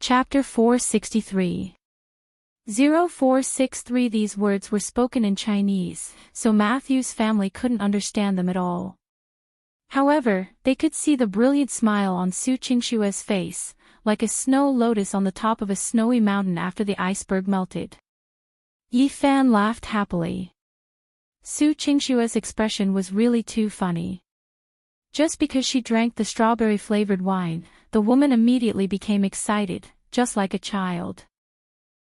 Chapter 463. 0463. These words were spoken in Chinese, so Matthew's family couldn't understand them at all. However, they could see the brilliant smile on Su Qingshue's face, like a snow lotus on the top of a snowy mountain after the iceberg melted. Yi Fan laughed happily. Su Qingshue's expression was really too funny. Just because she drank the strawberry-flavored wine, the woman immediately became excited, just like a child.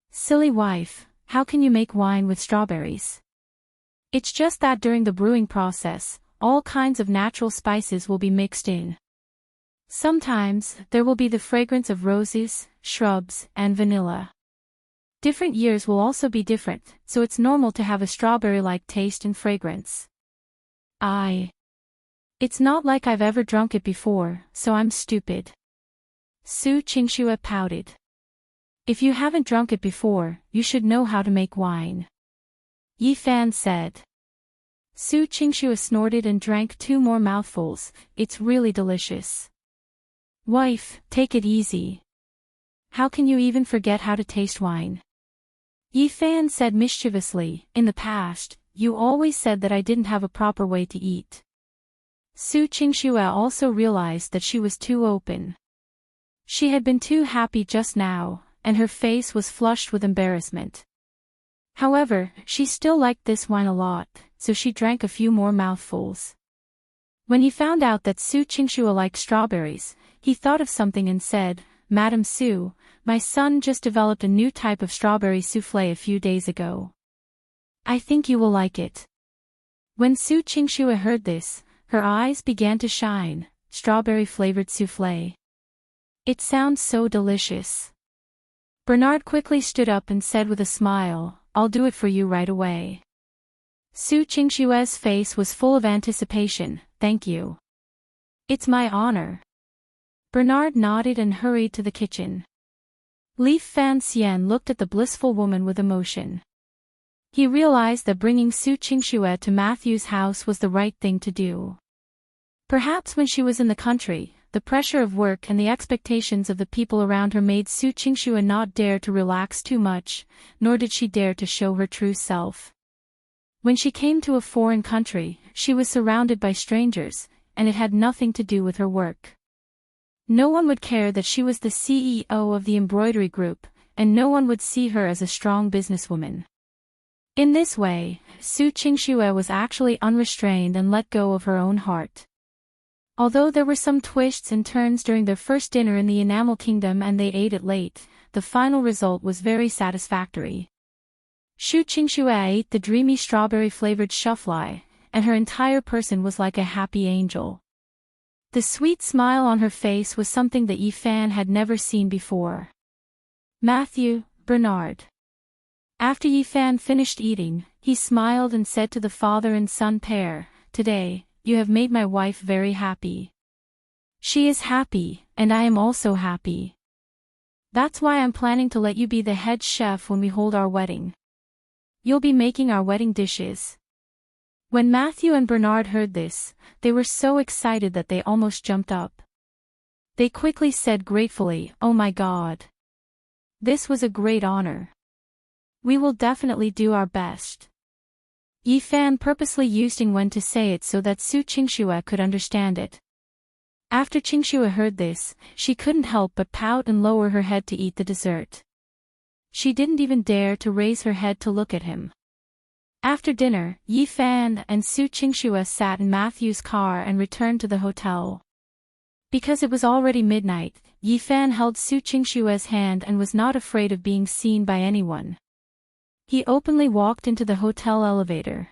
Silly wife, how can you make wine with strawberries? It's just that during the brewing process, all kinds of natural spices will be mixed in. Sometimes, there will be the fragrance of roses, shrubs, and vanilla. Different years will also be different, so it's normal to have a strawberry-like taste and fragrance. It's not like I've ever drunk it before, so I'm stupid. Su Qingxue pouted. If you haven't drunk it before, you should know how to make wine. Yi Fan said. Su Qingxue snorted and drank 2 more mouthfuls. It's really delicious. Wife, take it easy. How can you even forget how to taste wine? Yi Fan said mischievously, in the past, you always said that I didn't have a proper way to eat. Su Qingxue also realized that she was too open. She had been too happy just now, and her face was flushed with embarrassment. However, she still liked this wine a lot, so she drank a few more mouthfuls. When he found out that Su Qingxue liked strawberries, he thought of something and said, Madam Su, my son just developed a new type of strawberry soufflé a few days ago. I think you will like it. When Su Qingxue heard this, her eyes began to shine. Strawberry-flavored soufflé. It sounds so delicious. Bernard quickly stood up and said with a smile, I'll do it for you right away. Su Qingshue's face was full of anticipation. Thank you. It's my honor. Bernard nodded and hurried to the kitchen. Li Fan Xian looked at the blissful woman with emotion. He realized that bringing Su Qingxue to Matthew's house was the right thing to do. Perhaps when she was in the country, the pressure of work and the expectations of the people around her made Su Qingxue not dare to relax too much, nor did she dare to show her true self. When she came to a foreign country, she was surrounded by strangers, and it had nothing to do with her work. No one would care that she was the CEO of the embroidery group, and no one would see her as a strong businesswoman. In this way, Su Qingxue was actually unrestrained and let go of her own heart. Although there were some twists and turns during their first dinner in the Enamel Kingdom and they ate it late, the final result was very satisfactory. Su Qingxue ate the dreamy strawberry-flavored soufflé, and her entire person was like a happy angel. The sweet smile on her face was something that Yi Fan had never seen before. Matthew, Bernard. After Yi Fan finished eating, he smiled and said to the father and son pair, Today, you have made my wife very happy. She is happy, and I am also happy. That's why I'm planning to let you be the head chef when we hold our wedding. You'll be making our wedding dishes. When Matthew and Bernard heard this, they were so excited that they almost jumped up. They quickly said gratefully, Oh my God. This was a great honor. We will definitely do our best. Yi Fan purposely used when to say it so that Su Qingxue could understand it. After Qingxue heard this, she couldn't help but pout and lower her head to eat the dessert. She didn't even dare to raise her head to look at him. After dinner, Yi Fan and Su Qingxue sat in Matthew's car and returned to the hotel. Because it was already midnight, Yi Fan held Su Qingshue's hand and was not afraid of being seen by anyone. He openly walked into the hotel elevator.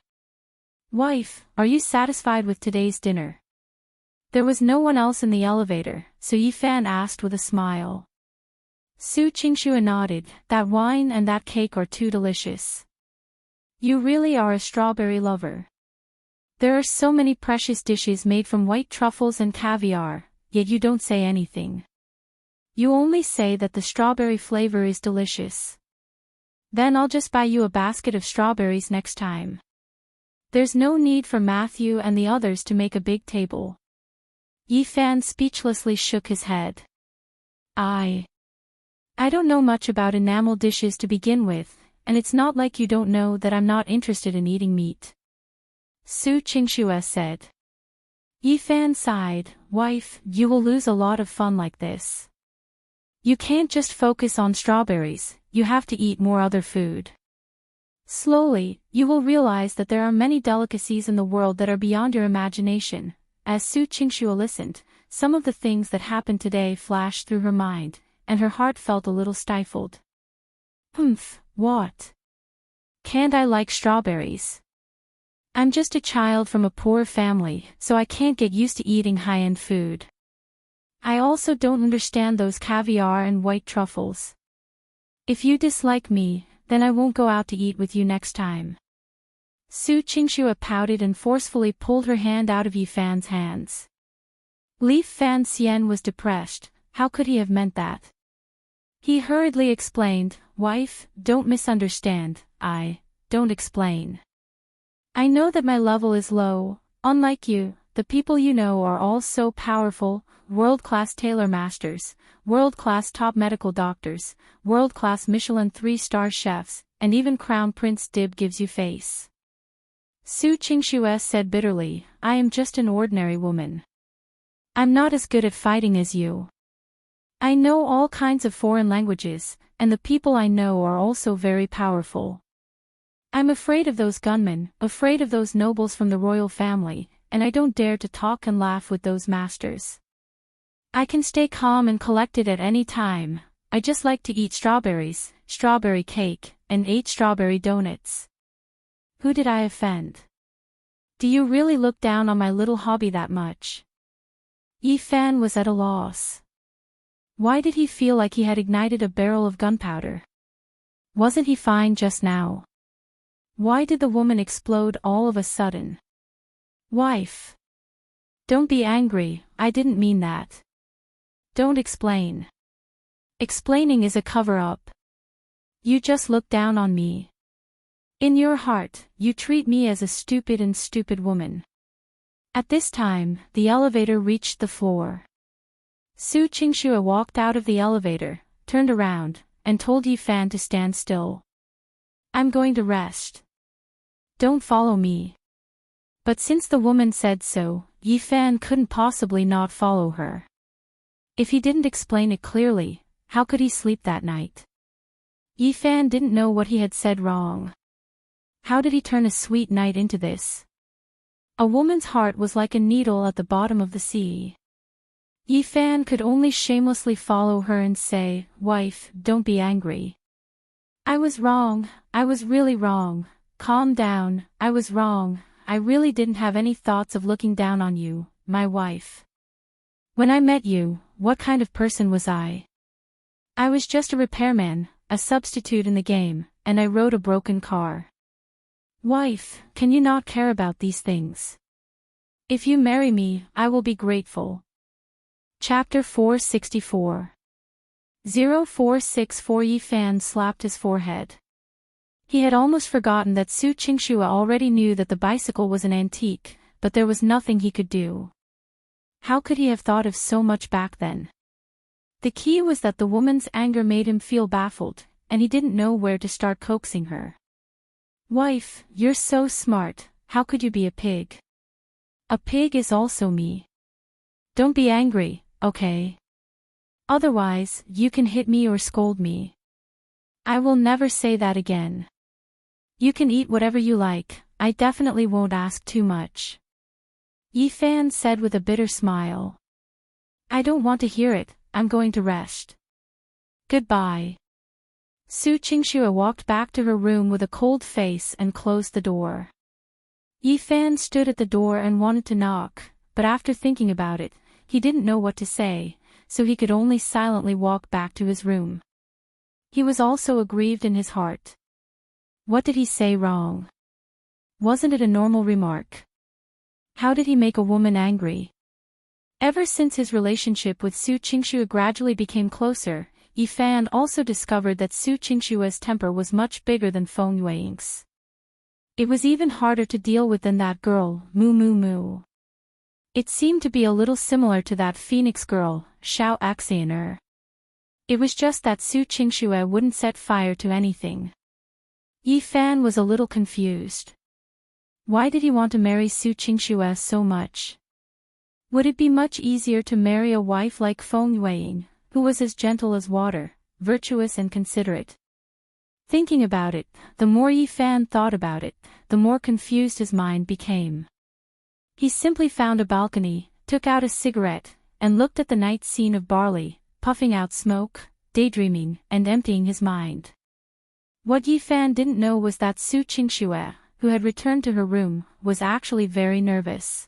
Wife, are you satisfied with today's dinner? There was no one else in the elevator, so Yi Fan asked with a smile. Su Qingxue nodded. That wine and that cake are too delicious. You really are a strawberry lover. There are so many precious dishes made from white truffles and caviar, yet you don't say anything. You only say that the strawberry flavor is delicious. Then I'll just buy you a basket of strawberries next time. There's no need for Matthew and the others to make a big table. Yi Fan speechlessly shook his head. As I don't know much about enamel dishes to begin with, and it's not like you don't know that I'm not interested in eating meat. Su Qingxue said. Yifan sighed, wife, you will lose a lot of fun like this. You can't just focus on strawberries, you have to eat more other food. Slowly, you will realize that there are many delicacies in the world that are beyond your imagination. As Su Qingxue listened, some of the things that happened today flashed through her mind, and her heart felt a little stifled. What? Can't I like strawberries? I'm just a child from a poor family, so I can't get used to eating high-end food. I also don't understand those caviar and white truffles. If you dislike me, then I won't go out to eat with you next time. Su Qingxue pouted and forcefully pulled her hand out of Yifan's hands. Li Fan Xian was depressed. How could he have meant that? He hurriedly explained, wife, don't misunderstand, don't explain. I know that my level is low. Unlike you, the people you know are all so powerful, world-class tailor masters, world-class top medical doctors, world-class Michelin 3-star chefs, and even Crown Prince Dib gives you face. Su Qingxue said bitterly, I am just an ordinary woman. I'm not as good at fighting as you. I know all kinds of foreign languages, and the people I know are also very powerful. I'm afraid of those gunmen, afraid of those nobles from the royal family, and I don't dare to talk and laugh with those masters. I can stay calm and collected at any time. I just like to eat strawberries, strawberry cake, and ate strawberry donuts. Who did I offend? Do you really look down on my little hobby that much? Yifan was at a loss. Why did he feel like he had ignited a barrel of gunpowder? Wasn't he fine just now? Why did the woman explode all of a sudden? Wife. Don't be angry, I didn't mean that. Don't explain. Explaining is a cover-up. You just look down on me. In your heart, you treat me as a stupid woman. At this time, the elevator reached the floor. Su Qingxue walked out of the elevator, turned around, and told Yifan to stand still. I'm going to rest. Don't follow me. But since the woman said so, Yifan couldn't possibly not follow her. If he didn't explain it clearly, how could he sleep that night? Yifan didn't know what he had said wrong. How did he turn a sweet night into this? A woman's heart was like a needle at the bottom of the sea. Yifan could only shamelessly follow her and say, wife, don't be angry. I was wrong, I was really wrong. Calm down, I was wrong, I really didn't have any thoughts of looking down on you, my wife. When I met you, what kind of person was I? I was just a repairman, a substitute in the game, and I rode a broken car. Wife, can you not care about these things? If you marry me, I will be grateful. Chapter 464. 0464 Yifan slapped his forehead. He had almost forgotten that Su Qingxue already knew that the bicycle was an antique, but there was nothing he could do. How could he have thought of so much back then? The key was that the woman's anger made him feel baffled, and he didn't know where to start coaxing her. Wife, you're so smart, how could you be a pig? A pig is also me. Don't be angry, okay? Otherwise, you can hit me or scold me. I will never say that again. You can eat whatever you like, I definitely won't ask too much. Yifan said with a bitter smile. I don't want to hear it, I'm going to rest. Goodbye. Su Qingxue walked back to her room with a cold face and closed the door. Yifan stood at the door and wanted to knock, but after thinking about it, he didn't know what to say, so he could only silently walk back to his room. He was also aggrieved in his heart. What did he say wrong? Wasn't it a normal remark? How did he make a woman angry? Ever since his relationship with Su Qingxue gradually became closer, Yifan also discovered that Su Qingxue's temper was much bigger than Feng Yueying's. It was even harder to deal with than that girl, Mu Mu Mu. It seemed to be a little similar to that Phoenix girl, Xiao Axioner. It was just that Su Qingxue wouldn't set fire to anything. Yi Fan was a little confused. Why did he want to marry Su Qingxue so much? Would it be much easier to marry a wife like Feng Yueying, who was as gentle as water, virtuous and considerate? Thinking about it, the more Yi Fan thought about it, the more confused his mind became. He simply found a balcony, took out a cigarette, and looked at the night scene of barley, puffing out smoke, daydreaming, and emptying his mind. What Yi Fan didn't know was that Su Qingxue, who had returned to her room, was actually very nervous.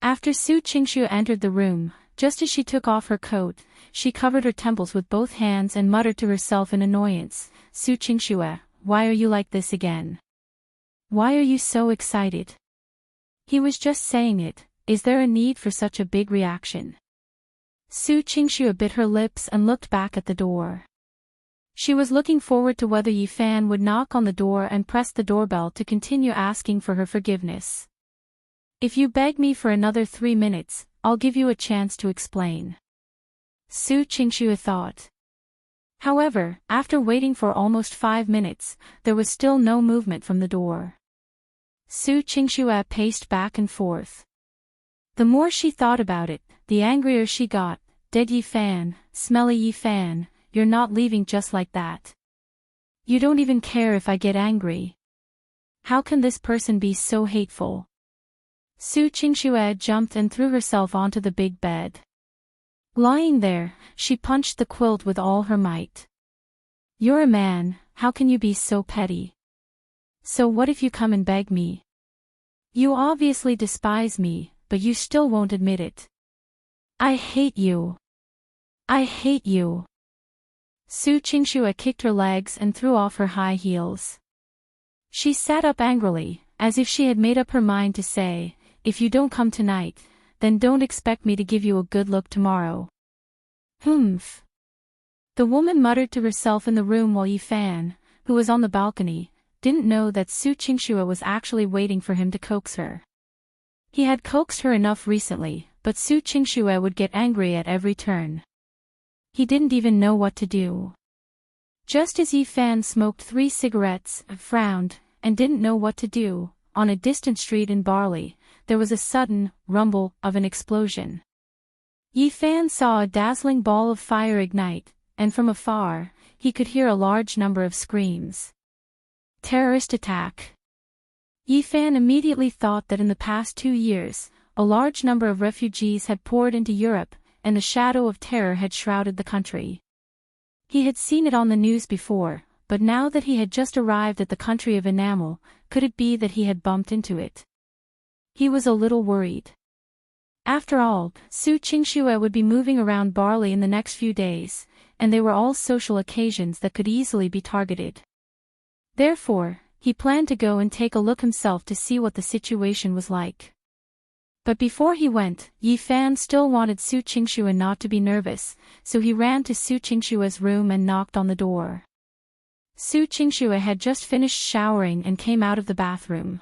After Su Qingxue entered the room, just as she took off her coat, she covered her temples with both hands and muttered to herself in annoyance, "Su Qingxue, why are you like this again? Why are you so excited?" He was just saying it, is there a need for such a big reaction? Su Qingxue bit her lips and looked back at the door. She was looking forward to whether Yi Fan would knock on the door and press the doorbell to continue asking for her forgiveness. "If you beg me for another 3 minutes, I'll give you a chance to explain," Su Qingxue thought. However, after waiting for almost 5 minutes, there was still no movement from the door. Su Qingxue paced back and forth. The more she thought about it, the angrier she got. "Dead Yi Fan, smelly Yi Fan, you're not leaving just like that. You don't even care if I get angry. How can this person be so hateful?" Su Qingxue jumped and threw herself onto the big bed. Lying there, she punched the quilt with all her might. "You're a man, how can you be so petty? So what if you come and beg me? You obviously despise me, but you still won't admit it. I hate you. I hate you." Su Qingxue kicked her legs and threw off her high heels. She sat up angrily, as if she had made up her mind to say, "If you don't come tonight, then don't expect me to give you a good look tomorrow." "Humph." The woman muttered to herself in the room while Yi Fan, who was on the balcony, didn't know that Su Qingxue was actually waiting for him to coax her. He had coaxed her enough recently, but Su Qingxue would get angry at every turn. He didn't even know what to do. Just as Yi Fan smoked 3 cigarettes, frowned, and didn't know what to do, on a distant street in Barley, there was a sudden rumble of an explosion. Yi Fan saw a dazzling ball of fire ignite, and from afar, he could hear a large number of screams. Terrorist attack. Yi Fan immediately thought that in the past 2 years, a large number of refugees had poured into Europe, and the shadow of terror had shrouded the country. He had seen it on the news before, but now that he had just arrived at the country of enamel, could it be that he had bumped into it? He was a little worried. After all, Su Qingxue would be moving around Barley in the next few days, and they were all social occasions that could easily be targeted. Therefore, he planned to go and take a look himself to see what the situation was like. But before he went, Yi Fan still wanted Su Qingxue not to be nervous, so he ran to Su Qingxue's room and knocked on the door. Su Qingxue had just finished showering and came out of the bathroom.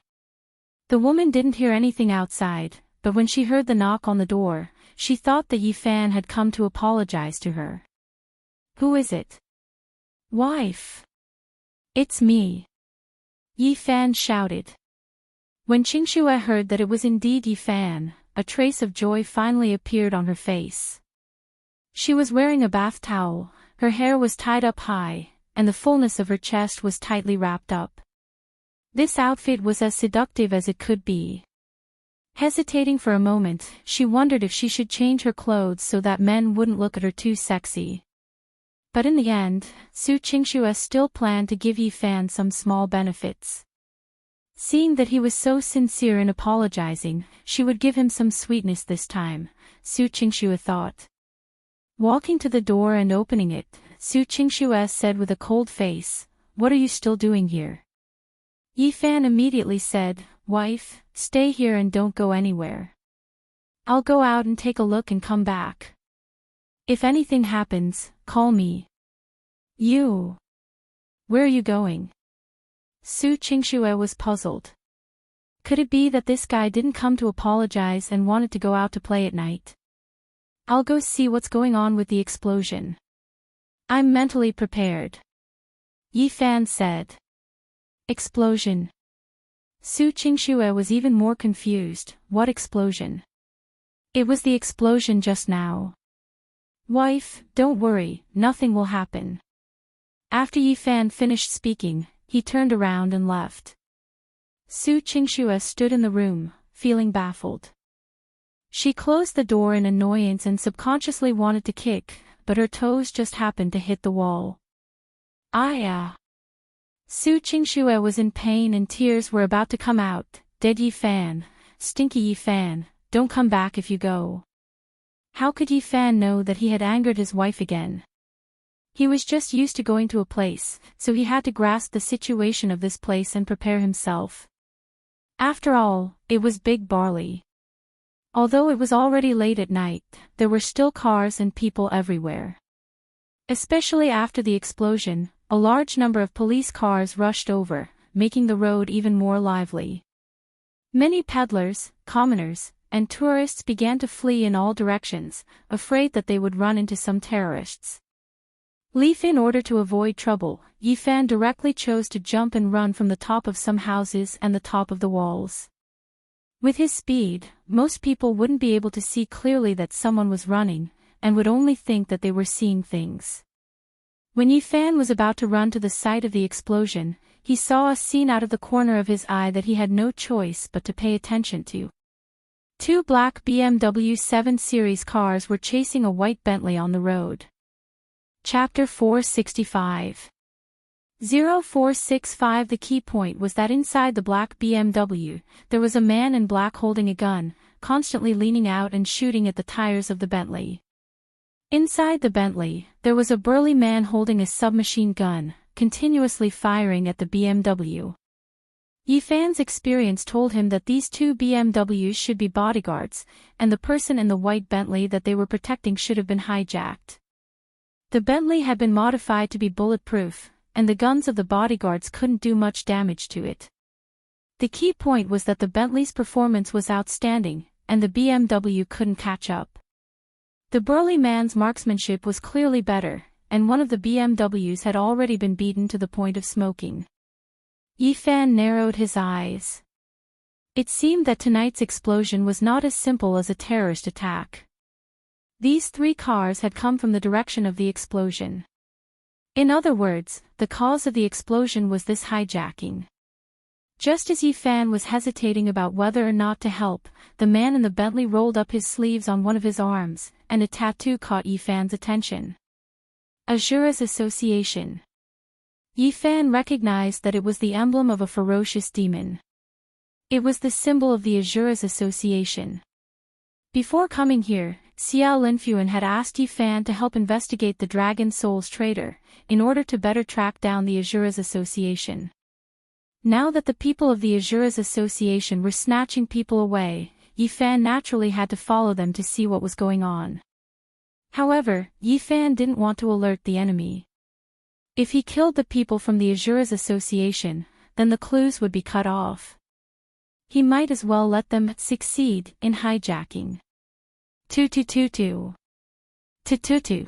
The woman didn't hear anything outside, but when she heard the knock on the door, she thought that Yi Fan had come to apologize to her. "Who is it?" "Wife. It's me," Yi Fan shouted. When Qingxue heard that it was indeed Yi Fan, a trace of joy finally appeared on her face. She was wearing a bath towel, her hair was tied up high, and the fullness of her chest was tightly wrapped up. This outfit was as seductive as it could be. Hesitating for a moment, she wondered if she should change her clothes so that men wouldn't look at her too sexy. But in the end, Su Qingxue still planned to give Yi Fan some small benefits. Seeing that he was so sincere in apologizing, she would give him some sweetness this time, Su Qingxue thought. Walking to the door and opening it, Su Qingxue said with a cold face, "What are you still doing here?" Yi Fan immediately said, "Wife, stay here and don't go anywhere. I'll go out and take a look and come back. If anything happens, call me." "You? Where are you going?" Su Qingxue was puzzled. Could it be that this guy didn't come to apologize and wanted to go out to play at night? "I'll go see what's going on with the explosion." I'm mentally prepared. Yi Fan said. Explosion. Su Qingxue was even more confused. What explosion? It was the explosion just now. Wife, don't worry, nothing will happen. After Yi Fan finished speaking, he turned around and left. Su Qingxue stood in the room, feeling baffled. She closed the door in annoyance and subconsciously wanted to kick, but her toes just happened to hit the wall. Su Qingxue was in pain and tears were about to come out. Dead Yi Fan, stinky Yi Fan, don't come back if you go. How could Yi Fan know that he had angered his wife again? He was just used to going to a place, so he had to grasp the situation of this place and prepare himself. After all, it was Big Barley. Although it was already late at night, there were still cars and people everywhere. Especially after the explosion, a large number of police cars rushed over, making the road even more lively. Many peddlers, commoners, and tourists began to flee in all directions, afraid that they would run into some terrorists. In order to avoid trouble, Yi Fan directly chose to jump and run from the top of some houses and the top of the walls. With his speed, most people wouldn't be able to see clearly that someone was running, and would only think that they were seeing things. When Yi Fan was about to run to the site of the explosion, he saw a scene out of the corner of his eye that he had no choice but to pay attention to. Two black BMW 7 Series cars were chasing a white Bentley on the road. Chapter 465. 0465. The key point was that inside the black BMW, there was a man in black holding a gun, constantly leaning out and shooting at the tires of the Bentley. Inside the Bentley, there was a burly man holding a submachine gun, continuously firing at the BMW. Yi Fan's experience told him that these two BMWs should be bodyguards, and the person in the white Bentley that they were protecting should have been hijacked. The Bentley had been modified to be bulletproof, and the guns of the bodyguards couldn't do much damage to it. The key point was that the Bentley's performance was outstanding, and the BMW couldn't catch up. The burly man's marksmanship was clearly better, and one of the BMWs had already been beaten to the point of smoking. Yi Fan narrowed his eyes. It seemed that tonight's explosion was not as simple as a terrorist attack. These three cars had come from the direction of the explosion. In other words, the cause of the explosion was this hijacking. Just as Yi Fan was hesitating about whether or not to help, the man in the Bentley rolled up his sleeves on one of his arms, and a tattoo caught Yi Fan's attention. Azura's Association. Yi Fan recognized that it was the emblem of a ferocious demon. It was the symbol of the Azura's Association. Before coming here, Xiao Linfuan had asked Yi Fan to help investigate the Dragon Souls trader, in order to better track down the Azura's Association. Now that the people of the Azura's Association were snatching people away, Yi Fan naturally had to follow them to see what was going on. However, Yi Fan didn't want to alert the enemy. If he killed the people from the Azura's Association, then the clues would be cut off. He might as well let them succeed in hijacking. Tutututu. Tututu.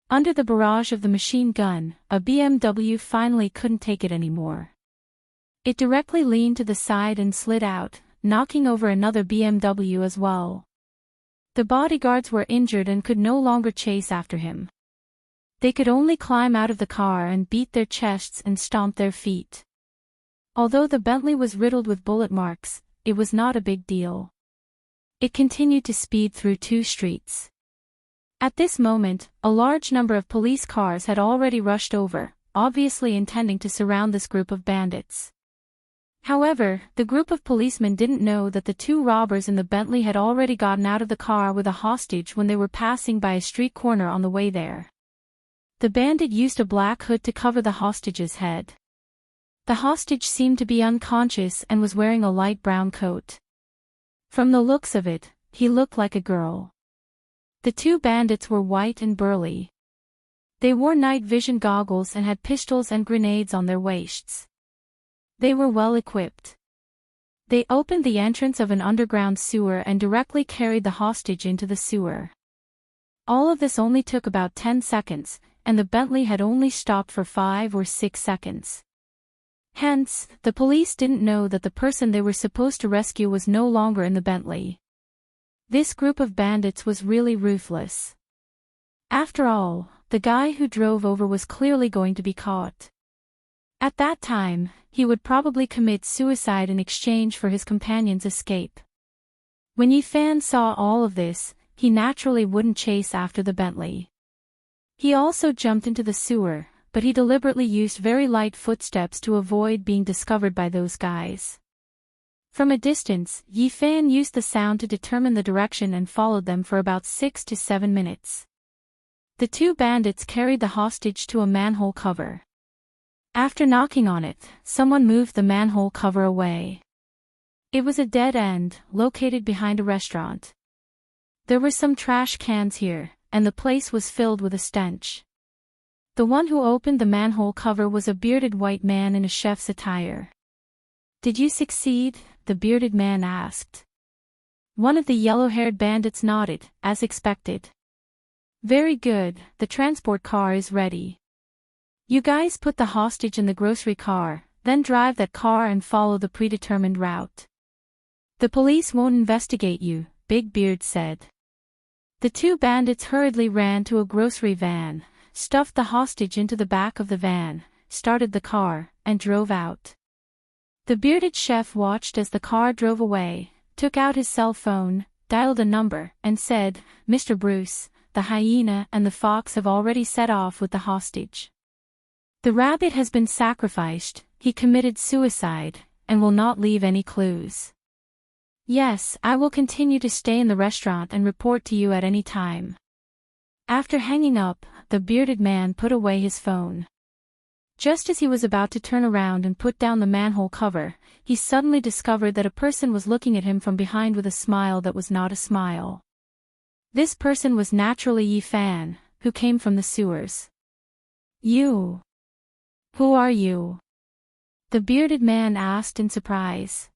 Under the barrage of the machine gun, a BMW finally couldn't take it anymore. It directly leaned to the side and slid out, knocking over another BMW as well. The bodyguards were injured and could no longer chase after him. They could only climb out of the car and beat their chests and stomp their feet. Although the Bentley was riddled with bullet marks, it was not a big deal. It continued to speed through two streets. At this moment, a large number of police cars had already rushed over, obviously intending to surround this group of bandits. However, the group of policemen didn't know that the two robbers in the Bentley had already gotten out of the car with a hostage when they were passing by a street corner on the way there. The bandit used a black hood to cover the hostage's head. The hostage seemed to be unconscious and was wearing a light brown coat. From the looks of it, he looked like a girl. The two bandits were white and burly. They wore night vision goggles and had pistols and grenades on their waists. They were well equipped. They opened the entrance of an underground sewer and directly carried the hostage into the sewer. All of this only took about 10 seconds, and the Bentley had only stopped for 5 or 6 seconds. Hence, the police didn't know that the person they were supposed to rescue was no longer in the Bentley. This group of bandits was really ruthless. After all, the guy who drove over was clearly going to be caught. At that time, he would probably commit suicide in exchange for his companion's escape. When Yifan saw all of this, he naturally wouldn't chase after the Bentley. He also jumped into the sewer, but he deliberately used very light footsteps to avoid being discovered by those guys. From a distance, Yifan used the sound to determine the direction and followed them for about 6 to 7 minutes. The two bandits carried the hostage to a manhole cover. After knocking on it, someone moved the manhole cover away. It was a dead end, located behind a restaurant. There were some trash cans here, and the place was filled with a stench. The one who opened the manhole cover was a bearded white man in a chef's attire. "Did you succeed?" the bearded man asked. One of the yellow-haired bandits nodded, as expected. "Very good, the transport car is ready. You guys put the hostage in the grocery car, then drive that car and follow the predetermined route. The police won't investigate you," Big Beard said. The two bandits hurriedly ran to a grocery van, stuffed the hostage into the back of the van, started the car, and drove out. The bearded chef watched as the car drove away, took out his cell phone, dialed a number, and said, "Mr. Bruce, the hyena and the fox have already set off with the hostage. The rabbit has been sacrificed, he committed suicide, and will not leave any clues. Yes, I will continue to stay in the restaurant and report to you at any time." After hanging up, the bearded man put away his phone. Just as he was about to turn around and put down the manhole cover, he suddenly discovered that a person was looking at him from behind with a smile that was not a smile. This person was naturally Yifan, who came from the sewers. "You? Who are you?" the bearded man asked in surprise.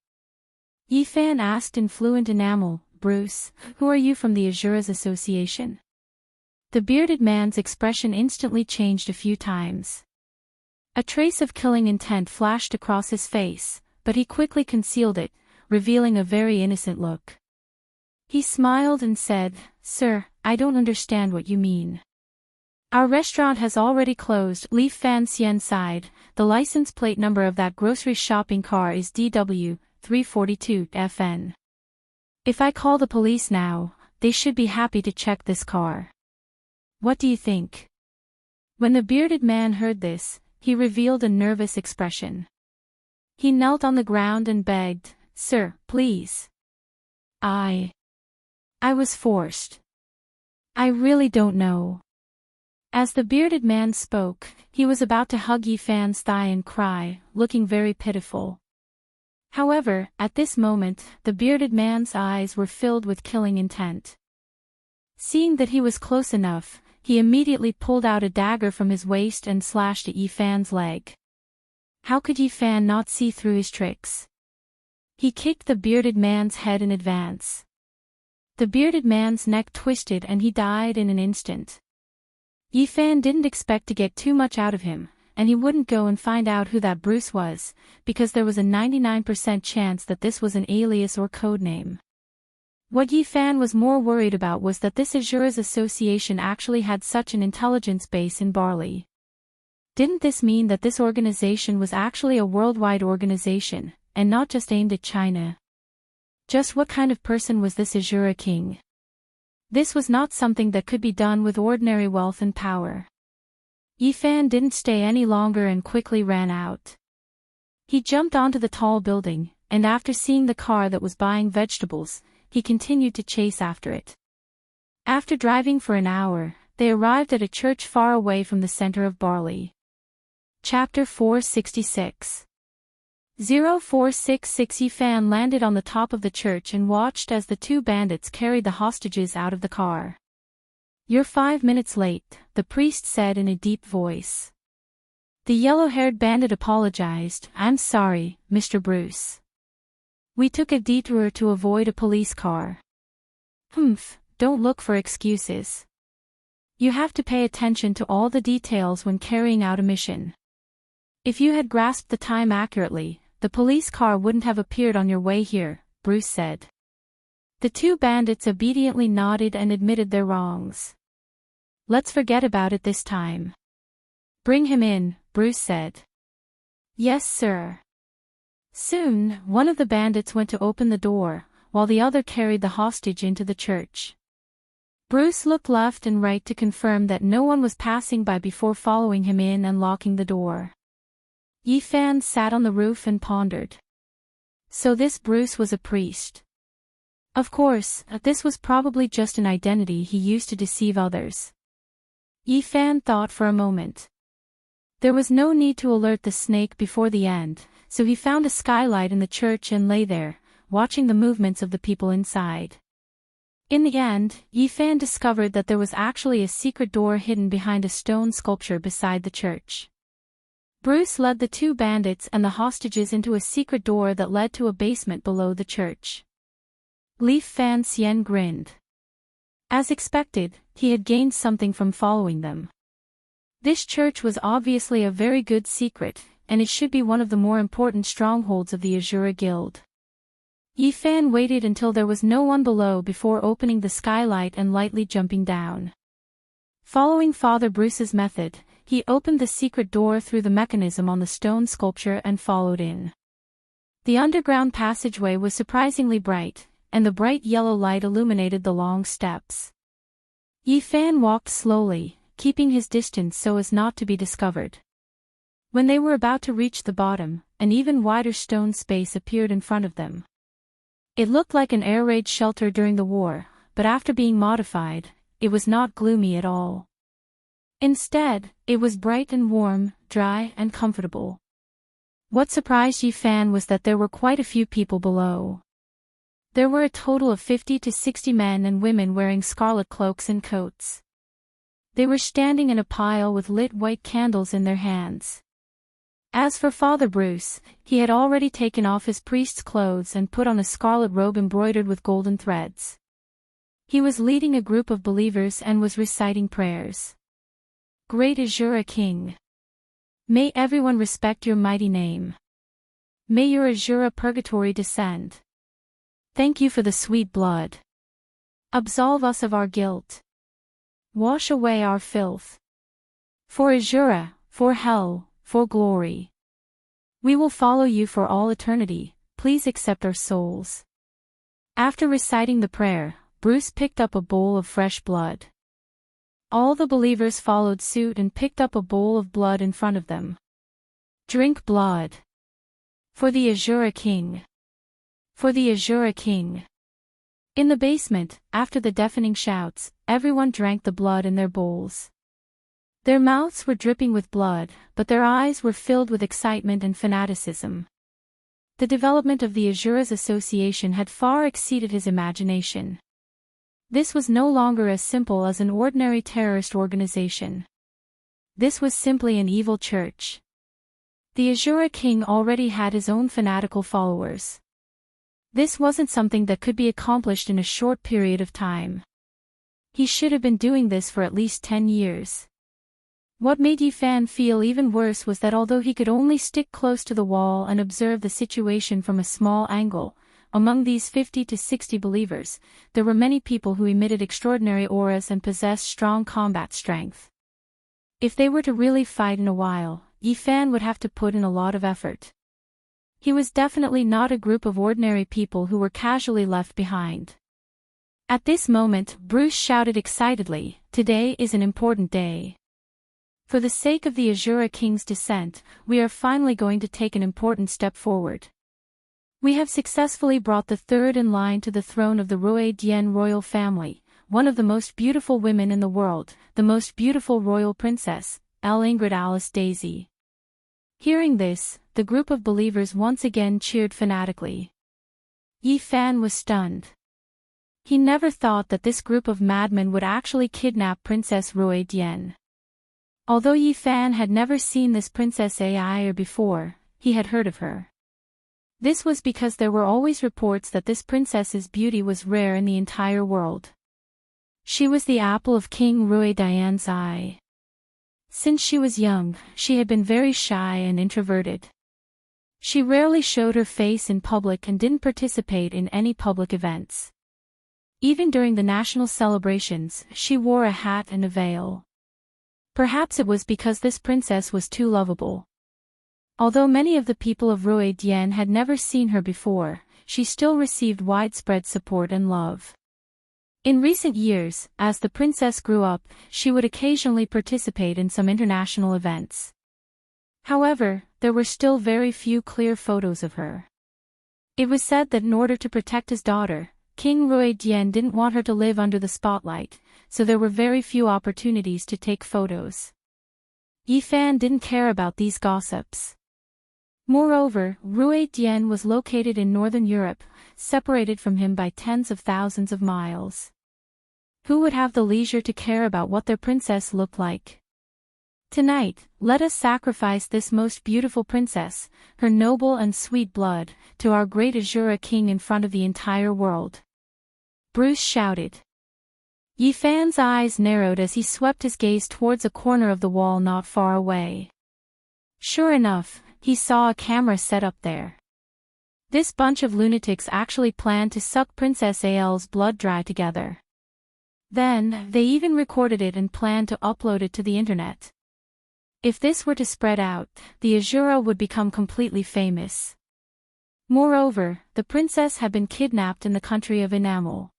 Yifan asked in fluent enamel, "Bruce, who are you from the Azuras Association?" The bearded man's expression instantly changed a few times. A trace of killing intent flashed across his face, but he quickly concealed it, revealing a very innocent look. He smiled and said, "Sir, I don't understand what you mean. Our restaurant has already closed." Li Fan Xian sighed. "The license plate number of that grocery shopping car is DW 342 FN. If I call the police now, they should be happy to check this car. What do you think?" When the bearded man heard this, he revealed a nervous expression. He knelt on the ground and begged, "Sir, please. I was forced. I really don't know." As the bearded man spoke, he was about to hug Yifan's thigh and cry, looking very pitiful. However, at this moment, the bearded man's eyes were filled with killing intent. Seeing that he was close enough, he immediately pulled out a dagger from his waist and slashed at Yifan's leg. How could Yifan not see through his tricks? He kicked the bearded man's head in advance. The bearded man's neck twisted and he died in an instant. Yifan didn't expect to get too much out of him, and he wouldn't go and find out who that Bruce was, because there was a 99% chance that this was an alias or codename. What Yifan was more worried about was that this Azuras Association actually had such an intelligence base in Barley. Didn't this mean that this organization was actually a worldwide organization, and not just aimed at China? Just what kind of person was this Azura king? This was not something that could be done with ordinary wealth and power. Yifan didn't stay any longer and quickly ran out. He jumped onto the tall building, and after seeing the car that was buying vegetables, he continued to chase after it. After driving for an hour, they arrived at a church far away from the center of Barley. Chapter 466. 0466 Yifan landed on the top of the church and watched as the two bandits carried the hostages out of the car. "You're 5 minutes late," the priest said in a deep voice. The yellow-haired bandit apologized. "I'm sorry, Mr. Bruce. We took a detour to avoid a police car." "Humph, don't look for excuses." You have to pay attention to all the details when carrying out a mission. If you had grasped the time accurately, the police car wouldn't have appeared on your way here, Bruce said. The two bandits obediently nodded and admitted their wrongs. Let's forget about it this time. Bring him in, Bruce said. Yes, sir. Soon, one of the bandits went to open the door, while the other carried the hostage into the church. Bruce looked left and right to confirm that no one was passing by before following him in and locking the door. Yifan sat on the roof and pondered. So this Bruce was a priest. Of course, this was probably just an identity he used to deceive others. Yifan thought for a moment. There was no need to alert the snake before the end, so he found a skylight in the church and lay there, watching the movements of the people inside. In the end, Yifan discovered that there was actually a secret door hidden behind a stone sculpture beside the church. Bruce led the two bandits and the hostages into a secret door that led to a basement below the church. Li Fan Xian grinned. As expected, he had gained something from following them. This church was obviously a very good secret, and it should be one of the more important strongholds of the Azura Guild. Yifan waited until there was no one below before opening the skylight and lightly jumping down. Following Father Bruce's method, he opened the secret door through the mechanism on the stone sculpture and followed in. The underground passageway was surprisingly bright, and the bright yellow light illuminated the long steps. Yifan walked slowly, keeping his distance so as not to be discovered. When they were about to reach the bottom, an even wider stone space appeared in front of them. It looked like an air raid shelter during the war, but after being modified, it was not gloomy at all. Instead, it was bright and warm, dry and comfortable. What surprised Yifan was that there were quite a few people below. There were a total of 50 to 60 men and women wearing scarlet cloaks and coats. They were standing in a pile with lit white candles in their hands. As for Father Bruce, he had already taken off his priest's clothes and put on a scarlet robe embroidered with golden threads. He was leading a group of believers and was reciting prayers. Great Azura King. May everyone respect your mighty name. May your Azura purgatory descend. Thank you for the sweet blood. Absolve us of our guilt. Wash away our filth. For Azura, for hell, for glory. We will follow you for all eternity, please accept our souls. After reciting the prayer, Bruce picked up a bowl of fresh blood. All the believers followed suit and picked up a bowl of blood in front of them. Drink blood. For the Azura King. For the Azura King. In the basement, after the deafening shouts, everyone drank the blood in their bowls. Their mouths were dripping with blood, but their eyes were filled with excitement and fanaticism. The development of the Azura's association had far exceeded his imagination. This was no longer as simple as an ordinary terrorist organization. This was simply an evil church. The Azura King already had his own fanatical followers. This wasn't something that could be accomplished in a short period of time. He should have been doing this for at least 10 years. What made Yifan feel even worse was that although he could only stick close to the wall and observe the situation from a small angle, among these 50 to 60 believers, there were many people who emitted extraordinary auras and possessed strong combat strength. If they were to really fight in a while, Yifan would have to put in a lot of effort. He was definitely not a group of ordinary people who were casually left behind. At this moment, Bruce shouted excitedly, "Today is an important day. For the sake of the Azura King's descent, we are finally going to take an important step forward. We have successfully brought the third in line to the throne of the Roi Dian royal family, one of the most beautiful women in the world, the most beautiful royal princess, Ingrid Alice Daisy." Hearing this, the group of believers once again cheered fanatically. Yifan was stunned. He never thought that this group of madmen would actually kidnap Princess Roi Dian. Although Yifan had never seen this Princess Ai before, he had heard of her. This was because there were always reports that this princess's beauty was rare in the entire world. She was the apple of King Rui Dian's eye. Since she was young, she had been very shy and introverted. She rarely showed her face in public and didn't participate in any public events. Even during the national celebrations, she wore a hat and a veil. Perhaps it was because this princess was too lovable. Although many of the people of Rui Dian had never seen her before, she still received widespread support and love. In recent years, as the princess grew up, she would occasionally participate in some international events. However, there were still very few clear photos of her. It was said that in order to protect his daughter, King Rui Dian didn't want her to live under the spotlight, so there were very few opportunities to take photos. Yi Fan didn't care about these gossips. Moreover, Rui Dian was located in northern Europe, separated from him by tens of thousands of miles. Who would have the leisure to care about what their princess looked like? Tonight, let us sacrifice this most beautiful princess, her noble and sweet blood, to our great Azura king in front of the entire world. Bruce shouted. Yi Fan's eyes narrowed as he swept his gaze towards a corner of the wall not far away. Sure enough, he saw a camera set up there. This bunch of lunatics actually planned to suck Princess Ael's blood dry together. Then, they even recorded it and planned to upload it to the internet. If this were to spread out, the Azura would become completely famous. Moreover, the princess had been kidnapped in the country of Enamel.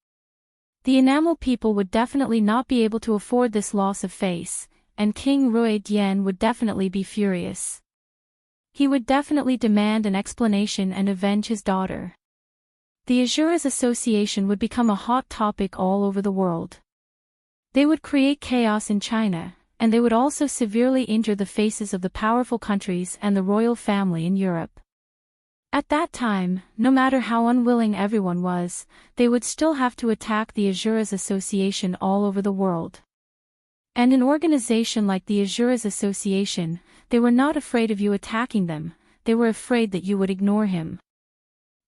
The Enamel people would definitely not be able to afford this loss of face, and King Rui Dian would definitely be furious. He would definitely demand an explanation and avenge his daughter. The Azura's association would become a hot topic all over the world. They would create chaos in China, and they would also severely injure the faces of the powerful countries and the royal family in Europe. At that time, no matter how unwilling everyone was, they would still have to attack the Azura's association all over the world. And an organization like the Azura's association, they were not afraid of you attacking them, they were afraid that you would ignore him.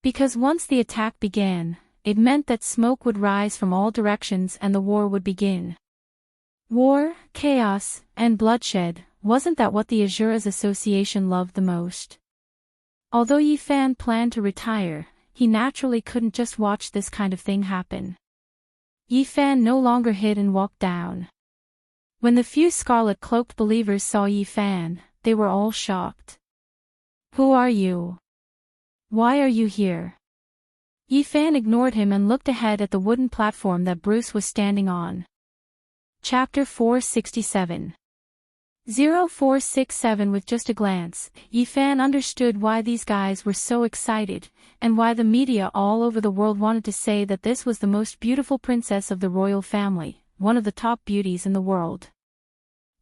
Because once the attack began, it meant that smoke would rise from all directions and the war would begin. War, chaos, and bloodshed, wasn't that what the Azura's association loved the most? Although Yi Fan planned to retire, he naturally couldn't just watch this kind of thing happen. Yi Fan no longer hid and walked down. When the few scarlet-cloaked believers saw Yi Fan, they were all shocked. Who are you? Why are you here? Yi Fan ignored him and looked ahead at the wooden platform that Bruce was standing on. Chapter 467. 0467. With just a glance, Yi Fan understood why these guys were so excited, and why the media all over the world wanted to say that this was the most beautiful princess of the royal family, one of the top beauties in the world.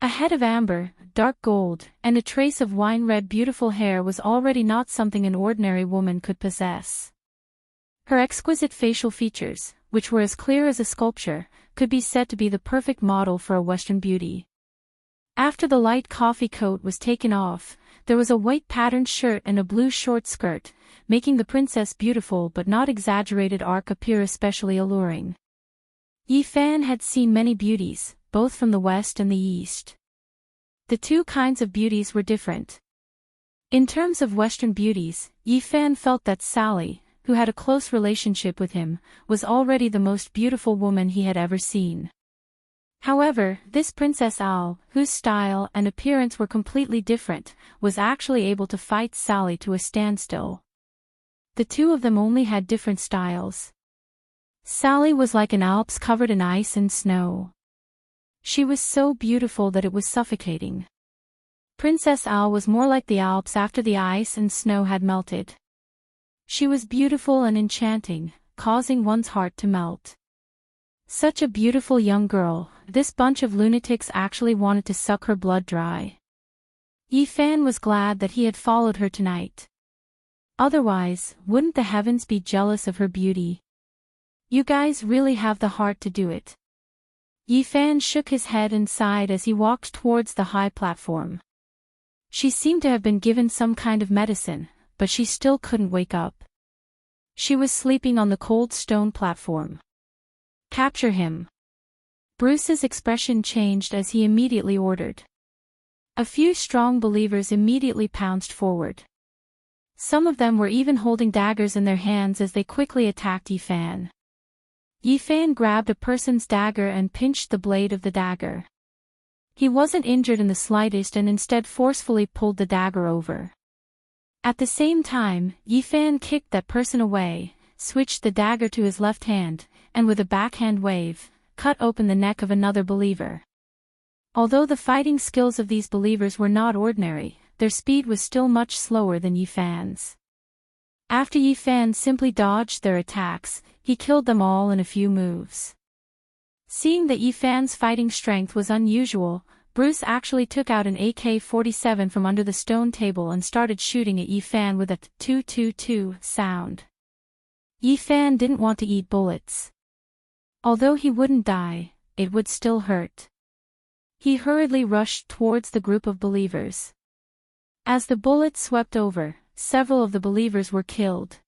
A head of amber, dark gold, and a trace of wine-red beautiful hair was already not something an ordinary woman could possess. Her exquisite facial features, which were as clear as a sculpture, could be said to be the perfect model for a Western beauty. After the light coffee coat was taken off, there was a white patterned shirt and a blue short skirt, making the princess beautiful but not exaggerated arc appear especially alluring. Yi Fan had seen many beauties, both from the west and the east. The two kinds of beauties were different. In terms of Western beauties, Yi Fan felt that Sally, who had a close relationship with him, was already the most beautiful woman he had ever seen. However, this Princess Al, whose style and appearance were completely different, was actually able to fight Sally to a standstill. The two of them only had different styles. Sally was like an Alps covered in ice and snow. She was so beautiful that it was suffocating. Princess Al was more like the Alps after the ice and snow had melted. She was beautiful and enchanting, causing one's heart to melt. Such a beautiful young girl, this bunch of lunatics actually wanted to suck her blood dry. Yi Fan was glad that he had followed her tonight. Otherwise, wouldn't the heavens be jealous of her beauty? You guys really have the heart to do it. Yi Fan shook his head and sighed as he walked towards the high platform. She seemed to have been given some kind of medicine, but she still couldn't wake up. She was sleeping on the cold stone platform. Capture him. Bruce's expression changed as he immediately ordered. A few strong believers immediately pounced forward. Some of them were even holding daggers in their hands as they quickly attacked Yifan. Yifan grabbed a person's dagger and pinched the blade of the dagger. He wasn't injured in the slightest and instead forcefully pulled the dagger over. At the same time, Yifan kicked that person away, switched the dagger to his left hand, and with a backhand wave, cut open the neck of another believer. Although the fighting skills of these believers were not ordinary, their speed was still much slower than Yifan's. After Yifan simply dodged their attacks, he killed them all in a few moves. Seeing that Yifan's fighting strength was unusual, Bruce actually took out an AK-47 from under the stone table and started shooting at Yifan with a "222" sound. Yifan didn't want to eat bullets. Although he wouldn't die, it would still hurt. He hurriedly rushed towards the group of believers. As the bullets swept over, several of the believers were killed.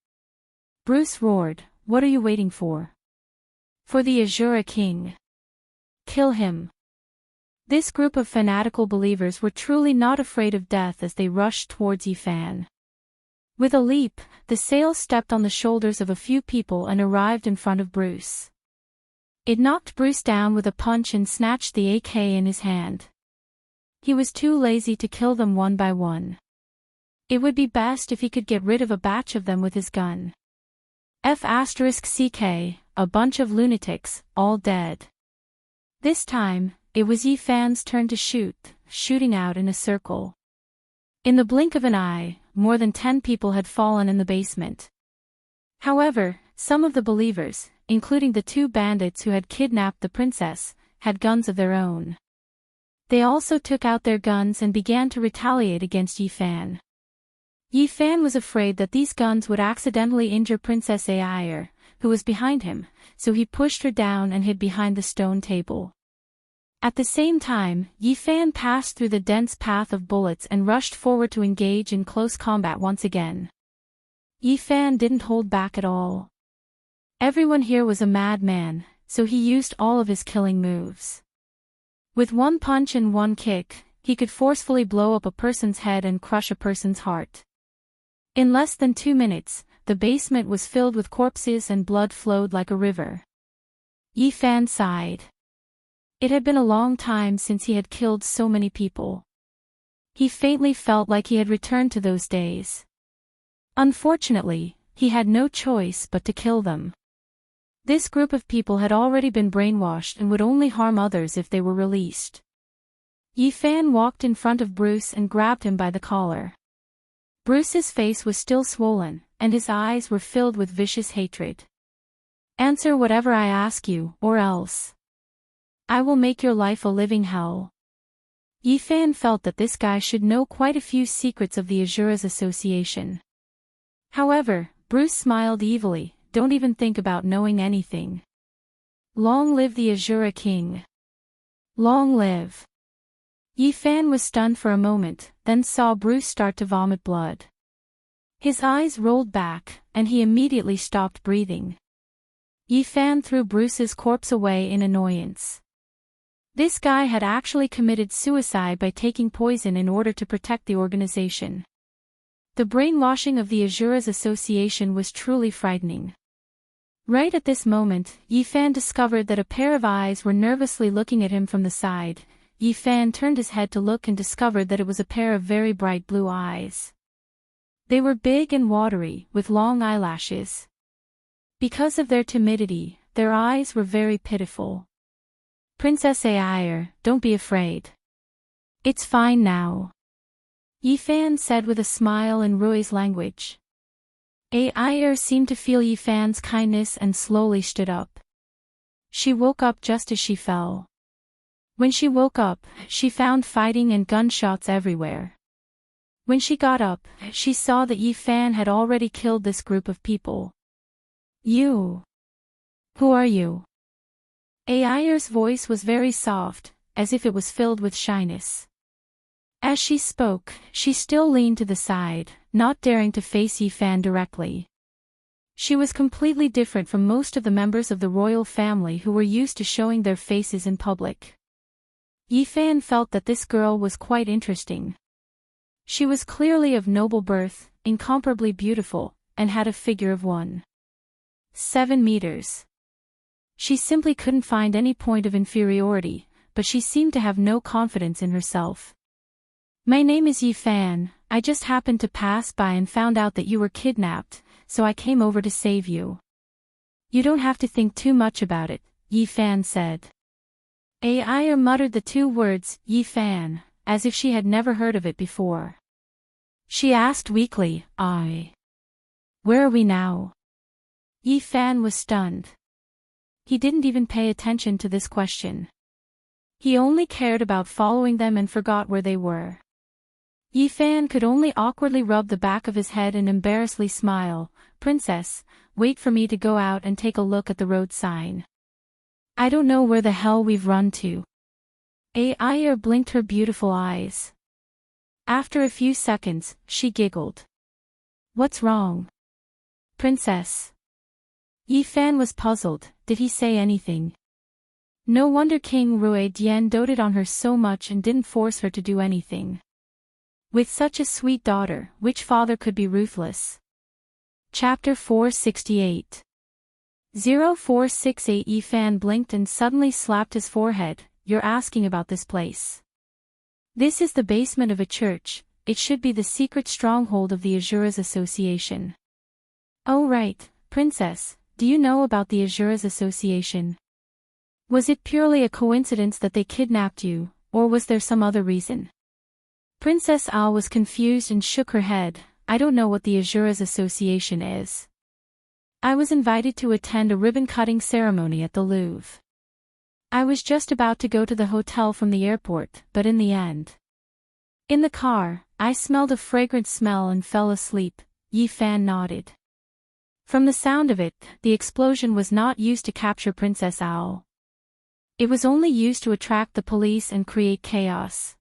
Bruce roared, "What are you waiting for? For the Azura King. Kill him." This group of fanatical believers were truly not afraid of death as they rushed towards Yifan. With a leap, the sail stepped on the shoulders of a few people and arrived in front of Bruce. It knocked Bruce down with a punch and snatched the AK in his hand. He was too lazy to kill them one by one. It would be best if he could get rid of a batch of them with his gun. F***ck, a bunch of lunatics, all dead. This time, it was Yifan's turn to shoot, shooting out in a circle. In the blink of an eye, more than 10 people had fallen in the basement. However, some of the believers, including the 2 bandits who had kidnapped the princess, had guns of their own. They also took out their guns and began to retaliate against Yifan. Yifan was afraid that these guns would accidentally injure Princess Aire, who was behind him, so he pushed her down and hid behind the stone table. At the same time, Yifan passed through the dense path of bullets and rushed forward to engage in close combat once again. Yifan didn't hold back at all. Everyone here was a madman, so he used all of his killing moves. With one punch and one kick, he could forcefully blow up a person's head and crush a person's heart. In less than 2 minutes, the basement was filled with corpses and blood flowed like a river. Yifan sighed. It had been a long time since he had killed so many people. He faintly felt like he had returned to those days. Unfortunately, he had no choice but to kill them. This group of people had already been brainwashed and would only harm others if they were released. Yifan walked in front of Bruce and grabbed him by the collar. Bruce's face was still swollen, and his eyes were filled with vicious hatred. "Answer whatever I ask you, or else I will make your life a living hell." Yifan felt that this guy should know quite a few secrets of the Azura's association. However, Bruce smiled evilly, "Don't even think about knowing anything. Long live the Azura King. Long live." Yifan was stunned for a moment, then saw Bruce start to vomit blood. His eyes rolled back, and he immediately stopped breathing. Yifan threw Bruce's corpse away in annoyance. This guy had actually committed suicide by taking poison in order to protect the organization. The brainwashing of the Azura's association was truly frightening. Right at this moment, Yifan discovered that a pair of eyes were nervously looking at him from the side. Yifan turned his head to look and discovered that it was a pair of very bright blue eyes. They were big and watery, with long eyelashes. Because of their timidity, their eyes were very pitiful. "Princess Aire, don't be afraid. It's fine now," Yifan said with a smile in Rui's language. Aire seemed to feel Yifan's kindness and slowly stood up. She woke up just as she fell. When she woke up, she found fighting and gunshots everywhere. When she got up, she saw that Yifan had already killed this group of people. "You? Who are you?" Aire's voice was very soft, as if it was filled with shyness. As she spoke, she still leaned to the side, not daring to face Yifan directly. She was completely different from most of the members of the royal family who were used to showing their faces in public. Yifan felt that this girl was quite interesting. She was clearly of noble birth, incomparably beautiful, and had a figure of 1.7 meters. She simply couldn't find any point of inferiority, but she seemed to have no confidence in herself. My name is Yifan, I just happened to pass by and found out that you were kidnapped, so I came over to save you. You don't have to think too much about it, Yifan said. Ai muttered the two words, Yifan, as if she had never heard of it before. She asked weakly, Where are we now? Yifan was stunned. He didn't even pay attention to this question. He only cared about following them and forgot where they were. Yifan could only awkwardly rub the back of his head and embarrassedly smile. Princess, wait for me to go out and take a look at the road sign. I don't know where the hell we've run to. Ai blinked her beautiful eyes. After a few seconds, she giggled. What's wrong? Princess. Yifan was puzzled. Did he say anything? No wonder King Ruidian doted on her so much and didn't force her to do anything. With such a sweet daughter, which father could be ruthless? Chapter 468. 0468 Yifan blinked and suddenly slapped his forehead. You're asking about this place. This is the basement of a church. It should be the secret stronghold of the Azuras Association. Oh right, Princess, do you know about the Azuras Association? Was it purely a coincidence that they kidnapped you, or was there some other reason? Princess Al was confused and shook her head. I don't know what the Azuras Association is. I was invited to attend a ribbon-cutting ceremony at the Louvre. I was just about to go to the hotel from the airport, but in the end. In the car, I smelled a fragrant smell and fell asleep. Yifan nodded. From the sound of it, the explosion was not used to capture Princess Owl. It was only used to attract the police and create chaos.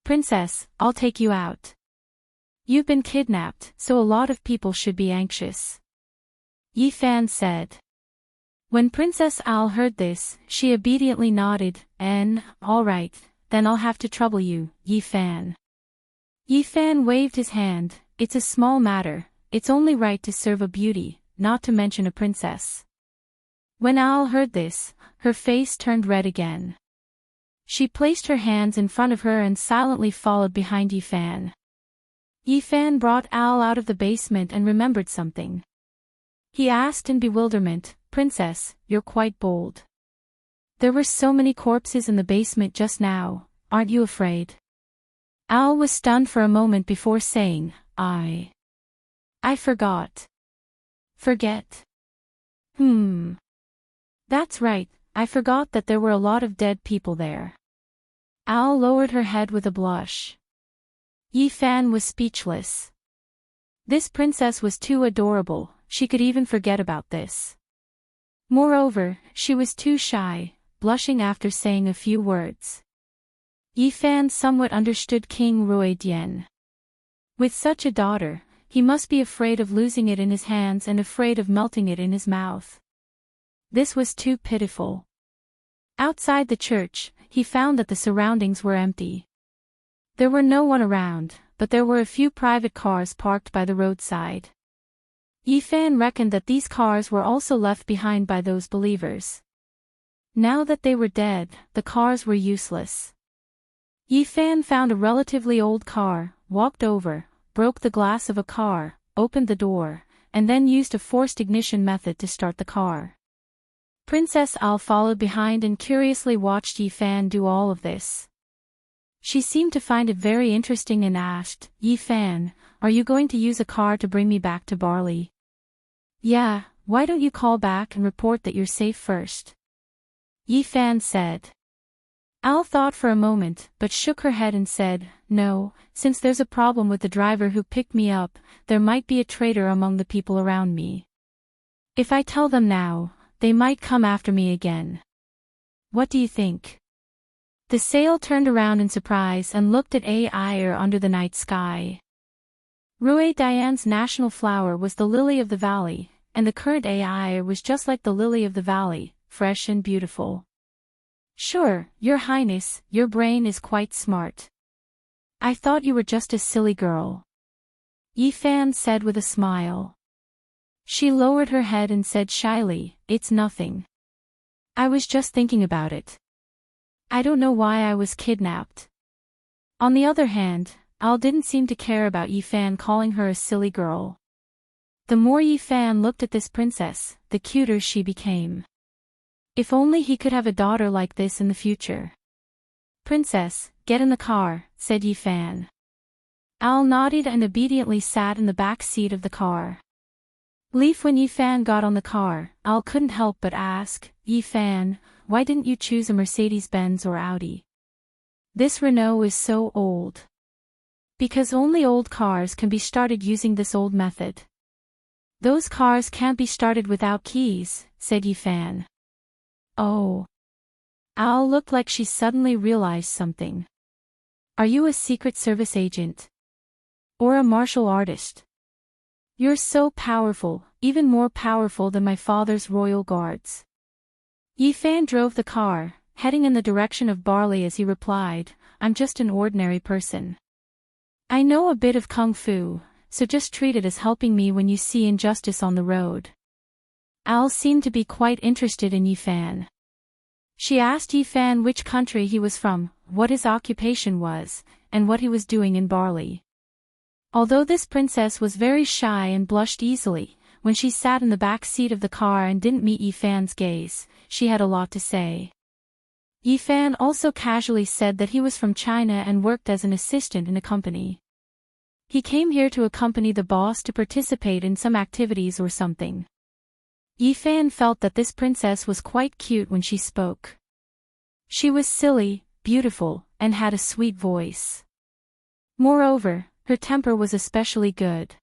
Princess, I'll take you out. You've been kidnapped, so a lot of people should be anxious. Yifan said. When Princess Owl heard this, she obediently nodded, all right, then I'll have to trouble you, Yifan. Yifan waved his hand. It's a small matter, it's only right to serve a beauty, not to mention a princess. When Owl heard this, her face turned red again. She placed her hands in front of her and silently followed behind Yifan. Yifan brought Owl out of the basement and remembered something. He asked in bewilderment, Princess, you're quite bold. There were so many corpses in the basement just now, aren't you afraid? Owl was stunned for a moment before saying, I forgot. Forget? That's right, I forgot that there were a lot of dead people there. Owl lowered her head with a blush. Yifan was speechless. This princess was too adorable, she could even forget about this. Moreover, she was too shy, blushing after saying a few words. Yifan somewhat understood King Ruidian. With such a daughter, he must be afraid of losing it in his hands and afraid of melting it in his mouth. This was too pitiful. Outside the church, he found that the surroundings were empty. There were no one around, but there were a few private cars parked by the roadside. Yifan reckoned that these cars were also left behind by those believers. Now that they were dead, the cars were useless. Yifan found a relatively old car, walked over, broke the glass of a car, opened the door, and then used a forced ignition method to start the car. Princess Al followed behind and curiously watched Yifan do all of this. She seemed to find it very interesting and asked, Yifan, are you going to use a car to bring me back to Barley? Yeah, why don't you call back and report that you're safe first? Yifan said. Al thought for a moment, but shook her head and said, no, since there's a problem with the driver who picked me up, there might be a traitor among the people around me. If I tell them now, they might come after me again. What do you think? The sail turned around in surprise and looked at Ai under the night sky. Ruidian's national flower was the lily of the valley, and the current AI was just like the lily of the valley, fresh and beautiful. Sure, Your Highness, your brain is quite smart. I thought you were just a silly girl. Yifan said with a smile. She lowered her head and said shyly, it's nothing. I was just thinking about it. I don't know why I was kidnapped. On the other hand, Al didn't seem to care about Yifan calling her a silly girl. The more Yifan looked at this princess, the cuter she became. If only he could have a daughter like this in the future. Princess, get in the car, said Yifan. Al nodded and obediently sat in the back seat of the car. When Yifan got on the car, Al couldn't help but ask, Yifan, why didn't you choose a Mercedes-Benz or Audi? This Renault is so old. Because only old cars can be started using this old method. Those cars can't be started without keys, said Yifan. Oh. Al looked like she suddenly realized something. Are you a Secret Service agent? Or a martial artist? You're so powerful, even more powerful than my father's royal guards. Yifan drove the car, heading in the direction of Barley as he replied, I'm just an ordinary person. I know a bit of kung fu, so just treat it as helping me when you see injustice on the road. Al seemed to be quite interested in Yifan. She asked Yifan which country he was from, what his occupation was, and what he was doing in Barley. Although this princess was very shy and blushed easily, when she sat in the back seat of the car and didn't meet Yifan's gaze, she had a lot to say. Yifan also casually said that he was from China and worked as an assistant in a company. He came here to accompany the boss to participate in some activities or something. Yifan felt that this princess was quite cute when she spoke. She was silly, beautiful, and had a sweet voice. Moreover, her temper was especially good.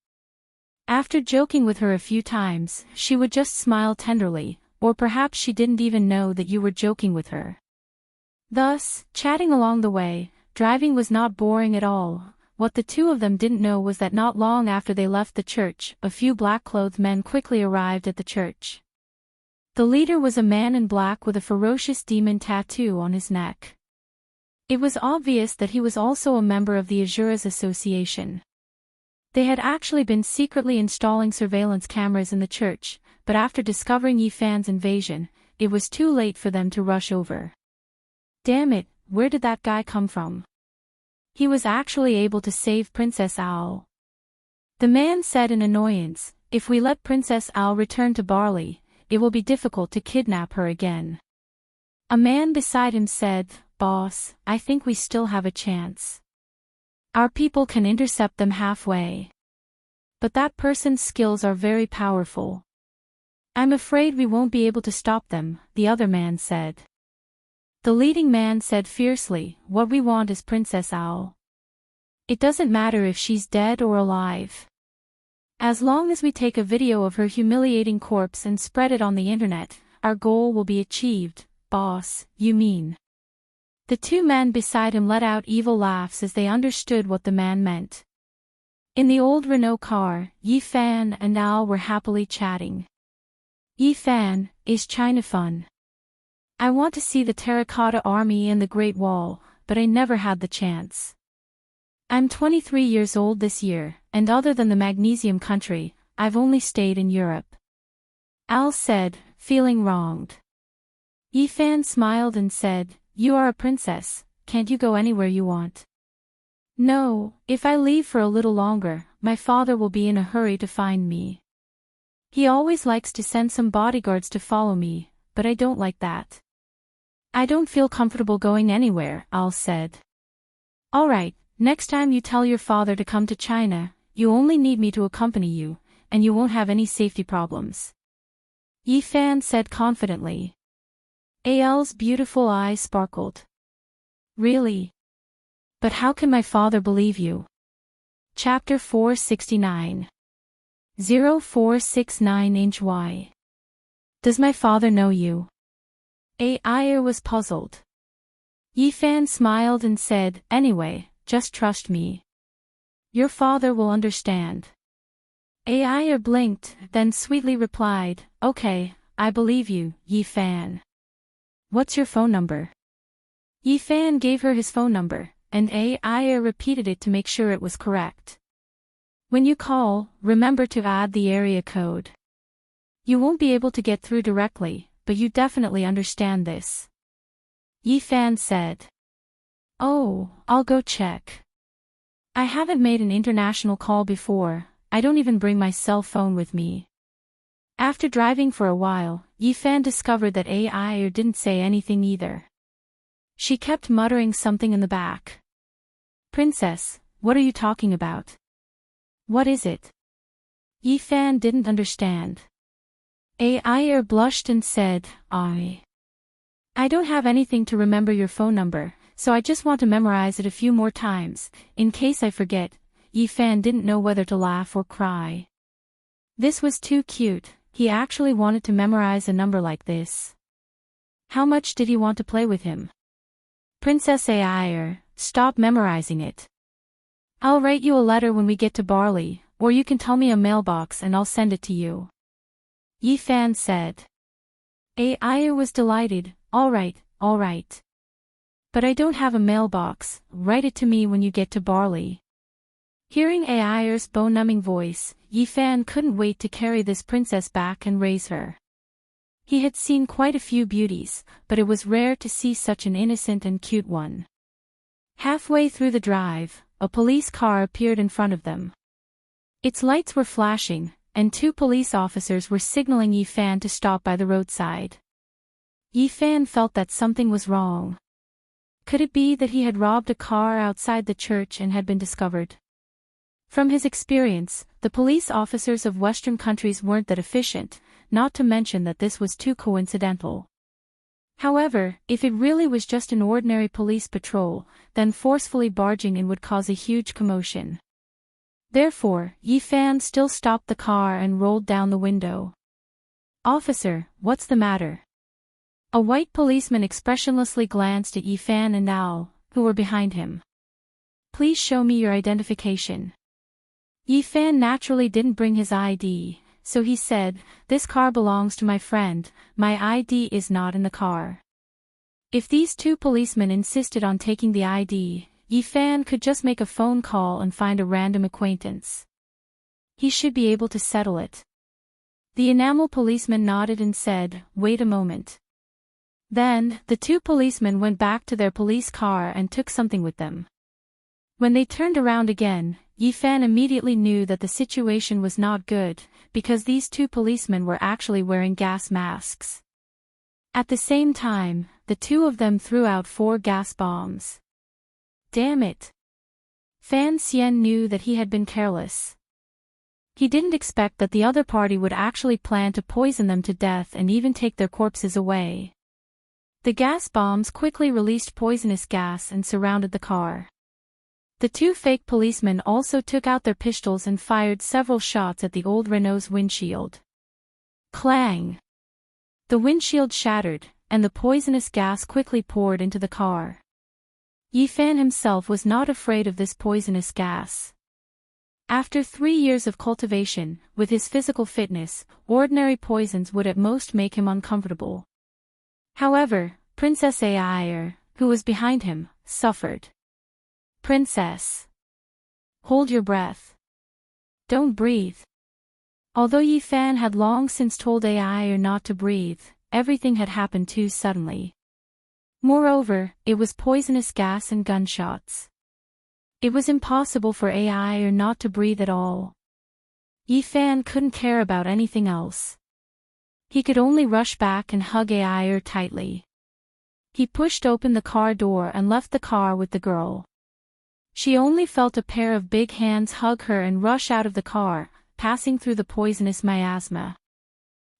After joking with her a few times, she would just smile tenderly, or perhaps she didn't even know that you were joking with her. Thus, chatting along the way, driving was not boring at all. What the two of them didn't know was that not long after they left the church, a few black-clothed men quickly arrived at the church. The leader was a man in black with a ferocious demon tattoo on his neck. It was obvious that he was also a member of the Azuras Association. They had actually been secretly installing surveillance cameras in the church, but after discovering Yifan's invasion, it was too late for them to rush over. Damn it, where did that guy come from? He was actually able to save Princess Owl. The man said in annoyance, if we let Princess Owl return to Barley, it will be difficult to kidnap her again. A man beside him said, Boss, I think we still have a chance. Our people can intercept them halfway. But that person's skills are very powerful. I'm afraid we won't be able to stop them, the other man said. The leading man said fiercely, what we want is Princess Owl. It doesn't matter if she's dead or alive. As long as we take a video of her humiliating corpse and spread it on the internet, our goal will be achieved, boss, you mean. The two men beside him let out evil laughs as they understood what the man meant. In the old Renault car, Yifan and Al were happily chatting. Yifan, is China fun? I want to see the Terracotta Army and the Great Wall, but I never had the chance. I'm 23 years old this year, and other than the Magnesium country, I've only stayed in Europe. Al said, feeling wronged. Yifan smiled and said, you are a princess, can't you go anywhere you want? No, if I leave for a little longer, my father will be in a hurry to find me. He always likes to send some bodyguards to follow me, but I don't like that. I don't feel comfortable going anywhere, Al said. Alright, next time you tell your father to come to China, you only need me to accompany you, and you won't have any safety problems. Yifan said confidently. Al's beautiful eyes sparkled. Really? But how can my father believe you? Chapter 469. 0469 Y. Does my father know you? Ayer was puzzled. Yifan smiled and said, anyway, just trust me. Your father will understand. Ai blinked, then sweetly replied, "Okay, I believe you, Yi Fan. What's your phone number?" Yi Fan gave her his phone number, and Ai repeated it to make sure it was correct. "When you call, remember to add the area code. You won't be able to get through directly, but you definitely understand this," Yi Fan said. "Oh, I'll go check. I haven't made an international call before, I don't even bring my cell phone with me." After driving for a while, Yi Fan discovered that Ai didn't say anything either. She kept muttering something in the back. "Princess, what are you talking about? What is it?" Yi Fan didn't understand. Ai blushed and said, I don't have anything to remember your phone number, so I just want to memorize it a few more times, in case I forget." Yi Fan didn't know whether to laugh or cry. This was too cute, he actually wanted to memorize a number like this. How much did he want to play with him? "Princess Ai, stop memorizing it. I'll write you a letter when we get to Barley, or you can tell me a mailbox and I'll send it to you," Yi Fan said. Ai was delighted. All right. "But I don't have a mailbox, write it to me when you get to Barley." Hearing Ai's bone-numbing voice, Yi Fan couldn't wait to carry this princess back and raise her. He had seen quite a few beauties, but it was rare to see such an innocent and cute one. Halfway through the drive, a police car appeared in front of them. Its lights were flashing, and 2 police officers were signaling Yi Fan to stop by the roadside. Yi Fan felt that something was wrong. Could it be that he had robbed a car outside the church and had been discovered? From his experience, the police officers of Western countries weren't that efficient, not to mention that this was too coincidental. However, if it really was just an ordinary police patrol, then forcefully barging in would cause a huge commotion. Therefore, Yi Fan still stopped the car and rolled down the window. "Officer, what's the matter?" A white policeman expressionlessly glanced at Yi Fan and Al, who were behind him. "Please show me your identification." Yi Fan naturally didn't bring his ID, so he said, "This car belongs to my friend, my ID is not in the car." If these 2 policemen insisted on taking the ID, Yi Fan could just make a phone call and find a random acquaintance. He should be able to settle it. The enamel policeman nodded and said, "Wait a moment." Then, the 2 policemen went back to their police car and took something with them. When they turned around again, Yi Fan immediately knew that the situation was not good, because these 2 policemen were actually wearing gas masks. At the same time, the 2 of them threw out 4 gas bombs. Damn it! Fan Xian knew that he had been careless. He didn't expect that the other party would actually plan to poison them to death and even take their corpses away. The gas bombs quickly released poisonous gas and surrounded the car. The 2 fake policemen also took out their pistols and fired several shots at the old Renault's windshield. Clang! The windshield shattered, and the poisonous gas quickly poured into the car. Yi Fan himself was not afraid of this poisonous gas. After 3 years of cultivation, with his physical fitness, ordinary poisons would at most make him uncomfortable. However, Princess Ai, who was behind him, suffered. "Princess! Hold your breath. Don't breathe." Although Yi Fan had long since told Ai not to breathe, everything had happened too suddenly. Moreover, it was poisonous gas and gunshots. It was impossible for Ai not to breathe at all. Yi Fan couldn't care about anything else. He could only rush back and hug Ai tightly. He pushed open the car door and left the car with the girl. She only felt a pair of big hands hug her and rush out of the car, passing through the poisonous miasma.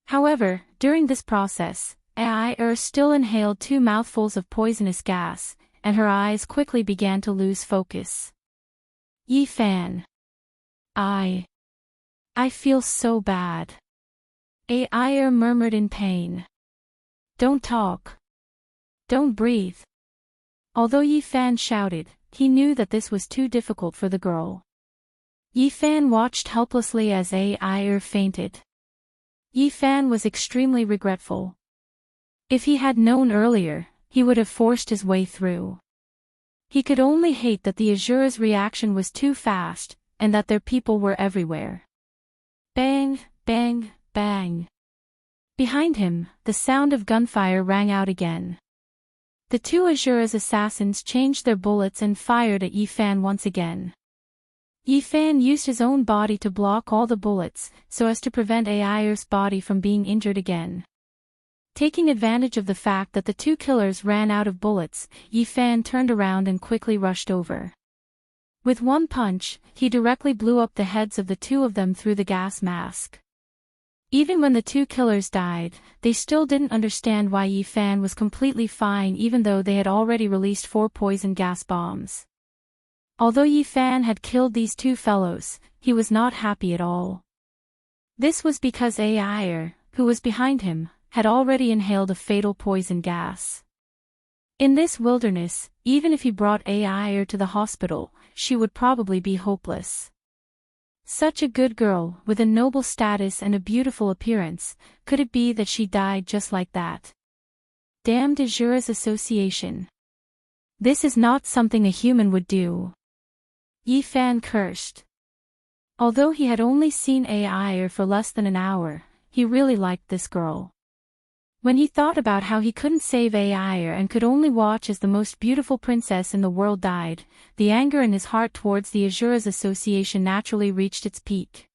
However, during this process, Ai still inhaled 2 mouthfuls of poisonous gas, and her eyes quickly began to lose focus. "Yi Fan. I feel so bad." Ai murmured in pain. "Don't talk. Don't breathe." Although Yi Fan shouted, he knew that this was too difficult for the girl. Yi Fan watched helplessly as Ai fainted. Yi Fan was extremely regretful. If he had known earlier, he would have forced his way through. He could only hate that the Azura's reaction was too fast, and that their people were everywhere. Bang, bang, bang. Behind him, the sound of gunfire rang out again. The two Azura's assassins changed their bullets and fired at Yi Fan once again. Yi Fan used his own body to block all the bullets, so as to prevent Ai's body from being injured again. Taking advantage of the fact that the two killers ran out of bullets, Yi Fan turned around and quickly rushed over. With one punch, he directly blew up the heads of the two of them through the gas mask. Even when the two killers died, they still didn't understand why Yi Fan was completely fine even though they had already released 4 poison gas bombs. Although Yi Fan had killed these two fellows, he was not happy at all. This was because Ai, who was behind him, had already inhaled a fatal poison gas. In this wilderness, even if he brought Ai to the hospital, she would probably be hopeless. Such a good girl, with a noble status and a beautiful appearance, could it be that she died just like that? Damned Azura's association. This is not something a human would do. Yi Fan cursed. Although he had only seen Ai for less than an hour, he really liked this girl. When he thought about how he couldn't save Ai and could only watch as the most beautiful princess in the world died, the anger in his heart towards the Azura's association naturally reached its peak.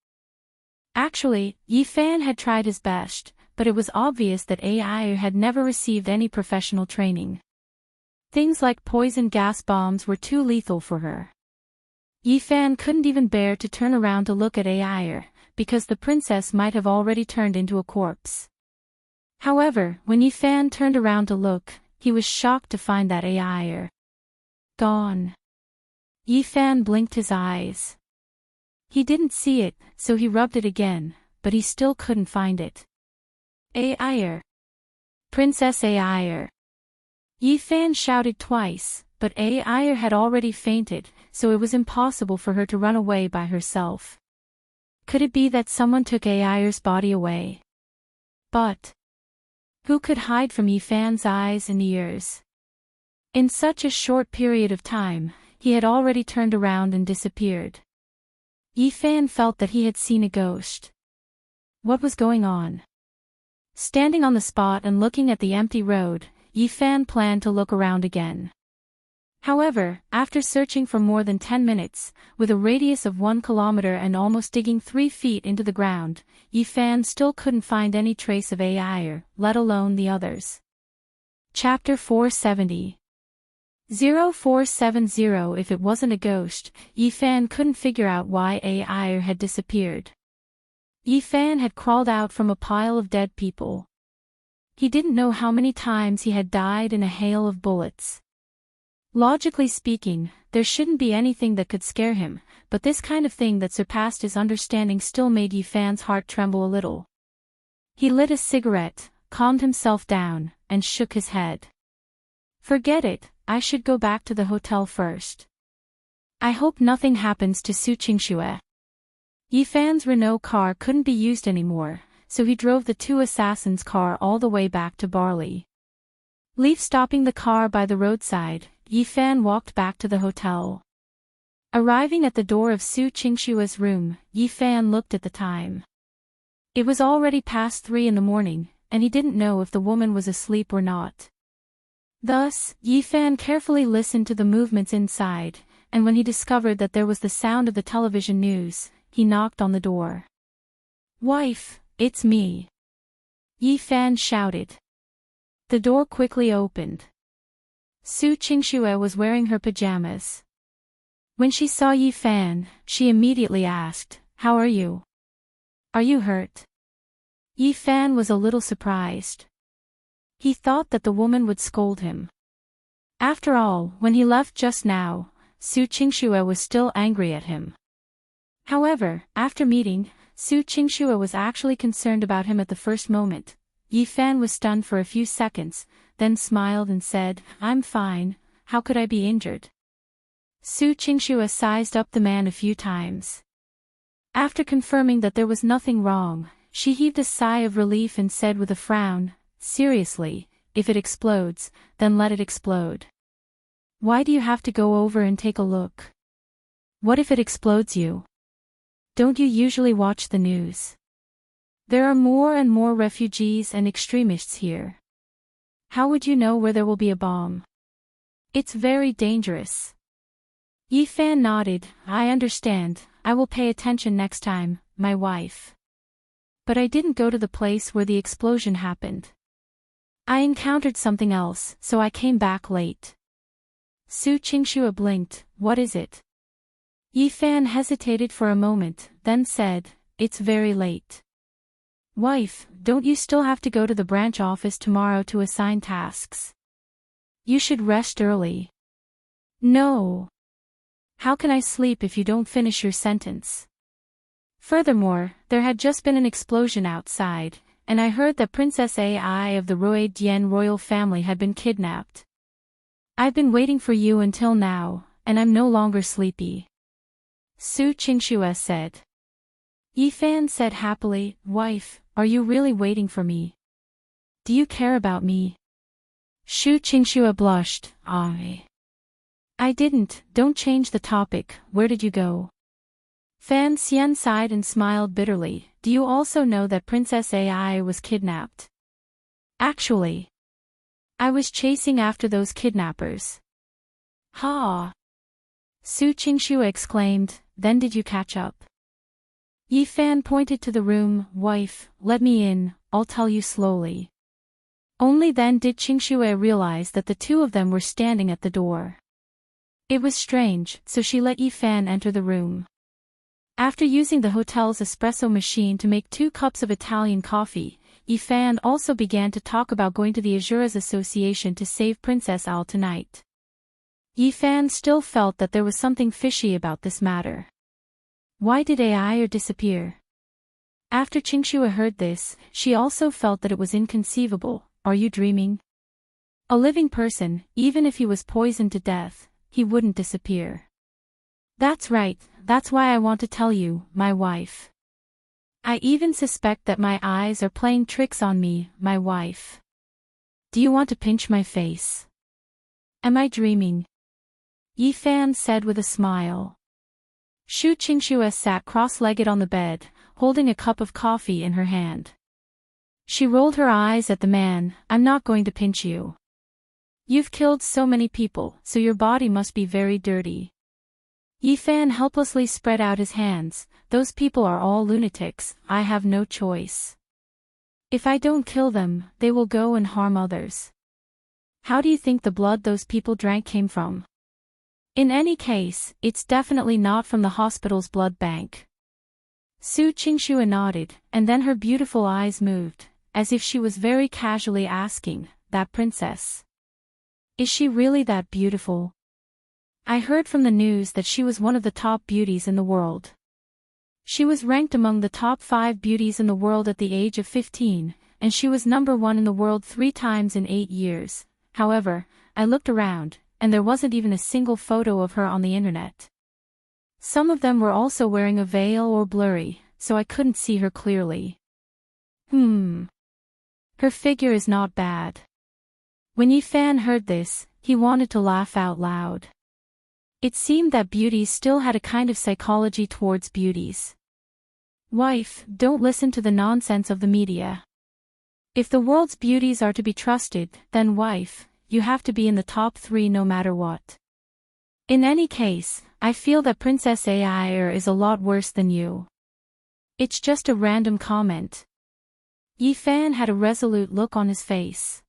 Actually, Yi Fan had tried his best, but it was obvious that Ai had never received any professional training. Things like poison gas bombs were too lethal for her. Yi Fan couldn't even bear to turn around to look at Ai, because the princess might have already turned into a corpse. However, when Yi Fan turned around to look, he was shocked to find that Ai gone. Yi Fan blinked his eyes. He didn't see it, so he rubbed it again, but he still couldn't find it. Ai! Princess Ai! Yi Fan shouted twice, but Ai had already fainted, so it was impossible for her to run away by herself. Could it be that someone took Ai's body away? But who could hide from Yi Fan's eyes and ears? In such a short period of time, he had already turned around and disappeared. Yi Fan felt that he had seen a ghost. What was going on? Standing on the spot and looking at the empty road, Yi Fan planned to look around again. However, after searching for more than 10 minutes, with a radius of 1 kilometer and almost digging 3 feet into the ground, Yi Fan still couldn't find any trace of Ai, let alone the others. Chapter 470. 0470. If it wasn't a ghost, Yi Fan couldn't figure out why Ai had disappeared. Yi Fan had crawled out from a pile of dead people. He didn't know how many times he had died in a hail of bullets. Logically speaking, there shouldn't be anything that could scare him, but this kind of thing that surpassed his understanding still made Yi Fan's heart tremble a little. He lit a cigarette, calmed himself down, and shook his head. Forget it, I should go back to the hotel first. I hope nothing happens to Su Qingxue. Yi Fan's Renault car couldn't be used anymore, so he drove the two assassins' car all the way back to Barley. Stopping the car by the roadside, Yi Fan walked back to the hotel. Arriving at the door of Su Qingxue's room, Yi Fan looked at the time. It was already past 3 in the morning, and he didn't know if the woman was asleep or not. Thus, Yi Fan carefully listened to the movements inside, and when he discovered that there was the sound of the television news, he knocked on the door. "Wife, it's me," Yi Fan shouted. The door quickly opened. Su Qingxue was wearing her pajamas. When she saw Yi Fan, she immediately asked, "How are you? Are you hurt?" Yi Fan was a little surprised. He thought that the woman would scold him. After all, when he left just now, Su Qingxue was still angry at him. However, after meeting, Su Qingxue was actually concerned about him at the first moment. Yi Fan was stunned for a few seconds, then smiled and said, "I'm fine, how could I be injured?" Su Qingxue sized up the man a few times. After confirming that there was nothing wrong, she heaved a sigh of relief and said with a frown, "Seriously, if it explodes, then let it explode. Why do you have to go over and take a look? What if it explodes you? Don't you usually watch the news? There are more and more refugees and extremists here. How would you know where there will be a bomb? It's very dangerous." Yifan nodded. "I understand, I will pay attention next time, my wife. But I didn't go to the place where the explosion happened. I encountered something else, so I came back late." Su Qingxue blinked. "What is it?" Yifan hesitated for a moment, then said, "It's very late. Wife, don't you still have to go to the branch office tomorrow to assign tasks? You should rest early." "No. How can I sleep if you don't finish your sentence? Furthermore, there had just been an explosion outside, and I heard that Princess Ai of the Roi Dian royal family had been kidnapped. I've been waiting for you until now, and I'm no longer sleepy," Su Qingxue said. Yifan said happily, "Wife, are you really waiting for me? Do you care about me?" Su Qingxue blushed. I didn't. Don't change the topic. Where did you go?" Fan Xian sighed and smiled bitterly. "Do you also know that Princess Ai was kidnapped?" "Actually, I was chasing after those kidnappers." "Ha!" Su Qingxue exclaimed. "Then did you catch up?" Yifan pointed to the room. "Wife, let me in, I'll tell you slowly." Only then did Qingxue realize that the two of them were standing at the door. It was strange, so she let Yifan enter the room. After using the hotel's espresso machine to make 2 cups of Italian coffee, Yifan also began to talk about going to the Azura's Association to save Princess Al tonight. Yifan still felt that there was something fishy about this matter. Why did Ai disappear? After Qingxue heard this, she also felt that it was inconceivable. Are you dreaming? A living person, even if he was poisoned to death, he wouldn't disappear. That's right, that's why I want to tell you, my wife. I even suspect that my eyes are playing tricks on me, my wife. Do you want to pinch my face? Am I dreaming? Yifan said with a smile. Su Qingxue sat cross-legged on the bed, holding a cup of coffee in her hand. She rolled her eyes at the man. I'm not going to pinch you. You've killed so many people, so your body must be very dirty. Yifan helplessly spread out his hands. Those people are all lunatics, I have no choice. If I don't kill them, they will go and harm others. How do you think the blood those people drank came from? In any case, it's definitely not from the hospital's blood bank. Su Qingxue nodded, and then her beautiful eyes moved, as if she was very casually asking, that princess. Is she really that beautiful? I heard from the news that she was one of the top beauties in the world. She was ranked among the top 5 beauties in the world at the age of 15, and she was number 1 in the world 3 times in 8 years. However, I looked around, and there wasn't even a single photo of her on the internet. Some of them were also wearing a veil or blurry, so I couldn't see her clearly. Her figure is not bad. When Yifan heard this, he wanted to laugh out loud. It seemed that beauties still had a kind of psychology towards beauties. Wife, don't listen to the nonsense of the media. If the world's beauties are to be trusted, then wife, you have to be in the top 3 no matter what. In any case, I feel that Princess Ai is a lot worse than you. It's just a random comment. Yifan had a resolute look on his face.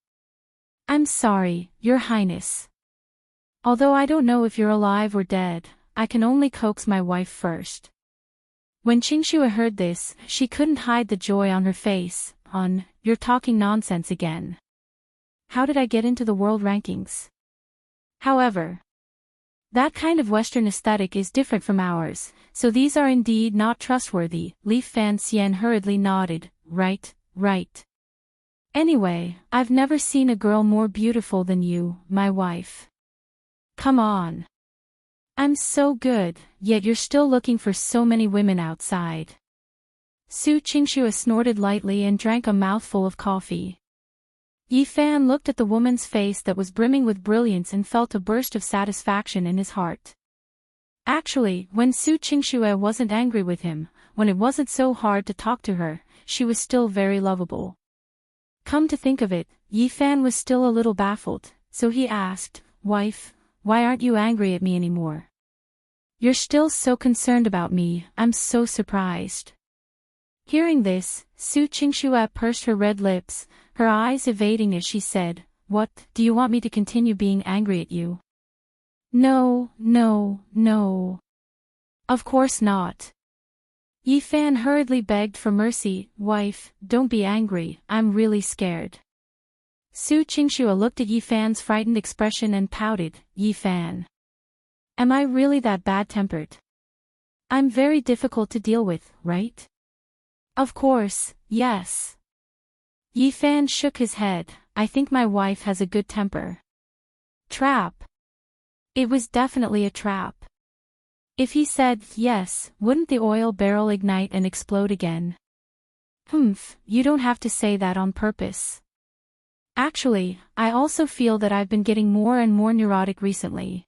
I'm sorry, Your Highness. Although I don't know if you're alive or dead, I can only coax my wife first. When Qingxue heard this, she couldn't hide the joy on her face. You're talking nonsense again. How did I get into the world rankings? However, that kind of Western aesthetic is different from ours, so these are indeed not trustworthy. Li Fan Xian hurriedly nodded. Right. Anyway, I've never seen a girl more beautiful than you, my wife. Come on. I'm so good, yet you're still looking for so many women outside. Su Qingxue snorted lightly and drank a mouthful of coffee. Yi Fan looked at the woman's face that was brimming with brilliance and felt a burst of satisfaction in his heart. Actually, when Su Qingxue wasn't angry with him, when it wasn't so hard to talk to her, she was still very lovable. Come to think of it, Yi Fan was still a little baffled, so he asked, "Wife, why aren't you angry at me anymore? You're still so concerned about me, I'm so surprised." Hearing this, Su Qingxue pursed her red lips, her eyes evading as she said, "What, do you want me to continue being angry at you?" "No, no, no. Of course not." Yi Fan hurriedly begged for mercy, "Wife, don't be angry, I'm really scared." Su Qingxue looked at Yi Fan's frightened expression and pouted, "Yi Fan. Am I really that bad-tempered? I'm very difficult to deal with, right?" "Of course, yes." Yi Fan shook his head, "I think my wife has a good temper." Trap. It was definitely a trap. If he said yes, wouldn't the oil barrel ignite and explode again? "Humph, you don't have to say that on purpose. Actually, I also feel that I've been getting more and more neurotic recently.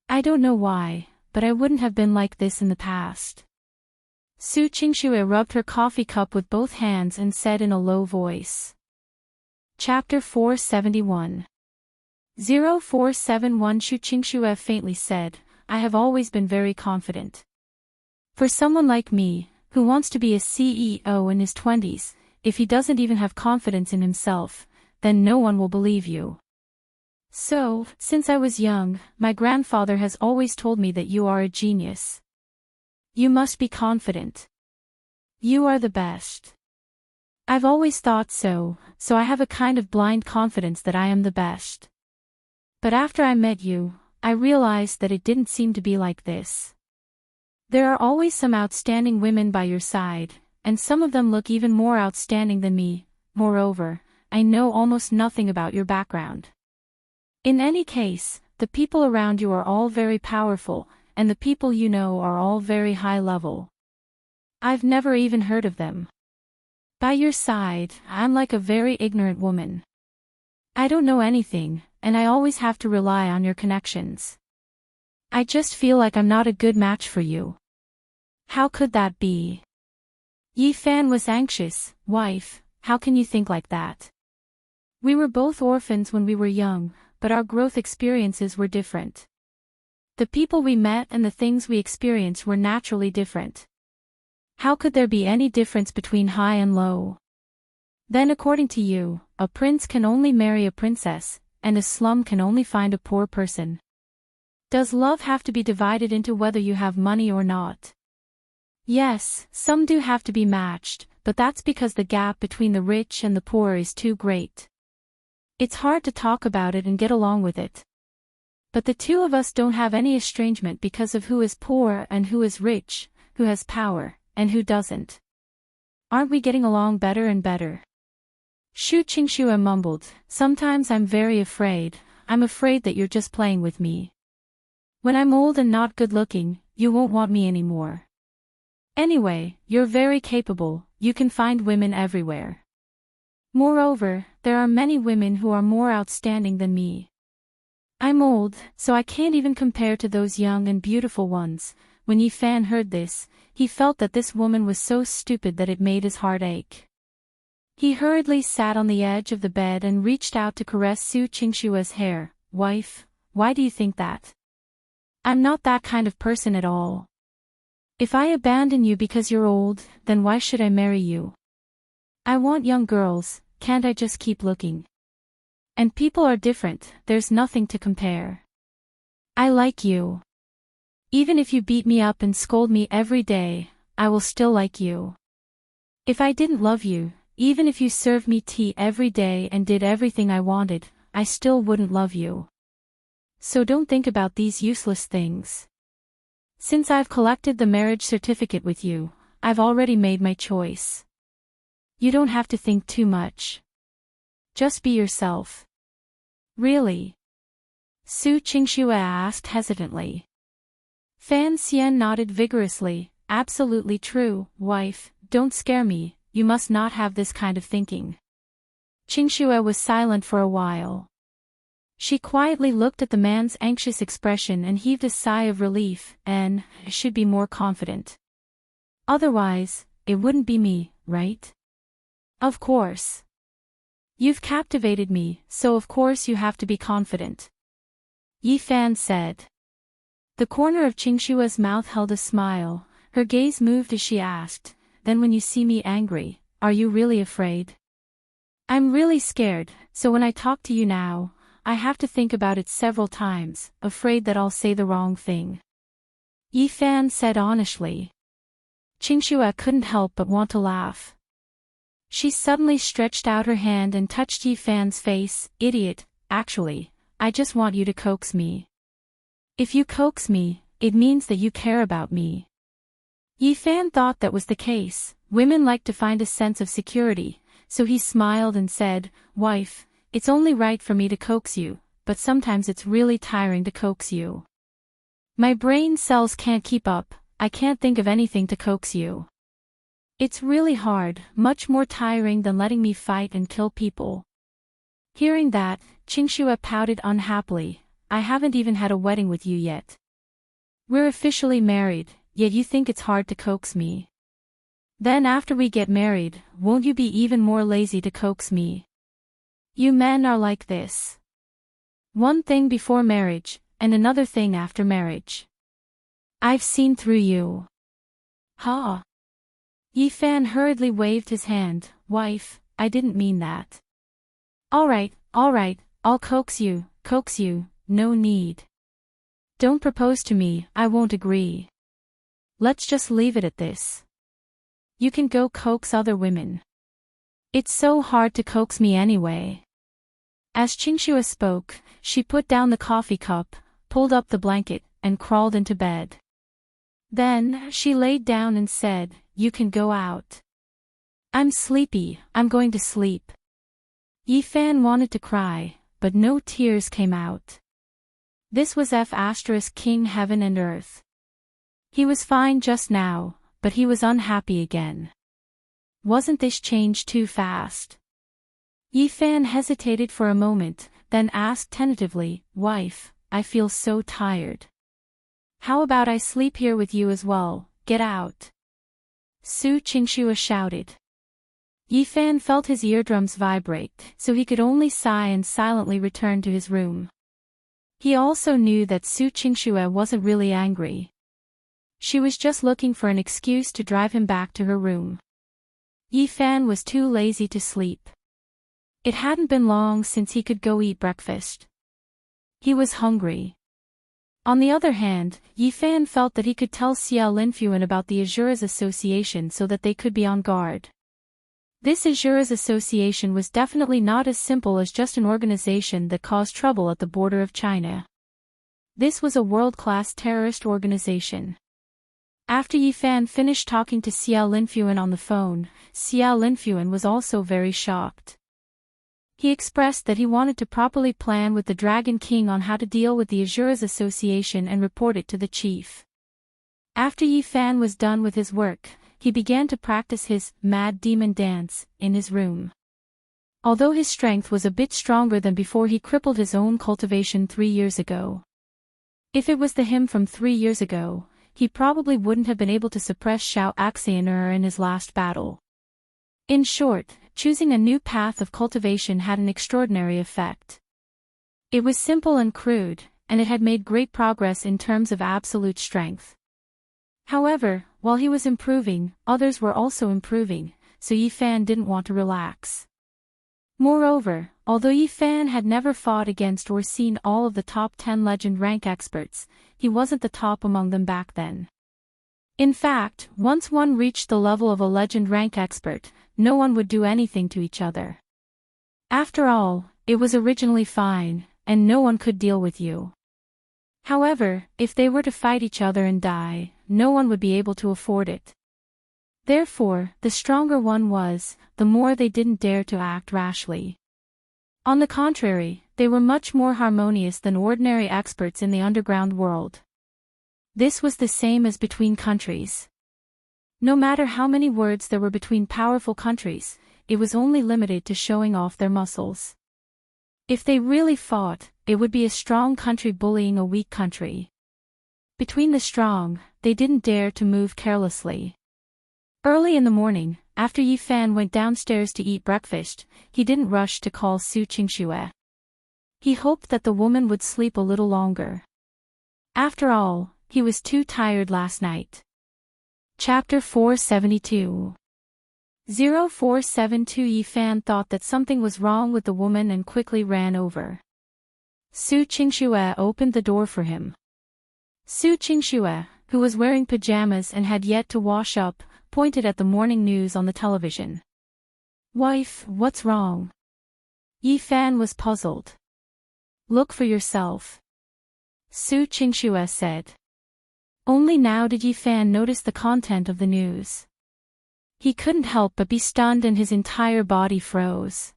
I don't know why, but I wouldn't have been like this in the past." Su Qingxue rubbed her coffee cup with both hands and said in a low voice. Chapter 471. 0471 Su Qingxue faintly said, "I have always been very confident. For someone like me, who wants to be a CEO in his 20s, if he doesn't even have confidence in himself, then no one will believe you. So, since I was young, my grandfather has always told me that you are a genius. You must be confident. You are the best. I've always thought so, so I have a kind of blind confidence that I am the best. But after I met you, I realized that it didn't seem to be like this. There are always some outstanding women by your side, and some of them look even more outstanding than me. Moreover, I know almost nothing about your background. In any case, the people around you are all very powerful, and the people you know are all very high level. I've never even heard of them. By your side, I'm like a very ignorant woman. I don't know anything, and I always have to rely on your connections. I just feel like I'm not a good match for you." "How could that be?" Yi Fan was anxious. "Wife, how can you think like that? We were both orphans when we were young, but our growth experiences were different. The people we met and the things we experienced were naturally different. How could there be any difference between high and low? Then according to you, a prince can only marry a princess, and a slum can only find a poor person. Does love have to be divided into whether you have money or not? Yes, some do have to be matched, but that's because the gap between the rich and the poor is too great. It's hard to talk about it and get along with it. But the two of us don't have any estrangement because of who is poor and who is rich, who has power, and who doesn't. Aren't we getting along better and better?" Su Qingxue mumbled, "Sometimes I'm very afraid. I'm afraid that you're just playing with me. When I'm old and not good looking, you won't want me anymore. Anyway, you're very capable, you can find women everywhere. Moreover, there are many women who are more outstanding than me. I'm old, so I can't even compare to those young and beautiful ones." When Yi Fan heard this, he felt that this woman was so stupid that it made his heart ache. He hurriedly sat on the edge of the bed and reached out to caress Su Qingxue's hair. "Wife, why do you think that? I'm not that kind of person at all. If I abandon you because you're old, then why should I marry you? I want young girls, can't I just keep looking? And people are different, there's nothing to compare. I like you. Even if you beat me up and scold me every day, I will still like you. If I didn't love you, even if you served me tea every day and did everything I wanted, I still wouldn't love you. So don't think about these useless things. Since I've collected the marriage certificate with you, I've already made my choice. You don't have to think too much. Just be yourself." "Really?" Su Qingxue asked hesitantly. Fan Xian nodded vigorously. Absolutely true, wife, don't scare me, you must not have this kind of thinking. Qingxue was silent for a while. She quietly looked at the man's anxious expression and heaved a sigh of relief, and should be more confident. Otherwise, it wouldn't be me, right? Of course. You've captivated me, so of course you have to be confident. Yi Fan said. The corner of Qingshua's mouth held a smile, her gaze moved as she asked, then when you see me angry, are you really afraid? I'm really scared, so when I talk to you now, I have to think about it several times, afraid that I'll say the wrong thing. Yi Fan said honestly. Qingxue couldn't help but want to laugh. She suddenly stretched out her hand and touched Yi Fan's face. Idiot, actually, I just want you to coax me. If you coax me, it means that you care about me. Yi Fan thought that was the case. Women like to find a sense of security, so he smiled and said, Wife, it's only right for me to coax you, but sometimes it's really tiring to coax you. My brain cells can't keep up, I can't think of anything to coax you. It's really hard, much more tiring than letting me fight and kill people. Hearing that, Qingxue pouted unhappily. I haven't even had a wedding with you yet. We're officially married, yet you think it's hard to coax me. Then after we get married, won't you be even more lazy to coax me? You men are like this. One thing before marriage, and another thing after marriage. I've seen through you. Ha! Yi Fan hurriedly waved his hand. Wife, I didn't mean that. All right, I'll coax you, no need. Don't propose to me, I won't agree. Let's just leave it at this. You can go coax other women. It's so hard to coax me anyway. As Qingxue spoke, she put down the coffee cup, pulled up the blanket, and crawled into bed. Then, she laid down and said, You can go out. I'm sleepy, I'm going to sleep. Yi Fan wanted to cry, but no tears came out. This was King Heaven and Earth. He was fine just now, but he was unhappy again. Wasn't this change too fast? Yi Fan hesitated for a moment, then asked tentatively, Wife, I feel so tired. How about I sleep here with you as well, get out. Su Qingxue shouted. Yi Fan felt his eardrums vibrate, so he could only sigh and silently return to his room. He also knew that Su Qingxue wasn't really angry. She was just looking for an excuse to drive him back to her room. Yi Fan was too lazy to sleep. It hadn't been long since he could go eat breakfast. He was hungry. On the other hand, Yi Fan felt that he could tell Xiao Linfuan about the Azura's Association so that they could be on guard. This Azura's Association was definitely not as simple as just an organization that caused trouble at the border of China. This was a world-class terrorist organization. After Yi Fan finished talking to Xiao Linfuan on the phone, Xiao Linfuan was also very shocked. He expressed that he wanted to properly plan with the Dragon King on how to deal with the Azura's Association and report it to the chief. After Yi Fan was done with his work, he began to practice his mad demon dance in his room. Although his strength was a bit stronger than before, he crippled his own cultivation 3 years ago. If it was the him from 3 years ago, he probably wouldn't have been able to suppress Xiao Axianer in his last battle. In short, choosing a new path of cultivation had an extraordinary effect. It was simple and crude, and it had made great progress in terms of absolute strength. However, while he was improving, others were also improving, so Yi Fan didn't want to relax. Moreover, although Yi Fan had never fought against or seen all of the top 10 legend rank experts, he wasn't the top among them back then. In fact, once one reached the level of a legend rank expert, no one would do anything to each other. After all, it was originally fine, and no one could deal with you. However, if they were to fight each other and die, no one would be able to afford it. Therefore, the stronger one was, the more they didn't dare to act rashly. On the contrary, they were much more harmonious than ordinary experts in the underground world. This was the same as between countries. No matter how many words there were between powerful countries, it was only limited to showing off their muscles. If they really fought, it would be a strong country bullying a weak country. Between the strong, they didn't dare to move carelessly. Early in the morning, after Yi Fan went downstairs to eat breakfast, he didn't rush to call Su Qingxue. He hoped that the woman would sleep a little longer. After all, he was too tired last night. Chapter 472. 0472 Yi Fan thought that something was wrong with the woman and quickly ran over. Su Qingxue opened the door for him. Su Qingxue, who was wearing pajamas and had yet to wash up, pointed at the morning news on the television. "Wife, what's wrong?" Yi Fan was puzzled. "Look for yourself," Su Qingxue said. Only now did Yi Fan notice the content of the news. He couldn't help but be stunned and his entire body froze.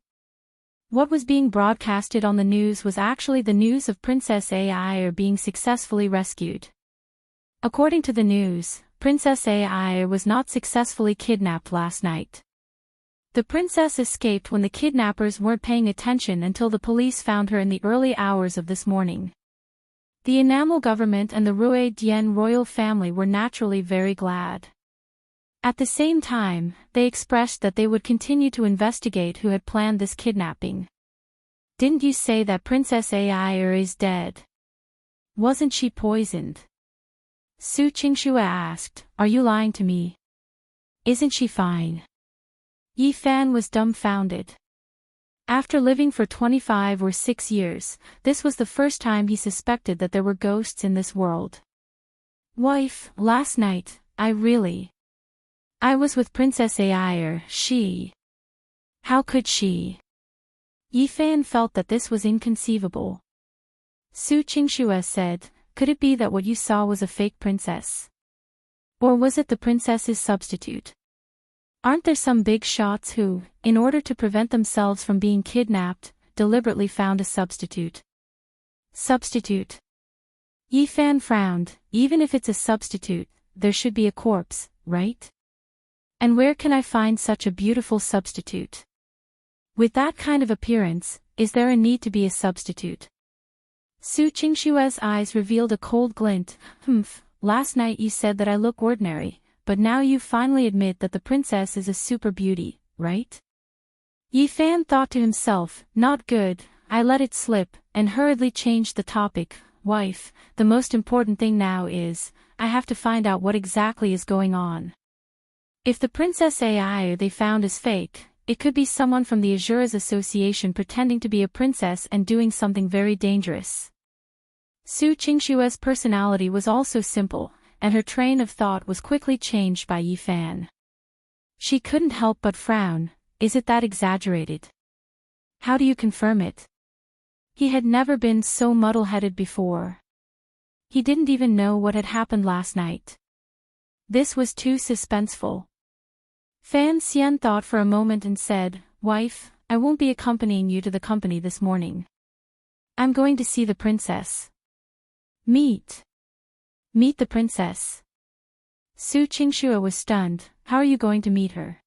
What was being broadcasted on the news was actually the news of Princess Ai being successfully rescued. According to the news, Princess Ai was not successfully kidnapped last night. The princess escaped when the kidnappers weren't paying attention until the police found her in the early hours of this morning. The Enamel government and the Rue Dian royal family were naturally very glad. At the same time, they expressed that they would continue to investigate who had planned this kidnapping. "Didn't you say that Princess Ai is dead? Wasn't she poisoned?" Su Qingxue asked, "Are you lying to me? Isn't she fine?" Yi Fan was dumbfounded. After living for 25 or 6 years, this was the first time he suspected that there were ghosts in this world. "Wife, last night, I was with Princess Ai. How could she?" Yi Fan felt that this was inconceivable. Su Qingxue said, "Could it be that what you saw was a fake princess? Or was it the princess's substitute? Aren't there some big shots who, in order to prevent themselves from being kidnapped, deliberately found a substitute?" "Substitute?" Yi Fan frowned. "Even if it's a substitute, there should be a corpse, right? And where can I find such a beautiful substitute? With that kind of appearance, is there a need to be a substitute?" Su Qingxue's eyes revealed a cold glint. Last night you said that I look ordinary, but now you finally admit that the princess is a super beauty, right?" Yi Fan thought to himself, "Not good." I let it slip, and hurriedly changed the topic. "Wife, the most important thing now is, I have to find out what exactly is going on. If the Princess Ai they found is fake, it could be someone from the Azura's Association pretending to be a princess and doing something very dangerous." Su Qingxue's personality was also simple, and her train of thought was quickly changed by Yi Fan. She couldn't help but frown. "Is it that exaggerated? How do you confirm it?" He had never been so muddle-headed before. He didn't even know what had happened last night. This was too suspenseful. Fan Xian thought for a moment and said, "Wife, I won't be accompanying you to the company this morning. I'm going to see the princess." Meet the princess." Su Qingxue was stunned. "How are you going to meet her?"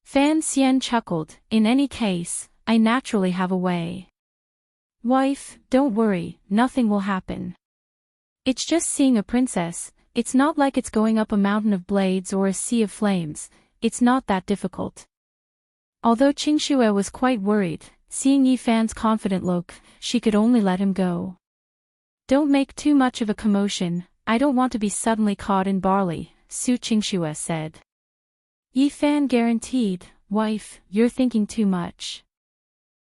Fan Xian chuckled. "In any case, I naturally have a way." "Wife, don't worry, nothing will happen. It's just seeing a princess. It's not like it's going up a mountain of blades or a sea of flames. It's not that difficult." Although Qingxue was quite worried, seeing Yi Fan's confident look, she could only let him go. "Don't make too much of a commotion, I don't want to be suddenly caught in barley," Su Qingxue said. Yi Fan guaranteed, "Wife, you're thinking too much.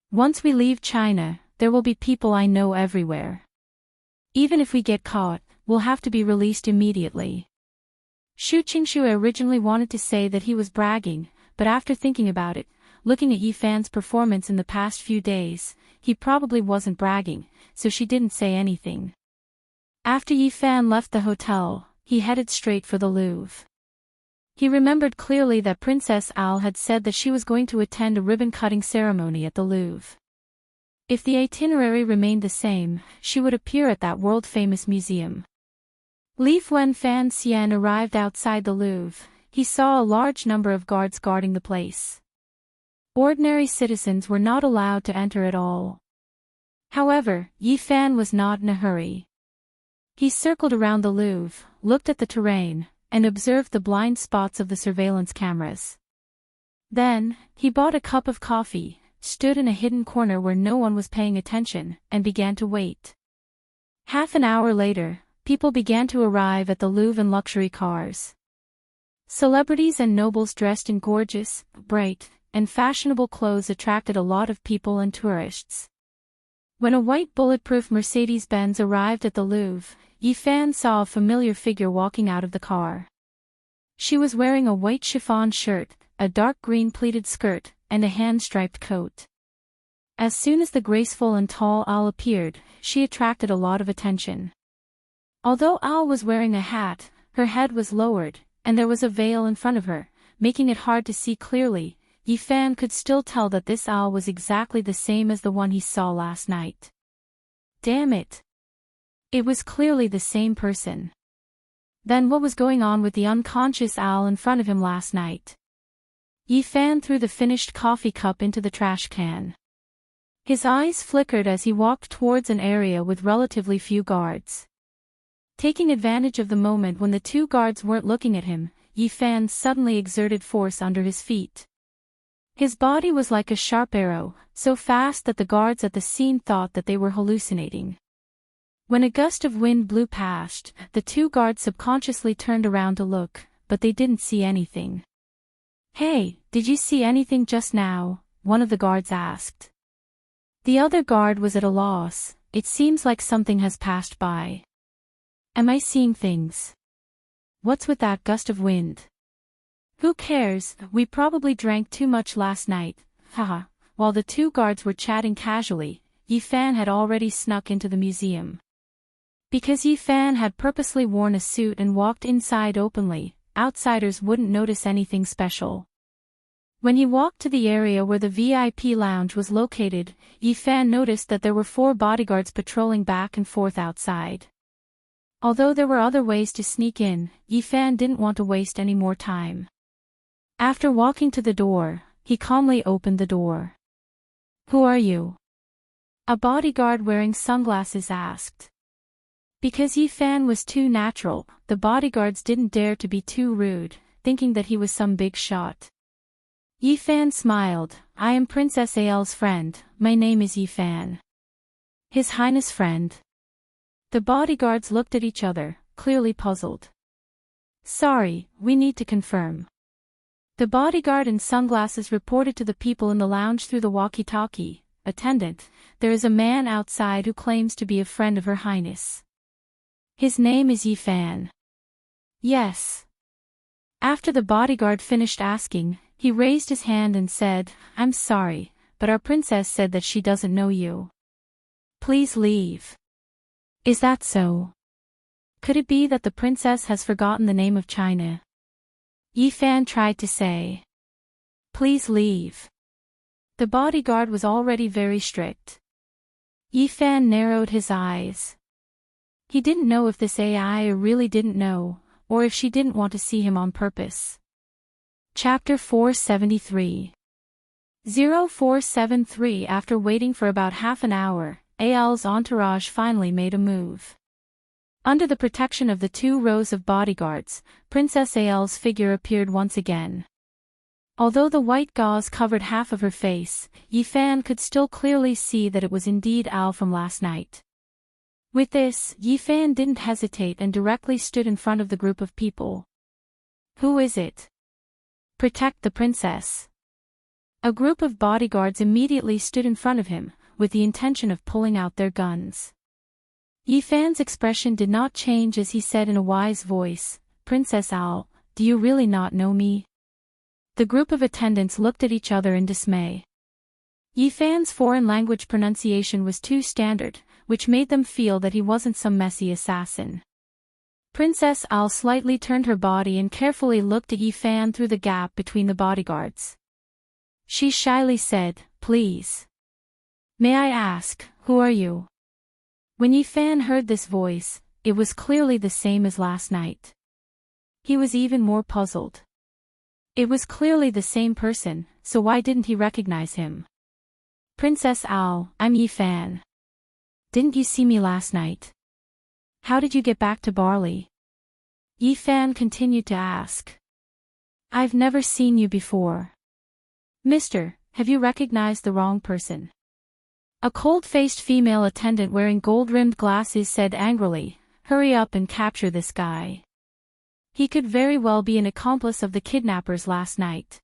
Once we leave China, there will be people I know everywhere. Even if we get caught, we'll have to be released immediately." Su Qingxue originally wanted to say that he was bragging, but after thinking about it, looking at Yi Fan's performance in the past few days, he probably wasn't bragging, so she didn't say anything. After Yi Fan left the hotel, he headed straight for the Louvre. He remembered clearly that Princess Al had said that she was going to attend a ribbon-cutting ceremony at the Louvre. If the itinerary remained the same, she would appear at that world-famous museum. When Fan Xian arrived outside the Louvre, he saw a large number of guards guarding the place. Ordinary citizens were not allowed to enter at all. However, Yi Fan was not in a hurry. He circled around the Louvre, looked at the terrain, and observed the blind spots of the surveillance cameras. Then, he bought a cup of coffee, stood in a hidden corner where no one was paying attention, and began to wait. Half an hour later, people began to arrive at the Louvre in luxury cars. Celebrities and nobles dressed in gorgeous, bright, and fashionable clothes attracted a lot of people and tourists. When a white bulletproof Mercedes-Benz arrived at the Louvre, Yi Fan saw a familiar figure walking out of the car. She was wearing a white chiffon shirt, a dark green pleated skirt, and a hand-striped coat. As soon as the graceful and tall Al appeared, she attracted a lot of attention. Although Al was wearing a hat, her head was lowered, and there was a veil in front of her, making it hard to see clearly. Yi Fan could still tell that this Al was exactly the same as the one he saw last night. Damn it! It was clearly the same person. Then what was going on with the unconscious Al in front of him last night? Yi Fan threw the finished coffee cup into the trash can. His eyes flickered as he walked towards an area with relatively few guards. Taking advantage of the moment when the two guards weren't looking at him, Yi Fan suddenly exerted force under his feet. His body was like a sharp arrow, so fast that the guards at the scene thought that they were hallucinating. When a gust of wind blew past, the two guards subconsciously turned around to look, but they didn't see anything. "Hey, did you see anything just now?" one of the guards asked. The other guard was at a loss. "It seems like something has passed by. Am I seeing things? What's with that gust of wind?" "Who cares, we probably drank too much last night, haha." While the two guards were chatting casually, Yi Fan had already snuck into the museum. Because Yi Fan had purposely worn a suit and walked inside openly, outsiders wouldn't notice anything special. When he walked to the area where the VIP lounge was located, Yi Fan noticed that there were 4 bodyguards patrolling back and forth outside. Although there were other ways to sneak in, Yi Fan didn't want to waste any more time. After walking to the door, he calmly opened the door. "Who are you?" a bodyguard wearing sunglasses asked. Because Yi Fan was too natural, the bodyguards didn't dare to be too rude, thinking that he was some big shot. Yi Fan smiled. "I am Princess Al's friend, my name is Yi Fan." "His Highness friend?" The bodyguards looked at each other, clearly puzzled. "Sorry, we need to confirm." The bodyguard in sunglasses reported to the people in the lounge through the walkie-talkie. "Attendant, there is a man outside who claims to be a friend of Her Highness. His name is Yi Fan." "Yes." After the bodyguard finished asking, he raised his hand and said, "I'm sorry, but our princess said that she doesn't know you. Please leave." "Is that so? Could it be that the princess has forgotten the name of China?" Yi Fan tried to say. "Please leave." The bodyguard was already very strict. Yi Fan narrowed his eyes. He didn't know if this AI really didn't know, or if she didn't want to see him on purpose. Chapter 473. 0473. After waiting for about half an hour, Al's entourage finally made a move. Under the protection of the 2 rows of bodyguards, Princess Al's figure appeared once again. Although the white gauze covered half of her face, Yi Fan could still clearly see that it was indeed Al from last night. With this, Yi Fan didn't hesitate and directly stood in front of the group of people. "Who is it?" "Protect the princess." A group of bodyguards immediately stood in front of him, with the intention of pulling out their guns. Yi Fan's expression did not change as he said in a wise voice, "Princess Al, do you really not know me?" The group of attendants looked at each other in dismay. Yi Fan's foreign language pronunciation was too standard, which made them feel that he wasn't some messy assassin. Princess Al slightly turned her body and carefully looked at Yi Fan through the gap between the bodyguards. She shyly said, "Please. May I ask, who are you?" When Yi Fan heard this voice, it was clearly the same as last night. He was even more puzzled. It was clearly the same person, so why didn't he recognize him? Princess Owl, I'm Yi Fan. Didn't you see me last night? How did you get back to Barley? Yi Fan continued to ask. I've never seen you before. Mister, have you recognized the wrong person? A cold-faced female attendant wearing gold-rimmed glasses said angrily, hurry up and capture this guy. He could very well be an accomplice of the kidnappers last night.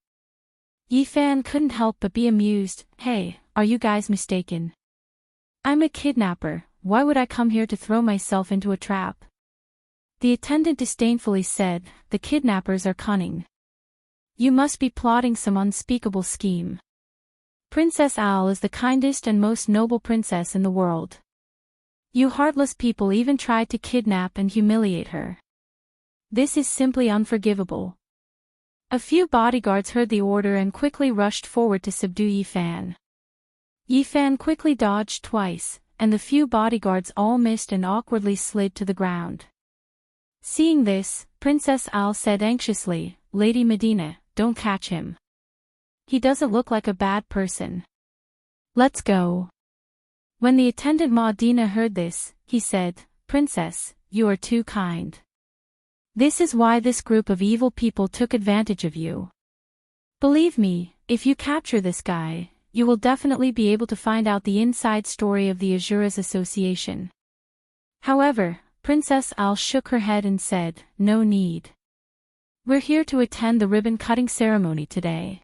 Yi Fan couldn't help but be amused. Hey, are you guys mistaken? I'm a kidnapper, why would I come here to throw myself into a trap? The attendant disdainfully said, the kidnappers are cunning. You must be plotting some unspeakable scheme. Princess Owl is the kindest and most noble princess in the world. You heartless people even tried to kidnap and humiliate her. This is simply unforgivable. A few bodyguards heard the order and quickly rushed forward to subdue Yi Fan. Yi Fan quickly dodged twice, and the few bodyguards all missed and awkwardly slid to the ground. Seeing this, Princess Owl said anxiously, Lady Medina, don't catch him. He doesn't look like a bad person. Let's go. When the attendant Medina heard this, he said, Princess, you are too kind. This is why this group of evil people took advantage of you. Believe me, if you capture this guy, you will definitely be able to find out the inside story of the Azuras Association. However, Princess Owl shook her head and said, no need. We're here to attend the ribbon-cutting ceremony today.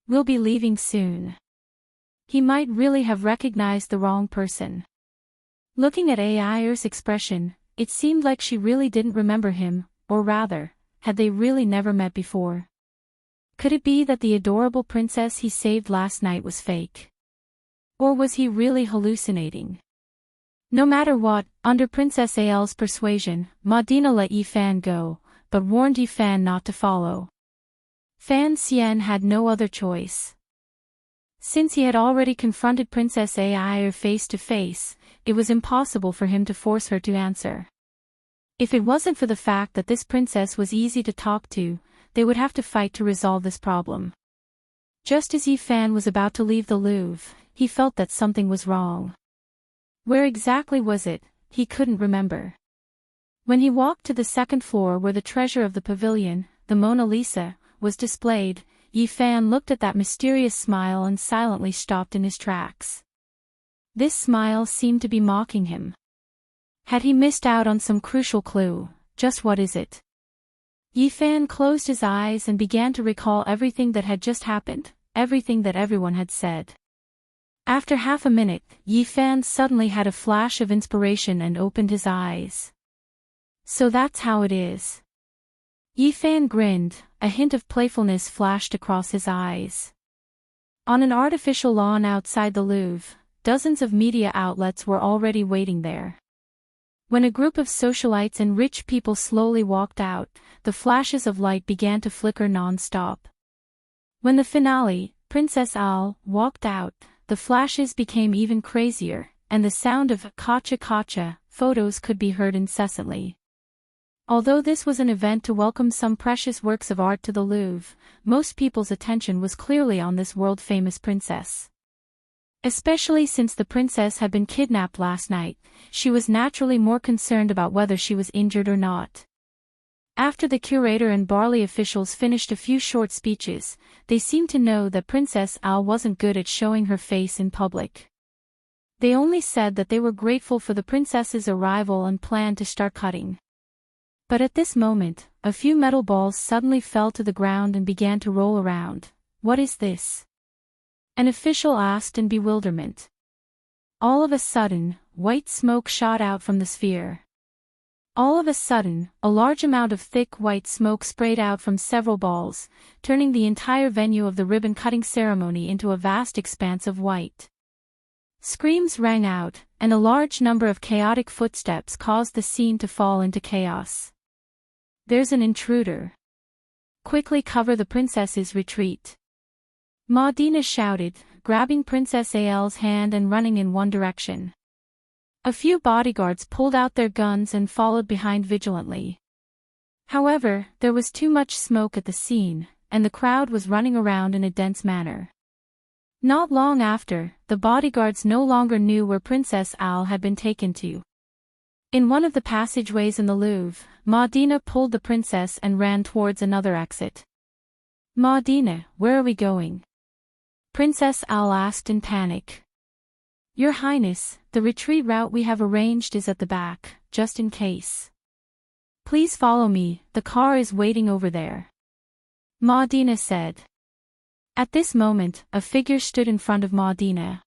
We'll be leaving soon. He might really have recognized the wrong person. Looking at Air's expression, it seemed like she really didn't remember him, or rather, had they really never met before? Could it be that the adorable princess he saved last night was fake? Or was he really hallucinating? No matter what, under Princess Ael's persuasion, Medina let Yi Fan go, but warned Yi Fan not to follow. Fan Xian had no other choice. Since he had already confronted Princess Air face to face, it was impossible for him to force her to answer. If it wasn't for the fact that this princess was easy to talk to, they would have to fight to resolve this problem. Just as Yi Fan was about to leave the Louvre, he felt that something was wrong. Where exactly was it, he couldn't remember. When he walked to the second floor where the treasure of the pavilion, the Mona Lisa, was displayed, Yi Fan looked at that mysterious smile and silently stopped in his tracks. This smile seemed to be mocking him. Had he missed out on some crucial clue? Just what is it? Yi Fan closed his eyes and began to recall everything that had just happened, everything that everyone had said. After half a minute, Yi Fan suddenly had a flash of inspiration and opened his eyes. So that's how it is. Yi Fan grinned, a hint of playfulness flashed across his eyes. On an artificial lawn outside the Louvre, dozens of media outlets were already waiting there. When a group of socialites and rich people slowly walked out, the flashes of light began to flicker non-stop. When the finale, Princess Owl, walked out, the flashes became even crazier, and the sound of "kacha-kacha" photos could be heard incessantly. Although this was an event to welcome some precious works of art to the Louvre, most people's attention was clearly on this world-famous princess. Especially since the princess had been kidnapped last night, she was naturally more concerned about whether she was injured or not. After the curator and Barley officials finished a few short speeches, they seemed to know that Princess Owl wasn't good at showing her face in public. They only said that they were grateful for the princess's arrival and planned to start cutting. But at this moment, a few metal balls suddenly fell to the ground and began to roll around. What is this? An official asked in bewilderment. All of a sudden, white smoke shot out from the sphere. All of a sudden, a large amount of thick white smoke sprayed out from several balls, turning the entire venue of the ribbon-cutting ceremony into a vast expanse of white. Screams rang out, and a large number of chaotic footsteps caused the scene to fall into chaos. There's an intruder. Quickly cover the princess's retreat. Medina shouted, grabbing Princess Ael's hand and running in one direction. A few bodyguards pulled out their guns and followed behind vigilantly. However, there was too much smoke at the scene, and the crowd was running around in a dense manner. Not long after, the bodyguards no longer knew where Princess Owl had been taken to. In one of the passageways in the Louvre, Maudina pulled the princess and ran towards another exit. "Maudina, where are we going?" Princess Owl asked in panic. "Your Highness, the retreat route we have arranged is at the back, just in case. Please follow me, the car is waiting over there," Maudina said. At this moment, a figure stood in front of Maudina.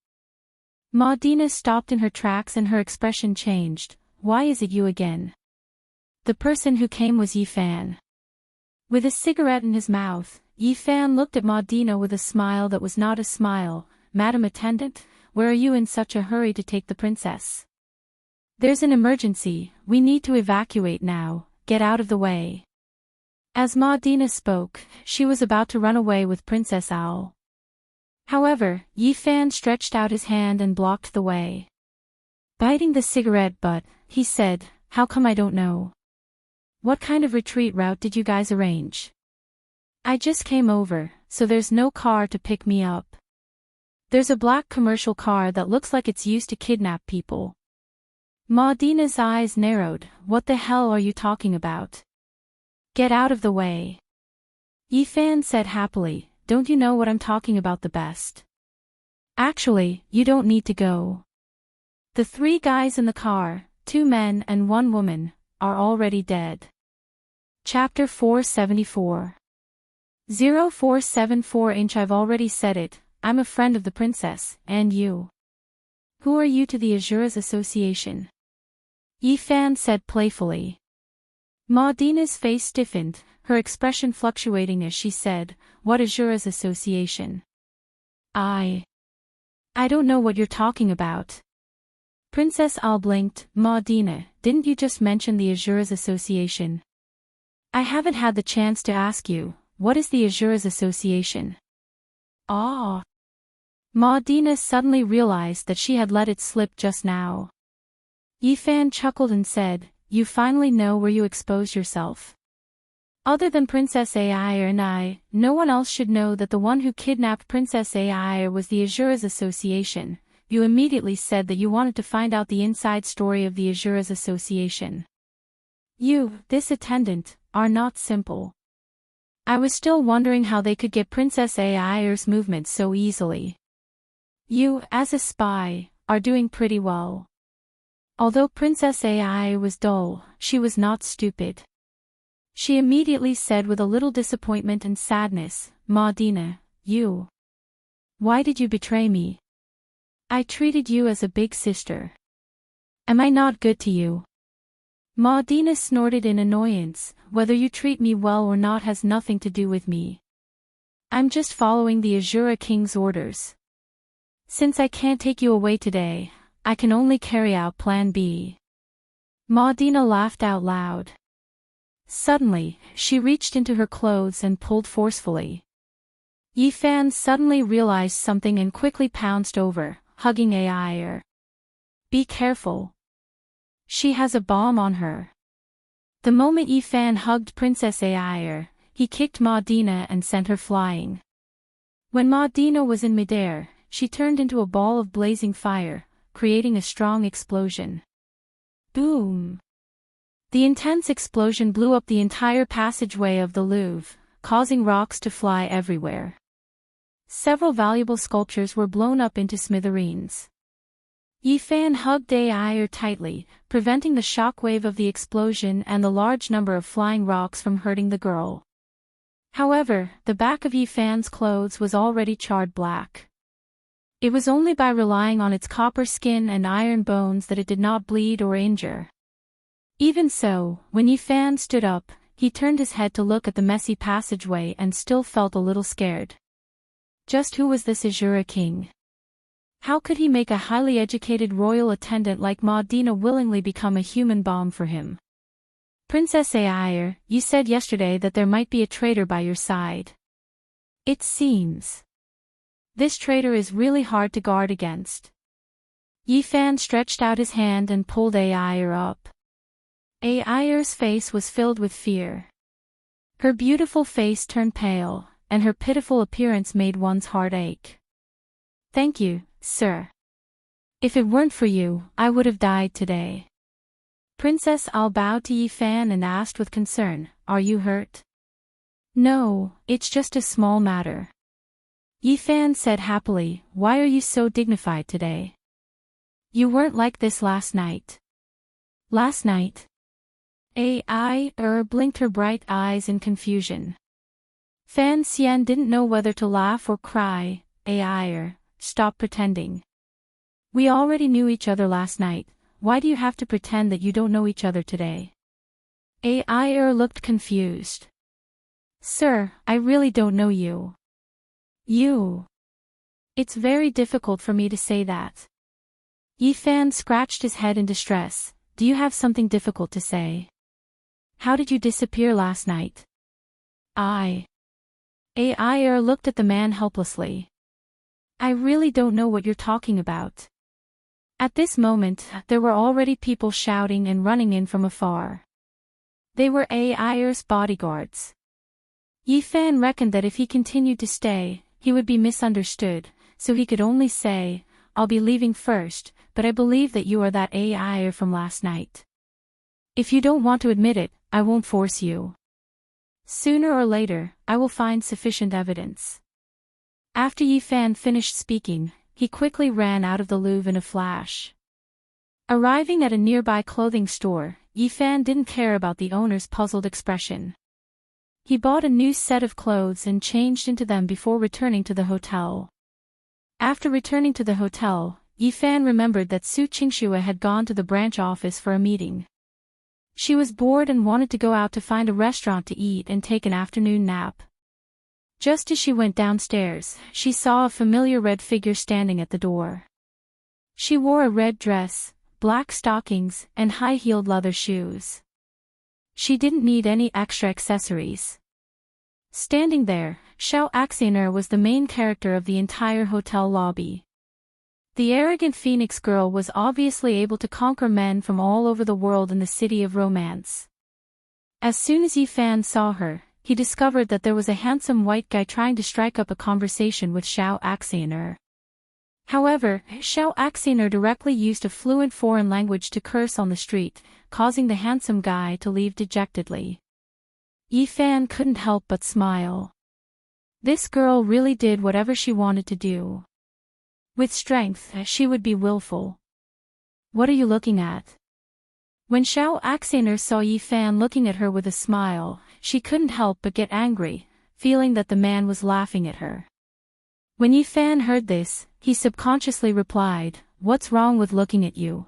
Maudina stopped in her tracks and her expression changed. "Why is it you again?" The person who came was Yifan. With a cigarette in his mouth, Yifan looked at Maudina with a smile that was not a smile. "Madam Attendant, where are you in such a hurry to take the princess?" "There's an emergency, we need to evacuate now, get out of the way." As Maudina spoke, she was about to run away with Princess Owl. However, Yifan stretched out his hand and blocked the way. Biting the cigarette butt, he said, "How come I don't know? What kind of retreat route did you guys arrange? I just came over, so there's no car to pick me up. There's a black commercial car that looks like it's used to kidnap people." Maudina's eyes narrowed. "What the hell are you talking about? Get out of the way." Yifan said happily, "Don't you know what I'm talking about the best? Actually, you don't need to go. The 3 guys in the car, 2 men and 1 woman, are already dead." Chapter 474. 0474 I've already said it, I'm a friend of the princess, and you? Who are you to the Azura's Association? Yifan said playfully. Maudina's face stiffened, her expression fluctuating as she said, "What Azura's Association? I don't know what you're talking about." Princess Owl blinked. "Maudina, didn't you just mention the Azura's Association?" "I haven't had the chance to ask you, what is the Azura's Association?" "Ah." Maudina suddenly realized that she had let it slip just now. Yifan chuckled and said, "You finally know where you expose yourself. Other than Princess Ai and I, no one else should know that the one who kidnapped Princess Ai was the Azura's Association. You immediately said that you wanted to find out the inside story of the Azura's Association. You, this attendant, are not simple. I was still wondering how they could get Princess Ai's movements so easily. You, as a spy, are doing pretty well." Although Princess Ai was dull, she was not stupid. She immediately said with a little disappointment and sadness, "Maudina, you. Why did you betray me? I treated you as a big sister. Am I not good to you?" Maudina snorted in annoyance. "Whether you treat me well or not has nothing to do with me. I'm just following the Azura King's orders. Since I can't take you away today, I can only carry out Plan B." Maudina laughed out loud. Suddenly, she reached into her clothes and pulled forcefully. Yifan suddenly realized something and quickly pounced over, hugging Ai. "Be careful. She has a bomb on her." The moment Yifan hugged Princess Ai, he kicked Maudina and sent her flying. When Maudina was in midair, she turned into a ball of blazing fire, creating a strong explosion. Boom! The intense explosion blew up the entire passageway of the Louvre, causing rocks to fly everywhere. Several valuable sculptures were blown up into smithereens. Yifan hugged Ai tightly, preventing the shockwave of the explosion and the large number of flying rocks from hurting the girl. However, the back of Yifan's clothes was already charred black. It was only by relying on its copper skin and iron bones that it did not bleed or injure. Even so, when Yifan stood up, he turned his head to look at the messy passageway and still felt a little scared. Just who was this Azura King? How could he make a highly educated royal attendant like Maudina willingly become a human bomb for him? "Princess Ai, you said yesterday that there might be a traitor by your side. It seems this traitor is really hard to guard against." Yifan stretched out his hand and pulled Air up. Air's face was filled with fear. Her beautiful face turned pale, and her pitiful appearance made one's heart ache. Thank you, sir. If it weren't for you, I would have died today. Princess Al bowed to Yifan and asked with concern, Are you hurt? No, it's just a small matter. Yifan said happily, Why are you so dignified today? You weren't like this last night. Last night? Air blinked her bright eyes in confusion. Fan Xian didn't know whether to laugh or cry. Air, stop pretending. We already knew each other last night, why do you have to pretend that you don't know each other today? Air looked confused. Sir, I really don't know you. You. It's very difficult for me to say that. Yifan scratched his head in distress. Do you have something difficult to say? How did you disappear last night? Air looked at the man helplessly. I really don't know what you're talking about. At this moment, there were already people shouting and running in from afar. They were Air's bodyguards. Yifan reckoned that if he continued to stay, he would be misunderstood, so he could only say, I'll be leaving first, but I believe that you are that Air from last night. If you don't want to admit it, I won't force you. Sooner or later, I will find sufficient evidence. After Yifan finished speaking, he quickly ran out of the Louvre in a flash. Arriving at a nearby clothing store, Yifan didn't care about the owner's puzzled expression. He bought a new set of clothes and changed into them before returning to the hotel. After returning to the hotel, Yifan remembered that Su Qingxue had gone to the branch office for a meeting. She was bored and wanted to go out to find a restaurant to eat and take an afternoon nap. Just as she went downstairs, she saw a familiar red figure standing at the door. She wore a red dress, black stockings, and high-heeled leather shoes. She didn't need any extra accessories. Standing there, Xiao Axiner was the main character of the entire hotel lobby. The arrogant Phoenix girl was obviously able to conquer men from all over the world in the city of romance. As soon as Yifan saw her, he discovered that there was a handsome white guy trying to strike up a conversation with Xiao Axiner. However, Xiao Axiner directly used a fluent foreign language to curse on the street, causing the handsome guy to leave dejectedly. Yifan couldn't help but smile. This girl really did whatever she wanted to do. With strength, she would be willful. What are you looking at? When Xiao Axiner saw Yifan looking at her with a smile, she couldn't help but get angry, feeling that the man was laughing at her. When Yifan heard this, he subconsciously replied, What's wrong with looking at you?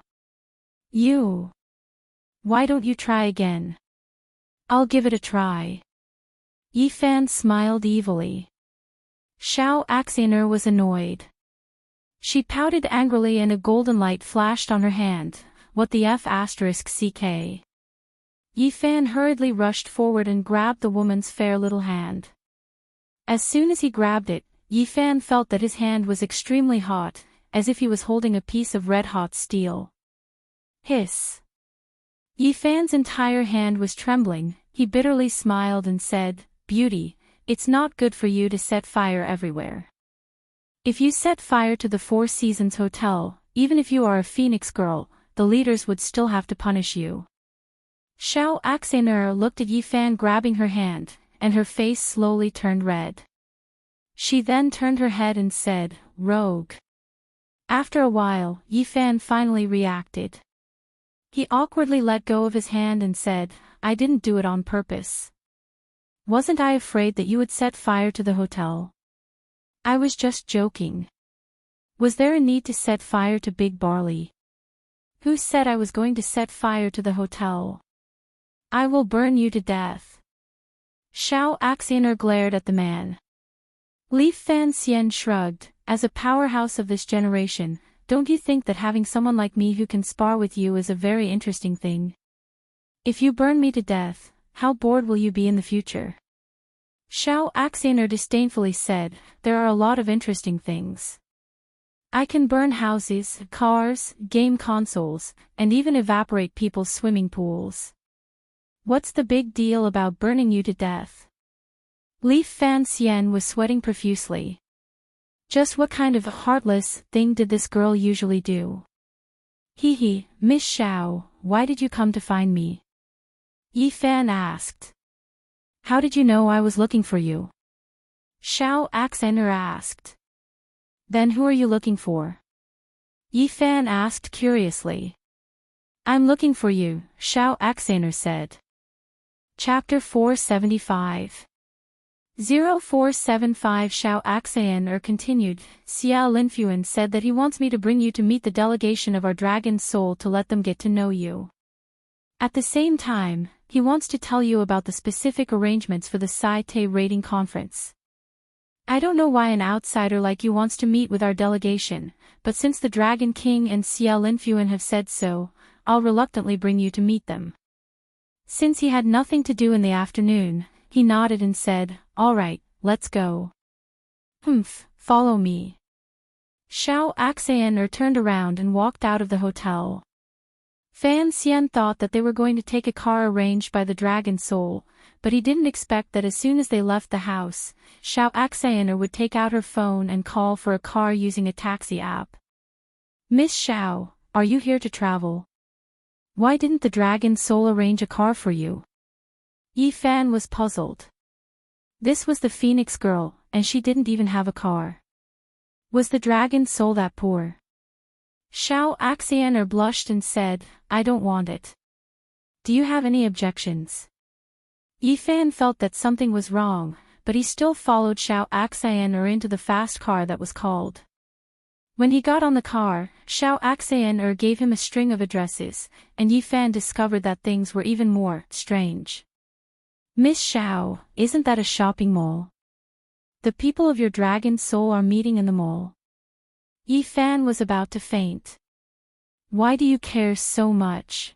You. Why don't you try again? I'll give it a try. Yifan smiled evilly. Xiao Axiner was annoyed. She pouted angrily and a golden light flashed on her hand. What the F***ck? Yifan hurriedly rushed forward and grabbed the woman's fair little hand. As soon as he grabbed it, Yifan felt that his hand was extremely hot, as if he was holding a piece of red-hot steel. Hiss. Yifan's entire hand was trembling. He bitterly smiled and said, Beauty, it's not good for you to set fire everywhere. If you set fire to the Four Seasons Hotel, even if you are a Phoenix girl, the leaders would still have to punish you. Xiao Axiner looked at Yifan grabbing her hand, and her face slowly turned red. She then turned her head and said, Rogue. After a while, Yifan finally reacted. He awkwardly let go of his hand and said, I didn't do it on purpose. Wasn't I afraid that you would set fire to the hotel? I was just joking. Was there a need to set fire to Big Barley? Who said I was going to set fire to the hotel? I will burn you to death. Xiao Axiner glared at the man. Li Fanxian shrugged. As a powerhouse of this generation, don't you think that having someone like me who can spar with you is a very interesting thing? If you burn me to death, how bored will you be in the future? Xiao Axiner disdainfully said, There are a lot of interesting things. I can burn houses, cars, game consoles, and even evaporate people's swimming pools. What's the big deal about burning you to death? Li Fan Xian was sweating profusely. Just what kind of a heartless thing did this girl usually do? Hee, Miss Xiao, why did you come to find me? Yi Fan asked. How did you know I was looking for you? Xiao Axener asked. Then who are you looking for? Yi Fan asked curiously. I'm looking for you, Xiao Axener said. Chapter 475. 0475 Xiao Axener continued. Xiao Linfuan said that he wants me to bring you to meet the delegation of our dragon's soul to let them get to know you. At the same time, he wants to tell you about the specific arrangements for the Sai-Te raiding conference. I don't know why an outsider like you wants to meet with our delegation, but since the Dragon King and Xiao Linfuan have said so, I'll reluctantly bring you to meet them. Since he had nothing to do in the afternoon, he nodded and said, all right, let's go. Follow me. Xiao Axener turned around and walked out of the hotel. Fan Xian thought that they were going to take a car arranged by the Dragon Soul, but he didn't expect that as soon as they left the house, Xiao Axener would take out her phone and call for a car using a taxi app. Miss Xiao, are you here to travel? Why didn't the Dragon Soul arrange a car for you? Yi Fan was puzzled. This was the Phoenix girl, and she didn't even have a car. Was the Dragon Soul that poor? Xiao Axener blushed and said, I don't want it. Do you have any objections? Yi Fan felt that something was wrong, but he still followed Xiao Axener into the fast car that was called. When he got on the car, Xiao Axener gave him a string of addresses, and Yi Fan discovered that things were even more strange. Miss Xiao, isn't that a shopping mall? The people of your Dragon Soul are meeting in the mall. Yi Fan was about to faint. Why do you care so much?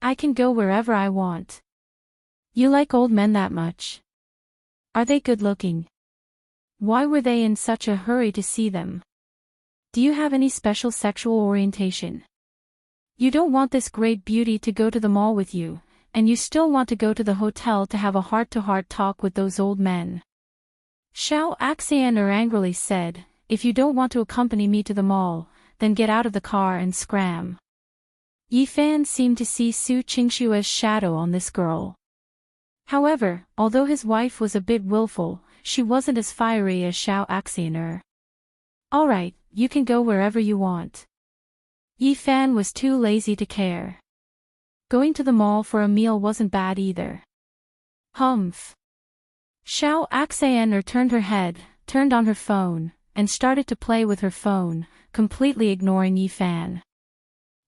I can go wherever I want. You like old men that much? Are they good looking? Why were they in such a hurry to see them? Do you have any special sexual orientation? You don't want this great beauty to go to the mall with you, and you still want to go to the hotel to have a heart-to-heart talk with those old men. Xiao Axener angrily said, if you don't want to accompany me to the mall, then get out of the car and scram. Yi Fan seemed to see Su Qingshua's shadow on this girl. However, although his wife was a bit willful, she wasn't as fiery as Xiao Axener. Alright, you can go wherever you want. Yi Fan was too lazy to care. Going to the mall for a meal wasn't bad either. Xiao Axener turned her head, turned on her phone, and started to play with her phone, completely ignoring Yi Fan.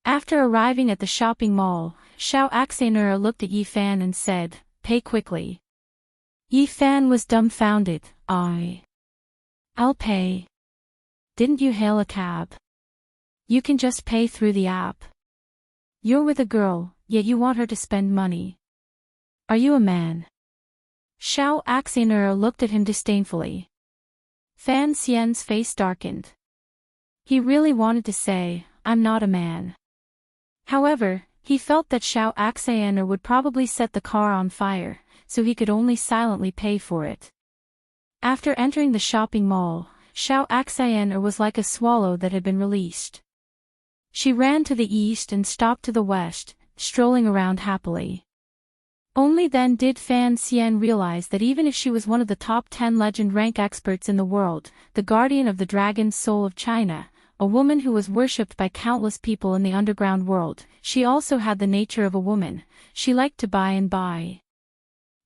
After arriving at the shopping mall, Xiao Axener looked at Yi Fan and said, pay quickly. Yi Fan was dumbfounded. I'll pay. Didn't you hail a cab? You can just pay through the app. You're with a girl, yet you want her to spend money. Are you a man? Xiao Axener looked at him disdainfully. Fan Xian's face darkened. He really wanted to say, I'm not a man. However, he felt that Xiao Axener would probably set the car on fire, so he could only silently pay for it. After entering the shopping mall, Xiao Axener was like a swallow that had been released. She ran to the east and stopped to the west, strolling around happily. Only then did Fan Xian realize that even if she was one of the top 10 legend rank experts in the world, the guardian of the Dragon's Soul of China, a woman who was worshipped by countless people in the underground world, she also had the nature of a woman. She liked to buy and buy.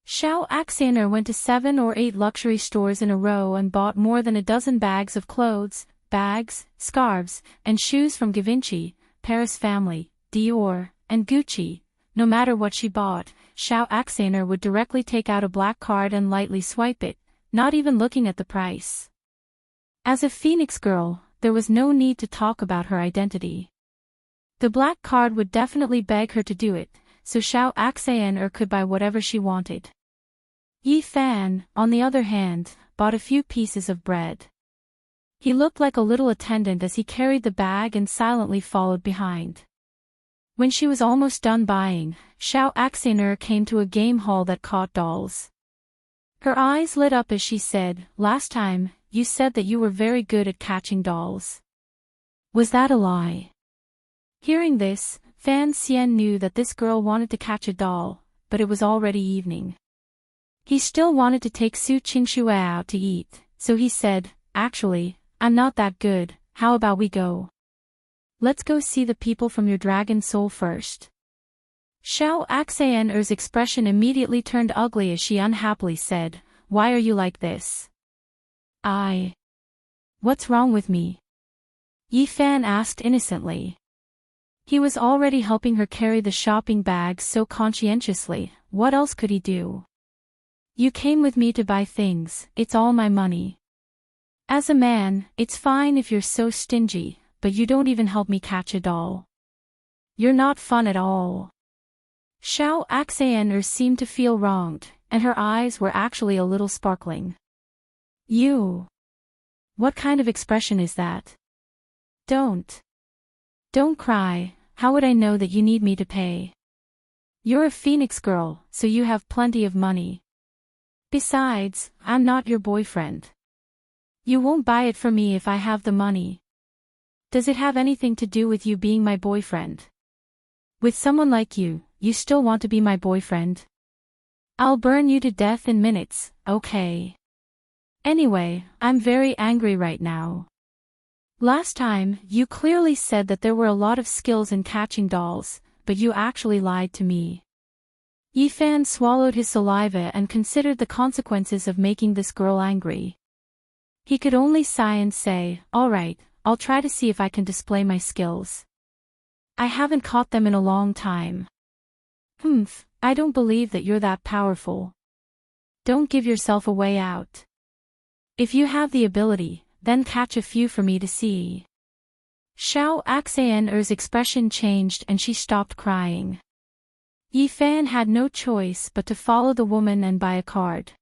Xiao Axener went to 7 or 8 luxury stores in a row and bought more than a dozen bags of clothes, bags, scarves, and shoes from Givenchy, Paris Family, Dior, and Gucci. No matter what she bought, Xiao Axener would directly take out a black card and lightly swipe it, not even looking at the price. As a Phoenix girl, there was no need to talk about her identity. The black card would definitely beg her to do it, so Xiao Axener could buy whatever she wanted. Yi Fan, on the other hand, bought a few pieces of bread. He looked like a little attendant as he carried the bag and silently followed behind. When she was almost done buying, Xiao Axiner came to a game hall that caught dolls. Her eyes lit up as she said, "Last time, you said that you were very good at catching dolls. Was that a lie?" Hearing this, Fan Xian knew that this girl wanted to catch a doll, but it was already evening. He still wanted to take Su Qingxue out to eat, so he said, "Actually, I'm not that good, how about we go? Let's go see the people from your dragon soul first." Xiao Axaner's expression immediately turned ugly as she unhappily said, "Why are you like this?" What's wrong with me?" Yi Fan asked innocently. He was already helping her carry the shopping bag so conscientiously, what else could he do? "You came with me to buy things, it's all my money. As a man, it's fine if you're so stingy, but you don't even help me catch a doll. You're not fun at all." Xiao Axaner seemed to feel wronged, and her eyes were actually a little sparkling. "You? What kind of expression is that? Don't cry, how would I know that you need me to pay? You're a Phoenix girl, so you have plenty of money. Besides, I'm not your boyfriend. You won't buy it for me if I have the money. Does it have anything to do with you being my boyfriend? With someone like you, you still want to be my boyfriend? I'll burn you to death in minutes, okay? Anyway, I'm very angry right now. Last time, you clearly said that there were a lot of skills in catching dolls, but you actually lied to me." Yi Fan swallowed his saliva and considered the consequences of making this girl angry. He could only sigh and say, "All right, I'll try to see if I can display my skills. I haven't caught them in a long time." I don't believe that you're that powerful. Don't give yourself a way out. If you have the ability, then catch a few for me to see." Xiao Axaner's expression changed and she stopped crying. Yi Fan had no choice but to follow the woman and buy a card.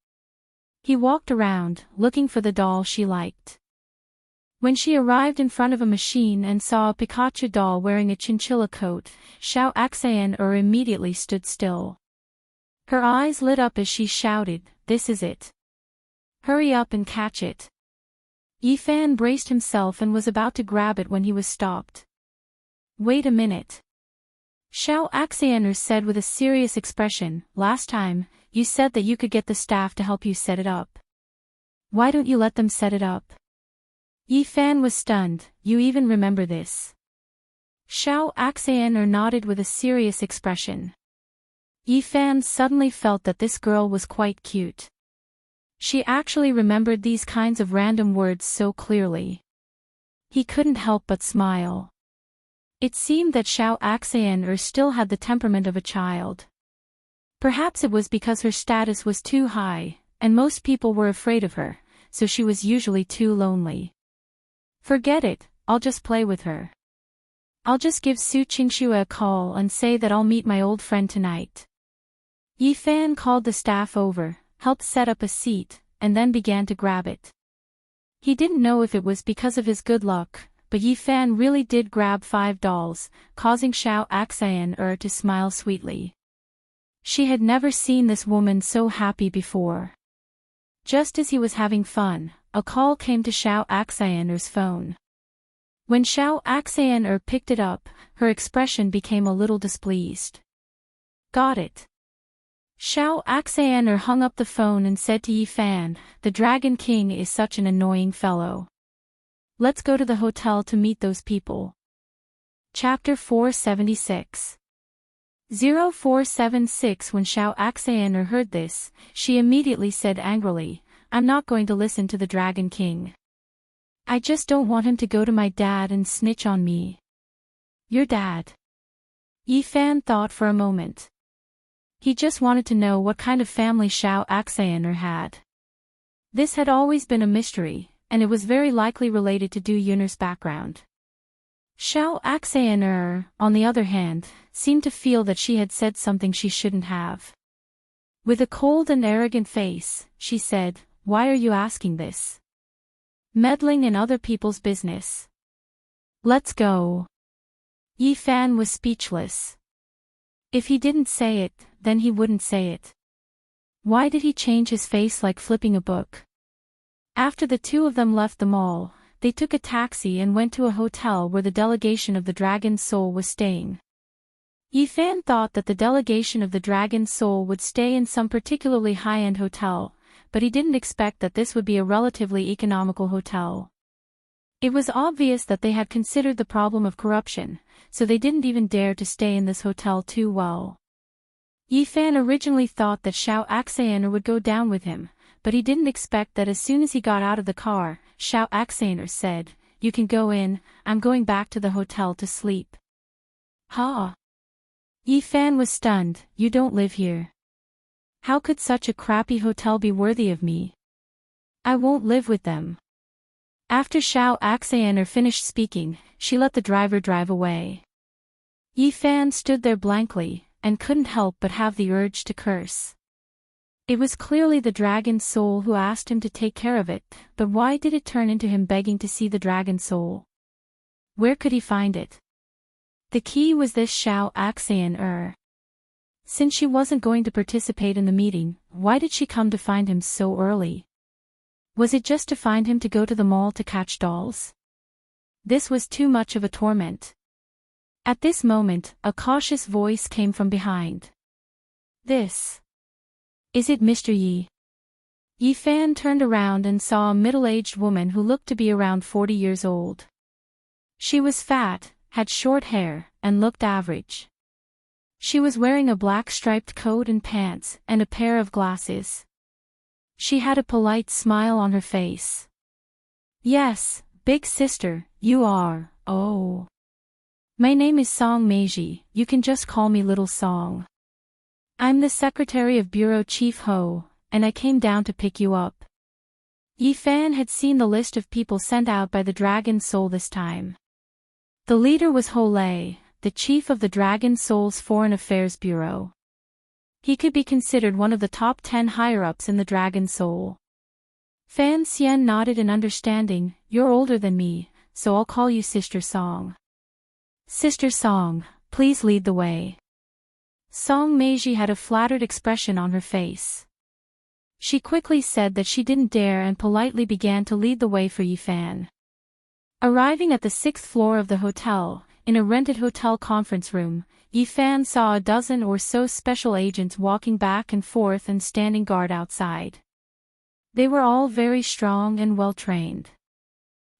He walked around, looking for the doll she liked. When she arrived in front of a machine and saw a Pikachu doll wearing a chinchilla coat, Xiao Axaner immediately stood still. Her eyes lit up as she shouted, "This is it. Hurry up and catch it." Yi Fan braced himself and was about to grab it when he was stopped. "Wait a minute." Xiao Axaner said with a serious expression, "Last time, you said that you could get the staff to help you set it up. Why don't you let them set it up?" Yi Fan was stunned. "You even remember this?" Xiao Axaner nodded with a serious expression. Yi Fan suddenly felt that this girl was quite cute. She actually remembered these kinds of random words so clearly. He couldn't help but smile. It seemed that Xiao Axaner still had the temperament of a child. Perhaps it was because her status was too high, and most people were afraid of her, so she was usually too lonely. "Forget it, I'll just play with her. I'll just give Su Qingxue a call and say that I'll meet my old friend tonight." Yi Fan called the staff over, helped set up a seat, and then began to grab it. He didn't know if it was because of his good luck, but Yi Fan really did grab 5 dolls, causing Xiao Axaner to smile sweetly. She had never seen this woman so happy before. Just as he was having fun, a call came to Xiao Axaner's phone. When Xiao Axaner picked it up, her expression became a little displeased. "Got it." Xiao Axaner hung up the phone and said to Yi Fan, "The Dragon King is such an annoying fellow. Let's go to the hotel to meet those people." Chapter 476. 0476. When Xiao Axaner heard this, she immediately said angrily, "I'm not going to listen to the Dragon King. I just don't want him to go to my dad and snitch on me." "Your dad?" Yi Fan thought for a moment. He just wanted to know what kind of family Xiao Axaner had. This had always been a mystery, and it was very likely related to Du Yun'er's background. Xiao Axaner, on the other hand, seemed to feel that she had said something she shouldn't have. With a cold and arrogant face, she said, "Why are you asking this? Meddling in other people's business. Let's go. Yi Fan was speechless. If he didn't say it, then he wouldn't say it. Why did he change his face like flipping a book? After the two of them left the mall, they took a taxi and went to a hotel where the delegation of the Dragon's Soul was staying. Yi Fan thought that the delegation of the Dragon's Soul would stay in some particularly high-end hotel, but he didn't expect that this would be a relatively economical hotel. It was obvious that they had considered the problem of corruption, so they didn't even dare to stay in this hotel too well. Yi Fan originally thought that Xiao Axaner would go down with him, but he didn't expect that as soon as he got out of the car, Xiao Axaner said, "You can go in, I'm going back to the hotel to sleep." Huh? Yi Fan was stunned. "You don't live here. How could such a crappy hotel be worthy of me? I won't live with them." After Xiao Axaner finished speaking, she let the driver drive away. Yi Fan stood there blankly, and couldn't help but have the urge to curse. It was clearly the Dragon's Soul who asked him to take care of it, but why did it turn into him begging to see the Dragon's Soul? Where could he find it? The key was this Xiao Axaner. Since she wasn't going to participate in the meeting, why did she come to find him so early? Was it just to find him to go to the mall to catch dolls? This was too much of a torment. At this moment, a cautious voice came from behind. "This. Is it Mr. Yi?" Yi Fan turned around and saw a middle-aged woman who looked to be around 40 years old. She was fat, had short hair, and looked average. She was wearing a black striped coat and pants, and a pair of glasses. She had a polite smile on her face. "Yes, big sister, you are, oh. My name is Song Meiji, you can just call me Little Song. I'm the secretary of Bureau Chief Ho, and I came down to pick you up." Yi Fan had seen the list of people sent out by the Dragon's Soul this time. The leader was Ho Lei, the chief of the Dragon's Soul's Foreign Affairs Bureau. He could be considered one of the top 10 higher-ups in the Dragon's Soul. Fan Xian nodded in understanding. "You're older than me, so I'll call you Sister Song." "Sister Song, please lead the way." Song Meiji had a flattered expression on her face. She quickly said that she didn't dare and politely began to lead the way for Yi Fan. Arriving at the 6th floor of the hotel, in a rented hotel conference room, Yi Fan saw a dozen or so special agents walking back and forth and standing guard outside. They were all very strong and well-trained.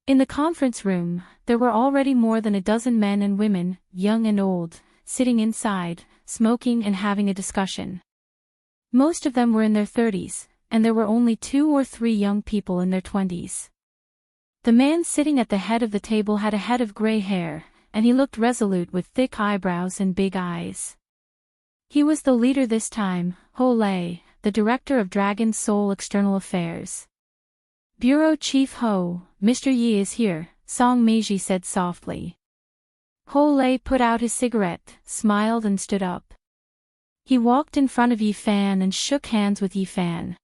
In the conference room, there were already more than a dozen men and women, young and old, sitting inside, smoking and having a discussion. Most of them were in their 30s, and there were only 2 or 3 young people in their 20s. The man sitting at the head of the table had a head of gray hair, and he looked resolute with thick eyebrows and big eyes. He was the leader this time, Ho Lei, the director of Dragon's Soul External Affairs. "Bureau Chief Ho, Mr. Yi is here," Song Meiji said softly. Ho Lei put out his cigarette, smiled and stood up. He walked in front of Yi Fan and shook hands with Yi Fan.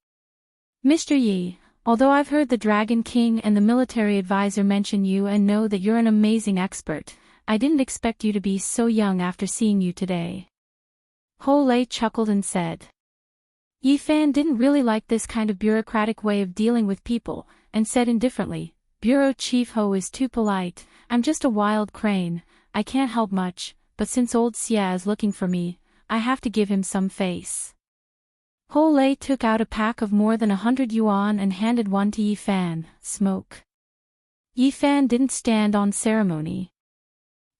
"Mr. Yi, although I've heard the Dragon King and the military advisor mention you and know that you're an amazing expert, I didn't expect you to be so young after seeing you today." Ho Lei chuckled and said. Yi Fan didn't really like this kind of bureaucratic way of dealing with people, and said indifferently, "Bureau Chief Ho is too polite, I'm just a wild crane, I can't help much, but since old Xia is looking for me, I have to give him some face." Ho Lei took out a pack of more than 100 yuan and handed one to Yi Fan. "Smoke." Yi Fan didn't stand on ceremony.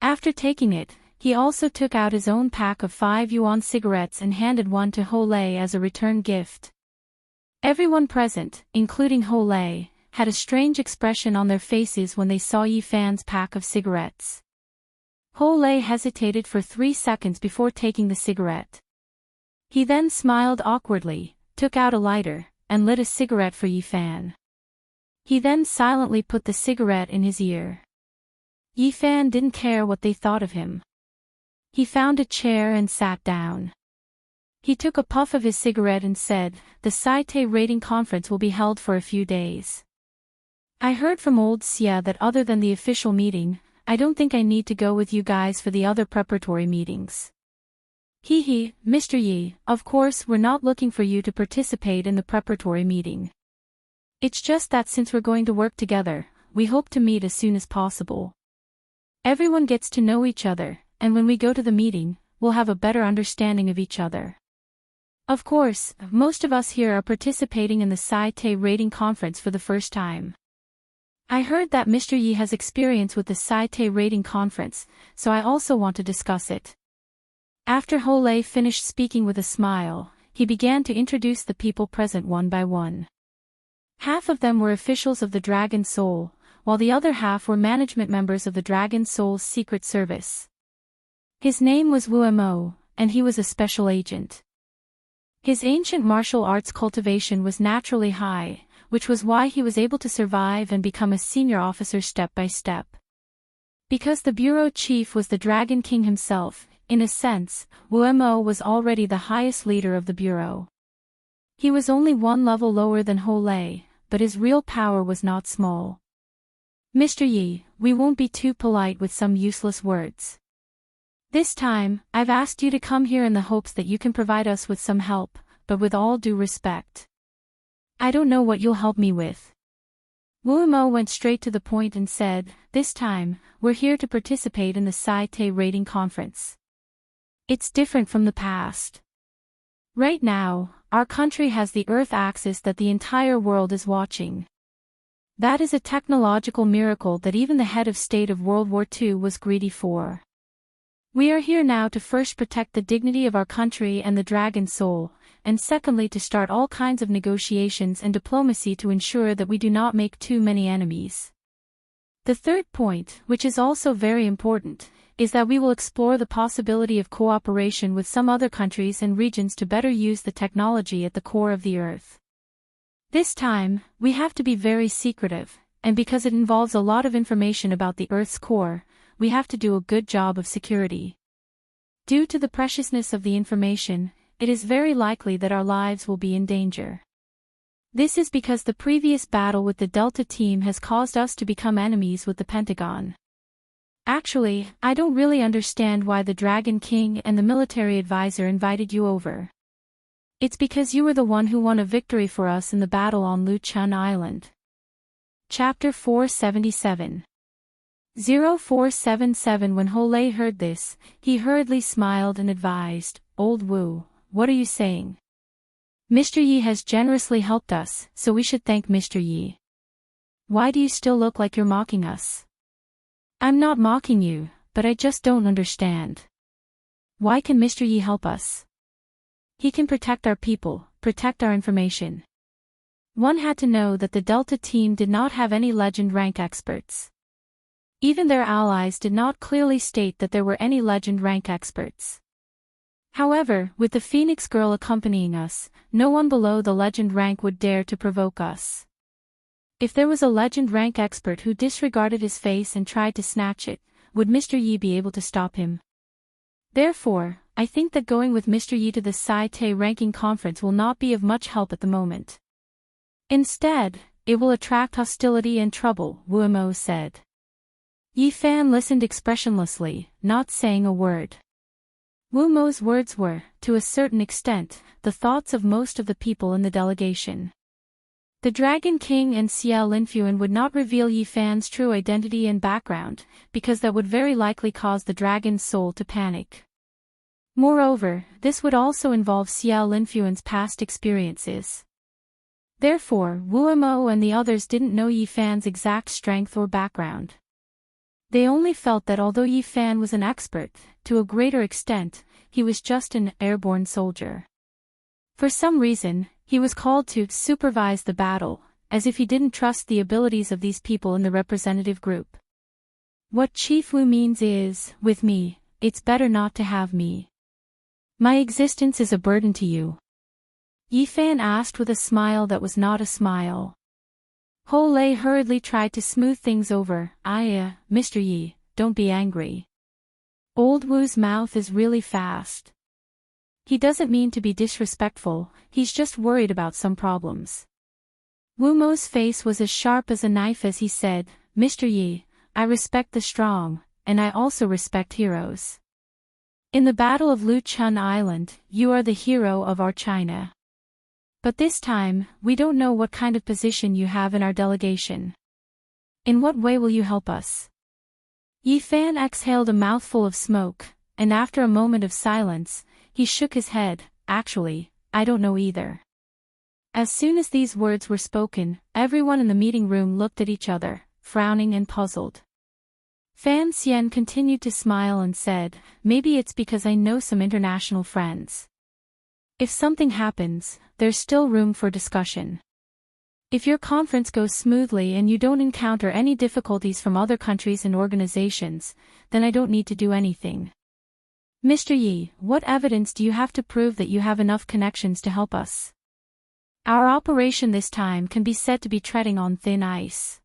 After taking it, he also took out his own pack of 5 yuan cigarettes and handed one to Ho Lei as a return gift. Everyone present, including Ho Lei, had a strange expression on their faces when they saw Yi Fan's pack of cigarettes. Ho Lei hesitated for 3 seconds before taking the cigarette. He then smiled awkwardly, took out a lighter, and lit a cigarette for Yi Fan. He then silently put the cigarette in his ear. Yi Fan didn't care what they thought of him. He found a chair and sat down. He took a puff of his cigarette and said, "The Saite rating conference will be held for a few days. I heard from old Xia that other than the official meeting, I don't think I need to go with you guys for the other preparatory meetings. Hee hee, Mr. Yi, of course we're not looking for you to participate in the preparatory meeting. It's just that since we're going to work together, we hope to meet as soon as possible. Everyone gets to know each other, and when we go to the meeting, we'll have a better understanding of each other. Of course, most of us here are participating in the Sci-Te rating conference for the first time. I heard that Mr. Yi has experience with the Sci-Te rating conference, so I also want to discuss it. After Ho Lei finished speaking with a smile, he began to introduce the people present one by one. Half of them were officials of the Dragon Soul, while the other half were management members of the Dragon Soul's secret service. His name was Wu Mo, and he was a special agent. His ancient martial arts cultivation was naturally high, which was why he was able to survive and become a senior officer step by step. Because the bureau chief was the Dragon King himself, in a sense, Wu Mo was already the highest leader of the bureau. He was only one level lower than Ho Lei, but his real power was not small. Mr. Yi, we won't be too polite with some useless words. This time, I've asked you to come here in the hopes that you can provide us with some help, but with all due respect. I don't know what you'll help me with. Wu Mo went straight to the point and said, this time, we're here to participate in the Sci-Te rating conference. It's different from the past. Right now, our country has the Earth axis that the entire world is watching. That is a technological miracle that even the head of state of World War II was greedy for. We are here now to first protect the dignity of our country and the Dragon Soul, and secondly to start all kinds of negotiations and diplomacy to ensure that we do not make too many enemies. The third point, which is also very important, is that we will explore the possibility of cooperation with some other countries and regions to better use the technology at the core of the Earth. This time, we have to be very secretive, and because it involves a lot of information about the Earth's core, we have to do a good job of security. Due to the preciousness of the information, it is very likely that our lives will be in danger. This is because the previous battle with the Delta team has caused us to become enemies with the Pentagon. Actually, I don't really understand why the Dragon King and the military advisor invited you over. It's because you were the one who won a victory for us in the battle on Luchun Island. Chapter 477 0477. When Ho Lei heard this, he hurriedly smiled and advised, Old Wu, what are you saying? Mr. Yi has generously helped us, so we should thank Mr. Yi. Why do you still look like you're mocking us? I'm not mocking you, but I just don't understand. Why can Mr. Yi help us? He can protect our people, protect our information. One had to know that the Delta team did not have any legend rank experts. Even their allies did not clearly state that there were any legend rank experts. However, with the Phoenix girl accompanying us, no one below the legend rank would dare to provoke us. If there was a legend rank expert who disregarded his face and tried to snatch it, would Mr. Yi be able to stop him? Therefore, I think that going with Mr. Yi to the Sci-Te ranking conference will not be of much help at the moment. Instead, it will attract hostility and trouble, Wu Mo said. Yi Fan listened expressionlessly, not saying a word. Wu Mo's words were, to a certain extent, the thoughts of most of the people in the delegation. The Dragon King and Xia Linfuan would not reveal Yi Fan's true identity and background, because that would very likely cause the Dragon's soul to panic. Moreover, this would also involve Xia Linfuan's past experiences. Therefore, Wu Mo and the others didn't know Yi Fan's exact strength or background. They only felt that although Yi Fan was an expert, to a greater extent, he was just an airborne soldier. For some reason, he was called to supervise the battle, as if he didn't trust the abilities of these people in the representative group. What Chief Wu means is, with me, it's better not to have me. My existence is a burden to you. Yi Fan asked with a smile that was not a smile. Ho Lei hurriedly tried to smooth things over. Mr. Yi, don't be angry. Old Wu's mouth is really fast. He doesn't mean to be disrespectful, he's just worried about some problems. Wu Mo's face was as sharp as a knife as he said, Mr. Yi, I respect the strong, and I also respect heroes. In the Battle of Luchun Island, you are the hero of our China. But this time, we don't know what kind of position you have in our delegation. In what way will you help us? Yi Fan exhaled a mouthful of smoke, and after a moment of silence, he shook his head. Actually, I don't know either. As soon as these words were spoken, everyone in the meeting room looked at each other, frowning and puzzled. Fan Xian continued to smile and said, maybe it's because I know some international friends. If something happens, there's still room for discussion. If your conference goes smoothly and you don't encounter any difficulties from other countries and organizations, then I don't need to do anything. Mr. Yi, what evidence do you have to prove that you have enough connections to help us? Our operation this time can be said to be treading on thin ice.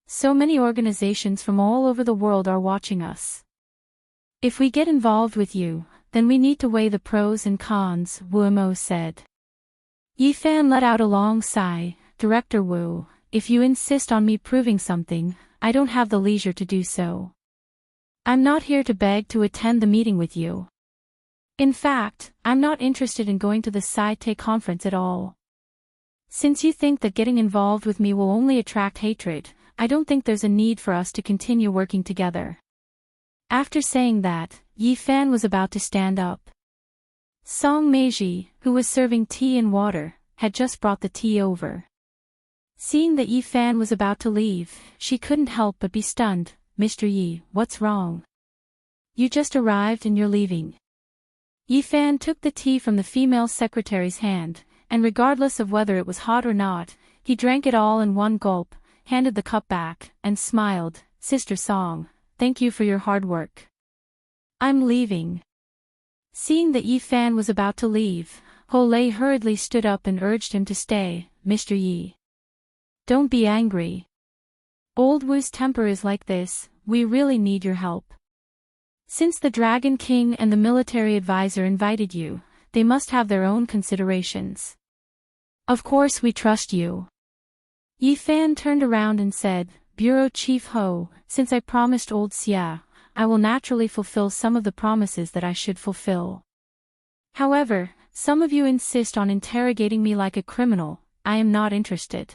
So many organizations from all over the world are watching us. If we get involved with you, then we need to weigh the pros and cons, Wu Mo said. Yi Fan let out a long sigh. Director Wu, if you insist on me proving something, I don't have the leisure to do so. I'm not here to beg to attend the meeting with you. In fact, I'm not interested in going to the Sci-Te conference at all. Since you think that getting involved with me will only attract hatred, I don't think there's a need for us to continue working together. After saying that, Yi Fan was about to stand up. Song Meiji, who was serving tea and water, had just brought the tea over. Seeing that Yi Fan was about to leave, she couldn't help but be stunned. Mr. Yi, what's wrong? You just arrived and you're leaving. Yi Fan took the tea from the female secretary's hand, and regardless of whether it was hot or not, he drank it all in one gulp, handed the cup back, and smiled. Sister Song, thank you for your hard work. I'm leaving. Seeing that Yi Fan was about to leave, Ho Lei hurriedly stood up and urged him to stay. Mr. Yi, don't be angry. Old Wu's temper is like this, we really need your help. Since the Dragon King and the military advisor invited you, they must have their own considerations. Of course we trust you. Yi Fan turned around and said, Bureau Chief Ho, since I promised old Xia, I will naturally fulfill some of the promises that I should fulfill. However, some of you insist on interrogating me like a criminal. I am not interested.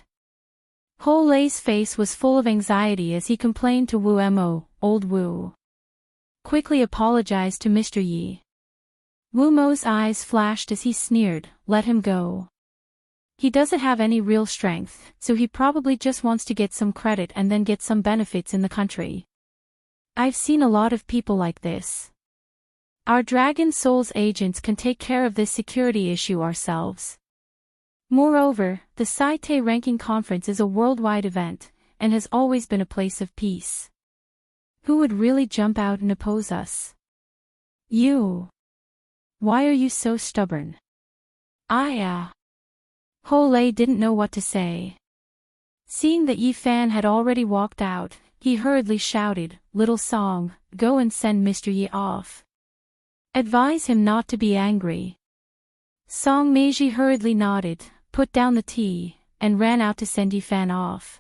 Ho Lei's face was full of anxiety as he complained to Wu Mo. Old Wu quickly apologized to Mr. Yi. Wu Mo's eyes flashed as he sneered, let him go. He doesn't have any real strength, so he probably just wants to get some credit and then get some benefits in the country. I've seen a lot of people like this. Our Dragon Souls agents can take care of this security issue ourselves. Moreover, the Sci-Te Ranking Conference is a worldwide event, and has always been a place of peace. Who would really jump out and oppose us? You. Why are you so stubborn? Ho Lei didn't know what to say. Seeing that Yi Fan had already walked out, he hurriedly shouted, Little Song, go and send Mr. Yi off. Advise him not to be angry. Song Meiji hurriedly nodded, put down the tea, and ran out to send Yi Fan off.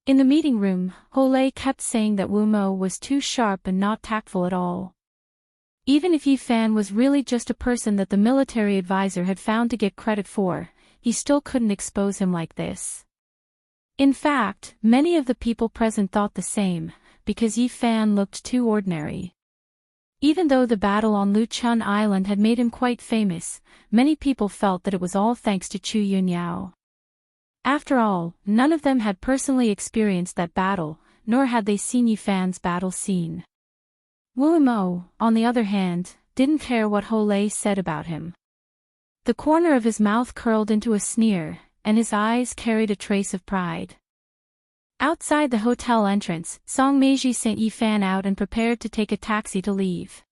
In the meeting room, Ho Lei kept saying that Wu Mo was too sharp and not tactful at all. Even if Yi Fan was really just a person that the military advisor had found to get credit for, he still couldn't expose him like this. In fact, many of the people present thought the same, because Yi Fan looked too ordinary. Even though the battle on Luchun Island had made him quite famous, many people felt that it was all thanks to Chu Yunyao. After all, none of them had personally experienced that battle, nor had they seen Yi Fan's battle scene. Wu Mo, on the other hand, didn't care what Ho Lei said about him. The corner of his mouth curled into a sneer, and his eyes carried a trace of pride. Outside the hotel entrance, Song Meiji sent Yi Fan out and prepared to take a taxi to leave.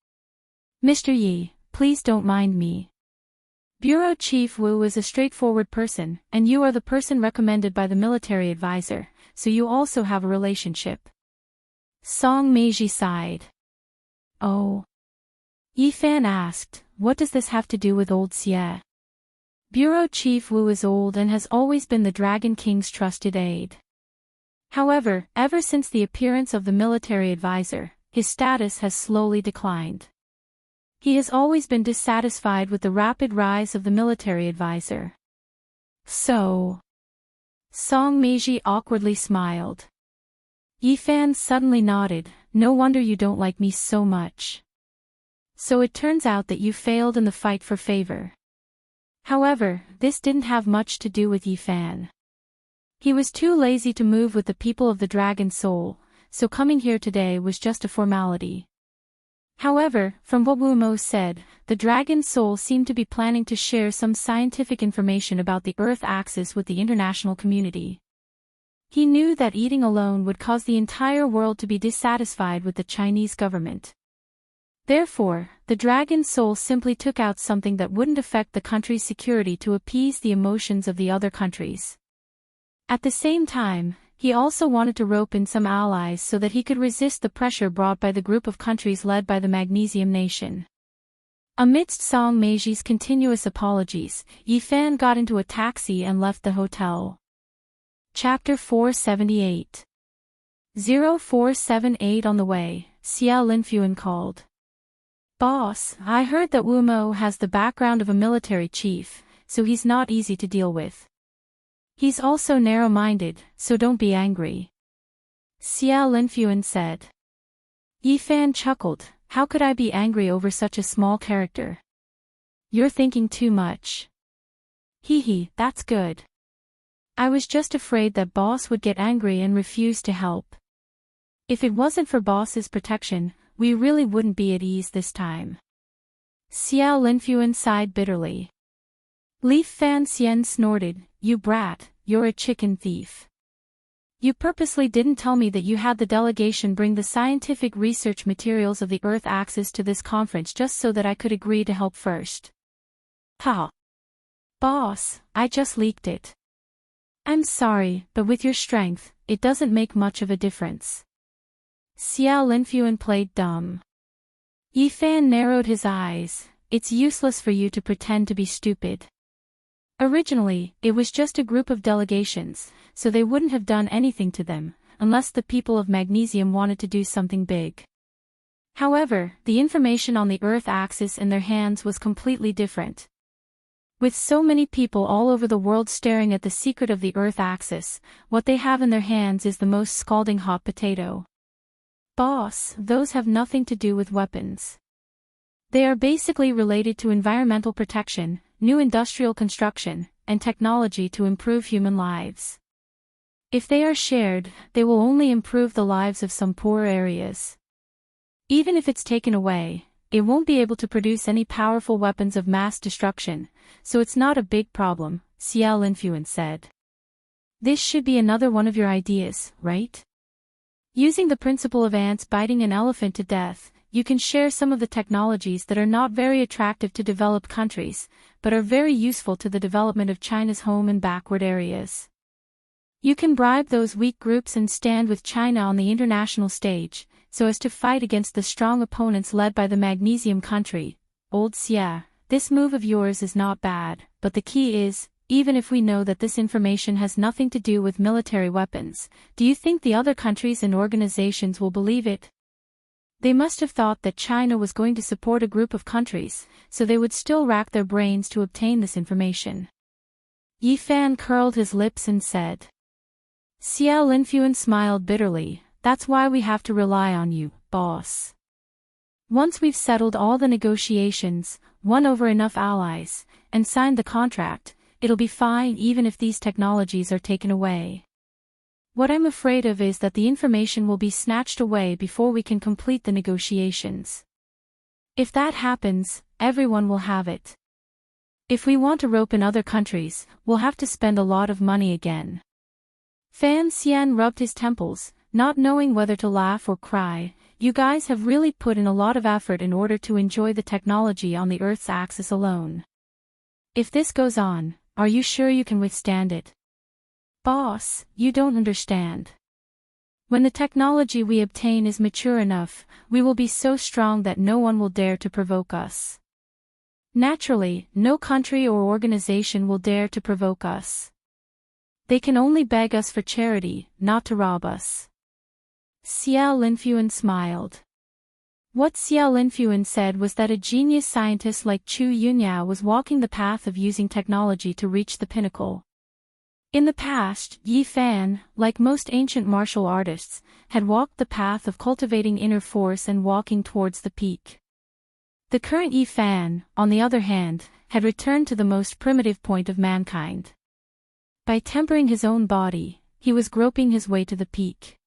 Mr. Yi, please don't mind me. Bureau Chief Wu is a straightforward person, and you are the person recommended by the military advisor, so you also have a relationship. Song Meiji sighed. Oh. Yi Fan asked, what does this have to do with old Xie? Bureau Chief Wu is old and has always been the Dragon King's trusted aide. However, ever since the appearance of the military advisor, his status has slowly declined. He has always been dissatisfied with the rapid rise of the military advisor. So, Song Meiji awkwardly smiled. Yifan suddenly nodded. No wonder you don't like me so much. So it turns out that you failed in the fight for favor. However, this didn't have much to do with Yifan. He was too lazy to move with the people of the Dragon Soul, so coming here today was just a formality. However, from what Wu Mo said, the Dragon Soul seemed to be planning to share some scientific information about the Earth axis with the international community. He knew that eating alone would cause the entire world to be dissatisfied with the Chinese government. Therefore, the Dragon Soul simply took out something that wouldn't affect the country's security to appease the emotions of the other countries. At the same time, he also wanted to rope in some allies so that he could resist the pressure brought by the group of countries led by the Magnesium Nation. Amidst Song Meiji's continuous apologies, Yifan got into a taxi and left the hotel. Chapter 478. 0478 On the way, Xiao Linfuan called. Boss, I heard that Wu Mo has the background of a military chief, so he's not easy to deal with. He's also narrow-minded, so don't be angry. Xiao Linfuan said. Yifan chuckled. How could I be angry over such a small character? You're thinking too much. Hee, that's good. I was just afraid that boss would get angry and refuse to help. If it wasn't for boss's protection, we really wouldn't be at ease this time. Xiao Linfuan sighed bitterly. Li Fan Xian snorted, You brat, you're a chicken thief. You purposely didn't tell me that you had the delegation bring the scientific research materials of the Earth axis to this conference just so that I could agree to help first. Ha! Boss, I just leaked it. I'm sorry, but with your strength, it doesn't make much of a difference. Xiao Linfuan played dumb. Yifan narrowed his eyes. It's useless for you to pretend to be stupid. Originally, it was just a group of delegations, so they wouldn't have done anything to them, unless the people of Magnesium wanted to do something big. However, the information on the Earth axis in their hands was completely different. With so many people all over the world staring at the secret of the Earth axis, what they have in their hands is the most scalding hot potato. Boss, those have nothing to do with weapons. They are basically related to environmental protection, new industrial construction, and technology to improve human lives. If they are shared, they will only improve the lives of some poor areas. Even if it's taken away, it won't be able to produce any powerful weapons of mass destruction, so it's not a big problem, Xiao Linfuan said. This should be another one of your ideas, right? Using the principle of ants biting an elephant to death, you can share some of the technologies that are not very attractive to developed countries, but are very useful to the development of China's home and backward areas. You can bribe those weak groups and stand with China on the international stage, so as to fight against the strong opponents led by the Magnesium country. Old Xia, this move of yours is not bad, but the key is, even if we know that this information has nothing to do with military weapons, do you think the other countries and organizations will believe it? They must have thought that China was going to support a group of countries, so they would still rack their brains to obtain this information. Yifan curled his lips and said. Xiao Linfuan smiled bitterly, That's why we have to rely on you, boss. Once we've settled all the negotiations, won over enough allies, and signed the contract, it'll be fine even if these technologies are taken away. What I'm afraid of is that the information will be snatched away before we can complete the negotiations. If that happens, everyone will have it. If we want to rope in other countries, we'll have to spend a lot of money again. Fan Xian rubbed his temples, not knowing whether to laugh or cry. You guys have really put in a lot of effort in order to enjoy the technology on the Earth's axis alone. If this goes on, are you sure you can withstand it? Boss, you don't understand. When the technology we obtain is mature enough, we will be so strong that no one will dare to provoke us. Naturally, no country or organization will dare to provoke us. They can only beg us for charity, not to rob us. Xiao Linfuan smiled. What Xiao Linfuan said was that a genius scientist like Chu Yunyao was walking the path of using technology to reach the pinnacle. In the past, Yi Fan, like most ancient martial artists, had walked the path of cultivating inner force and walking towards the peak. The current Yi Fan, on the other hand, had returned to the most primitive point of mankind. By tempering his own body, he was groping his way to the peak.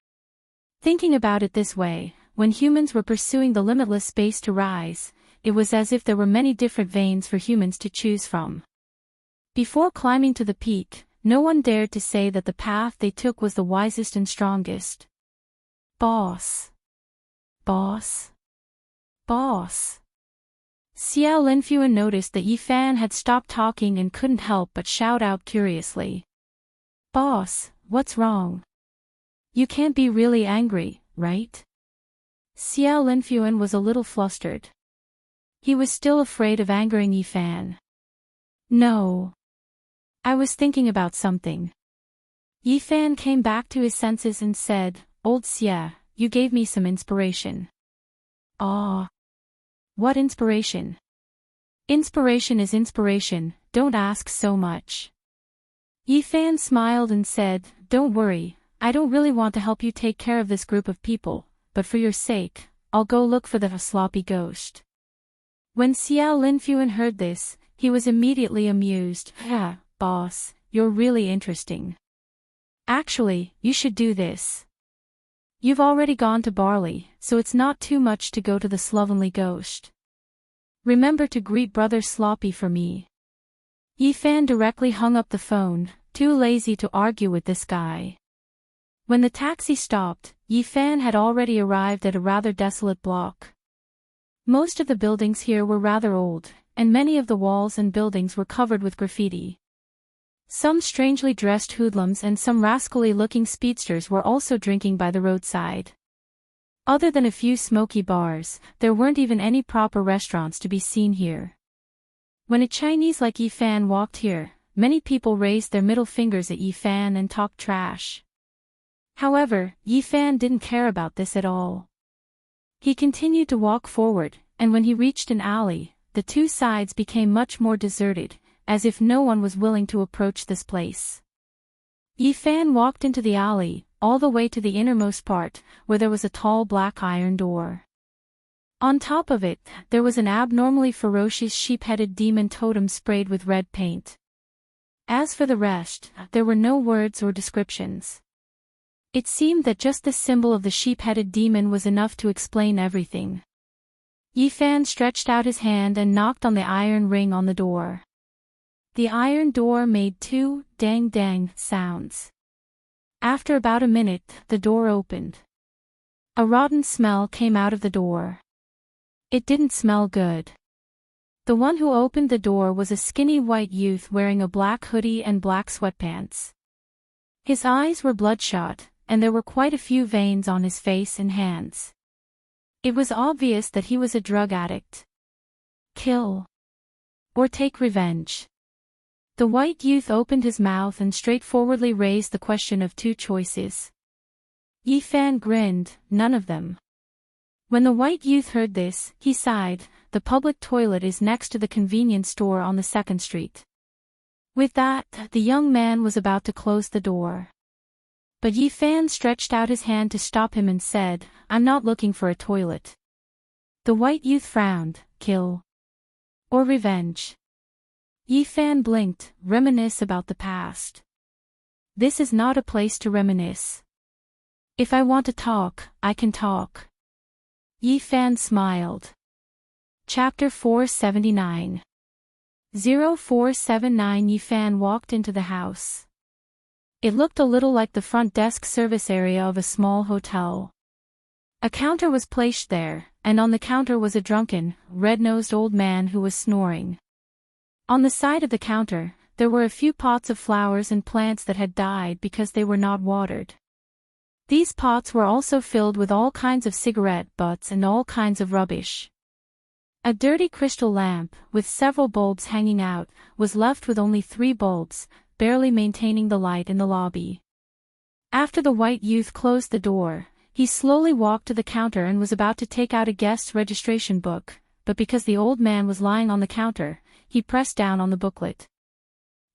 Thinking about it this way, when humans were pursuing the limitless space to rise, it was as if there were many different veins for humans to choose from. Before climbing to the peak, no one dared to say that the path they took was the wisest and strongest. Boss. Boss. Boss. Xiao Linfuan noticed that Yi Fan had stopped talking and couldn't help but shout out curiously. Boss, what's wrong? You can't be really angry, right? Xiao Linfuan was a little flustered. He was still afraid of angering Yi Fan. No. I was thinking about something. Yi Fan came back to his senses and said, Old Xia, you gave me some inspiration. Ah. What inspiration? Inspiration is inspiration, don't ask so much. Yi Fan smiled and said, Don't worry, I don't really want to help you take care of this group of people, but for your sake, I'll go look for the sloppy ghost. When Xiao Linfuan heard this, he was immediately amused. Boss, you're really interesting. Actually, you should do this. You've already gone to Barley, so it's not too much to go to the slovenly ghost. Remember to greet Brother Sloppy for me. Yi Fan directly hung up the phone, too lazy to argue with this guy. When the taxi stopped, Yi Fan had already arrived at a rather desolate block. Most of the buildings here were rather old, and many of the walls and buildings were covered with graffiti. Some strangely dressed hoodlums and some rascally-looking speedsters were also drinking by the roadside. Other than a few smoky bars, there weren't even any proper restaurants to be seen here. When a Chinese like Yi Fan walked here, many people raised their middle fingers at Yi Fan and talked trash. However, Yi Fan didn't care about this at all. He continued to walk forward, and when he reached an alley, the two sides became much more deserted, as if no one was willing to approach this place. Yi Fan walked into the alley, all the way to the innermost part, where there was a tall black iron door. On top of it, there was an abnormally ferocious sheep-headed demon totem sprayed with red paint. As for the rest, there were no words or descriptions. It seemed that just the symbol of the sheep-headed demon was enough to explain everything. Yi Fan stretched out his hand and knocked on the iron ring on the door. The iron door made 2 dang-dang sounds. After about a minute, the door opened. A rotten smell came out of the door. It didn't smell good. The one who opened the door was a skinny white youth wearing a black hoodie and black sweatpants. His eyes were bloodshot, and there were quite a few veins on his face and hands. It was obvious that he was a drug addict. Kill. Or take revenge. The white youth opened his mouth and straightforwardly raised the question of two choices. Yi Fan grinned, none of them. When the white youth heard this, he sighed, the public toilet is next to the convenience store on the 2nd Street. With that, the young man was about to close the door. But Yi Fan stretched out his hand to stop him and said, I'm not looking for a toilet. The white youth frowned, kill. Or revenge. Yi Fan blinked, reminisce about the past. This is not a place to reminisce. If I want to talk, I can talk. Yi Fan smiled. Chapter 479. 0479 Yi Fan walked into the house. It looked a little like the front desk service area of a small hotel. A counter was placed there, and on the counter was a drunken, red-nosed old man who was snoring. On the side of the counter, there were a few pots of flowers and plants that had died because they were not watered. These pots were also filled with all kinds of cigarette butts and all kinds of rubbish. A dirty crystal lamp, with several bulbs hanging out, was left with only 3 bulbs, barely maintaining the light in the lobby. After the white youth closed the door, he slowly walked to the counter and was about to take out a guest's registration book, but because the old man was lying on the counter, he pressed down on the booklet.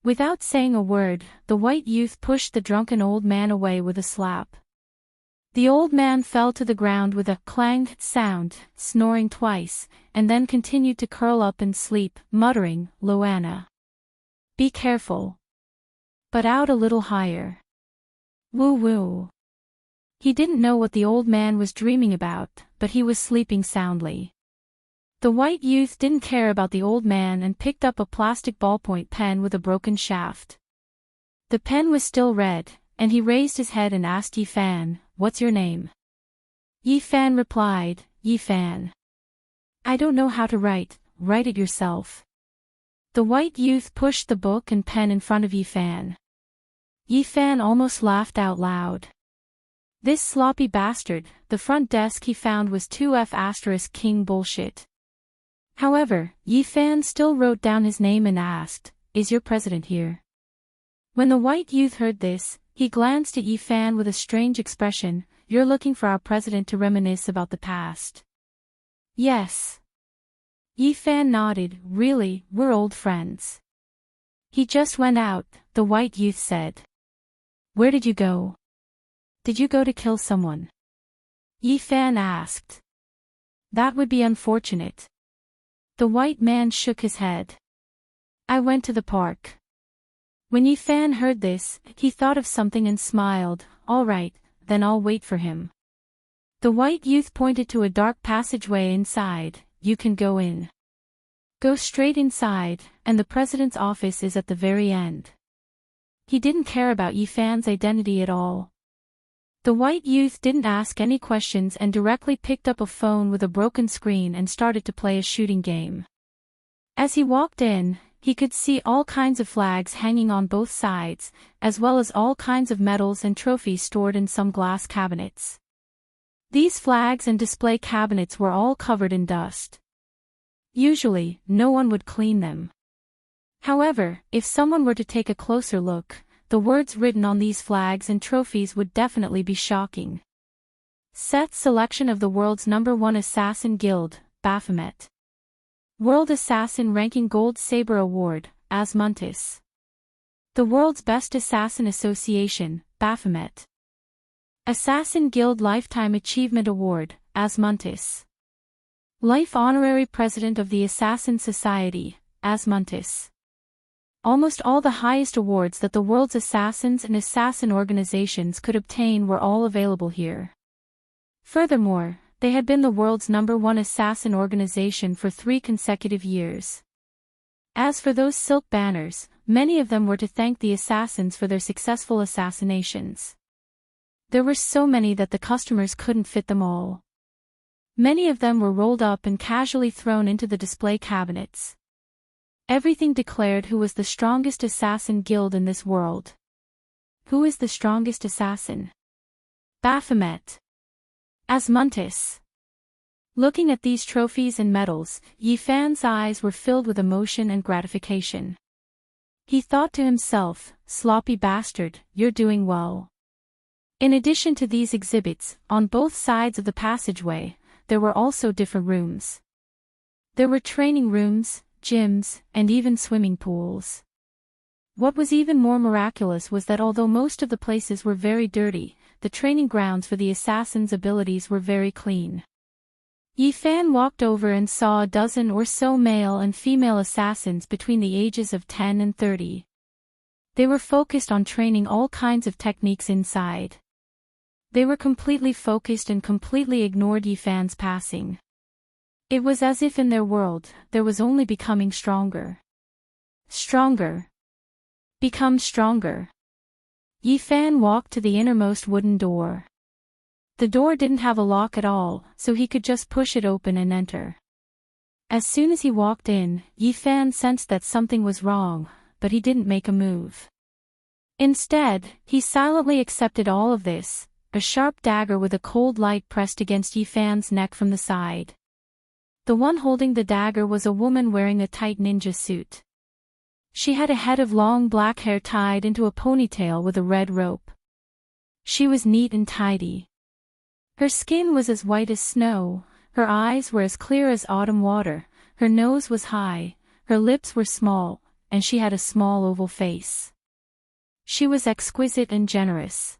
Without saying a word, the white youth pushed the drunken old man away with a slap. The old man fell to the ground with a clanged sound, snoring twice, and then continued to curl up and sleep, muttering, "Loanna. Be careful. But out a little higher. Woo-woo." He didn't know what the old man was dreaming about, but he was sleeping soundly. The white youth didn't care about the old man and picked up a plastic ballpoint pen with a broken shaft. The pen was still red, and he raised his head and asked Yifan, "What's your name?" Yifan replied, "Yifan. I don't know how to write it yourself." The white youth pushed the book and pen in front of Yifan. Yifan almost laughed out loud. This sloppy bastard, the front desk he found was 2F** king bullshit. However, Yifan still wrote down his name and asked, "Is your president here?" When the white youth heard this, he glanced at Yifan with a strange expression. "You're looking for our president to reminisce about the past?" "Yes." Yifan nodded. "Really, we're old friends." "He just went out," the white youth said. "Where did you go?" "Did you go to kill someone?" Yifan asked. "That would be unfortunate." The white man shook his head. "I went to the park." When Yifan heard this, he thought of something and smiled. "All right, then I'll wait for him." The white youth pointed to a dark passageway inside. "You can go in. Go straight inside, and the president's office is at the very end." He didn't care about Yifan's identity at all. The white youth didn't ask any questions and directly picked up a phone with a broken screen and started to play a shooting game. As he walked in, he could see all kinds of flags hanging on both sides, as well as all kinds of medals and trophies stored in some glass cabinets. These flags and display cabinets were all covered in dust. Usually, no one would clean them. However, if someone were to take a closer look, the words written on these flags and trophies would definitely be shocking. Seth's selection of the world's #1 assassin guild, Baphomet. World Assassin Ranking Gold Saber Award, Asmontis. The World's Best Assassin Association, Baphomet. Assassin Guild Lifetime Achievement Award, Asmontis. Life Honorary President of the Assassin Society, Asmontis. Almost all the highest awards that the world's assassins and assassin organizations could obtain were all available here. Furthermore, they had been the world's #1 assassin organization for 3 consecutive years. As for those silk banners, many of them were to thank the assassins for their successful assassinations. There were so many that the customers couldn't fit them all. Many of them were rolled up and casually thrown into the display cabinets. Everything declared who was the strongest assassin guild in this world. Who is the strongest assassin? Baphomet. Asmontis. Looking at these trophies and medals, Yifan's eyes were filled with emotion and gratification. He thought to himself, "Sloppy bastard, you're doing well." In addition to these exhibits, on both sides of the passageway, there were also different rooms. There were training rooms, gyms, and even swimming pools. What was even more miraculous was that although most of the places were very dirty, the training grounds for the assassins' abilities were very clean. Yifan walked over and saw a dozen or so male and female assassins between the ages of 10 and 30. They were focused on training all kinds of techniques inside. They were completely focused and completely ignored Yifan's passing. It was as if in their world, there was only becoming stronger. Stronger. Become stronger. Yifan walked to the innermost wooden door. The door didn't have a lock at all, so he could just push it open and enter. As soon as he walked in, Yifan sensed that something was wrong, but he didn't make a move. Instead, he silently accepted all of this, a sharp dagger with a cold light pressed against Yifan's neck from the side. The one holding the dagger was a woman wearing a tight ninja suit. She had a head of long black hair tied into a ponytail with a red rope. She was neat and tidy. Her skin was as white as snow, her eyes were as clear as autumn water, her nose was high, her lips were small, and she had a small oval face. She was exquisite and generous.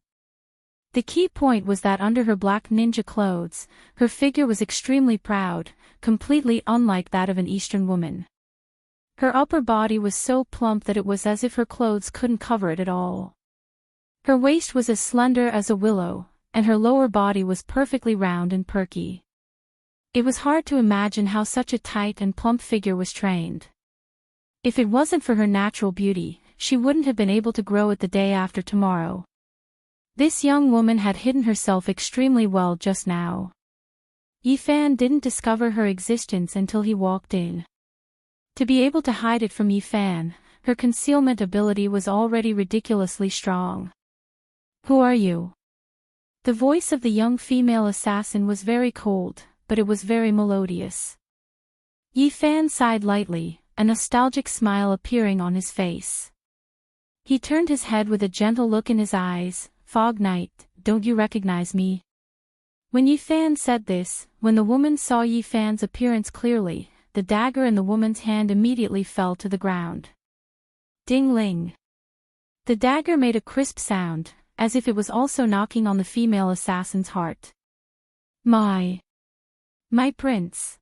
The key point was that under her black ninja clothes, her figure was extremely proud, completely unlike that of an Eastern woman. Her upper body was so plump that it was as if her clothes couldn't cover it at all. Her waist was as slender as a willow, and her lower body was perfectly round and perky. It was hard to imagine how such a tight and plump figure was trained. If it wasn't for her natural beauty, she wouldn't have been able to grow it the day after tomorrow. This young woman had hidden herself extremely well just now. Yifan didn't discover her existence until he walked in. To be able to hide it from Yifan, her concealment ability was already ridiculously strong. "Who are you?" The voice of the young female assassin was very cold, but it was very melodious. Yifan sighed lightly, a nostalgic smile appearing on his face. He turned his head with a gentle look in his eyes. "Fog Knight, don't you recognize me?" When Yifan said this, when the woman saw Yifan's appearance clearly, the dagger in the woman's hand immediately fell to the ground. Ding-ling. The dagger made a crisp sound, as if it was also knocking on the female assassin's heart. My prince."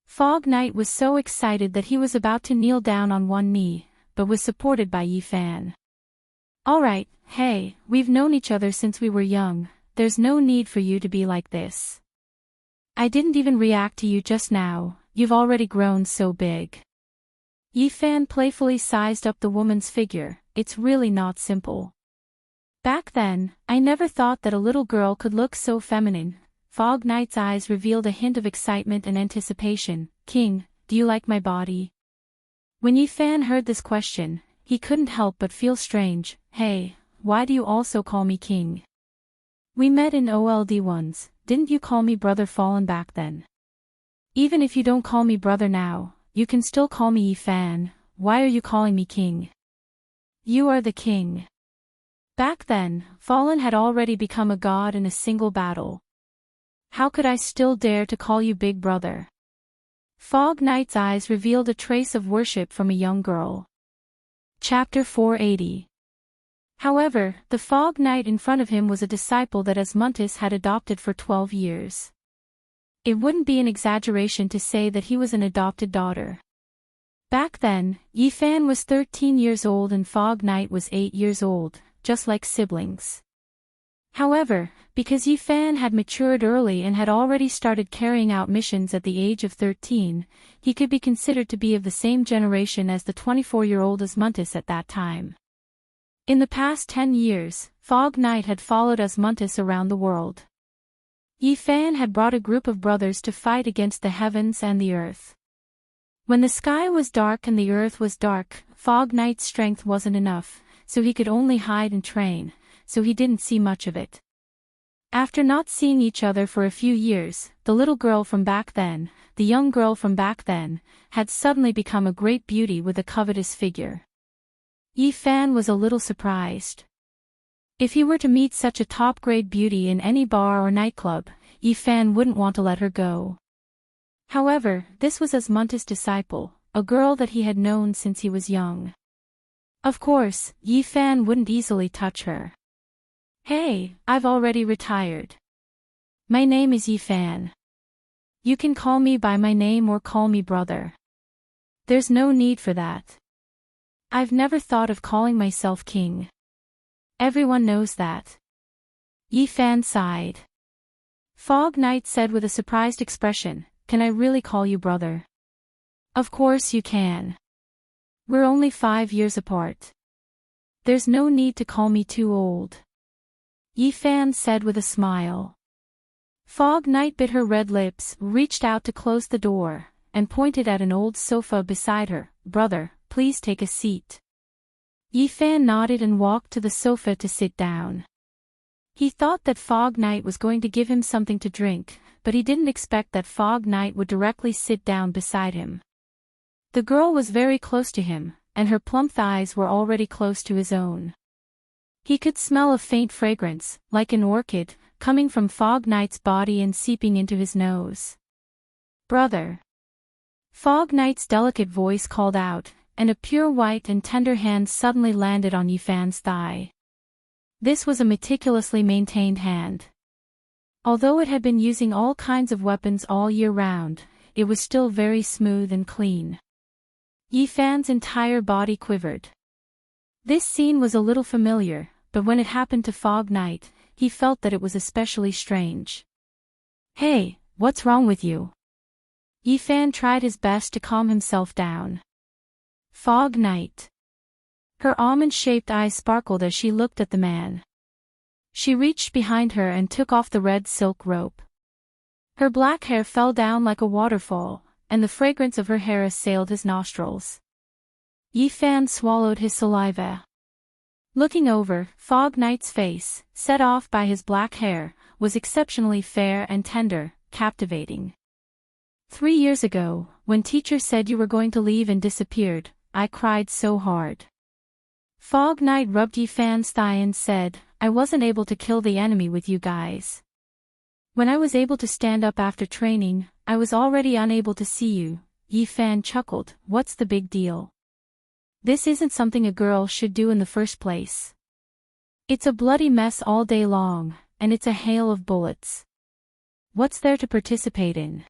Fog Knight was so excited that he was about to kneel down on one knee, but was supported by Yifan. "All right, hey, we've known each other since we were young, there's no need for you to be like this. I didn't even react to you just now, you've already grown so big." Yifan playfully sized up the woman's figure. "It's really not simple. Back then, I never thought that a little girl could look so feminine." Fog Knight's eyes revealed a hint of excitement and anticipation. "King, do you like my body?" When Yifan heard this question, he couldn't help but feel strange. "Hey, why do you also call me king? We met in OLD once, didn't you call me brother Fallen back then? Even if you don't call me brother now, you can still call me Yifan, why are you calling me king?" "You are the king." Back then, Fallen had already become a god in a single battle. "How could I still dare to call you big brother?" Fog Knight's eyes revealed a trace of worship from a young girl. Chapter 480. However, the Fog Knight in front of him was a disciple that Asmuntis had adopted for 12 years. It wouldn't be an exaggeration to say that he was an adopted daughter. Back then, Yifan was 13 years old and Fog Knight was 8 years old, just like siblings. However, because Yifan had matured early and had already started carrying out missions at the age of 13, he could be considered to be of the same generation as the 24-year-old Asmuntis at that time. In the past 10 years, Fog Knight had followed Asmuntis around the world. Yifan had brought a group of brothers to fight against the heavens and the earth. When the sky was dark and the earth was dark, Fog Knight's strength wasn't enough, so he could only hide and train, so he didn't see much of it. After not seeing each other for a few years, the little girl from back then, the young girl from back then, had suddenly become a great beauty with a covetous figure. Yifan was a little surprised. If he were to meet such a top-grade beauty in any bar or nightclub, Yifan wouldn't want to let her go. However, this was Asmuntis' disciple, a girl that he had known since he was young. Of course, Yifan wouldn't easily touch her. "Hey, I've already retired. My name is Yifan. You can call me by my name or call me brother. There's no need for that. I've never thought of calling myself king. Everyone knows that." Yifan sighed. Fog Knight said with a surprised expression, "Can I really call you brother?" "Of course you can. We're only 5 years apart. There's no need to call me too old," Yifan said with a smile. Fog Knight bit her red lips, reached out to close the door, and pointed at an old sofa beside her. "Brother, please take a seat." Yifan nodded and walked to the sofa to sit down. He thought that Fog Knight was going to give him something to drink, but he didn't expect that Fog Knight would directly sit down beside him. The girl was very close to him, and her plump thighs were already close to his own. He could smell a faint fragrance, like an orchid, coming from Fog Knight's body and seeping into his nose. "Brother." Fog Knight's delicate voice called out, and a pure white and tender hand suddenly landed on Yifan's thigh. This was a meticulously maintained hand. Although it had been using all kinds of weapons all year round, it was still very smooth and clean. Yifan's entire body quivered. This scene was a little familiar, but when it happened to Fog Knight, he felt that it was especially strange. "Hey, what's wrong with you?" Yifan tried his best to calm himself down. "Fog Knight." Her almond-shaped eyes sparkled as she looked at the man. She reached behind her and took off the red silk rope. Her black hair fell down like a waterfall, and the fragrance of her hair assailed his nostrils. Yifan swallowed his saliva. Looking over, Fog Knight's face, set off by his black hair, was exceptionally fair and tender, captivating. 3 years ago, when teacher said you were going to leave and disappeared, I cried so hard. Fog Knight rubbed Yifan's thigh and said, I wasn't able to kill the enemy with you guys. When I was able to stand up after training, I was already unable to see you. Yifan chuckled, what's the big deal? This isn't something a girl should do in the first place. It's a bloody mess all day long, and it's a hail of bullets. What's there to participate in?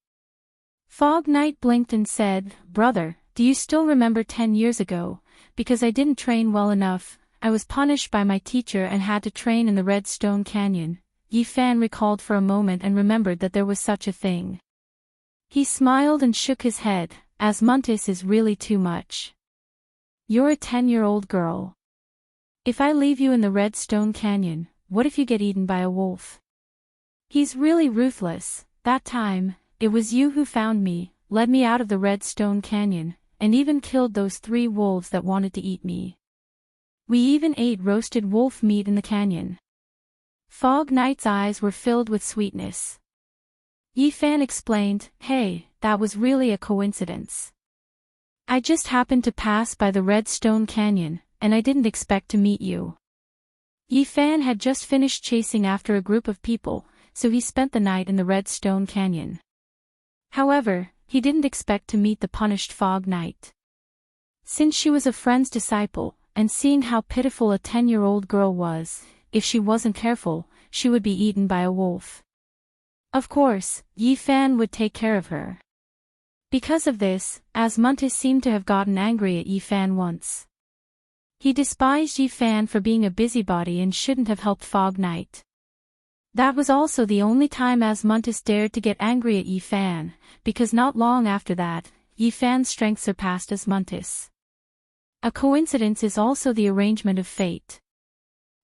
Fog Knight blinked and said, Brother, do you still remember 10 years ago? Because I didn't train well enough, I was punished by my teacher and had to train in the Red Stone Canyon. Yifan recalled for a moment and remembered that there was such a thing. He smiled and shook his head, Asmuntis is really too much. You're a 10-year-old girl. If I leave you in the Red Stone Canyon, what if you get eaten by a wolf? He's really ruthless. That time, it was you who found me, led me out of the Red Stone Canyon, and even killed those 3 wolves that wanted to eat me. We even ate roasted wolf meat in the canyon. Fog Knight's eyes were filled with sweetness. Yifan explained, hey, that was really a coincidence. I just happened to pass by the Red Stone Canyon, and I didn't expect to meet you. Yifan had just finished chasing after a group of people, so he spent the night in the Red Stone Canyon. However, he didn't expect to meet the punished Fog Knight. Since she was a friend's disciple, and seeing how pitiful a 10-year-old girl was, if she wasn't careful, she would be eaten by a wolf. Of course, Yifan would take care of her. Because of this, Asmuntis seemed to have gotten angry at Yifan once. He despised Yifan for being a busybody and shouldn't have helped Fog Knight. That was also the only time Asmuntis dared to get angry at Yifan, because not long after that, Yifan's strength surpassed Asmuntis. A coincidence is also the arrangement of fate.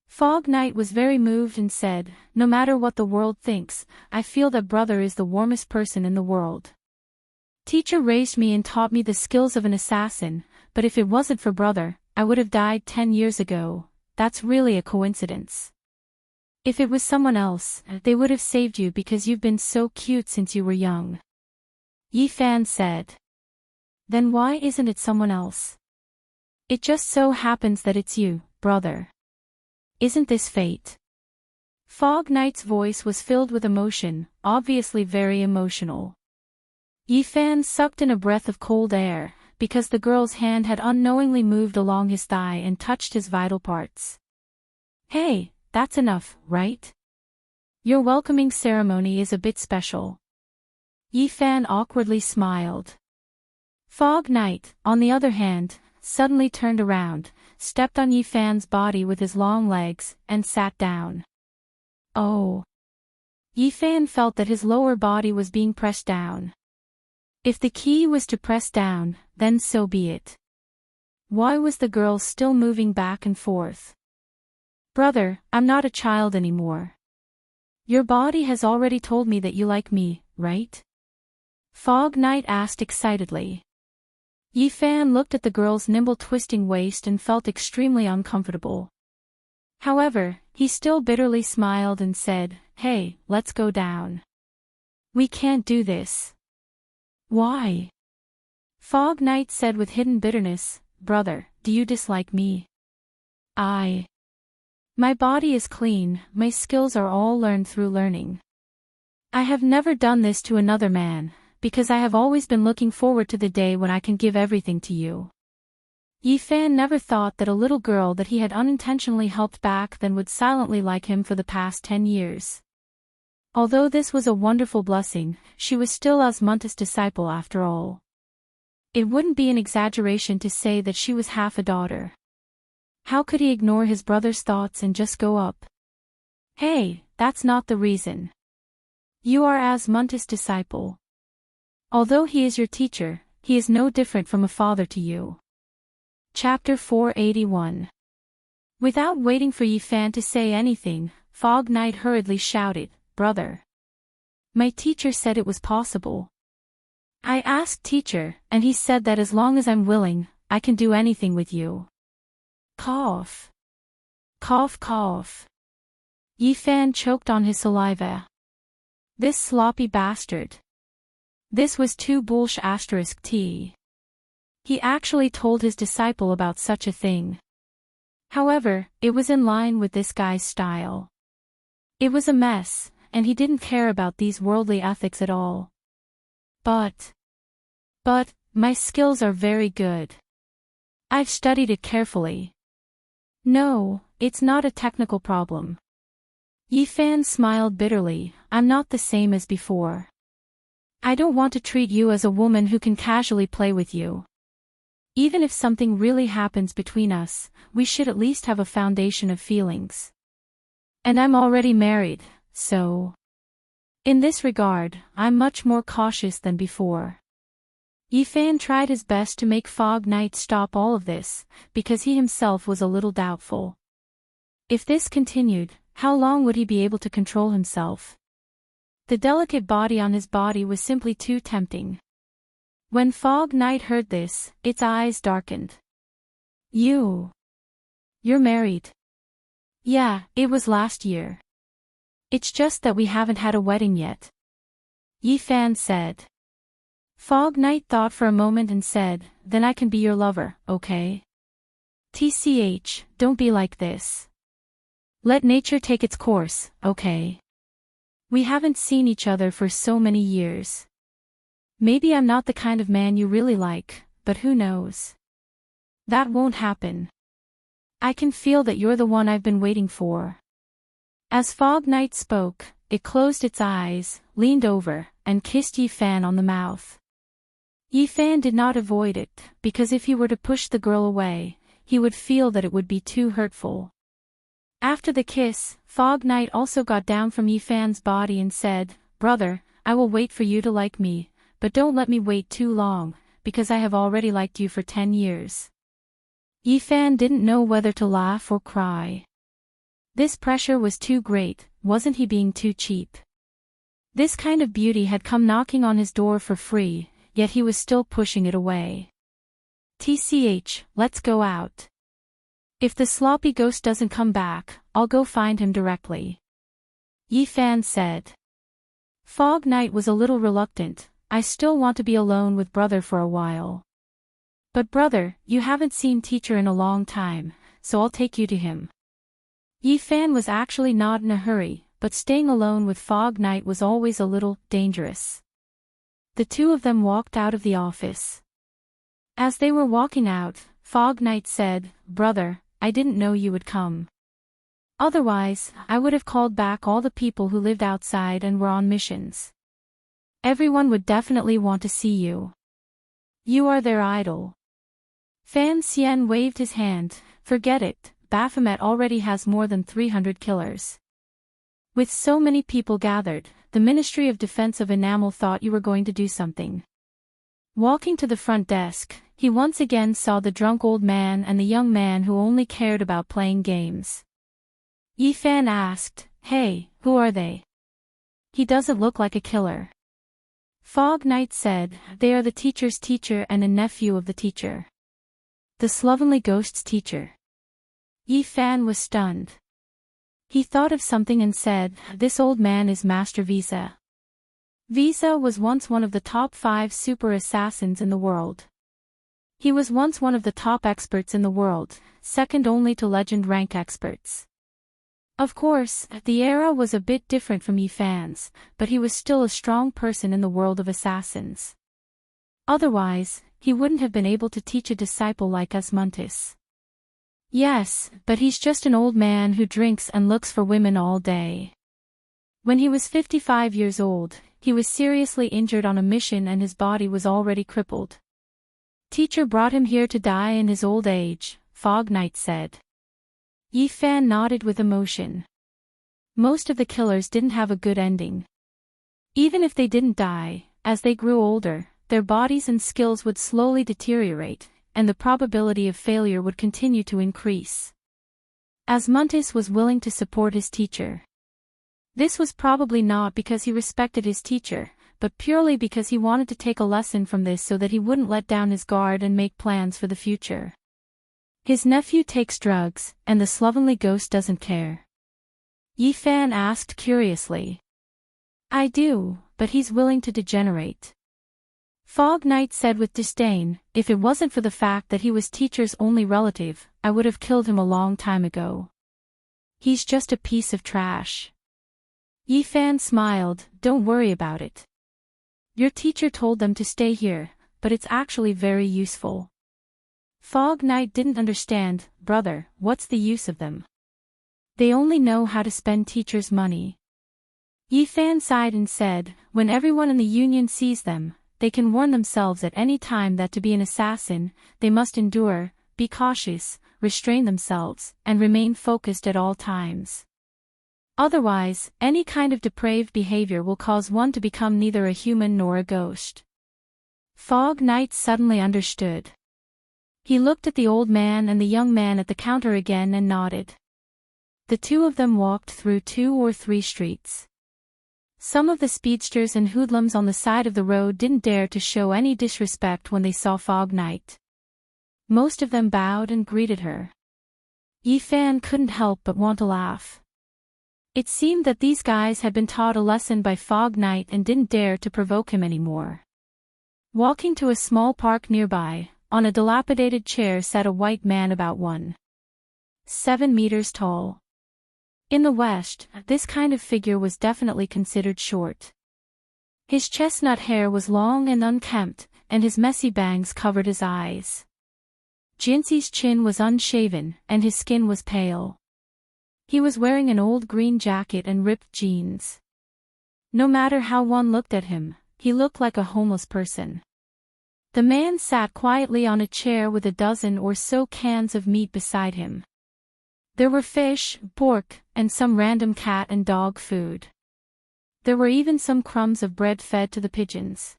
Fog Knight was very moved and said, no matter what the world thinks, I feel that brother is the warmest person in the world. Teacher raised me and taught me the skills of an assassin, but if it wasn't for brother, I would have died 10 years ago. That's really a coincidence. If it was someone else, they would have saved you because you've been so cute since you were young. Yifan said. Then why isn't it someone else? It just so happens that it's you, brother. Isn't this fate? Fog Knight's voice was filled with emotion, obviously very emotional. Yifan sucked in a breath of cold air, because the girl's hand had unknowingly moved along his thigh and touched his vital parts. Hey, that's enough, right? Your welcoming ceremony is a bit special. Yifan awkwardly smiled. Fog Knight, on the other hand, suddenly turned around, stepped on Yifan's body with his long legs, and sat down. Oh! Yifan felt that his lower body was being pressed down. If the key was to press down, then so be it. Why was the girl still moving back and forth? Brother, I'm not a child anymore. Your body has already told me that you like me, right? Fog Knight asked excitedly. Yifan looked at the girl's nimble twisting waist and felt extremely uncomfortable. However, he still bitterly smiled and said, hey, let's go down. We can't do this. Why? Fog Knight said with hidden bitterness, brother, do you dislike me? My body is clean, my skills are all learned through learning. I have never done this to another man, because I have always been looking forward to the day when I can give everything to you. Yi Fan never thought that a little girl that he had unintentionally helped back then would silently like him for the past 10 years. Although this was a wonderful blessing, she was still Asmunta's disciple after all. It wouldn't be an exaggeration to say that she was half a daughter. How could he ignore his brother's thoughts and just go up? Hey, that's not the reason. You are Asmunta's disciple. Although he is your teacher, he is no different from a father to you. Chapter 481. Without waiting for Yi Fan to say anything, Fog Knight hurriedly shouted, brother. My teacher said it was possible. I asked teacher, and he said that as long as I'm willing, I can do anything with you. Cough. Cough cough. Yi Fan choked on his saliva. This sloppy bastard. This was too bullsh *t. He actually told his disciple about such a thing. However, it was in line with this guy's style. It was a mess, and he didn't care about these worldly ethics at all. But, my skills are very good. I've studied it carefully. No, it's not a technical problem. Yi Fan smiled bitterly, I'm not the same as before. I don't want to treat you as a woman who can casually play with you. Even if something really happens between us, we should at least have a foundation of feelings. And I'm already married, so... In this regard, I'm much more cautious than before. Yi Fan tried his best to make Fog Knight stop all of this, because he himself was a little doubtful. If this continued, how long would he be able to control himself? The delicate body on his body was simply too tempting. When Fog Knight heard this, its eyes darkened. You're married. Yeah, it was last year. It's just that we haven't had a wedding yet. Yi Fan said. Fog Knight thought for a moment and said, then I can be your lover, okay? TCH, don't be like this. Let nature take its course, okay? We haven't seen each other for so many years. Maybe I'm not the kind of man you really like, but who knows? That won't happen. I can feel that you're the one I've been waiting for. As Fog Knight spoke, it closed its eyes, leaned over, and kissed Yi Fan on the mouth. Yi Fan did not avoid it, because if he were to push the girl away, he would feel that it would be too hurtful. After the kiss, Fog Knight also got down from Yi Fan's body and said, brother, I will wait for you to like me, but don't let me wait too long, because I have already liked you for 10 years. Yi Fan didn't know whether to laugh or cry. This pressure was too great, wasn't he being too cheap? This kind of beauty had come knocking on his door for free, yet he was still pushing it away. TCH, let's go out. If the sloppy ghost doesn't come back, I'll go find him directly. Yi Fan said. Fog Knight was a little reluctant, I still want to be alone with brother for a while. But brother, you haven't seen teacher in a long time, so I'll take you to him. Yi Fan was actually not in a hurry, but staying alone with Fog Knight was always a little dangerous. The two of them walked out of the office. As they were walking out, Fog Knight said, brother, I didn't know you would come. Otherwise, I would have called back all the people who lived outside and were on missions. Everyone would definitely want to see you. You are their idol. Fan Xian waved his hand, forget it, Baphomet already has more than 300 killers. With so many people gathered, the Ministry of Defense of Enamel thought you were going to do something. Walking to the front desk, he once again saw the drunk old man and the young man who only cared about playing games. Yi Fan asked, hey, who are they? He doesn't look like a killer. Fog Knight said, they are the teacher's teacher and a nephew of the teacher. The slovenly ghost's teacher. Yi Fan was stunned. He thought of something and said, this old man is Master Visa. Visa was once one of the top 5 super assassins in the world. He was once one of the top experts in the world, second only to legend rank experts. Of course, the era was a bit different from Yi Fan's, but he was still a strong person in the world of assassins. Otherwise, he wouldn't have been able to teach a disciple like Asmontis. Yes, but he's just an old man who drinks and looks for women all day. When he was 55 years old, he was seriously injured on a mission and his body was already crippled. Teacher brought him here to die in his old age, Fog Knight said. Yi Fan nodded with emotion. Most of the killers didn't have a good ending. Even if they didn't die, as they grew older, their bodies and skills would slowly deteriorate, and the probability of failure would continue to increase. Asmontis was willing to support his teacher. This was probably not because he respected his teacher, but purely because he wanted to take a lesson from this so that he wouldn't let down his guard and make plans for the future. His nephew takes drugs, and the slovenly ghost doesn't care. Yi Fan asked curiously. I do, but he's willing to degenerate. Fog Knight said with disdain, if it wasn't for the fact that he was teacher's only relative, I would have killed him a long time ago. He's just a piece of trash. Yi Fan smiled, don't worry about it. Your teacher told them to stay here, but it's actually very useful. Fog Knight didn't understand, brother, what's the use of them? They only know how to spend teacher's money. Yi Fan sighed and said, when everyone in the Union sees them, they can warn themselves at any time that to be an assassin, they must endure, be cautious, restrain themselves, and remain focused at all times. Otherwise, any kind of depraved behavior will cause one to become neither a human nor a ghost. Fog Knight suddenly understood. He looked at the old man and the young man at the counter again and nodded. The two of them walked through 2 or 3 streets. Some of the speedsters and hoodlums on the side of the road didn't dare to show any disrespect when they saw Fog Knight. Most of them bowed and greeted her. Yi Fan couldn't help but want to laugh. It seemed that these guys had been taught a lesson by Fog Knight and didn't dare to provoke him anymore. Walking to a small park nearby, on a dilapidated chair sat a white man about 1.7 meters tall. In the West, this kind of figure was definitely considered short. His chestnut hair was long and unkempt, and his messy bangs covered his eyes. Jinxi's chin was unshaven, and his skin was pale. He was wearing an old green jacket and ripped jeans. No matter how one looked at him, he looked like a homeless person. The man sat quietly on a chair with a dozen or so cans of meat beside him. There were fish, pork, and some random cat and dog food. There were even some crumbs of bread fed to the pigeons.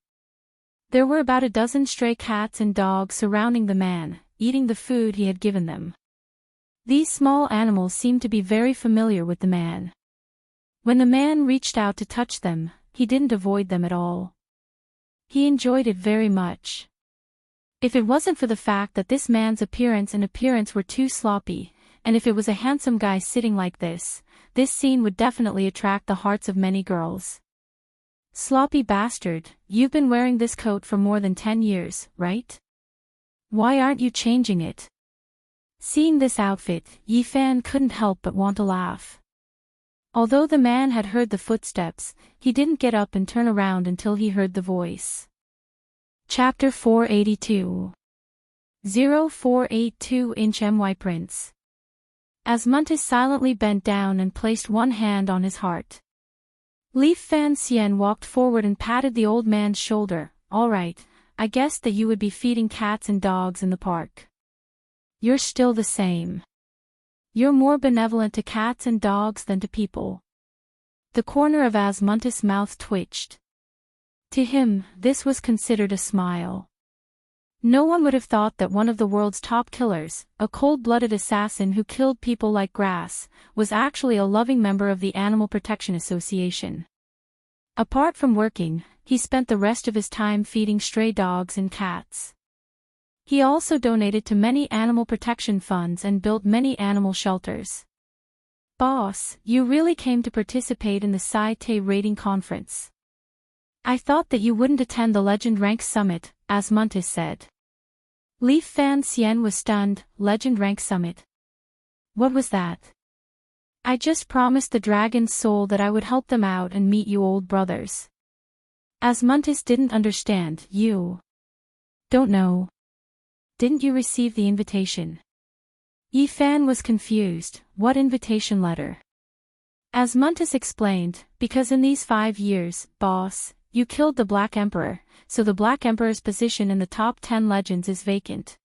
There were about a dozen stray cats and dogs surrounding the man, eating the food he had given them. These small animals seemed to be very familiar with the man. When the man reached out to touch them, he didn't avoid them at all. He enjoyed it very much. If it wasn't for the fact that this man's appearance were too sloppy, and if it was a handsome guy sitting like this scene would definitely attract the hearts of many girls. Sloppy bastard, you've been wearing this coat for more than 10 years, right? Why aren't you changing it? Seeing this outfit, Yi Fan couldn't help but want to laugh. Although the man had heard the footsteps, he didn't get up and turn around until he heard the voice. Chapter 482. 0482-inch MY Prince. Asmontis silently bent down and placed one hand on his heart. Li Fan Xian walked forward and patted the old man's shoulder. All right, I guessed that you would be feeding cats and dogs in the park. You're still the same. You're more benevolent to cats and dogs than to people. The corner of Asmontis' mouth twitched. To him, this was considered a smile. No one would have thought that one of the world's top killers, a cold-blooded assassin who killed people like grass, was actually a loving member of the Animal Protection Association. Apart from working, he spent the rest of his time feeding stray dogs and cats. He also donated to many animal protection funds and built many animal shelters. Boss, you really came to participate in the Sai Te raiding conference. I thought that you wouldn't attend the Legend Rank Summit, Asmontis said. Leaf Fan Xian was stunned. Legend Rank Summit. What was that? I just promised the Dragon's Soul that I would help them out and meet you old brothers. Asmontis didn't understand. You don't know. Didn't you receive the invitation? Yifan was confused. What invitation letter? Asmontis explained, because in these 5 years, boss, you killed the Black Emperor, so the Black Emperor's position in the top 10 legends is vacant.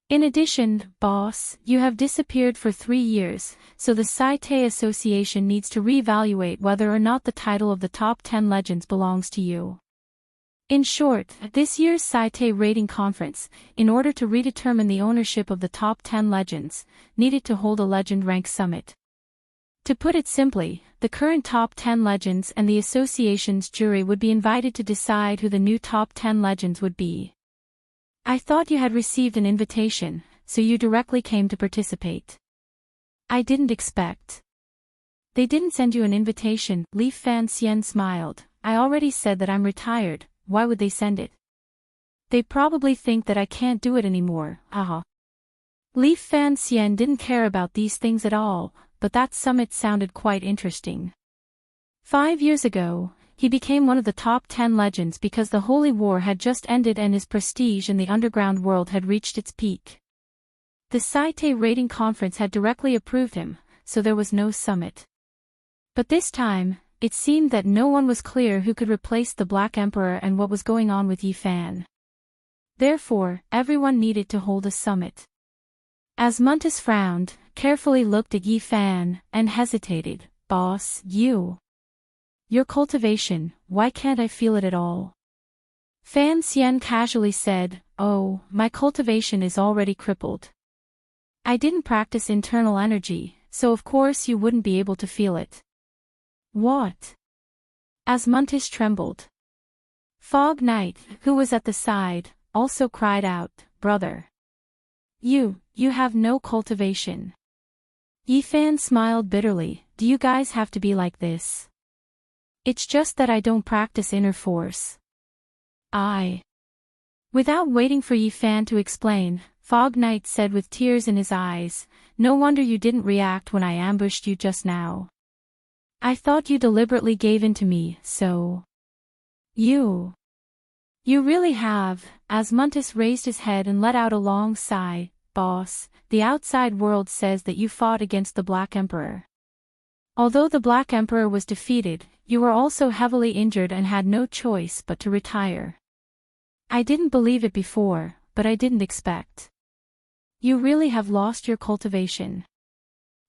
In addition, boss, you have disappeared for 3 years, so the Saite Association needs to reevaluate whether or not the title of the top 10 legends belongs to you. In short, this year's Saite Rating Conference, in order to redetermine the ownership of the top 10 legends, needed to hold a Legend Rank Summit. To put it simply, the current top 10 legends and the association's jury would be invited to decide who the new top 10 legends would be. I thought you had received an invitation, so you directly came to participate. I didn't expect. They didn't send you an invitation, Leaf Fan Xian smiled. I already said that I'm retired, why would they send it? They probably think that I can't do it anymore, haha. Leaf Fan Xian didn't care about these things at all, but that summit sounded quite interesting. 5 years ago, he became one of the top 10 legends because the Holy War had just ended and his prestige in the underground world had reached its peak. The Saite Rating Conference had directly approved him, so there was no summit. But this time, it seemed that no one was clear who could replace the Black Emperor and what was going on with Yifan. Therefore, everyone needed to hold a summit. Asmontis frowned, carefully looked at Yifan, and hesitated. Boss, your cultivation, why can't I feel it at all? Fan Xian casually said, oh, my cultivation is already crippled. I didn't practice internal energy, so of course you wouldn't be able to feel it. What? Asmontis trembled. Fog Knight, who was at the side, also cried out, brother. You have no cultivation. Yifan smiled bitterly, do you guys have to be like this? It's just that I don't practice inner force. Without waiting for Yifan to explain, Fog Knight said with tears in his eyes, no wonder you didn't react when I ambushed you just now. I thought you deliberately gave in to me, so... You really have. Asmontis raised his head and let out a long sigh. Boss, the outside world says that you fought against the Black Emperor. Although the Black Emperor was defeated, you were also heavily injured and had no choice but to retire. I didn't believe it before, but I didn't expect. You really have lost your cultivation.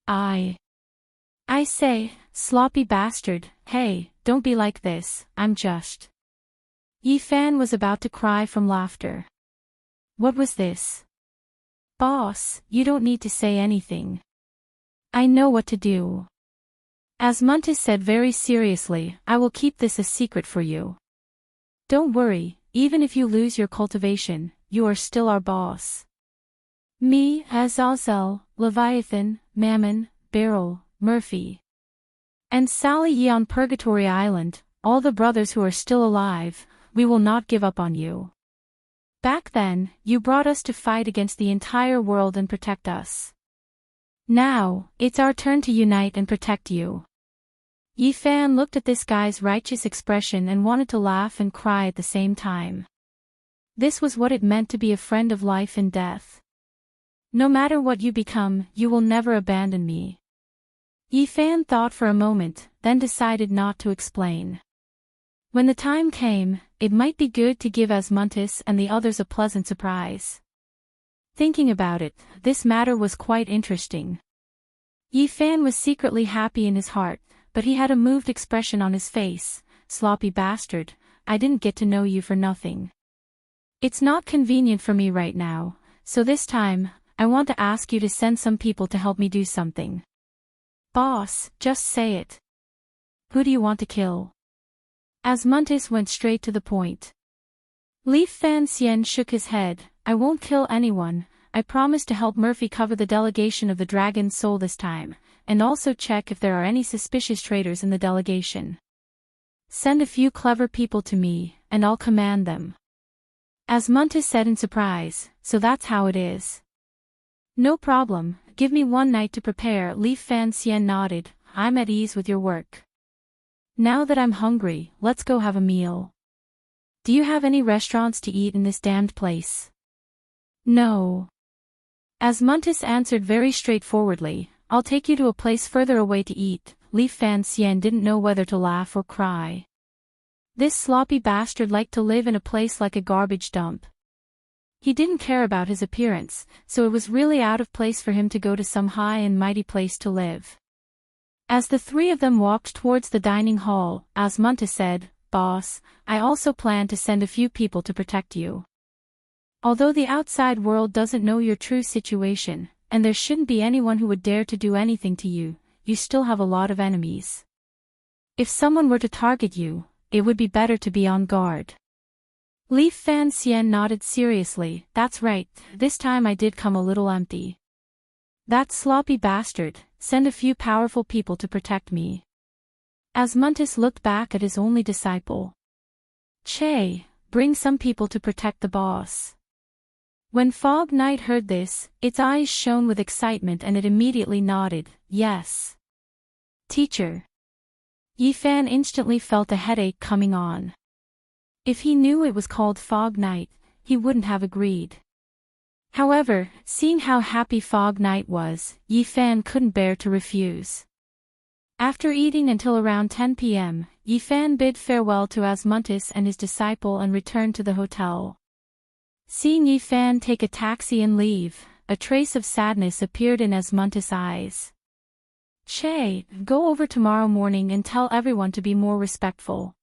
I say, sloppy bastard, hey, don't be like this, I'm just... Yifan was about to cry from laughter. What was this? Boss, you don't need to say anything. I know what to do. Asmontis said very seriously, I will keep this a secret for you. Don't worry, even if you lose your cultivation, you are still our boss. Me, Azazel, Leviathan, Mammon, Beryl, Murphy. And Sally Yi on Purgatory Island, all the brothers who are still alive, we will not give up on you. Back then, you brought us to fight against the entire world and protect us. Now, it's our turn to unite and protect you. Yifan looked at this guy's righteous expression and wanted to laugh and cry at the same time. This was what it meant to be a friend of life and death. No matter what you become, you will never abandon me. Yifan thought for a moment, then decided not to explain. When the time came, it might be good to give Asmontis and the others a pleasant surprise. Thinking about it, this matter was quite interesting. Yifan was secretly happy in his heart, but he had a moved expression on his face. Sloppy bastard, I didn't get to know you for nothing. It's not convenient for me right now, so this time, I want to ask you to send some people to help me do something. Boss, just say it. Who do you want to kill? Asmontis went straight to the point. Leaf Fan Xian shook his head. I won't kill anyone, I promise to help Murphy cover the delegation of the Dragon's Soul this time, and also check if there are any suspicious traitors in the delegation. Send a few clever people to me, and I'll command them. Asmuntus said in surprise, so that's how it is. No problem, give me one night to prepare. Li Fan Xian nodded, I'm at ease with your work. Now that I'm hungry, let's go have a meal. Do you have any restaurants to eat in this damned place? No. Asmuntus answered very straightforwardly, I'll take you to a place further away to eat. Li Fan Xian didn't know whether to laugh or cry. This sloppy bastard liked to live in a place like a garbage dump. He didn't care about his appearance, so it was really out of place for him to go to some high and mighty place to live. As the three of them walked towards the dining hall, Asmuntus said, Boss, I also plan to send a few people to protect you. Although the outside world doesn't know your true situation, and there shouldn't be anyone who would dare to do anything to you, you still have a lot of enemies. If someone were to target you, it would be better to be on guard. Li Fan Xian nodded seriously, that's right, this time I did come a little empty. That sloppy bastard, send a few powerful people to protect me. Asmuntus looked back at his only disciple. Che, bring some people to protect the boss. When Fog Knight heard this, its eyes shone with excitement and it immediately nodded, yes. Teacher. Yi Fan instantly felt a headache coming on. If he knew it was called Fog Knight, he wouldn't have agreed. However, seeing how happy Fog Knight was, Yi Fan couldn't bear to refuse. After eating until around 10 p.m., Yi Fan bid farewell to Asmuntus and his disciple and returned to the hotel. Seeing Yi Fan take a taxi and leave, a trace of sadness appeared in Asmuntus' eyes. Che, go over tomorrow morning and tell everyone to be more respectful.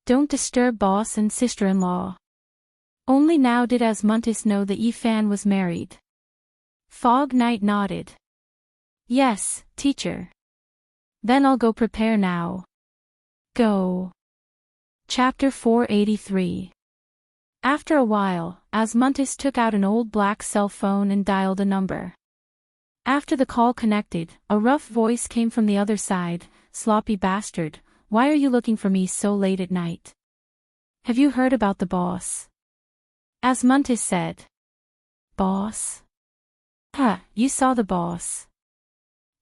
Don't disturb boss and sister-in-law. Only now did Asmuntus know that Yi Fan was married. Fog Knight nodded. Yes, teacher. Then I'll go prepare now. Go. Chapter 483. After a while, Asmuntus took out an old black cell phone and dialed a number. After the call connected, a rough voice came from the other side, Sloppy bastard, why are you looking for me so late at night? Have you heard about the boss? Asmuntus said. Boss? Huh, you saw the boss.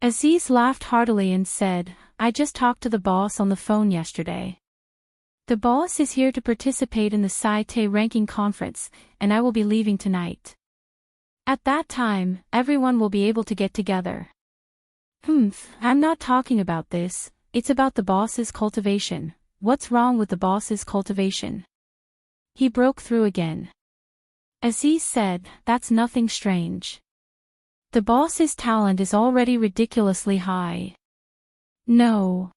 Aziz laughed heartily and said, I just talked to the boss on the phone yesterday. The boss is here to participate in the Sai-Te ranking conference, and I will be leaving tonight. At that time, everyone will be able to get together. I'm not talking about this, it's about the boss's cultivation. What's wrong with the boss's cultivation? He broke through again. Aziz said, that's nothing strange. The boss's talent is already ridiculously high. No.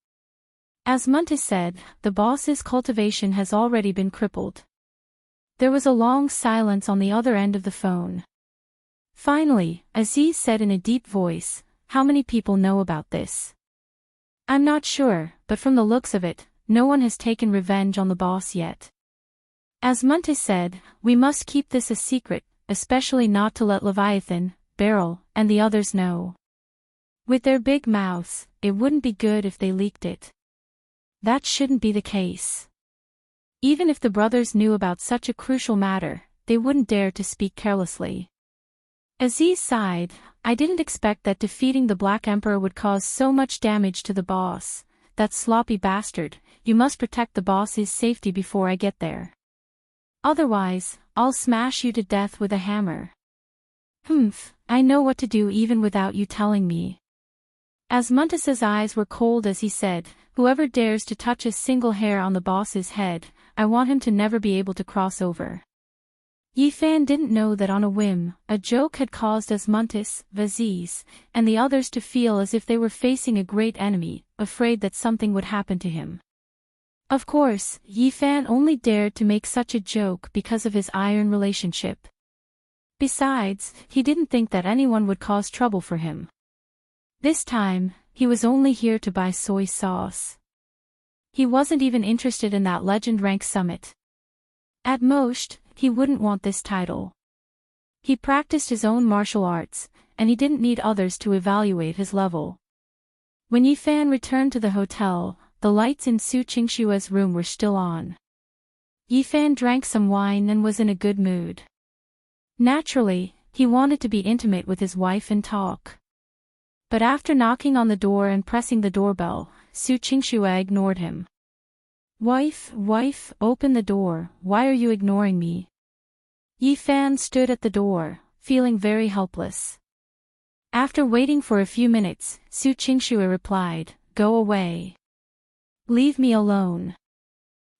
Asmuntus said, the boss's cultivation has already been crippled. There was a long silence on the other end of the phone. Finally, Aziz said in a deep voice, how many people know about this? I'm not sure, but from the looks of it, no one has taken revenge on the boss yet. Asmuntus said, we must keep this a secret, especially not to let Leviathan, Beryl, and the others know. With their big mouths, it wouldn't be good if they leaked it. That shouldn't be the case. Even if the brothers knew about such a crucial matter, they wouldn't dare to speak carelessly. Aziz sighed, I didn't expect that defeating the Black Emperor would cause so much damage to the boss. That sloppy bastard, you must protect the boss's safety before I get there. Otherwise, I'll smash you to death with a hammer. I know what to do even without you telling me. Asmuntus's eyes were cold as he said, whoever dares to touch a single hair on the boss's head, I want him to never be able to cross over. Yi Fan didn't know that on a whim, a joke had caused Asmuntus, Aziz, and the others to feel as if they were facing a great enemy, afraid that something would happen to him. Of course, Yi Fan only dared to make such a joke because of his iron relationship. Besides, he didn't think that anyone would cause trouble for him. This time, he was only here to buy soy sauce. He wasn't even interested in that legend rank summit. At most, he wouldn't want this title. He practiced his own martial arts, and he didn't need others to evaluate his level. When Yi Fan returned to the hotel, the lights in Su Qingshua's room were still on. Yifan drank some wine and was in a good mood. Naturally, he wanted to be intimate with his wife and talk. But after knocking on the door and pressing the doorbell, Su Qingxue ignored him. Wife, open the door, why are you ignoring me? Yifan stood at the door, feeling very helpless. After waiting for a few minutes, Su Qingxue replied, go away. Leave me alone.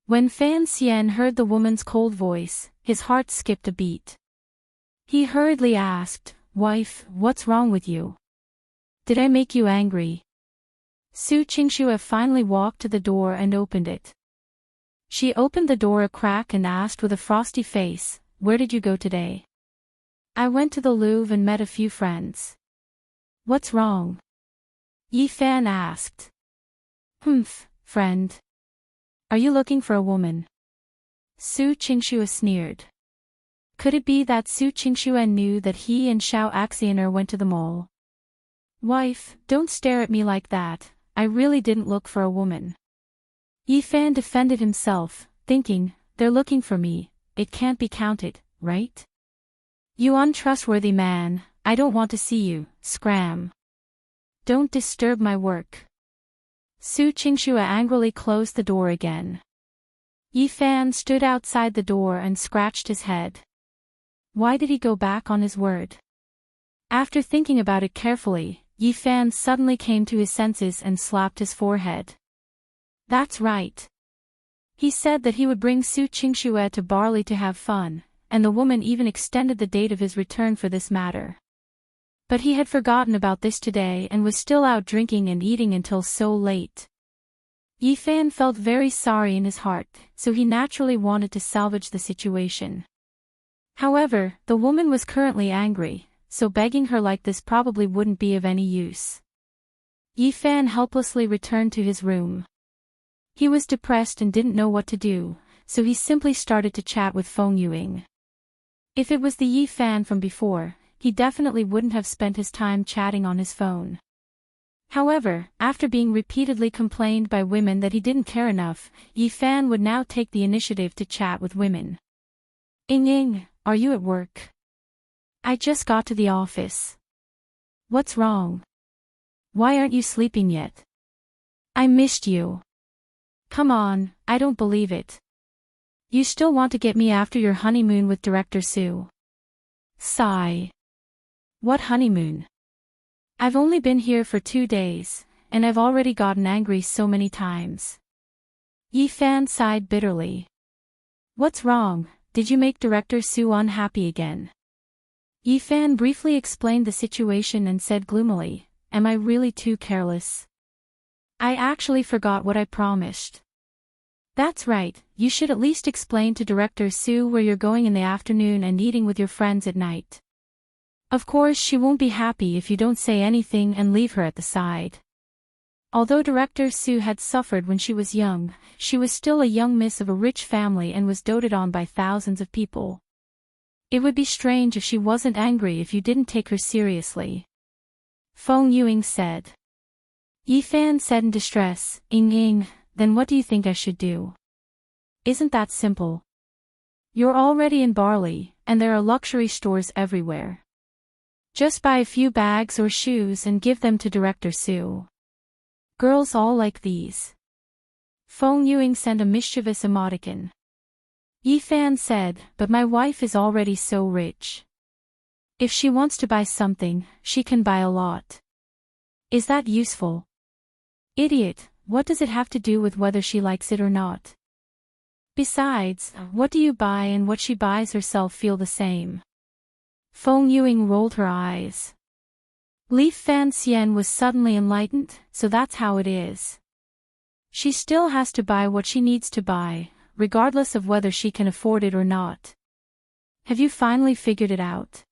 When Fan Xian heard the woman's cold voice, his heart skipped a beat. He hurriedly asked, wife, what's wrong with you? Did I make you angry? Su Qingxue finally walked to the door and opened it. She opened the door a crack and asked with a frosty face, where did you go today? I went to the Louvre and met a few friends. What's wrong? Yifan asked. Friend. Are you looking for a woman? Su Qingxue sneered. Could it be that Su Qingxue knew that he and Xiao Axioner went to the mall? Wife, don't stare at me like that, I really didn't look for a woman. Yifan defended himself, thinking, they're looking for me, it can't be counted, right? You untrustworthy man, I don't want to see you, scram. Don't disturb my work. Su Qingxue angrily closed the door again. Yifan stood outside the door and scratched his head. Why did he go back on his word? After thinking about it carefully, Yifan suddenly came to his senses and slapped his forehead. That's right. He said that he would bring Su Qingxue to Barley to have fun, and the woman even extended the date of his return for this matter. But he had forgotten about this today and was still out drinking and eating until so late. Yifan felt very sorry in his heart, so he naturally wanted to salvage the situation. However, the woman was currently angry, so begging her like this probably wouldn't be of any use. Yifan helplessly returned to his room. He was depressed and didn't know what to do, so he simply started to chat with Feng Yuing. If it was the Yifan from before, he definitely wouldn't have spent his time chatting on his phone. However, after being repeatedly complained by women that he didn't care enough, Yifan would now take the initiative to chat with women. Ying, are you at work? I just got to the office. What's wrong? Why aren't you sleeping yet? I missed you. Come on, I don't believe it. You still want to get me after your honeymoon with Director Su? Sigh. What honeymoon? I've only been here for 2 days, and I've already gotten angry so many times. Yifan sighed bitterly. What's wrong, did you make Director Su unhappy again? Yifan briefly explained the situation and said gloomily, am I really too careless? I actually forgot what I promised. That's right, you should at least explain to Director Su where you're going in the afternoon and eating with your friends at night. Of course she won't be happy if you don't say anything and leave her at the side. Although Director Su had suffered when she was young, she was still a young miss of a rich family and was doted on by thousands of people. It would be strange if she wasn't angry if you didn't take her seriously. Feng Yuing said. Yifan said in distress, Ying, then what do you think I should do? Isn't that simple? You're already in Barley, and there are luxury stores everywhere. Just buy a few bags or shoes and give them to Director Su. Girls all like these. Feng Yuing sent a mischievous emoticon. Yifan said, but my wife is already so rich. If she wants to buy something, she can buy a lot. Is that useful? Idiot, what does it have to do with whether she likes it or not? Besides, what do you buy and what she buys herself feel the same? Feng Yuing rolled her eyes. Li Fanxian was suddenly enlightened, so that's how it is. She still has to buy what she needs to buy, regardless of whether she can afford it or not. Have you finally figured it out?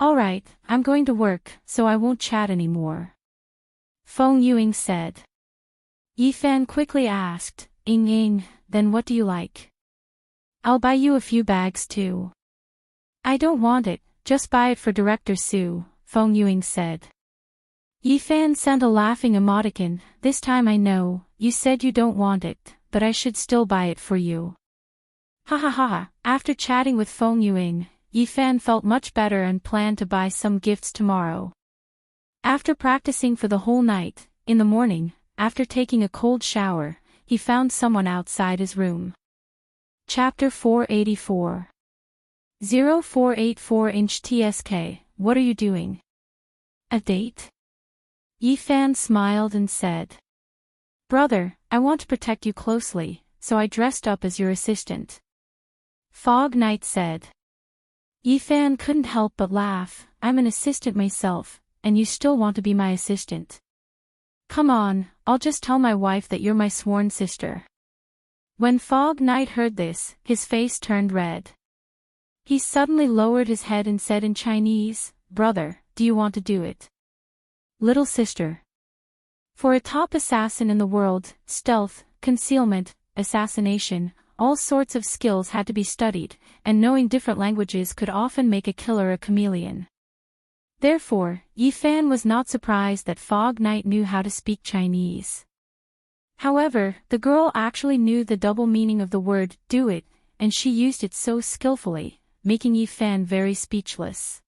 Alright, I'm going to work, so I won't chat anymore. Feng Yuing said. Yifan quickly asked, Ying, then what do you like? I'll buy you a few bags too. I don't want it, just buy it for Director Su, Feng Yuing said. Yifan sent a laughing emoticon. This time I know, you said you don't want it, but I should still buy it for you. Ha ha ha ha. After chatting with Feng Yuing, Yifan felt much better and planned to buy some gifts tomorrow. After practicing for the whole night, in the morning, after taking a cold shower, he found someone outside his room. Chapter 484. 0484-inch TSK, what are you doing? A date? Yifan smiled and said. Brother, I want to protect you closely, so I dressed up as your assistant. Fog Knight said. Yifan couldn't help but laugh. I'm an assistant myself, and you still want to be my assistant. Come on, I'll just tell my wife that you're my sworn sister. When Fog Knight heard this, his face turned red. He suddenly lowered his head and said in Chinese, Brother, do you want to do it? Little sister. For a top assassin in the world, stealth, concealment, assassination, all sorts of skills had to be studied, and knowing different languages could often make a killer a chameleon. Therefore, Yifan was not surprised that Fog Knight knew how to speak Chinese. However, the girl actually knew the double meaning of the word, do it, and she used it so skillfully, making Yifan very speechless.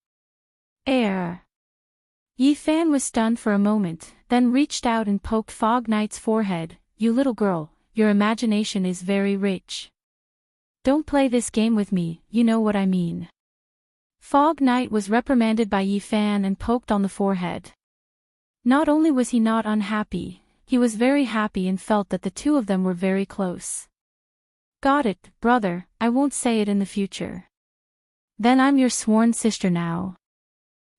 Yifan was stunned for a moment, then reached out and poked Fog Knight's forehead. You little girl, your imagination is very rich. Don't play this game with me, you know what I mean. Fog Knight was reprimanded by Yifan and poked on the forehead. Not only was he not unhappy, he was very happy and felt that the two of them were very close. Got it, brother, I won't say it in the future. Then I'm your sworn sister now.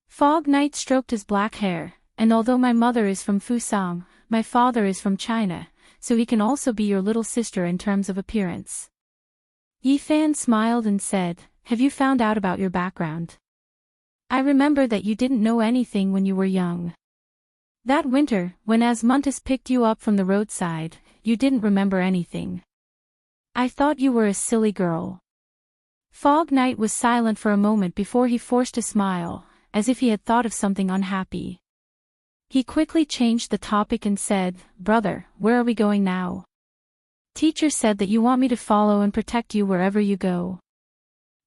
Fog Knight stroked his black hair, and although my mother is from Fusang, my father is from China, so he can also be your little sister in terms of appearance. Yifan smiled and said, have you found out about your background? I remember that you didn't know anything when you were young. That winter, when Asmuntus picked you up from the roadside, you didn't remember anything. I thought you were a silly girl. Fog Knight was silent for a moment before he forced a smile, as if he had thought of something unhappy. He quickly changed the topic and said, Brother, where are we going now? Teacher said that you want me to follow and protect you wherever you go.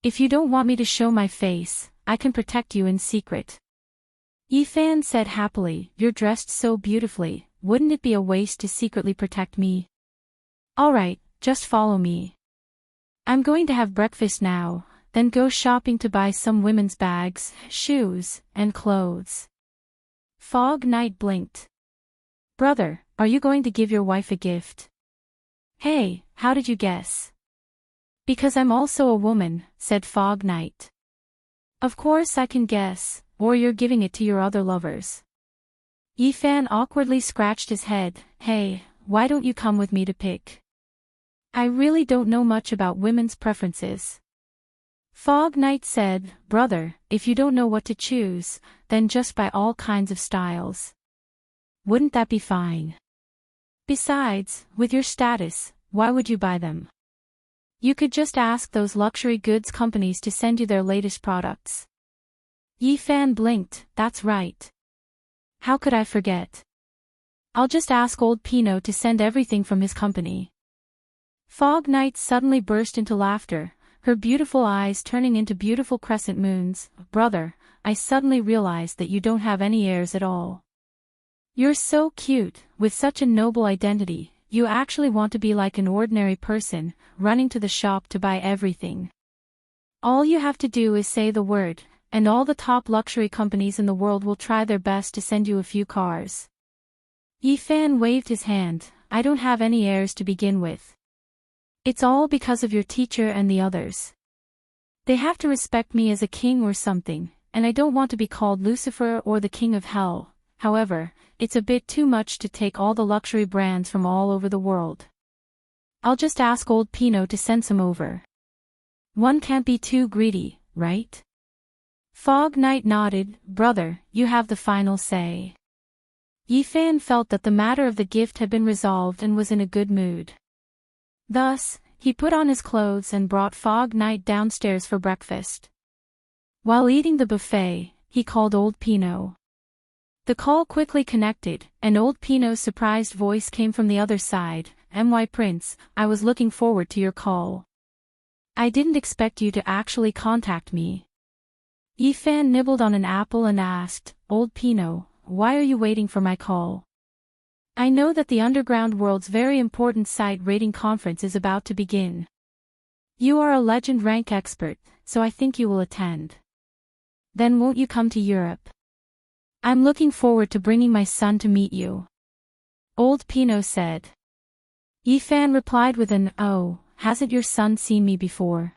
If you don't want me to show my face, I can protect you in secret. Yifan said happily, you're dressed so beautifully, wouldn't it be a waste to secretly protect me? Alright, just follow me. I'm going to have breakfast now, then go shopping to buy some women's bags, shoes, and clothes. Fog Knight blinked. Brother, are you going to give your wife a gift? Hey, how did you guess? Because I'm also a woman, said Fog Knight. Of course I can guess, or you're giving it to your other lovers. Yifan awkwardly scratched his head. Hey, why don't you come with me to pick? I really don't know much about women's preferences. Fog Knight said, Brother, if you don't know what to choose, then just buy all kinds of styles. Wouldn't that be fine? Besides, with your status, why would you buy them? You could just ask those luxury goods companies to send you their latest products. Yifan blinked, that's right. How could I forget? I'll just ask old Pinot to send everything from his company. Fog Knight suddenly burst into laughter, her beautiful eyes turning into beautiful crescent moons. Brother, I suddenly realized that you don't have any airs at all. You're so cute, with such a noble identity, you actually want to be like an ordinary person, running to the shop to buy everything. All you have to do is say the word, and all the top luxury companies in the world will try their best to send you a few cars. Yifan waved his hand, I don't have any heirs to begin with. It's all because of your teacher and the others. They have to respect me as a king or something, and I don't want to be called Lucifer or the king of hell. However, it's a bit too much to take all the luxury brands from all over the world. I'll just ask old Pinot to send some over. One can't be too greedy, right? Fog Knight nodded, Brother, you have the final say. Yifan felt that the matter of the gift had been resolved and was in a good mood. Thus, he put on his clothes and brought Fog Knight downstairs for breakfast. While eating the buffet, he called old Pinot. The call quickly connected, and old Pinot's surprised voice came from the other side. "My prince, I was looking forward to your call. I didn't expect you to actually contact me." Yifan nibbled on an apple and asked, "Old Pinot, why are you waiting for my call? I know that the Underground World's very important site rating conference is about to begin. You are a legend rank expert, so I think you will attend. Then won't you come to Europe? I'm looking forward to bringing my son to meet you," Old Pinot said. Yifan replied with an, "Oh, hasn't your son seen me before?"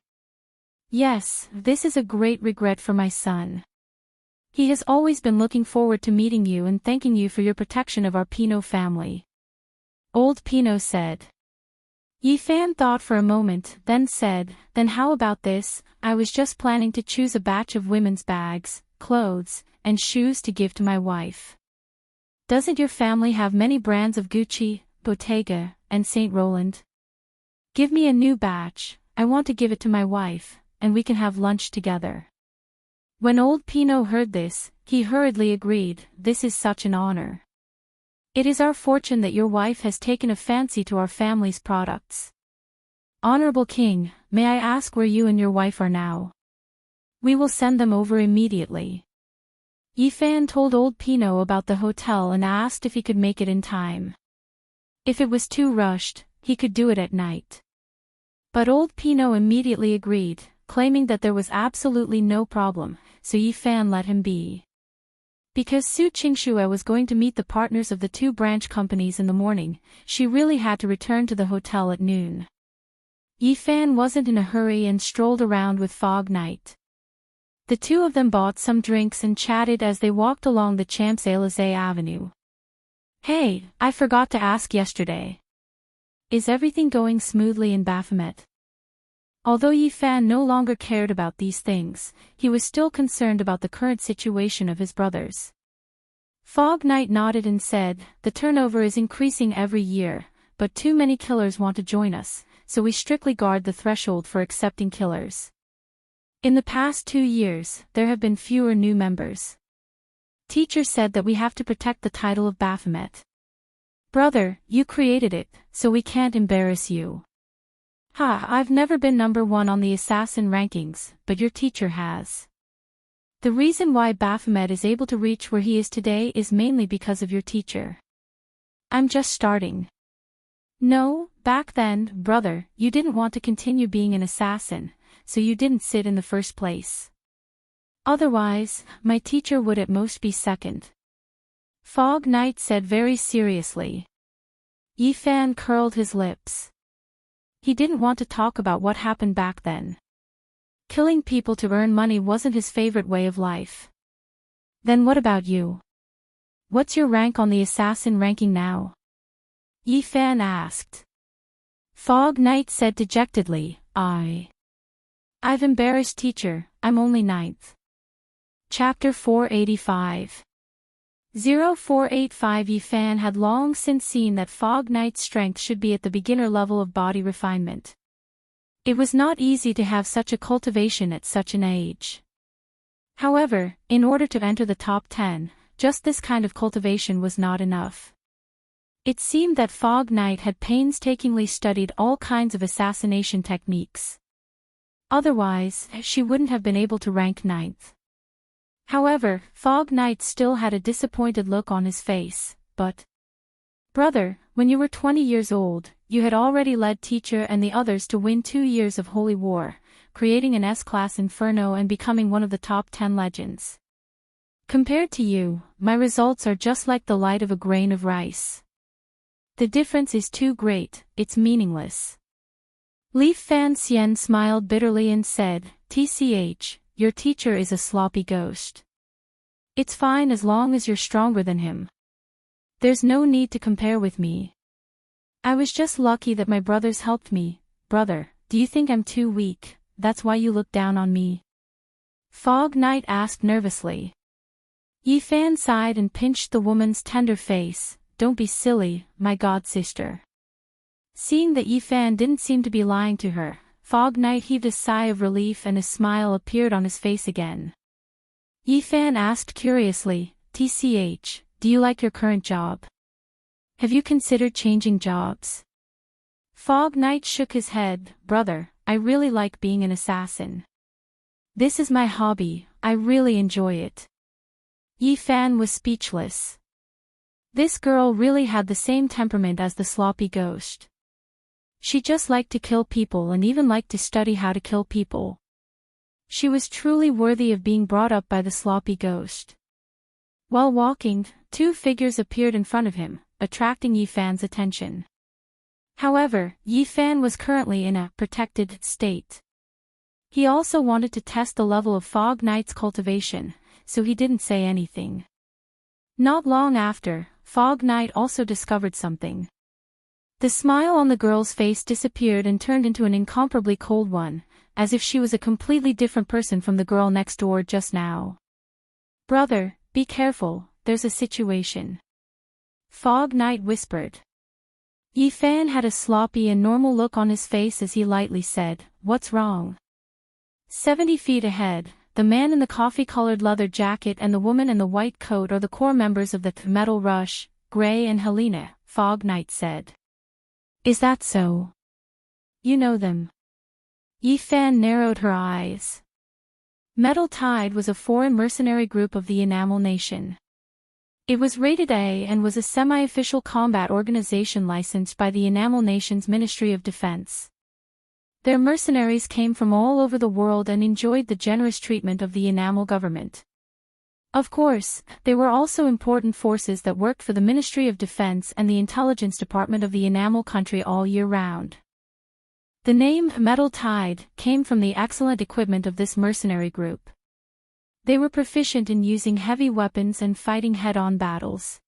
"Yes, this is a great regret for my son. He has always been looking forward to meeting you and thanking you for your protection of our Pinot family," Old Pinot said. Yifan thought for a moment, then said, "Then how about this? I was just planning to choose a batch of women's bags, clothes, and shoes to give to my wife. Doesn't your family have many brands of Gucci, Bottega, and Saint Roland? Give me a new batch, I want to give it to my wife, and we can have lunch together." When Old Pinot heard this, he hurriedly agreed, "This is such an honor. It is our fortune that your wife has taken a fancy to our family's products. Honorable King, may I ask where you and your wife are now? We will send them over immediately." Yifan told Old Pinot about the hotel and asked if he could make it in time. If it was too rushed, he could do it at night. But Old Pinot immediately agreed, claiming that there was absolutely no problem, so Yifan let him be. Because Su Qingxue was going to meet the partners of the two branch companies in the morning, she really had to return to the hotel at noon. Yifan wasn't in a hurry and strolled around with Fog Knight. The two of them bought some drinks and chatted as they walked along the Champs-Élysées Avenue. "Hey, I forgot to ask yesterday. Is everything going smoothly in Baphomet?" Although Yifan no longer cared about these things, he was still concerned about the current situation of his brothers. Fog Knight nodded and said, "The turnover is increasing every year, but too many killers want to join us, so we strictly guard the threshold for accepting killers. In the past 2 years, there have been fewer new members. Teacher said that we have to protect the title of Baphomet. Brother, you created it, so we can't embarrass you. I've never been number 1 on the assassin rankings, but your teacher has. The reason why Baphomet is able to reach where he is today is mainly because of your teacher. I'm just starting. No, back then, brother, you didn't want to continue being an assassin, so you didn't sit in the first place. Otherwise, my teacher would at most be second," Fog Knight said very seriously. Yifan curled his lips. He didn't want to talk about what happened back then. Killing people to earn money wasn't his favorite way of life. "Then what about you? What's your rank on the assassin ranking now?" Yifan asked. Fog Knight said dejectedly, I've embarrassed teacher, I'm only 9th. Chapter 485. 0485 Yifan had long since seen that Fog Knight's strength should be at the beginner level of body refinement. It was not easy to have such a cultivation at such an age. However, in order to enter the top 10, just this kind of cultivation was not enough. It seemed that Fog Knight had painstakingly studied all kinds of assassination techniques. Otherwise, she wouldn't have been able to rank 9th. However, Fog Knight still had a disappointed look on his face, but... Brother, when you were 20 years old, you had already led teacher and the others to win 2 years of Holy War, creating an S-class Inferno and becoming one of the top 10 legends. Compared to you, my results are just like the light of a grain of rice. The difference is too great, it's meaningless. Leaf Fan Xian smiled bitterly and said, TCH, your teacher is a sloppy ghost. It's fine as long as you're stronger than him. There's no need to compare with me. I was just lucky that my brothers helped me. Brother, do you think I'm too weak, that's why you look down on me? Fog Knight asked nervously. Yifan sighed and pinched the woman's tender face. Don't be silly, my god sister. Seeing that Yifan didn't seem to be lying to her, Fog Knight heaved a sigh of relief and a smile appeared on his face again. Yifan asked curiously, TCH, do you like your current job? Have you considered changing jobs? Fog Knight shook his head. Brother, I really like being an assassin. This is my hobby, I really enjoy it. Yi Fan was speechless. This girl really had the same temperament as the sloppy ghost. She just liked to kill people and even liked to study how to kill people. She was truly worthy of being brought up by the sloppy ghost. While walking, two figures appeared in front of him, attracting Yi Fan's attention. However, Yi Fan was currently in a protected state. He also wanted to test the level of Fog Knight's cultivation, so he didn't say anything. Not long after, Fog Knight also discovered something. The smile on the girl's face disappeared and turned into an incomparably cold one, as if she was a completely different person from the girl next door just now. Brother, be careful, there's a situation. Fog Knight whispered. Yi Fan had a sloppy and normal look on his face as he lightly said, "What's wrong?" 70 feet ahead, the man in the coffee-colored leather jacket and the woman in the white coat are the core members of the Metal Rush, Gray and Helena, Fog Knight said. Is that so? You know them. Yi Fan narrowed her eyes. Metal Tide was a foreign mercenary group of the Enamel Nation. It was rated A and was a semi-official combat organization licensed by the Enamel Nation's Ministry of Defense. Their mercenaries came from all over the world and enjoyed the generous treatment of the Enamel government. Of course, they were also important forces that worked for the Ministry of Defense and the Intelligence Department of the Enamel country all year round. The name Metal Tide came from the excellent equipment of this mercenary group. They were proficient in using heavy weapons and fighting head-on battles.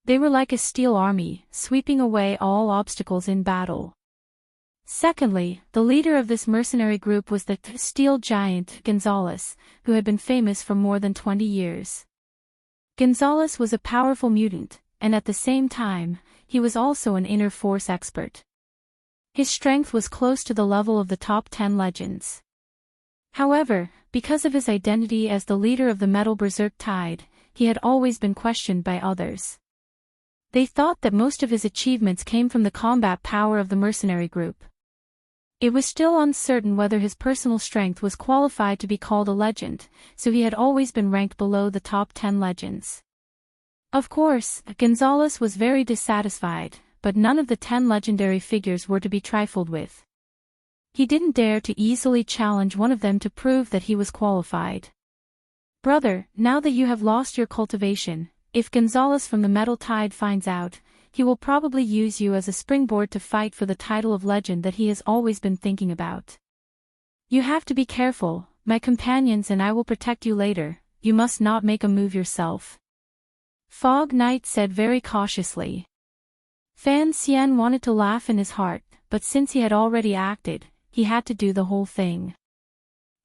They were like a steel army, sweeping away all obstacles in battle. Secondly, the leader of this mercenary group was the steel giant Gonzalez, who had been famous for more than 20 years. Gonzalez was a powerful mutant, and at the same time, he was also an inner force expert. His strength was close to the level of the top 10 legends. However, because of his identity as the leader of the Metal Berserk Tide, he had always been questioned by others. They thought that most of his achievements came from the combat power of the mercenary group. It was still uncertain whether his personal strength was qualified to be called a legend, so he had always been ranked below the top 10 legends. Of course, Gonzalez was very dissatisfied, but none of the 10 legendary figures were to be trifled with. He didn't dare to easily challenge one of them to prove that he was qualified. Brother, now that you have lost your cultivation, if Gonzalez from the Metal Tide finds out, he will probably use you as a springboard to fight for the title of legend that he has always been thinking about. You have to be careful, my companions and I will protect you later, you must not make a move yourself. Fog Knight said very cautiously. Fan Xian wanted to laugh in his heart, but since he had already acted, he had to do the whole thing.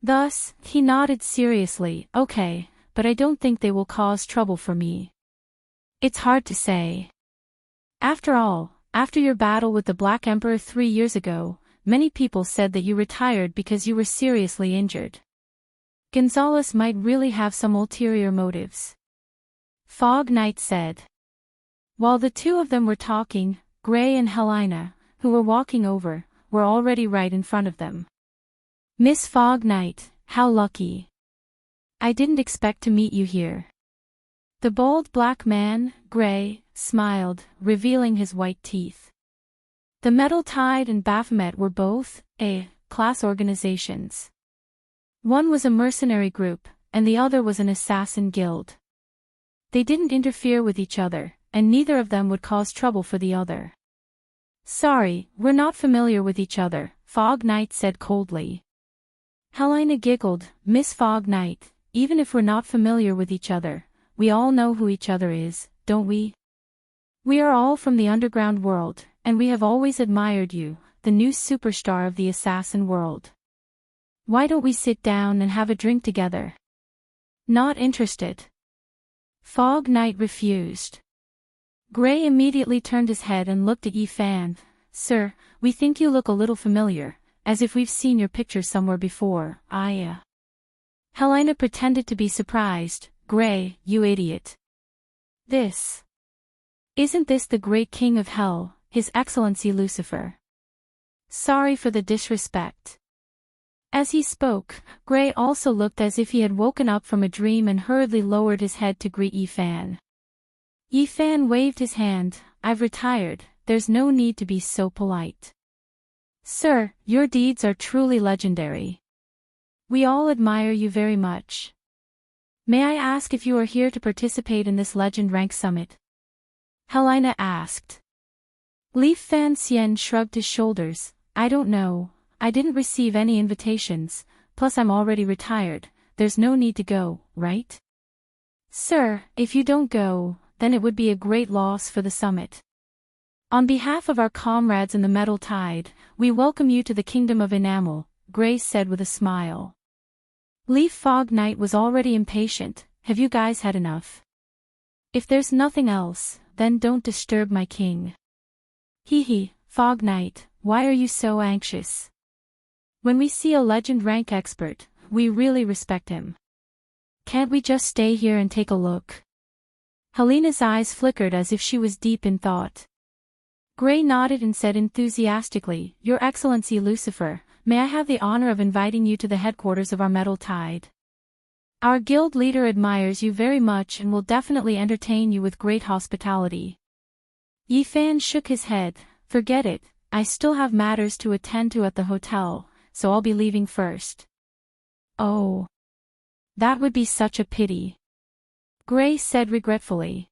Thus, he nodded seriously, okay, but I don't think they will cause trouble for me. It's hard to say. After all, after your battle with the Black Emperor 3 years ago, many people said that you retired because you were seriously injured. Gonzalez might really have some ulterior motives. Fog Knight said. While the two of them were talking, Gray and Helena, who were walking over, were already right in front of them. Miss Fog Knight, how lucky. I didn't expect to meet you here. The bald black man, Gray, smiled, revealing his white teeth. The Metal Tide and Baphomet were both A-class organizations. One was a mercenary group, and the other was an assassin guild. They didn't interfere with each other, and neither of them would cause trouble for the other. Sorry, we're not familiar with each other, Fog Knight said coldly. Helena giggled, Miss Fog Knight, even if we're not familiar with each other, we all know who each other is, don't we? We are all from the underground world, and we have always admired you, the new superstar of the assassin world. Why don't we sit down and have a drink together? Not interested. Fog Knight refused. Gray immediately turned his head and looked at Yi Fan. Sir, we think you look a little familiar, as if we've seen your picture somewhere before. Helena pretended to be surprised, Gray, you idiot. Isn't this the great king of hell, His Excellency Lucifer? Sorry for the disrespect. As he spoke, Gray also looked as if he had woken up from a dream and hurriedly lowered his head to greet Yifan. Yifan waved his hand. I've retired, there's no need to be so polite. Sir, your deeds are truly legendary. We all admire you very much. May I ask if you are here to participate in this Legend Rank Summit? Helena asked. Li Fan Xian shrugged his shoulders. I don't know, I didn't receive any invitations, plus I'm already retired, there's no need to go, right? Sir, if you don't go, then it would be a great loss for the summit. On behalf of our comrades in the Metal Tide, we welcome you to the Kingdom of Enamel, Gray said with a smile. Leaf Fog Knight was already impatient. Have you guys had enough? If there's nothing else, then don't disturb my king. Hee, Fog Knight, why are you so anxious? When we see a legend rank expert, we really respect him. Can't we just stay here and take a look? Helena's eyes flickered as if she was deep in thought. Gray nodded and said enthusiastically, Your Excellency Lucifer, may I have the honor of inviting you to the headquarters of our Metal Tide? Our guild leader admires you very much and will definitely entertain you with great hospitality. Yifan shook his head. Forget it, I still have matters to attend to at the hotel, so I'll be leaving first. Oh. That would be such a pity. Gray said regretfully.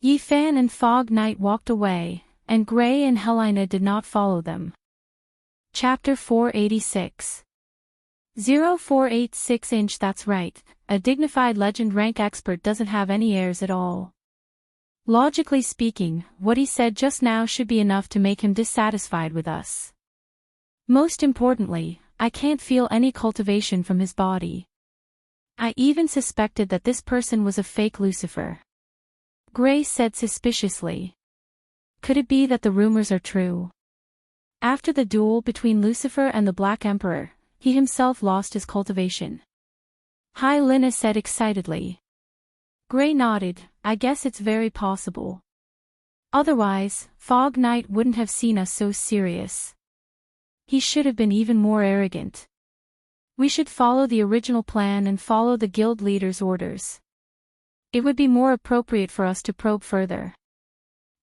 Yifan and Fog Knight walked away, and Gray and Helena did not follow them. Chapter 486. 0486 inch. That's right, a dignified legend rank expert doesn't have any airs at all. Logically speaking, what he said just now should be enough to make him dissatisfied with us. Most importantly, I can't feel any cultivation from his body. I even suspected that this person was a fake Lucifer. Gray said suspiciously. Could it be that the rumors are true? After the duel between Lucifer and the Black Emperor, he himself lost his cultivation. Hai Lina said excitedly. Gray nodded. I guess it's very possible. Otherwise, Fog Knight wouldn't have seen us so serious. He should have been even more arrogant. We should follow the original plan and follow the guild leader's orders. It would be more appropriate for us to probe further.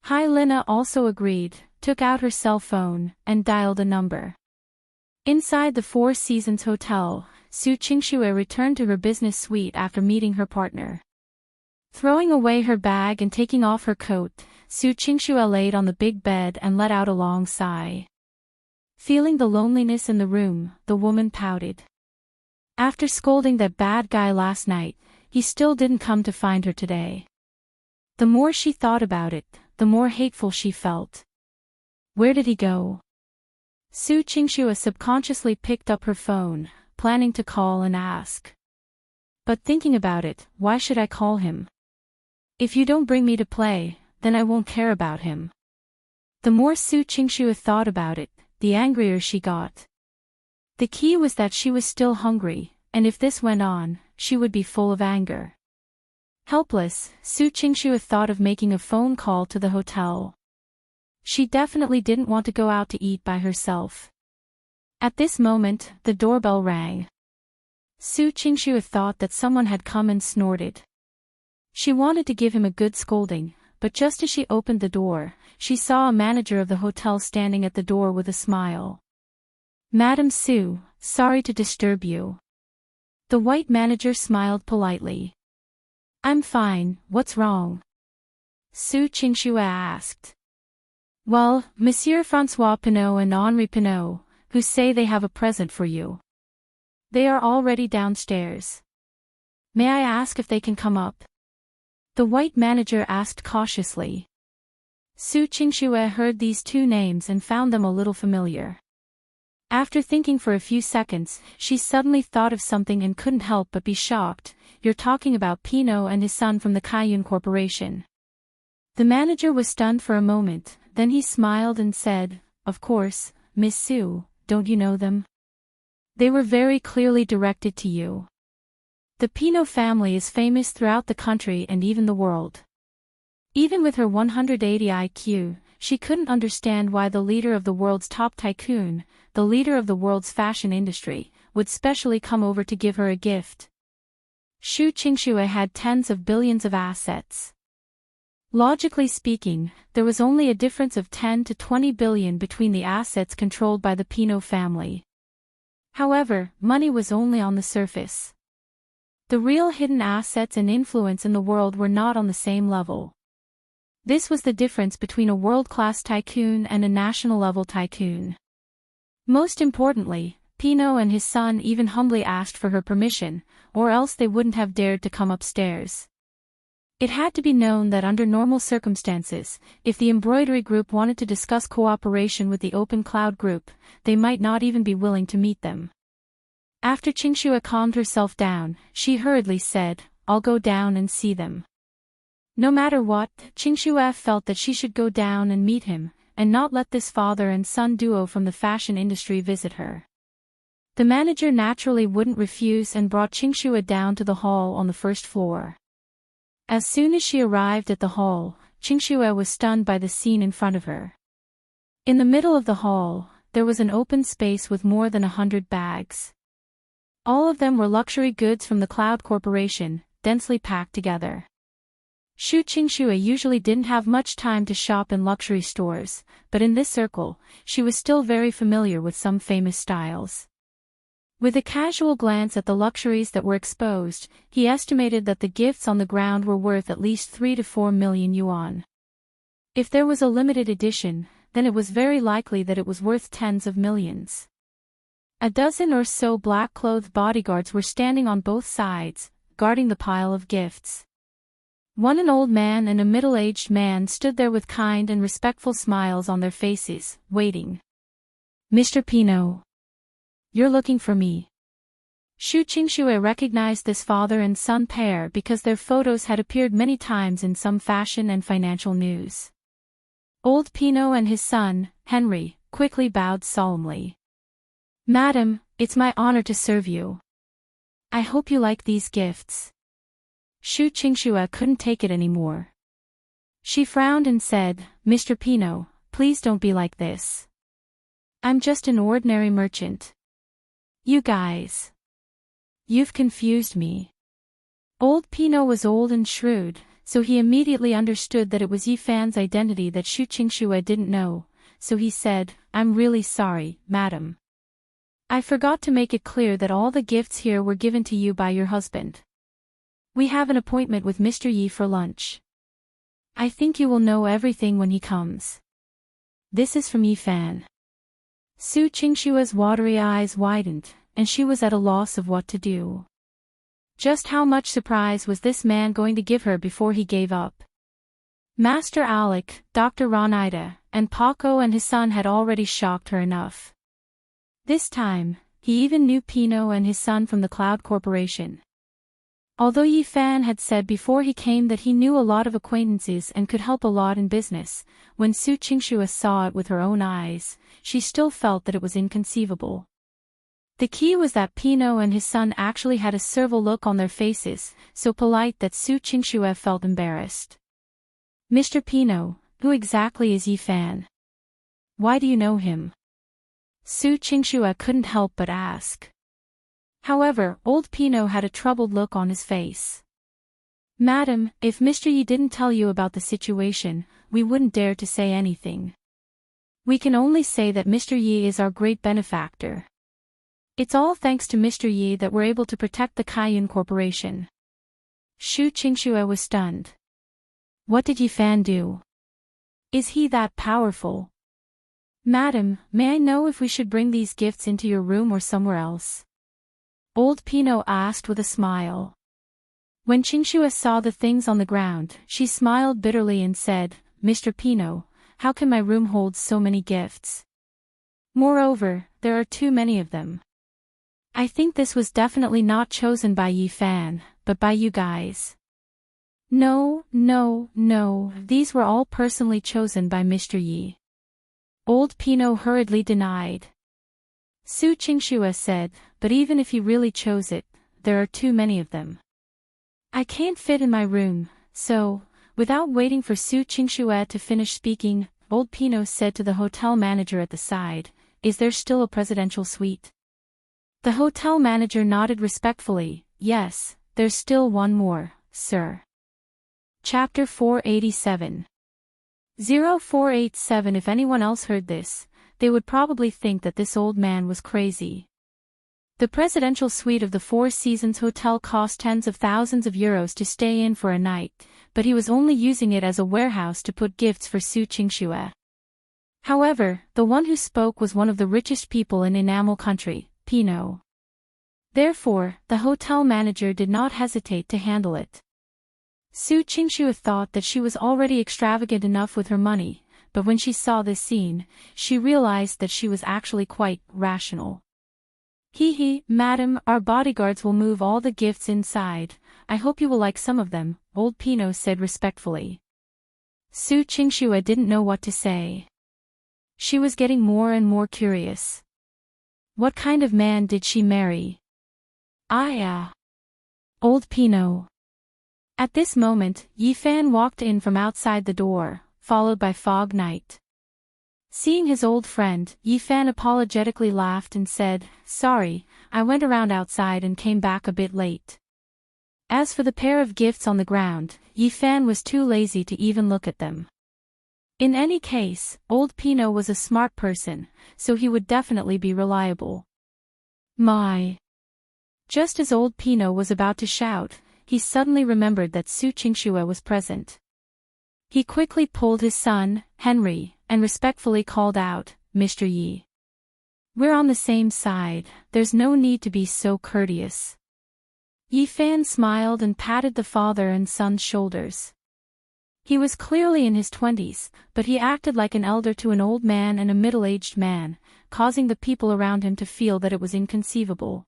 Hai Lina also agreed, took out her cell phone, and dialed a number. Inside the Four Seasons Hotel, Su Qingxue returned to her business suite after meeting her partner. Throwing away her bag and taking off her coat, Su Qingxue laid on the big bed and let out a long sigh. Feeling the loneliness in the room, the woman pouted. After scolding that bad guy last night, he still didn't come to find her today. The more she thought about it, the more hateful she felt. Where did he go? Su Qingxue subconsciously picked up her phone, planning to call and ask. But thinking about it, why should I call him? If you don't bring me to play, then I won't care about him. The more Su Qingxue thought about it, the angrier she got. The key was that she was still hungry, and if this went on, she would be full of anger. Helpless, Su Qingxue thought of making a phone call to the hotel. She definitely didn't want to go out to eat by herself. At this moment, the doorbell rang. Su Qingxue thought that someone had come and snorted. She wanted to give him a good scolding, but just as she opened the door, she saw a manager of the hotel standing at the door with a smile. Madam Su, sorry to disturb you. The white manager smiled politely. I'm fine, what's wrong? Su Qingxue asked. Well, Monsieur François Pinault and Henri Pinault, who say they have a present for you. They are already downstairs. May I ask if they can come up? The white manager asked cautiously. Su Qingxue heard these two names and found them a little familiar. After thinking for a few seconds, she suddenly thought of something and couldn't help but be shocked. You're talking about Pinault and his son from the Cayenne Corporation. The manager was stunned for a moment, then he smiled and said, Of course, Miss Su, don't you know them? They were very clearly directed to you. The Pinot family is famous throughout the country and even the world. Even with her 180 IQ, she couldn't understand why the leader of the world's top tycoon, the leader of the world's fashion industry, would specially come over to give her a gift. Xu Qingxue had tens of billions of assets. Logically speaking, there was only a difference of 10 to 20 billion between the assets controlled by the Pinot family. However, money was only on the surface. The real hidden assets and influence in the world were not on the same level. This was the difference between a world-class tycoon and a national-level tycoon. Most importantly, Pinot and his son even humbly asked for her permission, or else they wouldn't have dared to come upstairs. It had to be known that under normal circumstances, if the embroidery group wanted to discuss cooperation with the Open Cloud group, they might not even be willing to meet them. After Qingxue calmed herself down, she hurriedly said, "I'll go down and see them." No matter what, Qingxue felt that she should go down and meet him, and not let this father and son duo from the fashion industry visit her. The manager naturally wouldn't refuse and brought Qingxue down to the hall on the first floor. As soon as she arrived at the hall, Qingxue was stunned by the scene in front of her. In the middle of the hall, there was an open space with more than 100 bags. All of them were luxury goods from the Cloud Corporation, densely packed together. Xu Qingxue usually didn't have much time to shop in luxury stores, but in this circle, she was still very familiar with some famous styles. With a casual glance at the luxuries that were exposed, he estimated that the gifts on the ground were worth at least 3 to 4 million yuan. If there was a limited edition, then it was very likely that it was worth tens of millions. A dozen or so black-clothed bodyguards were standing on both sides, guarding the pile of gifts. An old man and a middle-aged man stood there with kind and respectful smiles on their faces, waiting. "Mr. Pinot. You're looking for me." Xu Qingxue recognized this father and son pair because their photos had appeared many times in some fashion and financial news. Old Pinot and his son, Henry, quickly bowed solemnly. "Madam, it's my honor to serve you. I hope you like these gifts." Xu Qingxue couldn't take it anymore. She frowned and said, "Mr. Pinot, please don't be like this. I'm just an ordinary merchant. You guys. You've confused me." Old Pinot was old and shrewd, so he immediately understood that it was Yi Fan's identity that Xu Qingxue didn't know, so he said, "I'm really sorry, madam. I forgot to make it clear that all the gifts here were given to you by your husband. We have an appointment with Mr. Yi for lunch. I think you will know everything when he comes. This is from Yi Fan." Xu Qingxue's watery eyes widened, and she was at a loss of what to do. Just how much surprise was this man going to give her before he gave up? Master Alec, Dr. Ronida, and Paco and his son had already shocked her enough. This time, he even knew Pinot and his son from the Cloud Corporation. Although Yi Fan had said before he came that he knew a lot of acquaintances and could help a lot in business, when Xu Qingxue saw it with her own eyes, she still felt that it was inconceivable. The key was that Pinot and his son actually had a servile look on their faces, so polite that Xu Qingxue felt embarrassed. "Mr. Pinot, who exactly is Yi Fan? Why do you know him?" Xu Qingxue couldn't help but ask. However, old Pinot had a troubled look on his face. "Madam, if Mr. Yi didn't tell you about the situation, we wouldn't dare to say anything. We can only say that Mr. Yi is our great benefactor. It's all thanks to Mr. Yi that we're able to protect the Kaiyun Corporation." Xu Qingxue was stunned. What did Yi Fan do? Is he that powerful? "Madam, may I know if we should bring these gifts into your room or somewhere else?" Old Pinot asked with a smile. When Qingxue saw the things on the ground, she smiled bitterly and said, "Mr. Pinot, how can my room hold so many gifts? Moreover, there are too many of them. I think this was definitely not chosen by Yi Fan, but by you guys." No, these were all personally chosen by Mr. Yi." Old Pinot hurriedly denied. Xu Qingxue said, "But even if he really chose it, there are too many of them. I can't fit in my room, so, without waiting for Su Qingxue to finish speaking, old Pino said to the hotel manager at the side, "Is there still a presidential suite?" The hotel manager nodded respectfully, "Yes, there's still one more, sir." Chapter 487. 0487. If anyone else heard this, they would probably think that this old man was crazy. The presidential suite of the Four Seasons Hotel cost tens of thousands of euros to stay in for a night, but he was only using it as a warehouse to put gifts for Su Qingxue. However, the one who spoke was one of the richest people in Enamel Country, Pino. Therefore, the hotel manager did not hesitate to handle it. Su Qingxue thought that she was already extravagant enough with her money, but when she saw this scene, she realized that she was actually quite rational. "Hee, madam, our bodyguards will move all the gifts inside. I hope you will like some of them," old Pino said respectfully. Su Qingxue didn't know what to say. She was getting more and more curious. What kind of man did she marry? Old Pino. At this moment, Yifan walked in from outside the door, followed by Fog Knight. Seeing his old friend, Yifan apologetically laughed and said, "Sorry, I went around outside and came back a bit late." As for the pair of gifts on the ground, Yifan was too lazy to even look at them. In any case, old Pino was a smart person, so he would definitely be reliable. My. Just as old Pino was about to shout, he suddenly remembered that Su Qingxue was present. He quickly pulled his son, Henry, and respectfully called out, "Mr. Yi. We're on the same side, there's no need to be so courteous." Yifan smiled and patted the father and son's shoulders. He was clearly in his 20s, but he acted like an elder to an old man and a middle-aged man, causing the people around him to feel that it was inconceivable.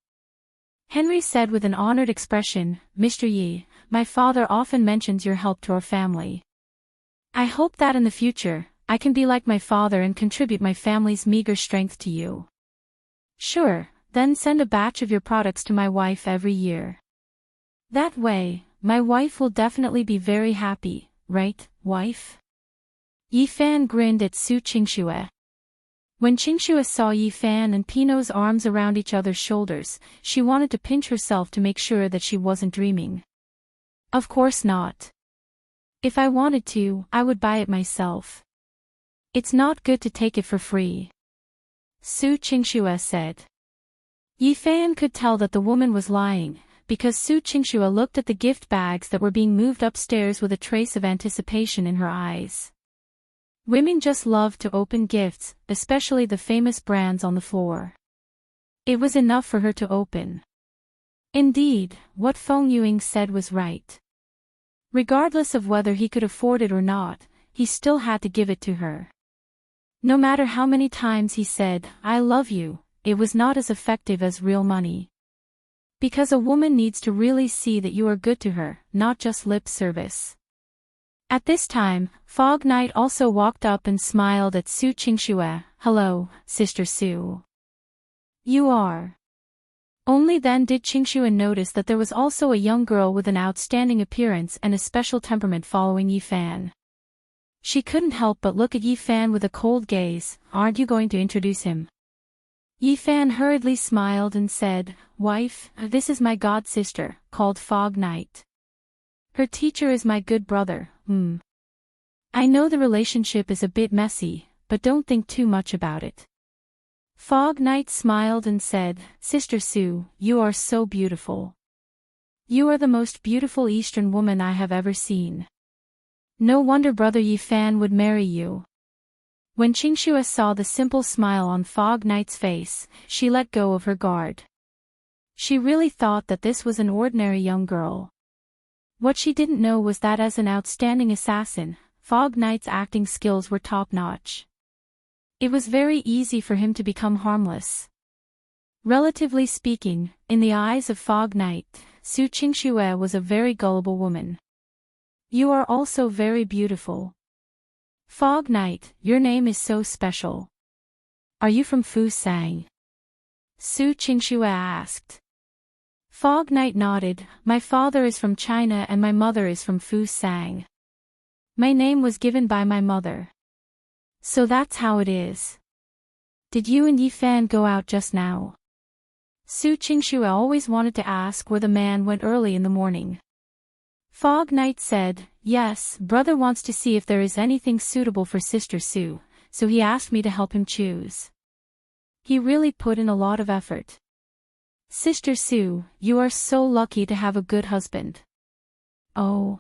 Henry said with an honored expression, "Mr. Yi, my father often mentions your help to our family. I hope that in the future, I can be like my father and contribute my family's meager strength to you." "Sure, then send a batch of your products to my wife every year. That way, my wife will definitely be very happy, right, wife?" Yifan grinned at Su Qingxue. When Qingxue saw Yifan and Pino's arms around each other's shoulders, she wanted to pinch herself to make sure that she wasn't dreaming. "Of course not. If I wanted to, I would buy it myself. It's not good to take it for free," Su Qingxue said. Yifan could tell that the woman was lying, because Su Qingxue looked at the gift bags that were being moved upstairs with a trace of anticipation in her eyes. Women just love to open gifts, especially the famous brands on the floor. It was enough for her to open. Indeed, what Feng Yuing said was right. Regardless of whether he could afford it or not, he still had to give it to her. No matter how many times he said, "I love you," it was not as effective as real money. Because a woman needs to really see that you are good to her, not just lip service. At this time, Fog Knight also walked up and smiled at Su Qingxue. "Hello, Sister Su. You are." Only then did Qingxue notice that there was also a young girl with an outstanding appearance and a special temperament following Yifan. She couldn't help but look at Yifan with a cold gaze. "Aren't you going to introduce him?" Yifan hurriedly smiled and said, "Wife, this is my god-sister, called Fog Knight. Her teacher is my good brother, I know the relationship is a bit messy, but don't think too much about it." Fog Knight smiled and said, "Sister Su, you are so beautiful. You are the most beautiful Eastern woman I have ever seen. No wonder Brother Yifan would marry you." When Qingxue saw the simple smile on Fog Knight's face, she let go of her guard. She really thought that this was an ordinary young girl. What she didn't know was that as an outstanding assassin, Fog Knight's acting skills were top-notch. It was very easy for him to become harmless. Relatively speaking, in the eyes of Fog Knight, Su Qingxue was a very gullible woman. "You are also very beautiful. Fog Knight, your name is so special. Are you from Fusang?" Su Qingxue asked. Fog Knight nodded. My father is from China and my mother is from Fusang. My name was given by my mother. So that's how it is. Did you and Yifan go out just now? Su Qingxue always wanted to ask where the man went early in the morning. Fog Knight said, yes, brother wants to see if there is anything suitable for Sister Su, so he asked me to help him choose. He really put in a lot of effort. Sister Su, you are so lucky to have a good husband. Oh.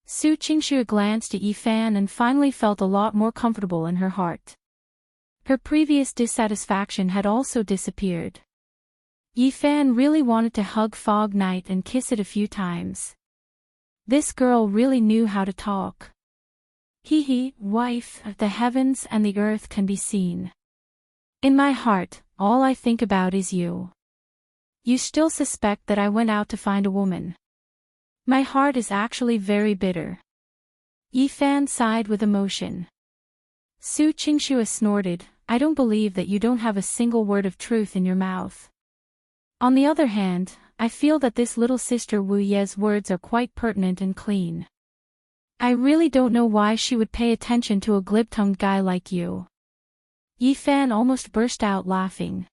Su Qingxue glanced at Yifan and finally felt a lot more comfortable in her heart. Her previous dissatisfaction had also disappeared. Yifan really wanted to hug Fog Knight and kiss it a few times. This girl really knew how to talk. Hee, wife, the heavens and the earth can be seen. In my heart, all I think about is you. You still suspect that I went out to find a woman. My heart is actually very bitter. Yifan sighed with emotion. Su Qingxue snorted, I don't believe that you don't have a single word of truth in your mouth. On the other hand, I feel that this little sister Wu Ye's words are quite pertinent and clean. I really don't know why she would pay attention to a glib-tongued guy like you. Yifan almost burst out laughing.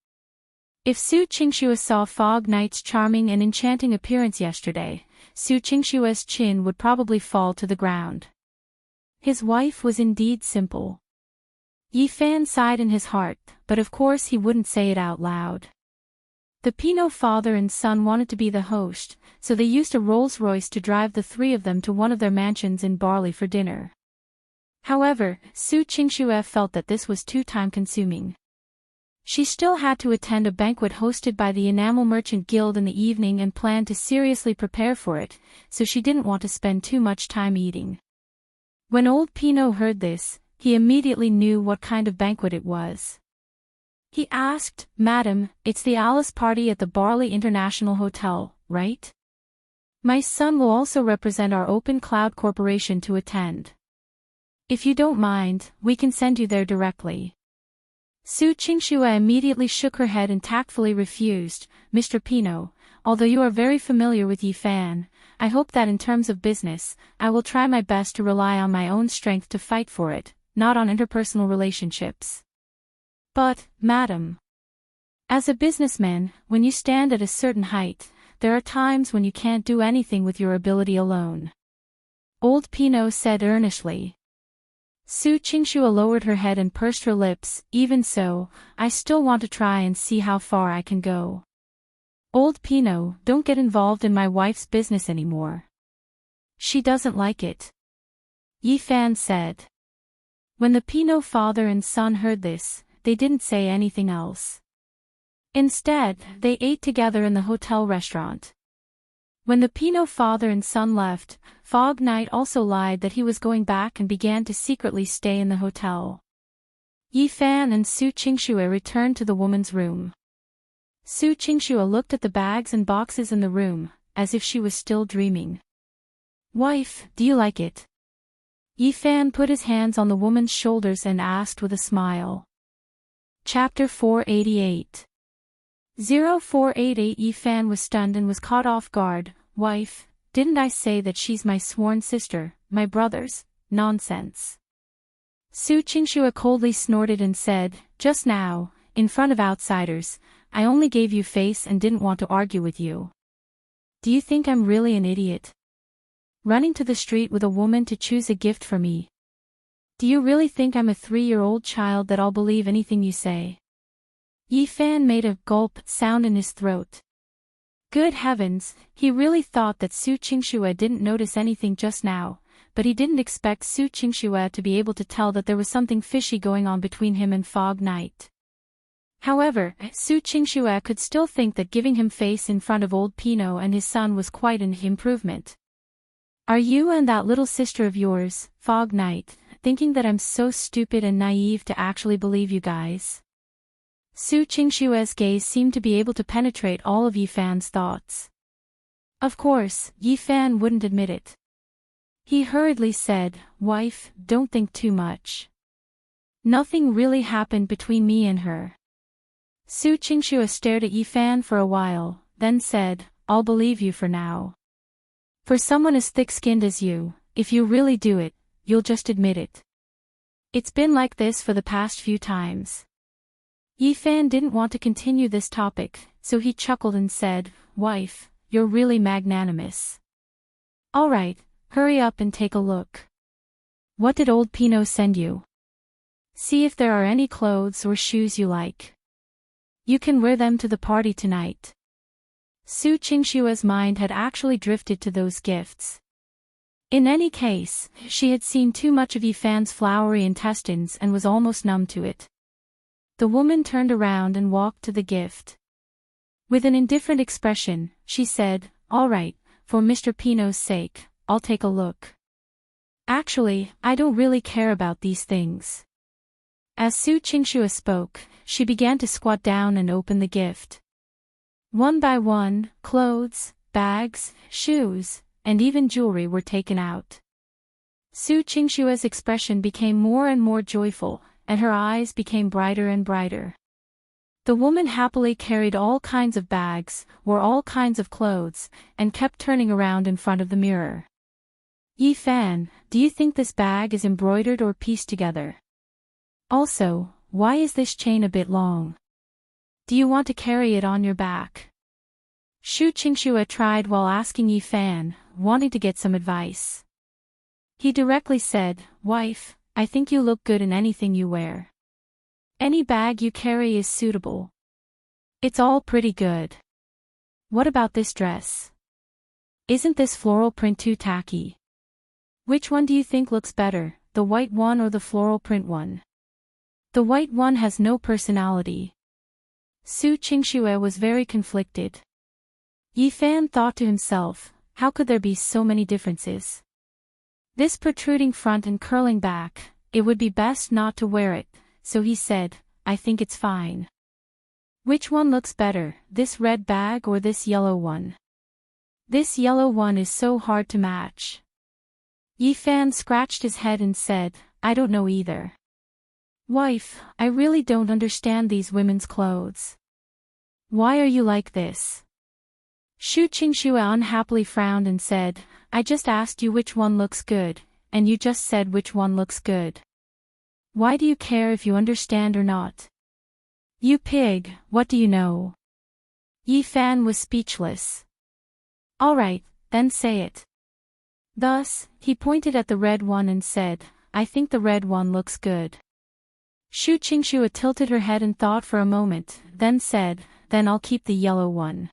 If Su Qingxue saw Fog Knight's charming and enchanting appearance yesterday, Su Qingxue's chin would probably fall to the ground. His wife was indeed simple. Yifan sighed in his heart, but of course he wouldn't say it out loud. The Pinot father and son wanted to be the host, so they used a Rolls-Royce to drive the three of them to one of their mansions in Barley for dinner. However, Su Qingxue felt that this was too time-consuming. She still had to attend a banquet hosted by the Enamel Merchant Guild in the evening and planned to seriously prepare for it, so she didn't want to spend too much time eating. When old Pinot heard this, he immediately knew what kind of banquet it was. He asked, Madam, it's the Alice party at the Barley International Hotel, right? My son will also represent our Open Cloud Corporation to attend. If you don't mind, we can send you there directly. Su Qingxue immediately shook her head and tactfully refused, Mr. Pinot, although you are very familiar with Yifan, I hope that in terms of business, I will try my best to rely on my own strength to fight for it, not on interpersonal relationships. But, madam, as a businessman, when you stand at a certain height, there are times when you can't do anything with your ability alone. Old Pinot said earnestly. Su Qingxue lowered her head and pursed her lips, even so, I still want to try and see how far I can go. Old Pinot, don't get involved in my wife's business anymore. She doesn't like it. Yifan said. When the Pinot father and son heard this, they didn't say anything else. Instead, they ate together in the hotel restaurant. When the Pinot father and son left, Fog Knight also lied that he was going back and began to secretly stay in the hotel. Yifan and Su Qingxue returned to the woman's room. Su Qingxue looked at the bags and boxes in the room, as if she was still dreaming. Wife, do you like it? Yifan put his hands on the woman's shoulders and asked with a smile. Chapter 488 0488 Yifan was stunned and was caught off guard. Wife, didn't I say that she's my sworn sister, my brother's? Nonsense. Su Qingxue coldly snorted and said, just now, in front of outsiders, I only gave you face and didn't want to argue with you. Do you think I'm really an idiot? Running to the street with a woman to choose a gift for me. Do you really think I'm a 3-year-old child that I'll believe anything you say? Yifan made a gulp sound in his throat. Good heavens, he really thought that Su Qingxue didn't notice anything just now, but he didn't expect Su Qingxue to be able to tell that there was something fishy going on between him and Fog Knight. However, Su Qingxue could still think that giving him face in front of old Pinot and his son was quite an improvement. Are you and that little sister of yours, Fog Knight, thinking that I'm so stupid and naive to actually believe you guys? Su Qingxue's gaze seemed to be able to penetrate all of Yifan's thoughts. Of course, Yifan wouldn't admit it. He hurriedly said, Wife, don't think too much. Nothing really happened between me and her. Su Qingxue stared at Yifan for a while, then said, I'll believe you for now. For someone as thick-skinned as you, if you really do it, you'll just admit it. It's been like this for the past few times. Yifan didn't want to continue this topic, so he chuckled and said, Wife, you're really magnanimous. All right, hurry up and take a look. What did old Pino send you? See if there are any clothes or shoes you like. You can wear them to the party tonight. Su Qingshua's mind had actually drifted to those gifts. In any case, she had seen too much of Yifan's flowery intestines and was almost numb to it. The woman turned around and walked to the gift. With an indifferent expression, she said, All right, for Mr. Pino's sake, I'll take a look. Actually, I don't really care about these things. As Su Qingxue spoke, she began to squat down and open the gift. One by one, clothes, bags, shoes, and even jewelry were taken out. Su Qingshue's expression became more and more joyful, and her eyes became brighter and brighter. The woman happily carried all kinds of bags, wore all kinds of clothes, and kept turning around in front of the mirror. Yifan, do you think this bag is embroidered or pieced together? Also, why is this chain a bit long? Do you want to carry it on your back? Shu Qingxue tried while asking Yifan, wanting to get some advice. He directly said, Wife, I think you look good in anything you wear. Any bag you carry is suitable. It's all pretty good. What about this dress? Isn't this floral print too tacky? Which one do you think looks better, the white one or the floral print one? The white one has no personality. Su Qingxue was very conflicted. Yifan thought to himself, how could there be so many differences? This protruding front and curling back, it would be best not to wear it, so he said, I think it's fine. Which one looks better, this red bag or this yellow one? This yellow one is so hard to match. Yifan scratched his head and said, I don't know either. Wife, I really don't understand these women's clothes. Why are you like this? Shu Qingxue unhappily frowned and said, I just asked you which one looks good, and you just said which one looks good. Why do you care if you understand or not? You pig, what do you know? Yifan was speechless. All right, then say it. Thus, he pointed at the red one and said, I think the red one looks good. Shu Qingxue tilted her head and thought for a moment, then said, then I'll keep the yellow one.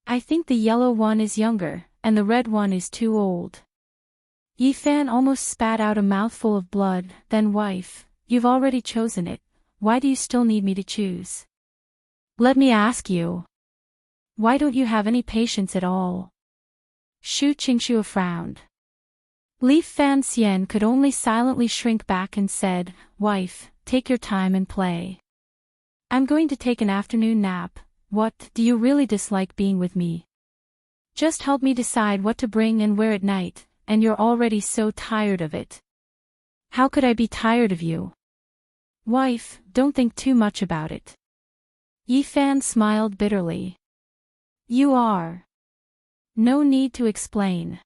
I think the yellow one is younger, and the red one is too old. Yifan almost spat out a mouthful of blood, then wife, you've already chosen it, why do you still need me to choose? Let me ask you. Why don't you have any patience at all? Shu Qingxue frowned. Li Fan Xian could only silently shrink back and said, Wife, take your time and play. I'm going to take an afternoon nap. What, do you really dislike being with me? Just help me decide what to bring and wear at night, and you're already so tired of it. How could I be tired of you? Wife, don't think too much about it. Yifan smiled bitterly. You are. No need to explain.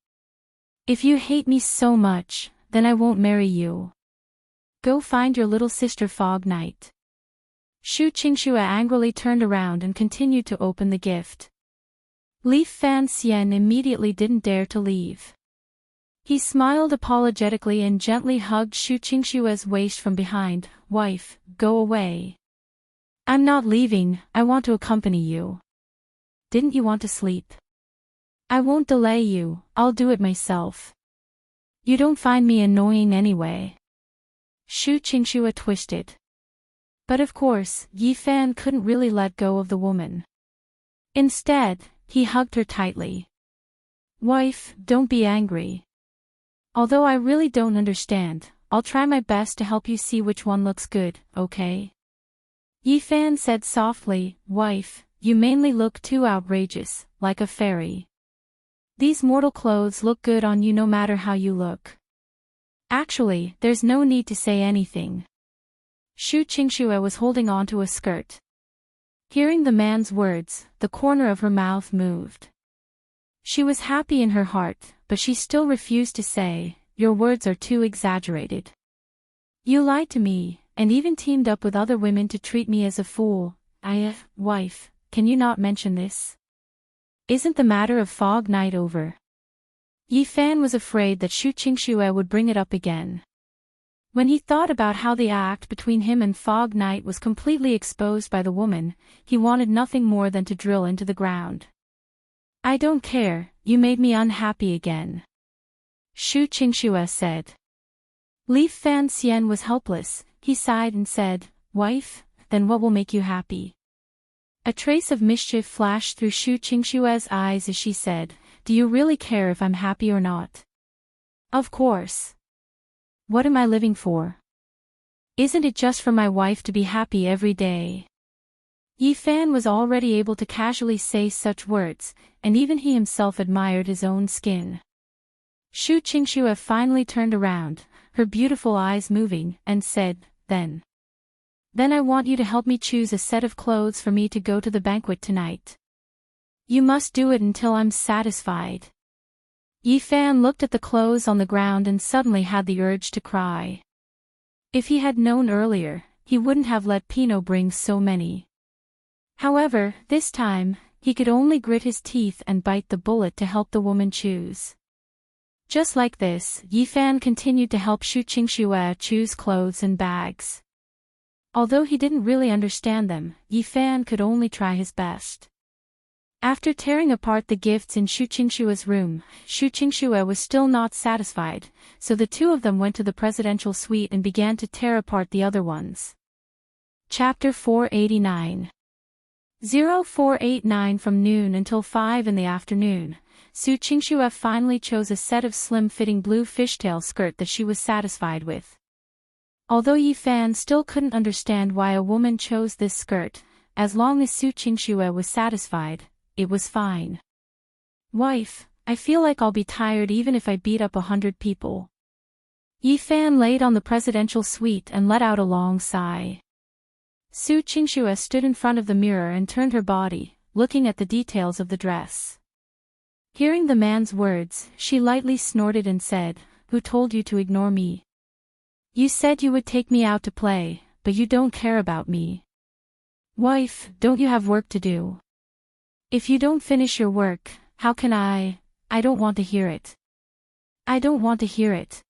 If you hate me so much, then I won't marry you. Go find your little sister Fog Night. Shu Qingxue angrily turned around and continued to open the gift. Li Fan Xian immediately didn't dare to leave. He smiled apologetically and gently hugged Shu Qingxue's waist from behind. Wife, go away. I'm not leaving, I want to accompany you. Didn't you want to sleep? I won't delay you, I'll do it myself. You don't find me annoying anyway. Shu Qingxue twisted. But of course, Yifan couldn't really let go of the woman. Instead, he hugged her tightly. Wife, don't be angry. Although I really don't understand, I'll try my best to help you see which one looks good, okay? Yifan said softly, Wife, you mainly look too outrageous, like a fairy. These mortal clothes look good on you no matter how you look. Actually, there's no need to say anything. Shu Qingxue was holding on to a skirt. Hearing the man's words, the corner of her mouth moved. She was happy in her heart, but she still refused to say, "Your words are too exaggerated. You lied to me, and even teamed up with other women to treat me as a fool. Wife, can you not mention this? Isn't the matter of Fog Night over?" Yi Fan was afraid that Shu Qingxue would bring it up again. When he thought about how the act between him and Fog Night was completely exposed by the woman, he wanted nothing more than to drill into the ground. "I don't care, you made me unhappy again," Shu Qingxue said. Li Fan Xian was helpless. He sighed and said, "Wife, then what will make you happy?" A trace of mischief flashed through Shu Qingxue's eyes as she said, "Do you really care if I'm happy or not?" "Of course. What am I living for? Isn't it just for my wife to be happy every day?" Yi Fan was already able to casually say such words, and even he himself admired his own skin. Shu Qingxue finally turned around, her beautiful eyes moving, and said, Then I want you to help me choose a set of clothes for me to go to the banquet tonight. You must do it until I'm satisfied." Yi Fan looked at the clothes on the ground and suddenly had the urge to cry. If he had known earlier, he wouldn't have let Pino bring so many. However, this time, he could only grit his teeth and bite the bullet to help the woman choose. Just like this, Yi Fan continued to help Shu Qingxue choose clothes and bags. Although he didn't really understand them, Yi Fan could only try his best. After tearing apart the gifts in Shu Qingxue's room, Shu Qingxue was still not satisfied, so the two of them went to the presidential suite and began to tear apart the other ones. Chapter 489 0489 From noon until 5 in the afternoon, Shu Qingxue finally chose a set of slim-fitting blue fishtail skirt that she was satisfied with. Although Yi Fan still couldn't understand why a woman chose this skirt, as long as Shu Qingxue was satisfied, it was fine. "Wife, I feel like I'll be tired even if I beat up 100 people." Yi Fan laid on the presidential suite and let out a long sigh. Shu Qingxue stood in front of the mirror and turned her body, looking at the details of the dress. Hearing the man's words, she lightly snorted and said, "Who told you to ignore me? You said you would take me out to play, but you don't care about me. Wife, don't you have work to do? If you don't finish your work, how can I don't want to hear it. I don't want to hear it."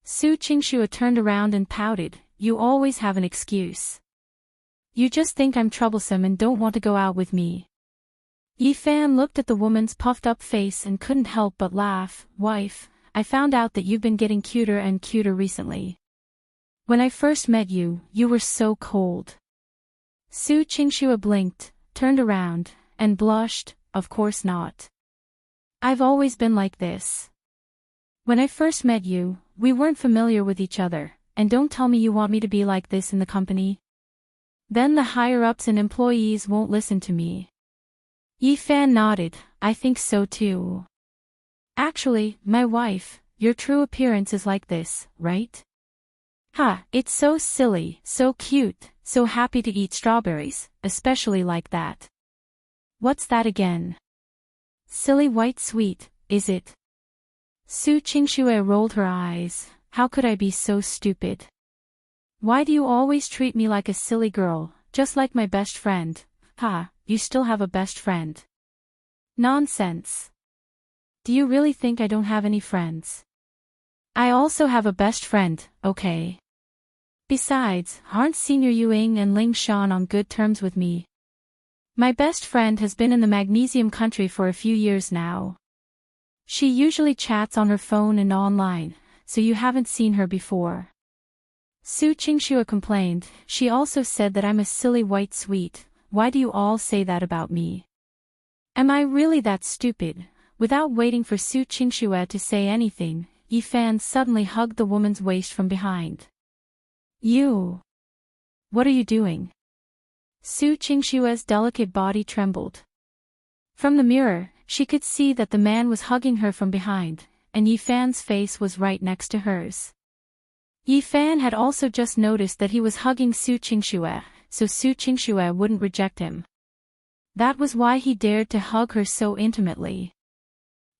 Shu Qingxue turned around and pouted, "You always have an excuse. You just think I'm troublesome and don't want to go out with me." Yi Fan looked at the woman's puffed-up face and couldn't help but laugh. "Wife, I found out that you've been getting cuter and cuter recently. When I first met you, you were so cold." Shu Qingxue blinked, turned around, and blushed. "Of course not. I've always been like this. When I first met you, we weren't familiar with each other, and don't tell me you want me to be like this in the company. Then the higher-ups and employees won't listen to me." Yi Fan nodded, "I think so too. Actually, my wife, your true appearance is like this, right? It's so silly, so cute, so happy to eat strawberries, especially like that." "What's that again? Silly white sweet, is it?" Shu Qingxue rolled her eyes. "How could I be so stupid? Why do you always treat me like a silly girl, just like my best friend? You still have a best friend." "Nonsense. Do you really think I don't have any friends? I also have a best friend, okay? Besides, aren't Senior Yuing and Ling Shan on good terms with me? My best friend has been in the Magnesium country for a few years now. She usually chats on her phone and online, so you haven't seen her before." Shu Qingxue complained. "She also said that I'm a silly white sweet. Why do you all say that about me? Am I really that stupid?" Without waiting for Shu Qingxue to say anything, Yi Fan suddenly hugged the woman's waist from behind. "You! What are you doing?" Shu Qingxue's delicate body trembled. From the mirror, she could see that the man was hugging her from behind, and Yi Fan's face was right next to hers. Yi Fan had also just noticed that he was hugging Shu Qingxue. so Su Qingxue wouldn't reject him. That was why he dared to hug her so intimately.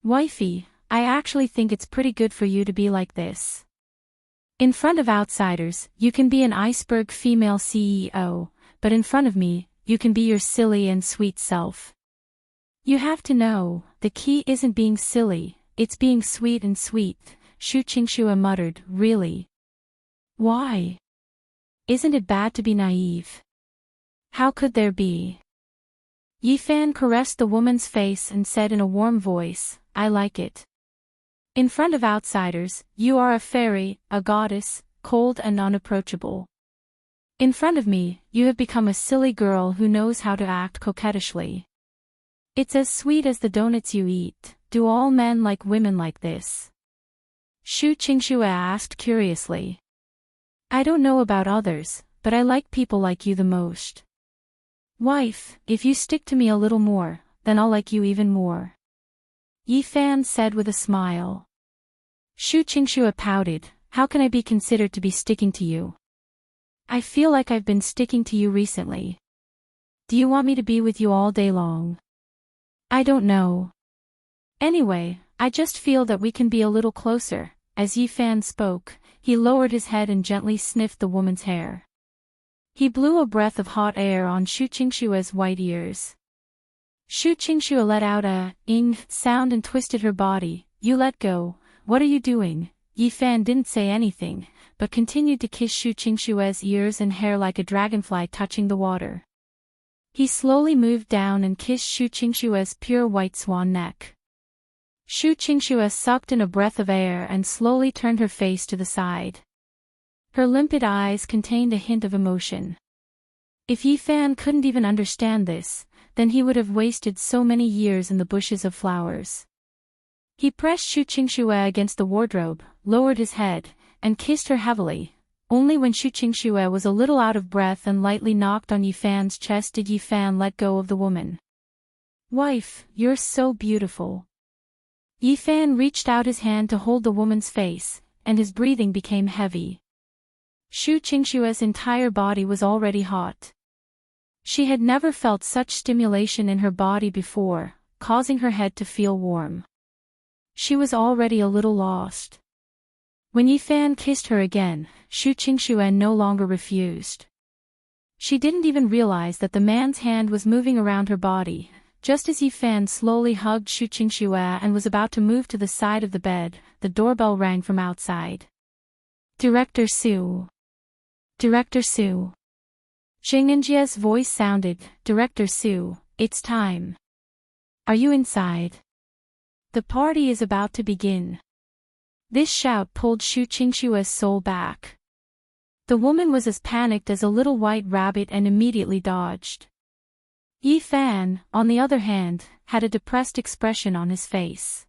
Wifey, I actually think it's pretty good for you to be like this. In front of outsiders, you can be an iceberg female CEO, but in front of me, you can be your silly and sweet self. You have to know, the key isn't being silly, it's being sweet and sweet, Su Qingxue muttered, really? Why? Isn't it bad to be naive? How could there be? Yi Fan caressed the woman's face and said in a warm voice, I like it. In front of outsiders, you are a fairy, a goddess, cold and unapproachable. In front of me, you have become a silly girl who knows how to act coquettishly. It's as sweet as the donuts you eat. Do all men like women like this? Su Qingxue asked curiously. I don't know about others, but I like people like you the most. Wife, if you stick to me a little more, then I'll like you even more. Yi Fan said with a smile. Su Qingxue pouted, how can I be considered to be sticking to you? I feel like I've been sticking to you recently. Do you want me to be with you all day long? I don't know. Anyway, I just feel that we can be a little closer. As Yi Fan spoke, he lowered his head and gently sniffed the woman's hair. He blew a breath of hot air on Su Qingxue's white ears. Su Qingxue let out a ing sound and twisted her body. You let go. What are you doing? Yi Fan didn't say anything, but continued to kiss Su Qingxue's ears and hair like a dragonfly touching the water. He slowly moved down and kissed Su Qingxue's pure white swan neck. Su Qingxue sucked in a breath of air and slowly turned her face to the side. Her limpid eyes contained a hint of emotion. If Yi Fan couldn't even understand this, then he would have wasted so many years in the bushes of flowers. He pressed Su Qingxue against the wardrobe, lowered his head, and kissed her heavily. Only when Su Qingxue was a little out of breath and lightly knocked on Yi Fan's chest did Yi Fan let go of the woman. Wife, you're so beautiful. Yi Fan reached out his hand to hold the woman's face, and his breathing became heavy. Su Qingxue's entire body was already hot. She had never felt such stimulation in her body before, causing her head to feel warm. She was already a little lost. When Yi Fan kissed her again, Su Qingxue no longer refused. She didn't even realize that the man's hand was moving around her body. Just as Yi Fan slowly hugged Su Qingxue and was about to move to the side of the bed, the doorbell rang from outside. Director Su. Director Su. Xingenjie's voice sounded, Director Su, it's time. Are you inside? The party is about to begin. This shout pulled Su Qingxue's soul back. The woman was as panicked as a little white rabbit and immediately dodged. Yi Fan, on the other hand, had a depressed expression on his face.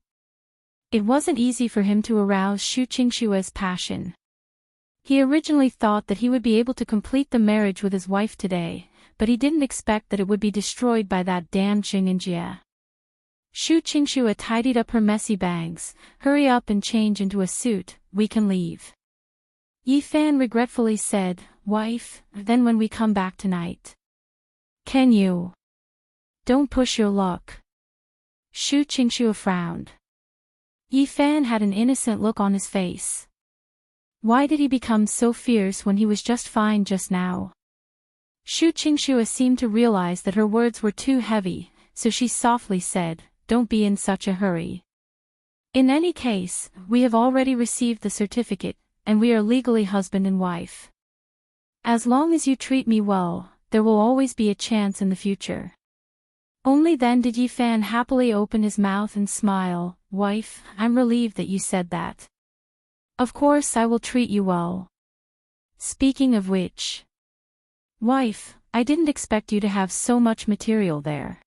It wasn't easy for him to arouse Su Qingxue's passion. He originally thought that he would be able to complete the marriage with his wife today, but he didn't expect that it would be destroyed by that damned Xingenjie. Su Qingxue tidied up her messy bangs. Hurry up and change into a suit, we can leave. Yi Fan regretfully said, Wife, then when we come back tonight. Can you? Don't push your luck. Su Qingxue frowned. Yi Fan had an innocent look on his face. Why did he become so fierce when he was just fine just now? Su Qingxue seemed to realize that her words were too heavy, so she softly said, Don't be in such a hurry. In any case, we have already received the certificate, and we are legally husband and wife. As long as you treat me well, there will always be a chance in the future. Only then did Yi Fan happily open his mouth and smile, Wife, I'm relieved that you said that. Of course I will treat you well. Speaking of which. Wife, I didn't expect you to have so much material there.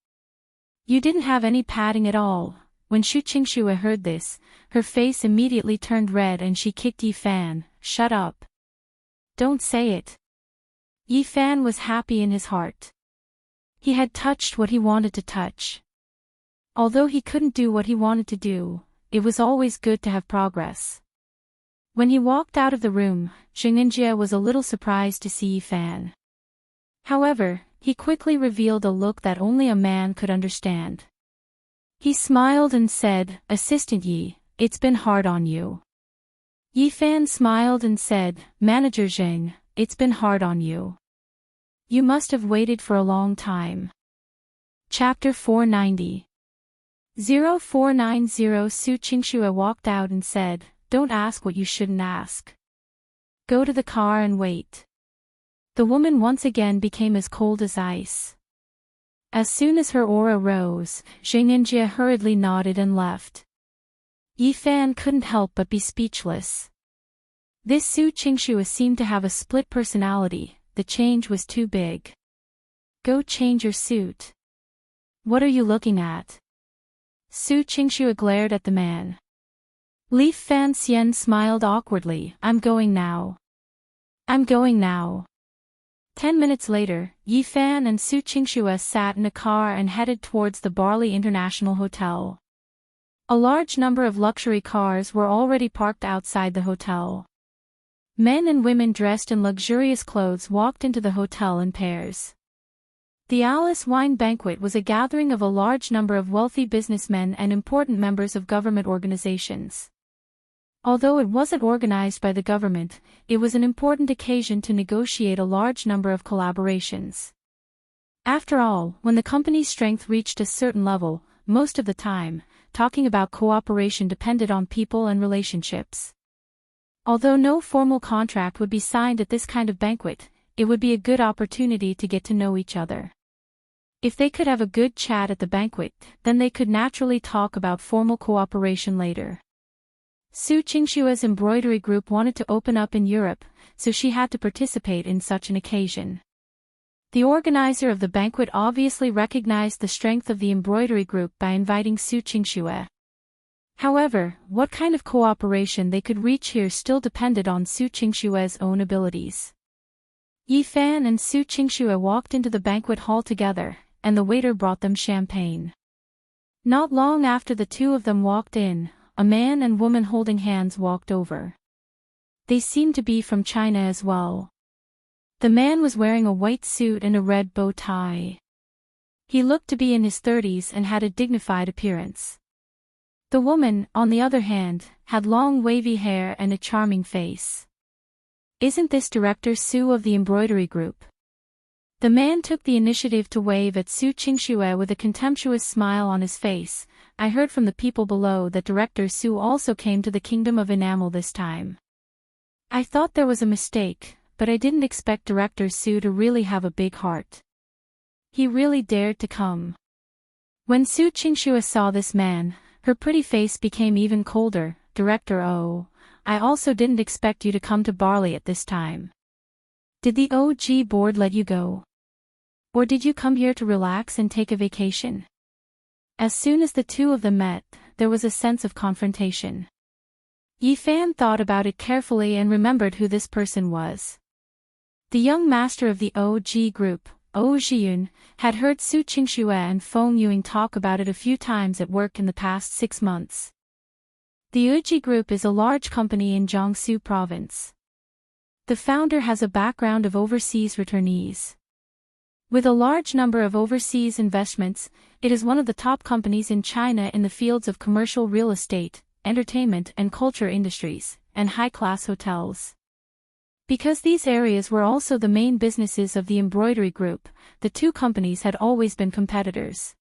You didn't have any padding at all. When Su Qingxue heard this, her face immediately turned red and she kicked Yi Fan. Shut up. Don't say it. Yi Fan was happy in his heart. He had touched what he wanted to touch. Although he couldn't do what he wanted to do, it was always good to have progress. When he walked out of the room, Xingenjie was a little surprised to see Yi Fan. However, he quickly revealed a look that only a man could understand. He smiled and said, "Assistant Yi, it's been hard on you." Yi Fan smiled and said, "Manager Zheng, it's been hard on you. You must have waited for a long time." Chapter 490. 0490 Su Qingxue walked out and said, "Don't ask what you shouldn't ask. Go to the car and wait." The woman once again became as cold as ice. As soon as her aura rose, Zheng Yinjie hurriedly nodded and left. Yi Fan couldn't help but be speechless. This Su Qingxue seemed to have a split personality. The change was too big. "Go change your suit. What are you looking at?" Su Qingxue glared at the man. Li Fan Xian smiled awkwardly. "I'm going now. I'm going now." 10 minutes later, Yi Fan and Su Qingxue sat in a car and headed towards the Barley International Hotel. A large number of luxury cars were already parked outside the hotel. Men and women dressed in luxurious clothes walked into the hotel in pairs. The Alice Wine Banquet was a gathering of a large number of wealthy businessmen and important members of government organizations. Although it wasn't organized by the government, it was an important occasion to negotiate a large number of collaborations. After all, when the company's strength reached a certain level, most of the time, talking about cooperation depended on people and relationships. Although no formal contract would be signed at this kind of banquet, it would be a good opportunity to get to know each other. If they could have a good chat at the banquet, then they could naturally talk about formal cooperation later. Su Qingxue's embroidery group wanted to open up in Europe, so she had to participate in such an occasion. The organizer of the banquet obviously recognized the strength of the embroidery group by inviting Su Qingxue. However, what kind of cooperation they could reach here still depended on Su Qingxue's own abilities. Yi Fan and Su Qingxue walked into the banquet hall together, and the waiter brought them champagne. Not long after the two of them walked in, a man and woman holding hands walked over. They seemed to be from China as well. The man was wearing a white suit and a red bow tie. He looked to be in his 30s and had a dignified appearance. The woman, on the other hand, had long wavy hair and a charming face. "Isn't this Director Su of the embroidery group?" The man took the initiative to wave at Su Qingxue with a contemptuous smile on his face. "I heard from the people below that Director Su also came to the Kingdom of Enamel this time. I thought there was a mistake, but I didn't expect Director Su to really have a big heart. He really dared to come." When Su Qingxue saw this man, her pretty face became even colder. "Director O, I also didn't expect you to come to Barley at this time. Did the OG board let you go? Or did you come here to relax and take a vacation?" As soon as the two of them met, there was a sense of confrontation. Yi Fan thought about it carefully and remembered who this person was. The young master of the OG group, O Zhiyun, had heard Su Qingxue and Feng Yuing talk about it a few times at work in the past 6 months. The OG group is a large company in Jiangsu province. The founder has a background of overseas returnees. With a large number of overseas investments, it is one of the top companies in China in the fields of commercial real estate, entertainment and culture industries, and high-class hotels. Because these areas were also the main businesses of the embroidery group, the two companies had always been competitors.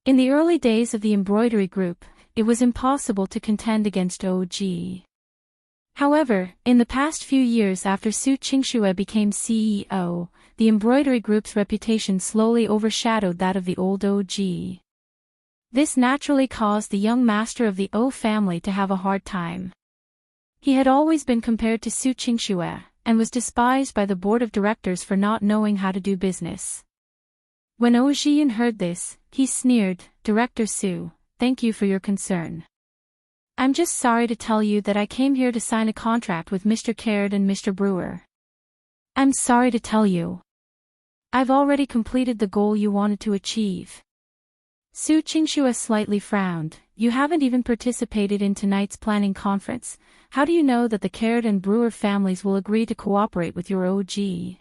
In the early days of the embroidery group, it was impossible to contend against OG. However, in the past few years after Su Qingxue became CEO, the embroidery group's reputation slowly overshadowed that of the old OG. This naturally caused the young master of the O family to have a hard time. He had always been compared to Su Qingxue, and was despised by the board of directors for not knowing how to do business. When O Zhiyun heard this, he sneered, "Director Su, thank you for your concern. I'm just sorry to tell you that I came here to sign a contract with Mr. Caird and Mr. Brewer. I'm sorry to tell you. I've already completed the goal you wanted to achieve." Su Qingxue slightly frowned. "You haven't even participated in tonight's planning conference. How do you know that the Caird and Brewer families will agree to cooperate with your OG?"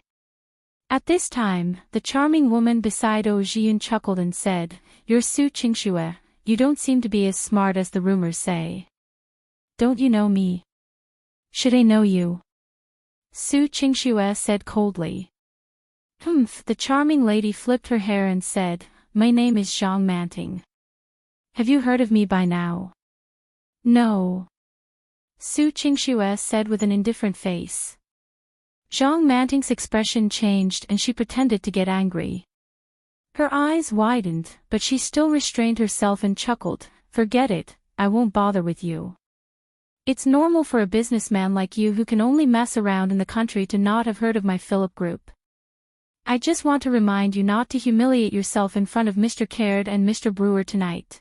At this time, the charming woman beside Oh Jiyun chuckled and said, "You're Su Qingxue, you don't seem to be as smart as the rumors say. Don't you know me? Should I know you?" Su Qingxue said coldly. "Humph," the charming lady flipped her hair and said, "My name is Zhang Manting. Have you heard of me by now?" "No," Su Qingxue said with an indifferent face. Zhang Manting's expression changed and she pretended to get angry. Her eyes widened, but she still restrained herself and chuckled, "Forget it, I won't bother with you. It's normal for a businessman like you who can only mess around in the country to not have heard of my Philip Group. I just want to remind you not to humiliate yourself in front of Mr. Caird and Mr. Brewer tonight.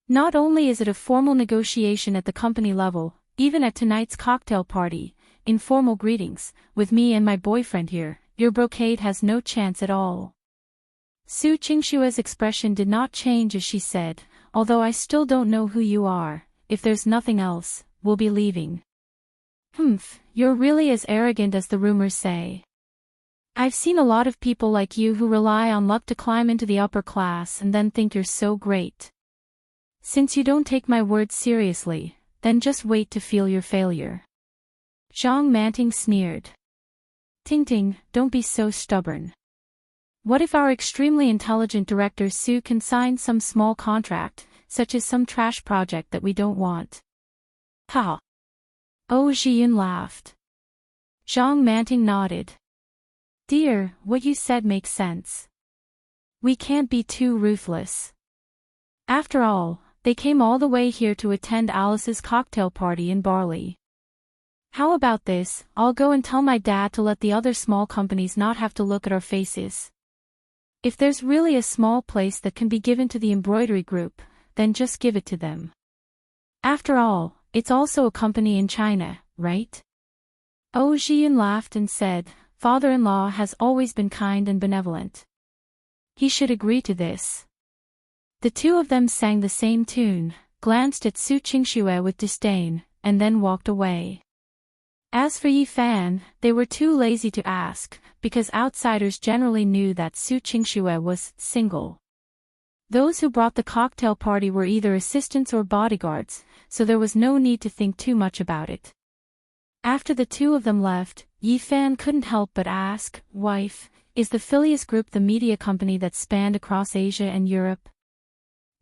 Not only is it a formal negotiation at the company level, even at tonight's cocktail party, informal greetings, with me and my boyfriend here, your brocade has no chance at all." Su Qingxue's expression did not change as she said, "Although I still don't know who you are, if there's nothing else, we'll be leaving." "Humph, you're really as arrogant as the rumors say. I've seen a lot of people like you who rely on luck to climb into the upper class and then think you're so great. Since you don't take my words seriously, then just wait to feel your failure." Zhang Manting sneered. "Ting, don't be so stubborn. What if our extremely intelligent director Su can sign some small contract, such as some trash project that we don't want?" "Ha!" Oh Jiyun laughed. Zhang Manting nodded. "Dear, what you said makes sense. We can't be too ruthless. After all, they came all the way here to attend Alice's cocktail party in Barley. How about this, I'll go and tell my dad to let the other small companies not have to look at our faces. If there's really a small place that can be given to the embroidery group, then just give it to them. After all, it's also a company in China, right?" Oh Jiyun laughed and said, "Father-in-law has always been kind and benevolent. He should agree to this." The two of them sang the same tune, glanced at Su Qingxue with disdain, and then walked away. As for Yi Fan, they were too lazy to ask, because outsiders generally knew that Su Qingxue was single. Those who brought the cocktail party were either assistants or bodyguards, so there was no need to think too much about it. After the two of them left, Yi Fan couldn't help but ask, "Wife, is the Phileas Group the media company that spanned across Asia and Europe?"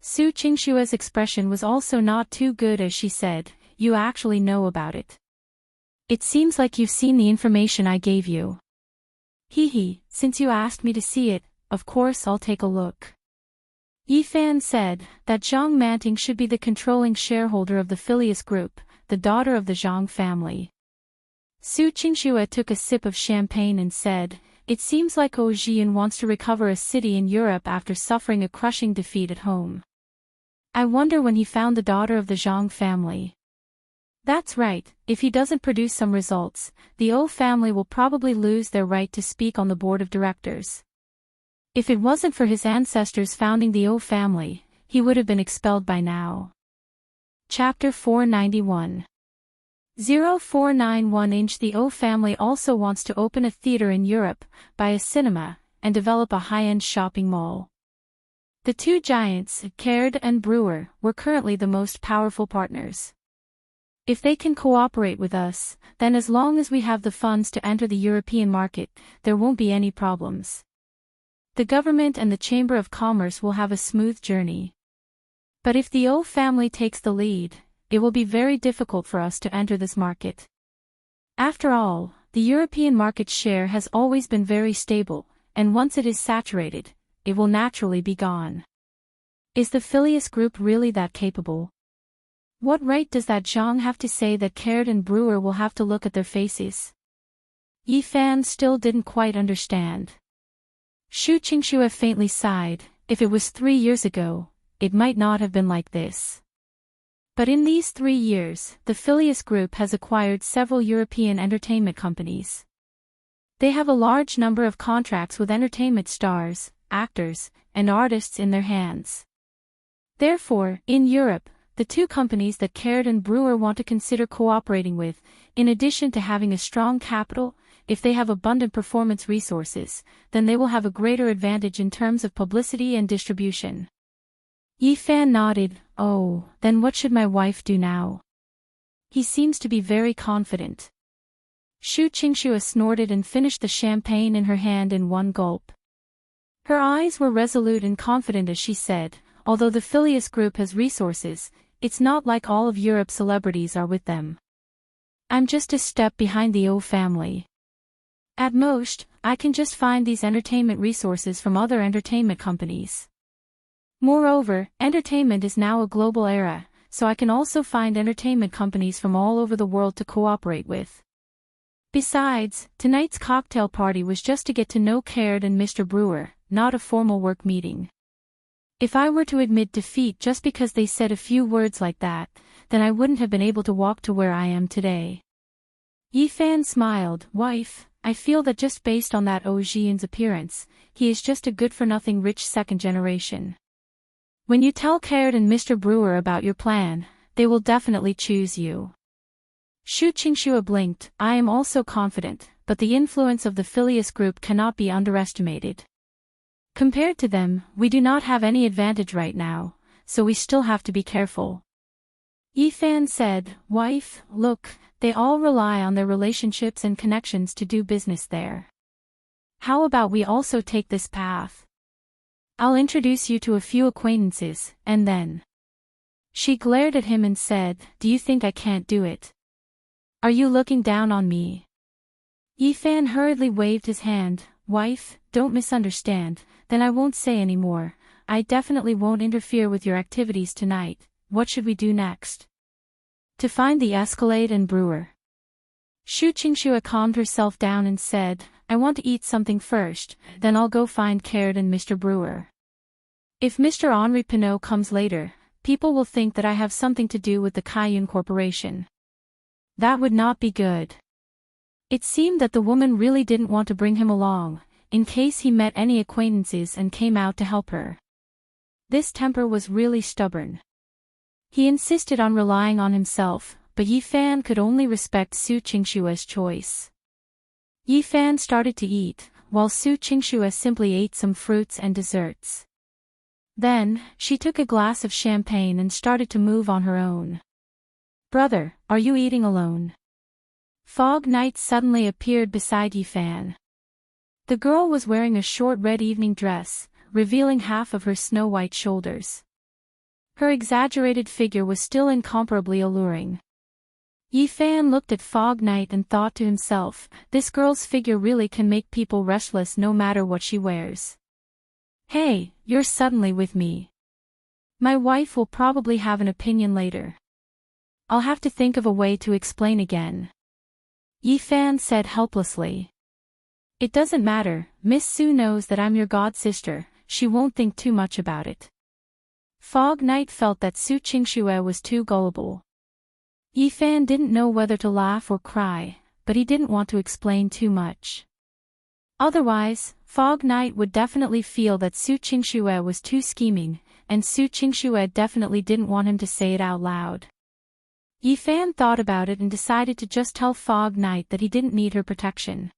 Su Qingxue's expression was also not too good as she said, "You actually know about it. It seems like you've seen the information I gave you." Hee, since you asked me to see it, of course I'll take a look." Yi Fan said that Zhang Manting should be the controlling shareholder of the Phileas Group, the daughter of the Zhang family. Su Qingxue took a sip of champagne and said, "It seems like Oh Jiyun wants to recover a city in Europe after suffering a crushing defeat at home. I wonder when he found the daughter of the Zhang family. That's right, if he doesn't produce some results, the O family will probably lose their right to speak on the board of directors. If it wasn't for his ancestors founding the O family, he would have been expelled by now." Chapter 491. 0491 The O family also wants to open a theater in Europe, buy a cinema, and develop a high-end shopping mall. The two giants, Caird and Brewer, were currently the most powerful partners. If they can cooperate with us, then as long as we have the funds to enter the European market, there won't be any problems. The government and the Chamber of Commerce will have a smooth journey. But if the O family takes the lead, it will be very difficult for us to enter this market. After all, the European market share has always been very stable, and once it is saturated, it will naturally be gone. Is the Phileas Group really that capable? What right does that Zhang have to say that Caird and Brewer will have to look at their faces? Yi Fan still didn't quite understand. Su Qingxue faintly sighed. If it was 3 years ago, it might not have been like this. But in these 3 years, the Phileas Group has acquired several European entertainment companies. They have a large number of contracts with entertainment stars, actors, and artists in their hands. Therefore, in Europe, the two companies that Caird and Brewer want to consider cooperating with, in addition to having a strong capital, if they have abundant performance resources, then they will have a greater advantage in terms of publicity and distribution. Yifan nodded. Oh, then what should my wife do now? He seems to be very confident. Shu Qingxue snorted and finished the champagne in her hand in one gulp. Her eyes were resolute and confident as she said, although the Phileas Group has resources, it's not like all of Europe's celebrities are with them. I'm just a step behind the O family. At most, I can just find these entertainment resources from other entertainment companies. Moreover, entertainment is now a global era, so I can also find entertainment companies from all over the world to cooperate with. Besides, tonight's cocktail party was just to get to know Caird and Mr. Brewer, not a formal work meeting. If I were to admit defeat just because they said a few words like that, then I wouldn't have been able to walk to where I am today. Yifan smiled. Wife, I feel that just based on that Jian's appearance, he is just a good-for-nothing rich second generation. When you tell Caird and Mr. Brewer about your plan, they will definitely choose you. Shu Qingxue blinked. I am also confident, but the influence of the Phileas Group cannot be underestimated. Compared to them, we do not have any advantage right now, so we still have to be careful. Yifan said, Wife, look, they all rely on their relationships and connections to do business there. How about we also take this path? I'll introduce you to a few acquaintances, and then. She glared at him and said, Do you think I can't do it? Are you looking down on me? Yifan hurriedly waved his hand. Wife, don't misunderstand, then I won't say any more. I definitely won't interfere with your activities tonight. What should we do next? To find the Escalade and Brewer. Shu Qingxue calmed herself down and said, I want to eat something first, then I'll go find Caird and Mr. Brewer. If Mr. Henri Pinault comes later, people will think that I have something to do with the Kaiyun Corporation. That would not be good. It seemed that the woman really didn't want to bring him along, in case he met any acquaintances and came out to help her. This temper was really stubborn. He insisted on relying on himself, but Yifan could only respect Su Qingxue's choice. Yifan started to eat, while Su Qingxue simply ate some fruits and desserts. Then, she took a glass of champagne and started to move on her own. Brother, are you eating alone? Fog Knight suddenly appeared beside Yifan. The girl was wearing a short red evening dress, revealing half of her snow-white shoulders. Her exaggerated figure was still incomparably alluring. Yifan looked at Fog Knight and thought to himself, this girl's figure really can make people restless no matter what she wears. Hey, you're suddenly with me. My wife will probably have an opinion later. I'll have to think of a way to explain again. Yifan said helplessly. It doesn't matter, Miss Su knows that I'm your god sister, she won't think too much about it. Fog Knight felt that Su Qingxue was too gullible. Yifan didn't know whether to laugh or cry, but he didn't want to explain too much. Otherwise, Fog Knight would definitely feel that Su Qingxue was too scheming, and Su Qingxue definitely didn't want him to say it out loud. Yifan thought about it and decided to just tell Fog Knight that he didn't need her protection.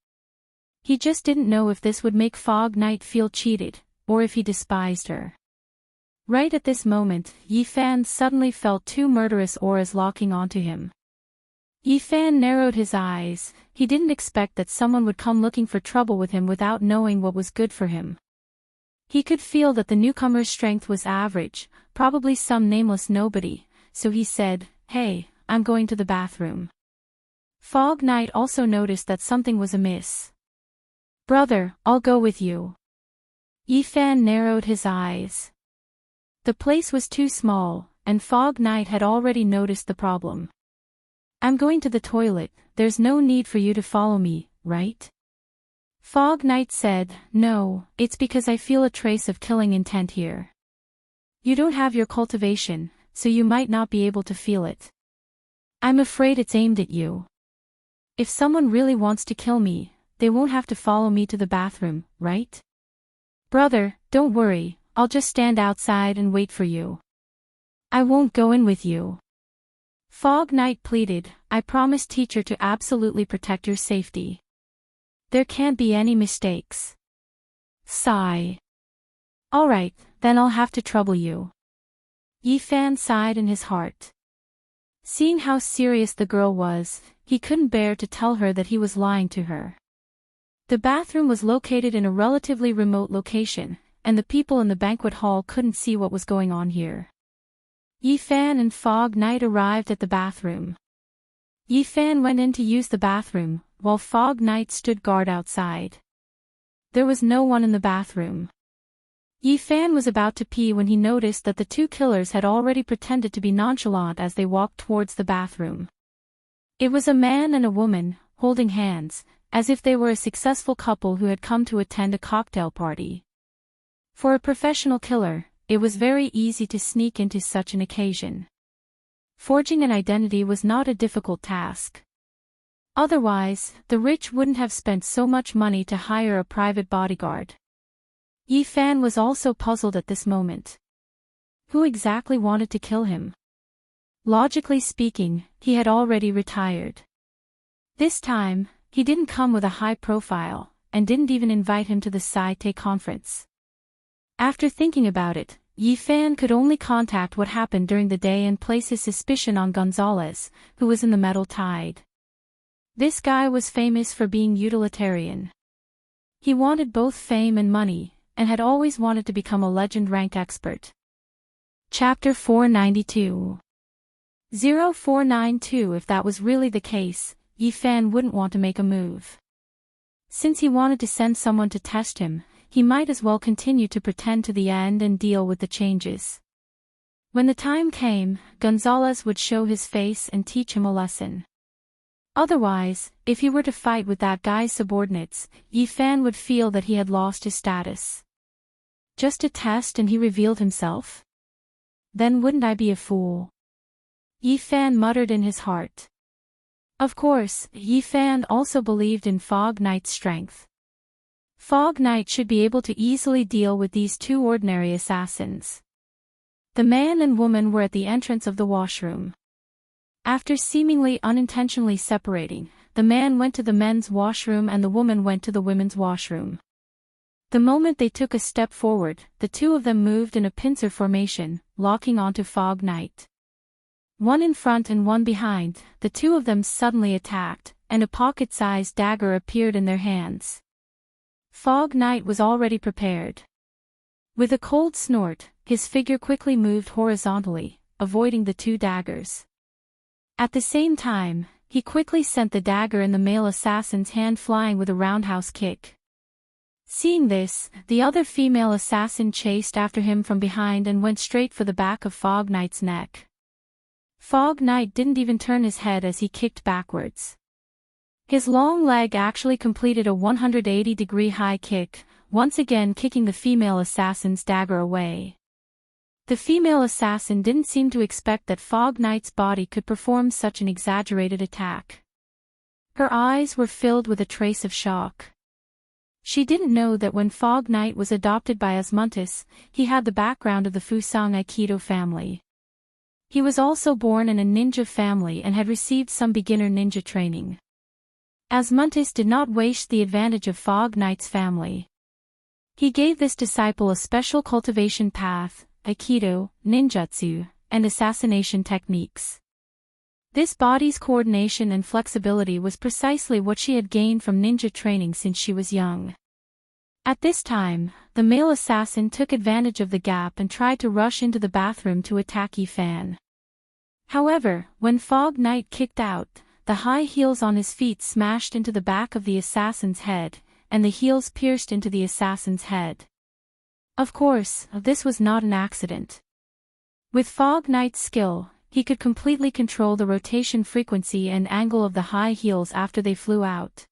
He just didn't know if this would make Fog Knight feel cheated, or if he despised her. Right at this moment, Yifan suddenly felt two murderous auras locking onto him. Yifan narrowed his eyes. He didn't expect that someone would come looking for trouble with him without knowing what was good for him. He could feel that the newcomer's strength was average, probably some nameless nobody, so he said, Hey, I'm going to the bathroom. Fog Knight also noticed that something was amiss. Brother, I'll go with you. Yifan narrowed his eyes. The place was too small, and Fog Knight had already noticed the problem. I'm going to the toilet, there's no need for you to follow me, right? Fog Knight said, No, it's because I feel a trace of killing intent here. You don't have your cultivation, so you might not be able to feel it. I'm afraid it's aimed at you. If someone really wants to kill me, they won't have to follow me to the bathroom, right? Brother, don't worry, I'll just stand outside and wait for you. I won't go in with you. Fog Knight pleaded, I promise teacher to absolutely protect your safety. There can't be any mistakes. Sigh. Alright, then I'll have to trouble you. Yifan sighed in his heart. Seeing how serious the girl was, he couldn't bear to tell her that he was lying to her. The bathroom was located in a relatively remote location, and the people in the banquet hall couldn't see what was going on here. Yifan and Fog Knight arrived at the bathroom. Yifan went in to use the bathroom, while Fog Knight stood guard outside. There was no one in the bathroom. Yifan was about to pee when he noticed that the two killers had already pretended to be nonchalant as they walked towards the bathroom. It was a man and a woman, holding hands, as if they were a successful couple who had come to attend a cocktail party. For a professional killer, it was very easy to sneak into such an occasion. Forging an identity was not a difficult task. Otherwise, the rich wouldn't have spent so much money to hire a private bodyguard. Yifan was also puzzled at this moment. Who exactly wanted to kill him? Logically speaking, he had already retired. This time, he didn't come with a high profile, and didn't even invite him to the Saite conference. After thinking about it, Yifan could only contact what happened during the day and place his suspicion on Gonzalez, who was in the metal tide. This guy was famous for being utilitarian. He wanted both fame and money, and had always wanted to become a legend-ranked expert. Chapter 492. 0492. If that was really the case, Yifan wouldn't want to make a move. Since he wanted to send someone to test him, he might as well continue to pretend to the end and deal with the changes. When the time came, Gonzalez would show his face and teach him a lesson. Otherwise, if he were to fight with that guy's subordinates, Yifan would feel that he had lost his status. Just a test and he revealed himself? Then wouldn't I be a fool? Yifan muttered in his heart. Of course, Yifan also believed in Fog Knight's strength. Fog Knight should be able to easily deal with these two ordinary assassins. The man and woman were at the entrance of the washroom. After seemingly unintentionally separating, the man went to the men's washroom and the woman went to the women's washroom. The moment they took a step forward, the two of them moved in a pincer formation, locking onto Fog Knight. One in front and one behind, the two of them suddenly attacked, and a pocket-sized dagger appeared in their hands. Fog Knight was already prepared. With a cold snort, his figure quickly moved horizontally, avoiding the two daggers. At the same time, he quickly sent the dagger in the male assassin's hand flying with a roundhouse kick. Seeing this, the other female assassin chased after him from behind and went straight for the back of Fog Knight's neck. Fog Knight didn't even turn his head as he kicked backwards. His long leg actually completed a 180-degree high kick, once again kicking the female assassin's dagger away. The female assassin didn't seem to expect that Fog Knight's body could perform such an exaggerated attack. Her eyes were filled with a trace of shock. She didn't know that when Fog Knight was adopted by Asmontis, he had the background of the Fusang Aikido family. He was also born in a ninja family and had received some beginner ninja training. Asmontis did not waste the advantage of Fog Knight's family. He gave this disciple a special cultivation path, Aikido, ninjutsu, and assassination techniques. This body's coordination and flexibility was precisely what she had gained from ninja training since she was young. At this time, the male assassin took advantage of the gap and tried to rush into the bathroom to attack Yifan. However, when Fog Knight kicked out, the high heels on his feet smashed into the back of the assassin's head, and the heels pierced into the assassin's head. Of course, this was not an accident. With Fog Knight's skill, he could completely control the rotation frequency and angle of the high heels after they flew out.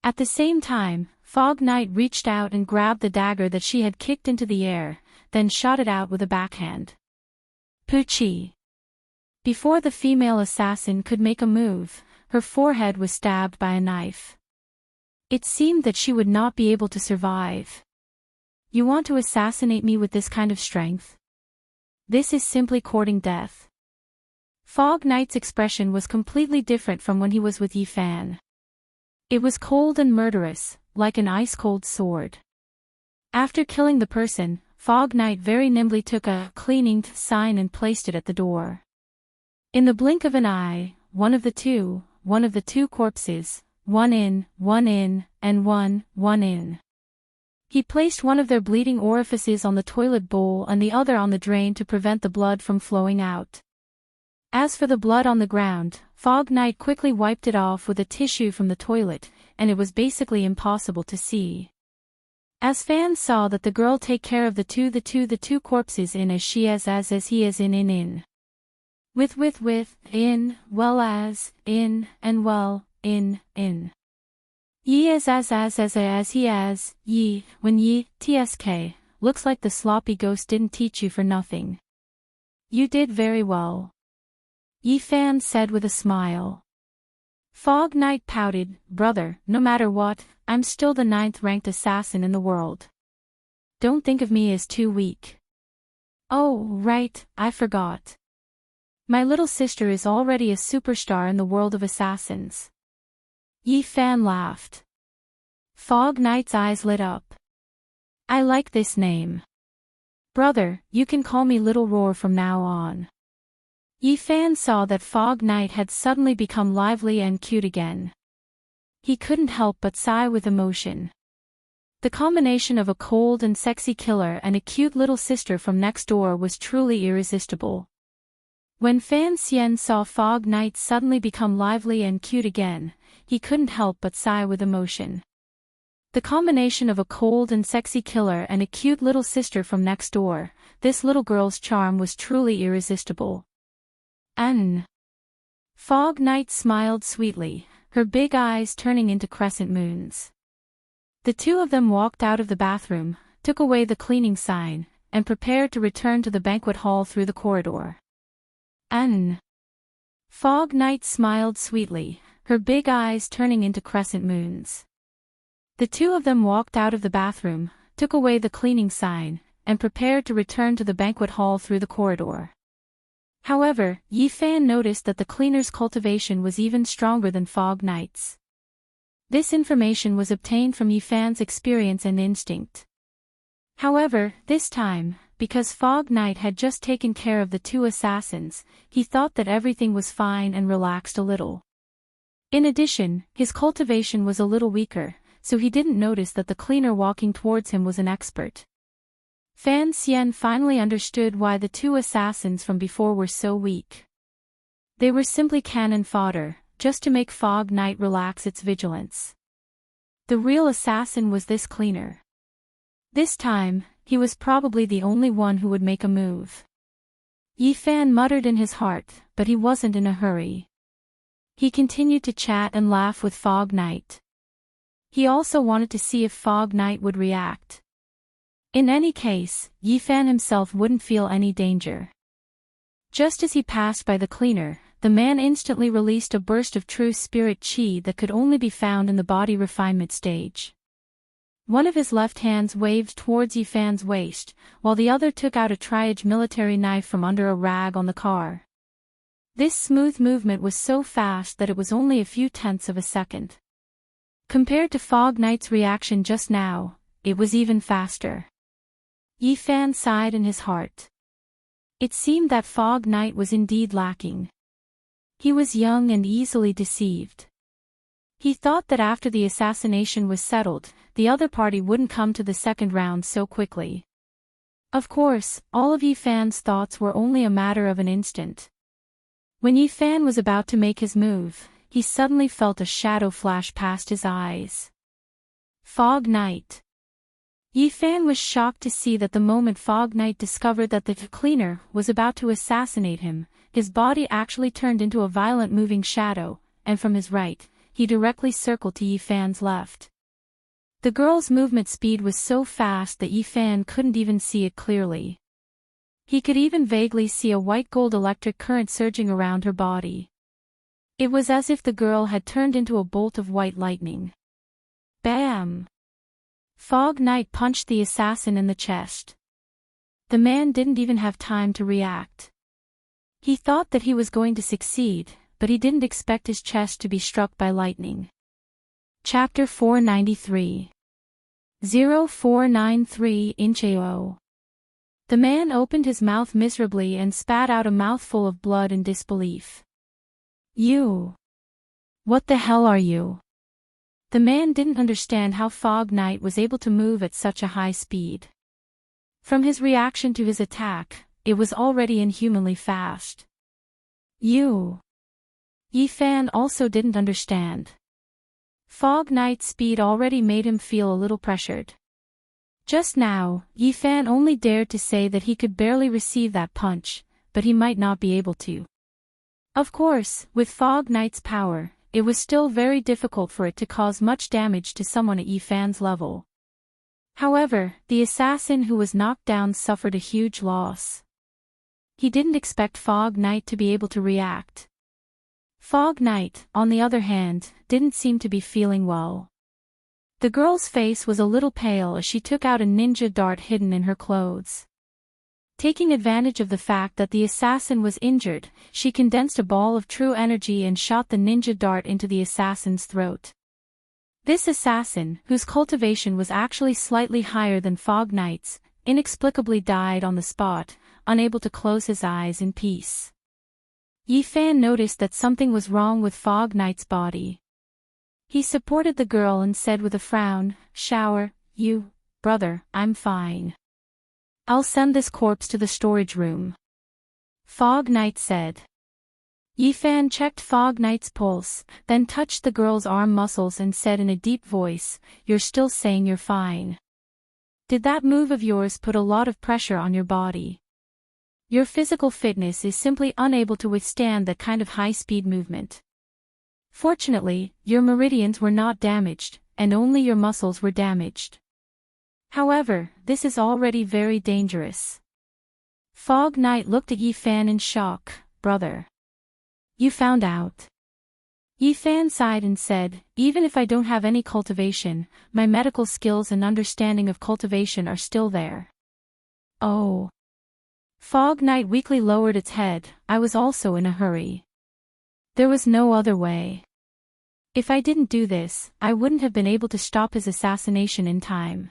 At the same time, Fog Knight reached out and grabbed the dagger that she had kicked into the air, then shot it out with a backhand. Poochie! Before the female assassin could make a move, her forehead was stabbed by a knife. It seemed that she would not be able to survive. You want to assassinate me with this kind of strength? This is simply courting death. Fog Knight's expression was completely different from when he was with Yifan. It was cold and murderous, like an ice-cold sword. After killing the person, Fog Knight very nimbly took a cleaning sign and placed it at the door. In the blink of an eye, one of the two corpses, one in, and one in. He placed one of their bleeding orifices on the toilet bowl and the other on the drain to prevent the blood from flowing out. As for the blood on the ground, Fog Knight quickly wiped it off with a tissue from the toilet, and it was basically impossible to see. As fans saw that the girl take care of the two corpses in as he is in. With, in, well as, in, and well, in. Ye as he as, ye, when ye, tsk, looks like the sloppy ghost didn't teach you for nothing. You did very well. Yi Fan said with a smile. Fog Knight pouted, brother, no matter what, I'm still the 9th-ranked assassin in the world. Don't think of me as too weak. Oh, right, I forgot. My little sister is already a superstar in the world of assassins. Yi Fan laughed. Fog Knight's eyes lit up. I like this name. Brother, you can call me Little Roar from now on. Yi Fan saw that Fog Knight had suddenly become lively and cute again. He couldn't help but sigh with emotion. The combination of a cold and sexy killer and a cute little sister from next door was truly irresistible. When Fan Xian saw Fog Knight suddenly become lively and cute again, he couldn't help but sigh with emotion. The combination of a cold and sexy killer and a cute little sister from next door, this little girl's charm was truly irresistible. Fog Knight smiled sweetly, her big eyes turning into crescent moons. The two of them walked out of the bathroom, took away the cleaning sign, and prepared to return to the banquet hall through the corridor. Fog Knight smiled sweetly, her big eyes turning into crescent moons. The two of them walked out of the bathroom, took away the cleaning sign, and prepared to return to the banquet hall through the corridor. However, Yi Fan noticed that the cleaner's cultivation was even stronger than Fog Knight's. This information was obtained from Yi Fan's experience and instinct. However, this time, because Fog Knight had just taken care of the two assassins, he thought that everything was fine and relaxed a little. In addition, his cultivation was a little weaker, so he didn't notice that the cleaner walking towards him was an expert. Fan Xian finally understood why the two assassins from before were so weak. They were simply cannon fodder, just to make Fog Knight relax its vigilance. The real assassin was this cleaner. This time, he was probably the only one who would make a move. Yi Fan muttered in his heart, but he wasn't in a hurry. He continued to chat and laugh with Fog Knight. He also wanted to see if Fog Knight would react. In any case, Yi Fan himself wouldn't feel any danger. Just as he passed by the cleaner, the man instantly released a burst of true spirit chi that could only be found in the body refinement stage. One of his left hands waved towards Yi Fan's waist, while the other took out a triage military knife from under a rag on the car. This smooth movement was so fast that it was only a few tenths of a second. Compared to Fog Knight's reaction just now, it was even faster. Yi Fan sighed in his heart. It seemed that Fog Knight was indeed lacking. He was young and easily deceived. He thought that after the assassination was settled, the other party wouldn't come to the second round so quickly. Of course, all of Yi Fan's thoughts were only a matter of an instant. When Yi Fan was about to make his move, he suddenly felt a shadow flash past his eyes. Fog Knight. Yi Fan was shocked to see that the moment Fog Knight discovered that the cleaner was about to assassinate him, his body actually turned into a violent moving shadow, and from his right, he directly circled to Yi Fan's left. The girl's movement speed was so fast that Yi Fan couldn't even see it clearly. He could even vaguely see a white-gold electric current surging around her body. It was as if the girl had turned into a bolt of white lightning. Bam! Fog Knight punched the assassin in the chest. The man didn't even have time to react. He thought that he was going to succeed, but he didn't expect his chest to be struck by lightning. Chapter 493. 0493 Incheo. The man opened his mouth miserably and spat out a mouthful of blood in disbelief. You. What the hell are you? The man didn't understand how Fog Knight was able to move at such a high speed. From his reaction to his attack, it was already inhumanly fast. You. Yi Fan also didn't understand. Fog Knight's speed already made him feel a little pressured. Just now, Yi Fan only dared to say that he could barely receive that punch, but he might not be able to. Of course, with Fog Knight's power, it was still very difficult for it to cause much damage to someone at Yi Fan's level. However, the assassin who was knocked down suffered a huge loss. He didn't expect Fog Knight to be able to react. Fog Knight, on the other hand, didn't seem to be feeling well. The girl's face was a little pale as she took out a ninja dart hidden in her clothes. Taking advantage of the fact that the assassin was injured, she condensed a ball of true energy and shot the ninja dart into the assassin's throat. This assassin, whose cultivation was actually slightly higher than Fog Knight's, inexplicably died on the spot, unable to close his eyes in peace. Yi Fan noticed that something was wrong with Fog Knight's body. He supported the girl and said with a frown, "Shower, you, brother, I'm fine. I'll send this corpse to the storage room," Fog Knight said. Yi Fan checked Fog Knight's pulse, then touched the girl's arm muscles and said in a deep voice, "You're still saying you're fine. Did that move of yours put a lot of pressure on your body? Your physical fitness is simply unable to withstand that kind of high-speed movement. Fortunately, your meridians were not damaged, and only your muscles were damaged. However, this is already very dangerous." Fog Knight looked at Yi Fan in shock. "Brother. You found out?" Yi Fan sighed and said, "Even if I don't have any cultivation, my medical skills and understanding of cultivation are still there." "Oh." Fog Knight weakly lowered its head. "I was also in a hurry. There was no other way. If I didn't do this, I wouldn't have been able to stop his assassination in time."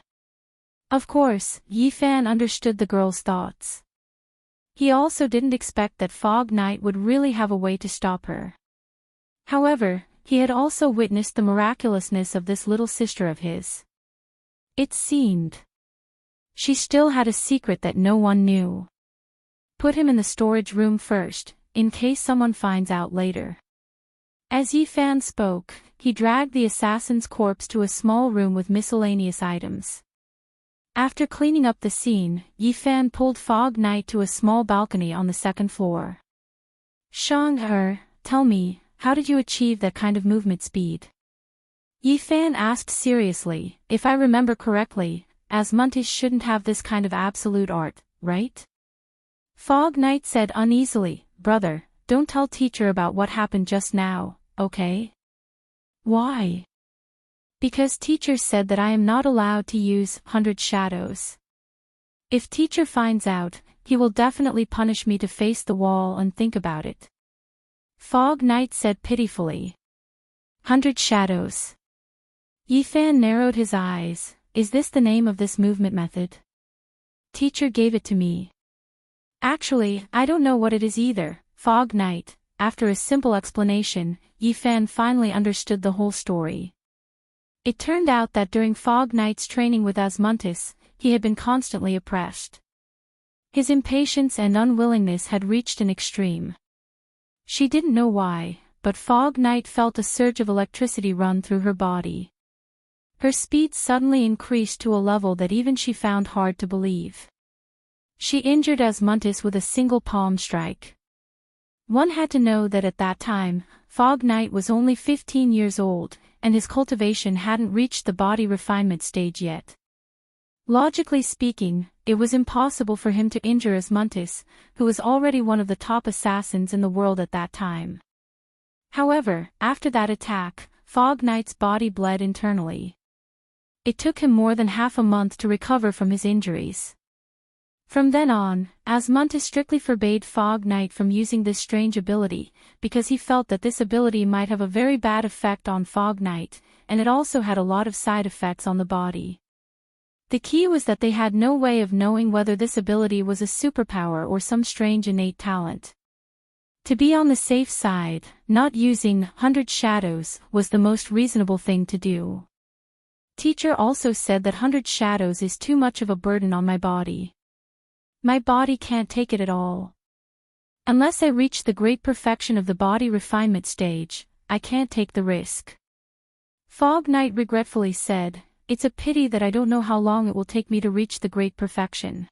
Of course, Yi Fan understood the girl's thoughts. He also didn't expect that Fog Knight would really have a way to stop her. However, he had also witnessed the miraculousness of this little sister of his. It seemed she still had a secret that no one knew. Put him in the storage room first, in case someone finds out later. As Yi Fan spoke, he dragged the assassin's corpse to a small room with miscellaneous items. After cleaning up the scene, Yi Fan pulled Fog Knight to a small balcony on the second floor. "Shang-er, tell me, how did you achieve that kind of movement speed?" Yi Fan asked seriously. "If I remember correctly, Asmontes shouldn't have this kind of absolute art, right?" Fog Knight said uneasily, "Brother, don't tell teacher about what happened just now, okay?" "Why?" "Because teacher said that I am not allowed to use 100 shadows. If teacher finds out, he will definitely punish me to face the wall and think about it." Fog Knight said pitifully. 100 shadows. Yi Fan narrowed his eyes. "Is this the name of this movement method?" "Teacher gave it to me." "Actually, I don't know what it is either, Fog Knight." After a simple explanation, Yi Fan finally understood the whole story. It turned out that during Fog Knight's training with Asmontes, he had been constantly oppressed. His impatience and unwillingness had reached an extreme. She didn't know why, but Fog Knight felt a surge of electricity run through her body. Her speed suddenly increased to a level that even she found hard to believe. She injured Asmontes with a single palm strike. One had to know that at that time, Fog Knight was only 15 years old, and his cultivation hadn't reached the body refinement stage yet. Logically speaking, it was impossible for him to injure Asmontes, who was already one of the top assassins in the world at that time. However, after that attack, Fog Knight's body bled internally. It took him more than half a month to recover from his injuries. From then on, Asmontes strictly forbade Fog Knight from using this strange ability, because he felt that this ability might have a very bad effect on Fog Knight, and it also had a lot of side effects on the body. The key was that they had no way of knowing whether this ability was a superpower or some strange innate talent. To be on the safe side, not using 100 shadows was the most reasonable thing to do. Teacher also said that 100 shadows is too much of a burden on my body. My body can't take it at all. Unless I reach the great perfection of the body refinement stage, I can't take the risk. Fog Knight regretfully said, "It's a pity that I don't know how long it will take me to reach the great perfection.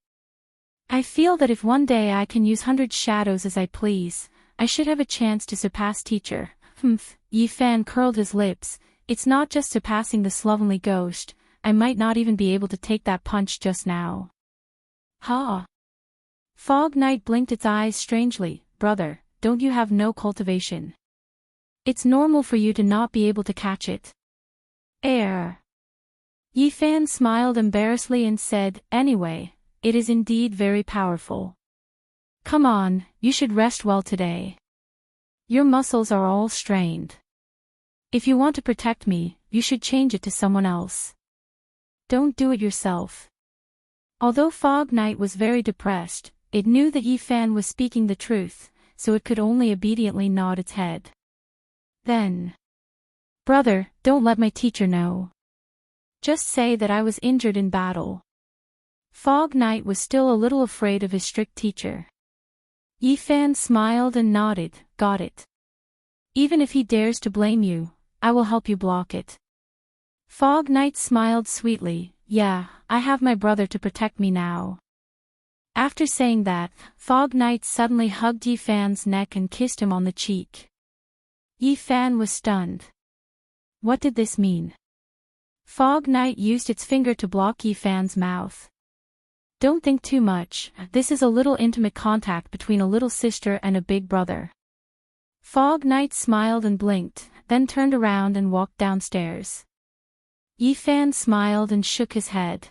I feel that if one day I can use 100 shadows as I please, I should have a chance to surpass teacher." Yi Fan curled his lips. "It's not just surpassing the slovenly ghost, I might not even be able to take that punch just now." Ha! Fog Knight blinked its eyes strangely. "Brother, don't you have no cultivation? It's normal for you to not be able to catch it." Yi Fan smiled embarrassedly and said, "Anyway, it is indeed very powerful. Come on, you should rest well today. Your muscles are all strained. If you want to protect me, you should change it to someone else. Don't do it yourself." Although Fog Knight was very depressed, it knew that Yi Fan was speaking the truth, so it could only obediently nod its head. Then, "Brother, don't let my teacher know. Just say that I was injured in battle." Fog Knight was still a little afraid of his strict teacher. Yi Fan smiled and nodded, "Got it. Even if he dares to blame you, I will help you block it." Fog Knight smiled sweetly, "Yeah, I have my brother to protect me now." After saying that, Fog Knight suddenly hugged Yi Fan's neck and kissed him on the cheek. Yi Fan was stunned. What did this mean? Fog Knight used its finger to block Yi Fan's mouth. "Don't think too much, this is a little intimate contact between a little sister and a big brother." Fog Knight smiled and blinked, then turned around and walked downstairs. Yi Fan smiled and shook his head.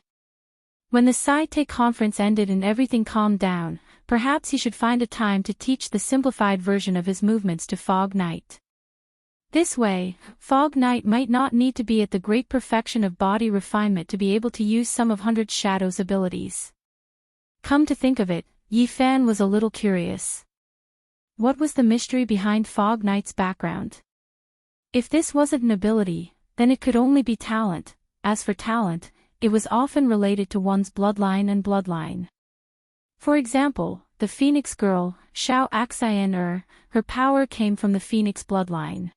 When the Saite conference ended and everything calmed down, perhaps he should find a time to teach the simplified version of his movements to Fog Knight. This way, Fog Knight might not need to be at the great perfection of body refinement to be able to use some of 100 Shadows' abilities. Come to think of it, Yi Fan was a little curious. What was the mystery behind Fog Knight's background? If this wasn't an ability, then it could only be talent. As for talent, it was often related to one's bloodline and bloodline. For example, the Phoenix girl, Xiao Axian her power came from the Phoenix bloodline.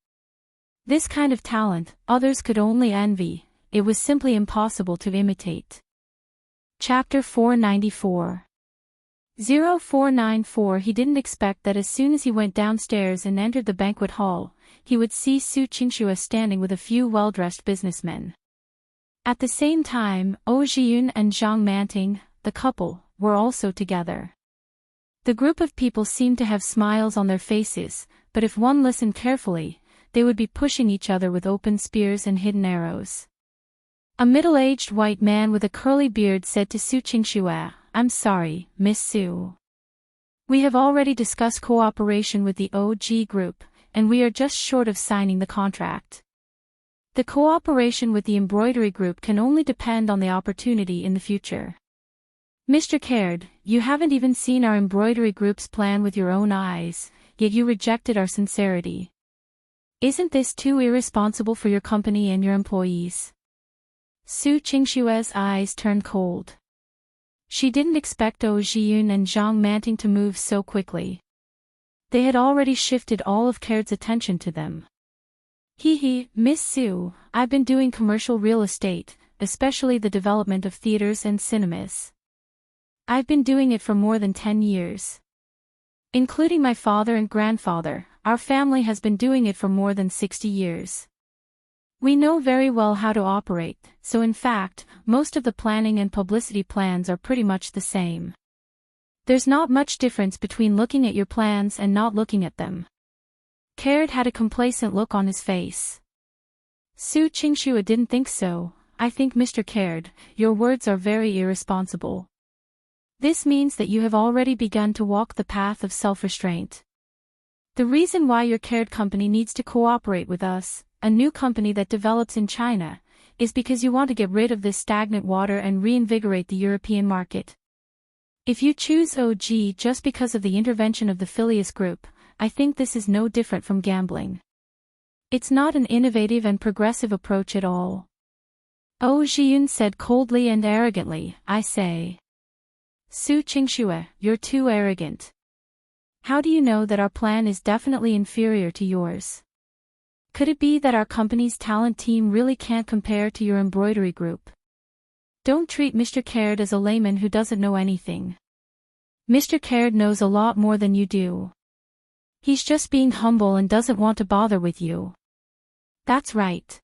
This kind of talent, others could only envy, it was simply impossible to imitate. Chapter 494 0494 He didn't expect that as soon as he went downstairs and entered the banquet hall, he would see Su Qingxue standing with a few well-dressed businessmen. At the same time, Oh Jiyun and Zhang Manting, the couple, were also together. The group of people seemed to have smiles on their faces, but if one listened carefully, they would be pushing each other with open spears and hidden arrows. A middle-aged white man with a curly beard said to Su Qingxue, "I'm sorry, Miss Su. We have already discussed cooperation with the OG group, and we are just short of signing the contract. The cooperation with the embroidery group can only depend on the opportunity in the future. Mr. Caird, you haven't even seen our embroidery group's plan with your own eyes, yet you rejected our sincerity. Isn't this too irresponsible for your company and your employees?" Su Qingxue's eyes turned cold. She didn't expect Oh Jiyun and Zhang Manting to move so quickly. They had already shifted all of Caird's attention to them. Miss Su, I've been doing commercial real estate, especially the development of theaters and cinemas. I've been doing it for more than 10 years. Including my father and grandfather, our family has been doing it for more than 60 years. We know very well how to operate, so in fact, most of the planning and publicity plans are pretty much the same. There's not much difference between looking at your plans and not looking at them. Caird had a complacent look on his face. Su Qingxue didn't think so. I think Mr. Caird, your words are very irresponsible. This means that you have already begun to walk the path of self-restraint. The reason why your cared company needs to cooperate with us, a new company that develops in China, is because you want to get rid of this stagnant water and reinvigorate the European market. If you choose OG just because of the intervention of the Phileas Group, I think this is no different from gambling. It's not an innovative and progressive approach at all. Oh Jiyun said coldly and arrogantly, I say. Su Qingxue, you're too arrogant. How do you know that our plan is definitely inferior to yours? Could it be that our company's talent team really can't compare to your embroidery group? Don't treat Mr. Caird as a layman who doesn't know anything. Mr. Caird knows a lot more than you do. He's just being humble and doesn't want to bother with you. That's right.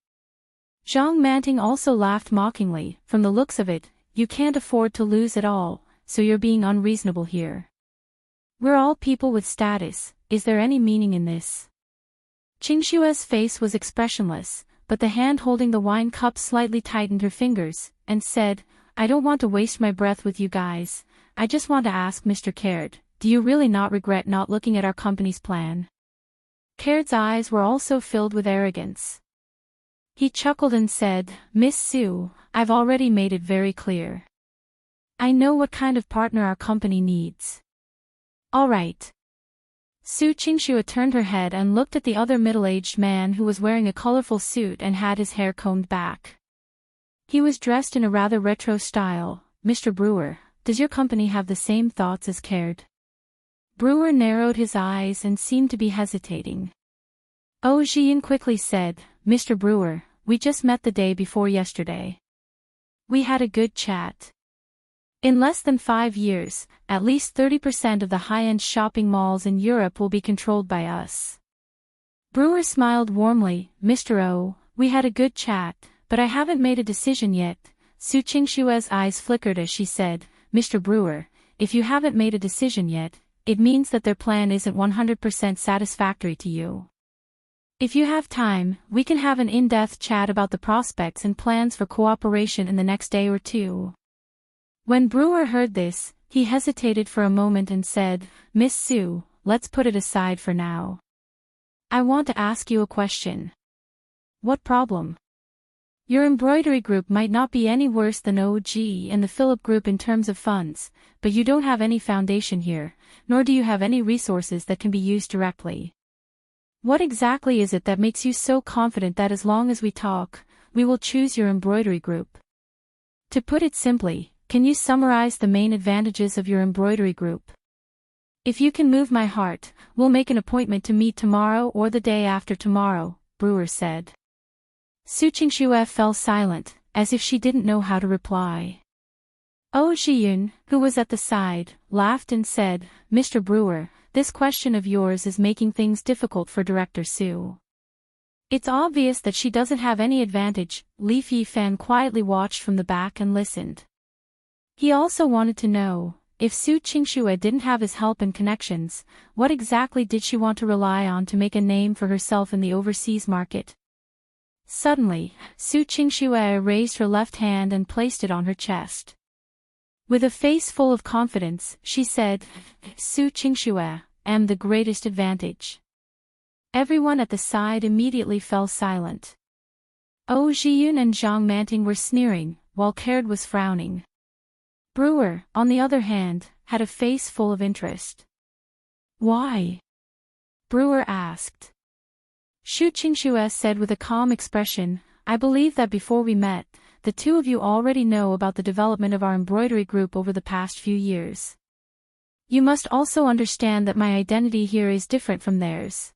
Zhang Manting also laughed mockingly. From the looks of it, you can't afford to lose at all, so you're being unreasonable here. We're all people with status, is there any meaning in this? Qingshue's face was expressionless, but the hand holding the wine cup slightly tightened her fingers, and said, I don't want to waste my breath with you guys, I just want to ask Mr. Caird, do you really not regret not looking at our company's plan? Caird's eyes were also filled with arrogance. He chuckled and said, Miss Su, I've already made it very clear. I know what kind of partner our company needs. All right. Su Qingxue turned her head and looked at the other middle-aged man who was wearing a colorful suit and had his hair combed back. He was dressed in a rather retro style. Mr. Brewer, does your company have the same thoughts as Caird? Brewer narrowed his eyes and seemed to be hesitating. Oh Jian quickly said, Mr. Brewer, we just met the day before yesterday. We had a good chat. In less than 5 years, at least 30% of the high-end shopping malls in Europe will be controlled by us. Brewer smiled warmly, Mr. O, we had a good chat, but I haven't made a decision yet. Su Qingshue's eyes flickered as she said, Mr. Brewer, if you haven't made a decision yet, it means that their plan isn't 100% satisfactory to you. If you have time, we can have an in-depth chat about the prospects and plans for cooperation in the next day or two. When Brewer heard this, he hesitated for a moment and said, Miss Su, let's put it aside for now. I want to ask you a question. What problem? Your embroidery group might not be any worse than OG and the Philip group in terms of funds, but you don't have any foundation here, nor do you have any resources that can be used directly. What exactly is it that makes you so confident that as long as we talk, we will choose your embroidery group? To put it simply, can you summarize the main advantages of your embroidery group? If you can move my heart, we'll make an appointment to meet tomorrow or the day after tomorrow, Brewer said. Su Qingxue fell silent, as if she didn't know how to reply. Oh Jiyun, who was at the side, laughed and said, Mr. Brewer, this question of yours is making things difficult for Director Su. It's obvious that she doesn't have any advantage. Li Fifan quietly watched from the back and listened. He also wanted to know, if Su Qingxue didn't have his help and connections, what exactly did she want to rely on to make a name for herself in the overseas market? Suddenly, Su Qingxue raised her left hand and placed it on her chest. With a face full of confidence, she said, Su Qingxue, am the greatest advantage. Everyone at the side immediately fell silent. Oh Jiyun and Zhang Manting were sneering, while Caird was frowning. Brewer, on the other hand, had a face full of interest. Why? Brewer asked. Su Qingxue said with a calm expression, I believe that before we met, the two of you already know about the development of our embroidery group over the past few years. You must also understand that my identity here is different from theirs.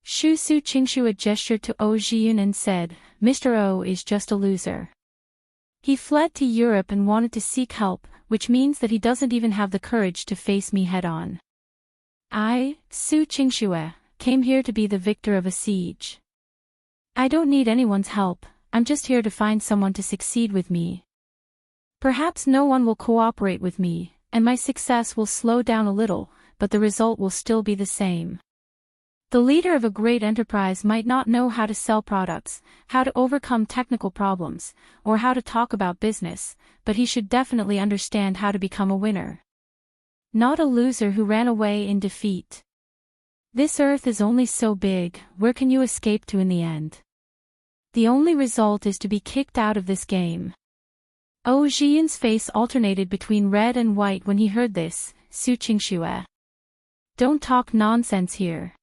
Su Qingxue gestured to O Jiyun and said, Mr. O is just a loser. He fled to Europe and wanted to seek help, which means that he doesn't even have the courage to face me head-on. I, Su Qingxue, came here to be the victor of a siege. I don't need anyone's help, I'm just here to find someone to succeed with me. Perhaps no one will cooperate with me, and my success will slow down a little, but the result will still be the same. The leader of a great enterprise might not know how to sell products, how to overcome technical problems, or how to talk about business, but he should definitely understand how to become a winner. Not a loser who ran away in defeat. This earth is only so big, where can you escape to in the end? The only result is to be kicked out of this game. Oh Jian's face alternated between red and white when he heard this. Su Qingxue. Don't talk nonsense here.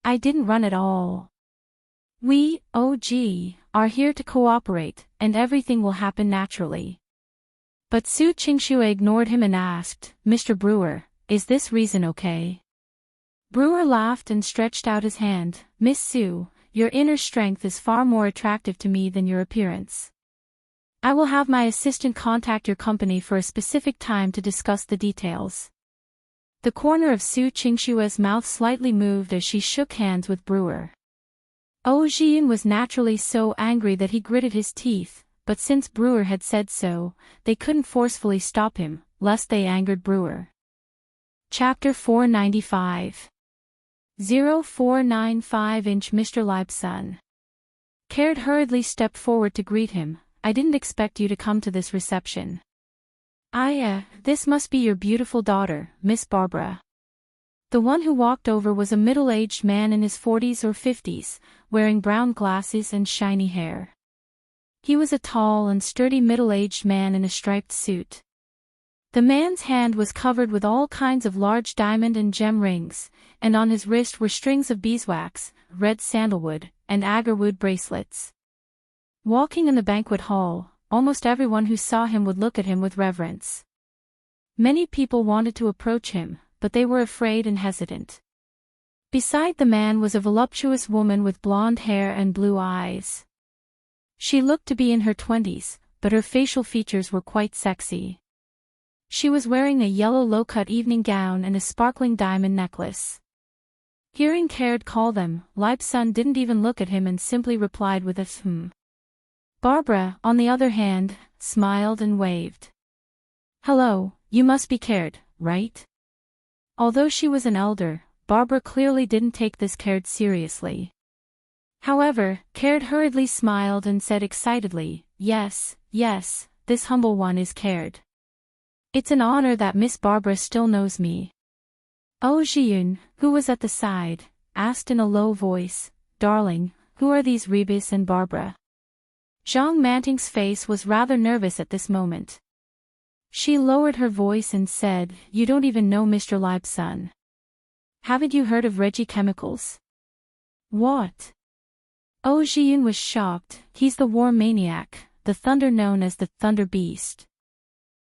I didn't run at all. We, OG, are here to cooperate, and everything will happen naturally. But Su Qingxue ignored him and asked, Mr. Brewer, is this reason okay? Brewer laughed and stretched out his hand. Miss Su, your inner strength is far more attractive to me than your appearance. I will have my assistant contact your company for a specific time to discuss the details. The corner of Su Qingxue's mouth slightly moved as she shook hands with Brewer. Oh Jian was naturally so angry that he gritted his teeth, but since Brewer had said so, they couldn't forcefully stop him, lest they angered Brewer. Chapter 495. 0495-inch Mr. Leibson. Caird hurriedly stepped forward to greet him. I didn't expect you to come to this reception. This must be your beautiful daughter, Miss Barbara. The one who walked over was a middle-aged man in his 40s or 50s, wearing brown glasses and shiny hair. He was a tall and sturdy middle-aged man in a striped suit. The man's hand was covered with all kinds of large diamond and gem rings, and on his wrist were strings of beeswax, red sandalwood, and agarwood bracelets. Walking in the banquet hall, almost everyone who saw him would look at him with reverence. Many people wanted to approach him, but they were afraid and hesitant. Beside the man was a voluptuous woman with blonde hair and blue eyes. She looked to be in her 20s, but her facial features were quite sexy. She was wearing a yellow low-cut evening gown and a sparkling diamond necklace. Hearing Caird call them, Leibson didn't even look at him and simply replied with a Barbara, on the other hand, smiled and waved. Hello, you must be Caird, right? Although she was an elder, Barbara clearly didn't take this Caird seriously. However, Caird hurriedly smiled and said excitedly, yes, this humble one is Caird. It's an honor that Miss Barbara still knows me. Oh Jiyun, who was at the side, asked in a low voice, Darling, who are these Rebus and Barbara? Zhang Manting's face was rather nervous at this moment. She lowered her voice and said, You don't even know Mr. Leibson. Haven't you heard of Reggie Chemicals? What? Oh Jiyun was shocked. He's the war maniac, the thunder known as the Thunder Beast.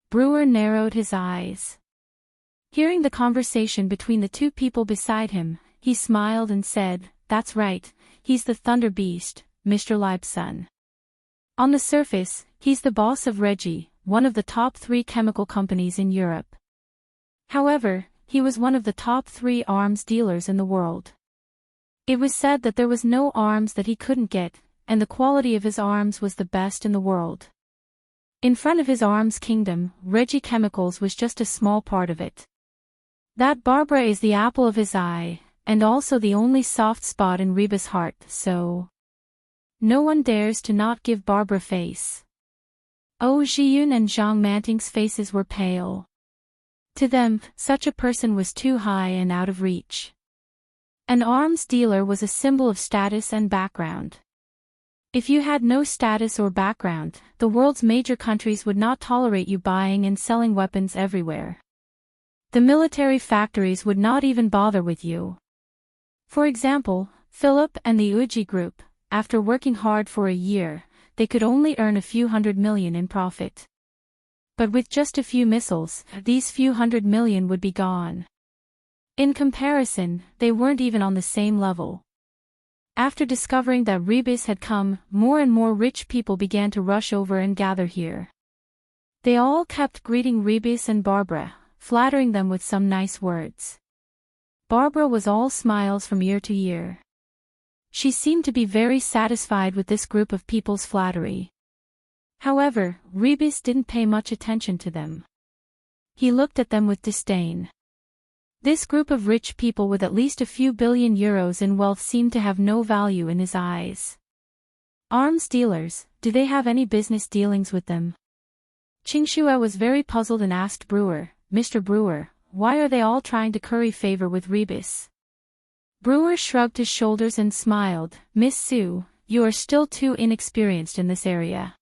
Brewer narrowed his eyes. Hearing the conversation between the two people beside him, he smiled and said, That's right, he's the Thunder Beast, Mr. Leibson. On the surface, he's the boss of Reggie, one of the top 3 chemical companies in Europe. However, he was one of the top 3 arms dealers in the world. It was said that there was no arms that he couldn't get, and the quality of his arms was the best in the world. In front of his arms kingdom, Reggie Chemicals was just a small part of it. That Barbara is the apple of his eye, and also the only soft spot in Reba's heart, so no one dares to not give Barbara face. Oh Jiyun and Zhang Manting's faces were pale. To them, such a person was too high and out of reach. An arms dealer was a symbol of status and background. If you had no status or background, the world's major countries would not tolerate you buying and selling weapons everywhere. The military factories would not even bother with you. For example, Philip and the Uji Group, after working hard for a year, they could only earn a few $100 million in profit. But with just a few missiles, these few $100 million would be gone. In comparison, they weren't even on the same level. After discovering that Rebus had come, more and more rich people began to rush over and gather here. They all kept greeting Rebus and Barbara, flattering them with some nice words. Barbara was all smiles from ear to ear. She seemed to be very satisfied with this group of people's flattery. However, Rebus didn't pay much attention to them. He looked at them with disdain. This group of rich people with at least a few billion euros in wealth seemed to have no value in his eyes. Arms dealers, do they have any business dealings with them? Qingxue was very puzzled and asked Brewer, Mr. Brewer, why are they all trying to curry favor with Rebus? Brewer shrugged his shoulders and smiled. Miss Sue, you are still too inexperienced in this area.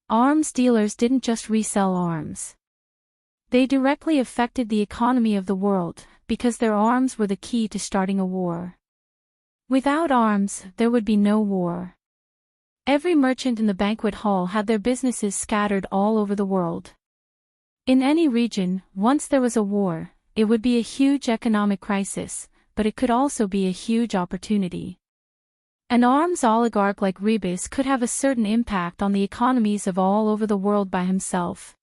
Arms dealers didn't just resell arms. They directly affected the economy of the world, because their arms were the key to starting a war. Without arms, there would be no war. Every merchant in the banquet hall had their businesses scattered all over the world. In any region, once there was a war, it would be a huge economic crisis, but it could also be a huge opportunity. An arms oligarch like Rebus could have a certain impact on the economies of all over the world by himself.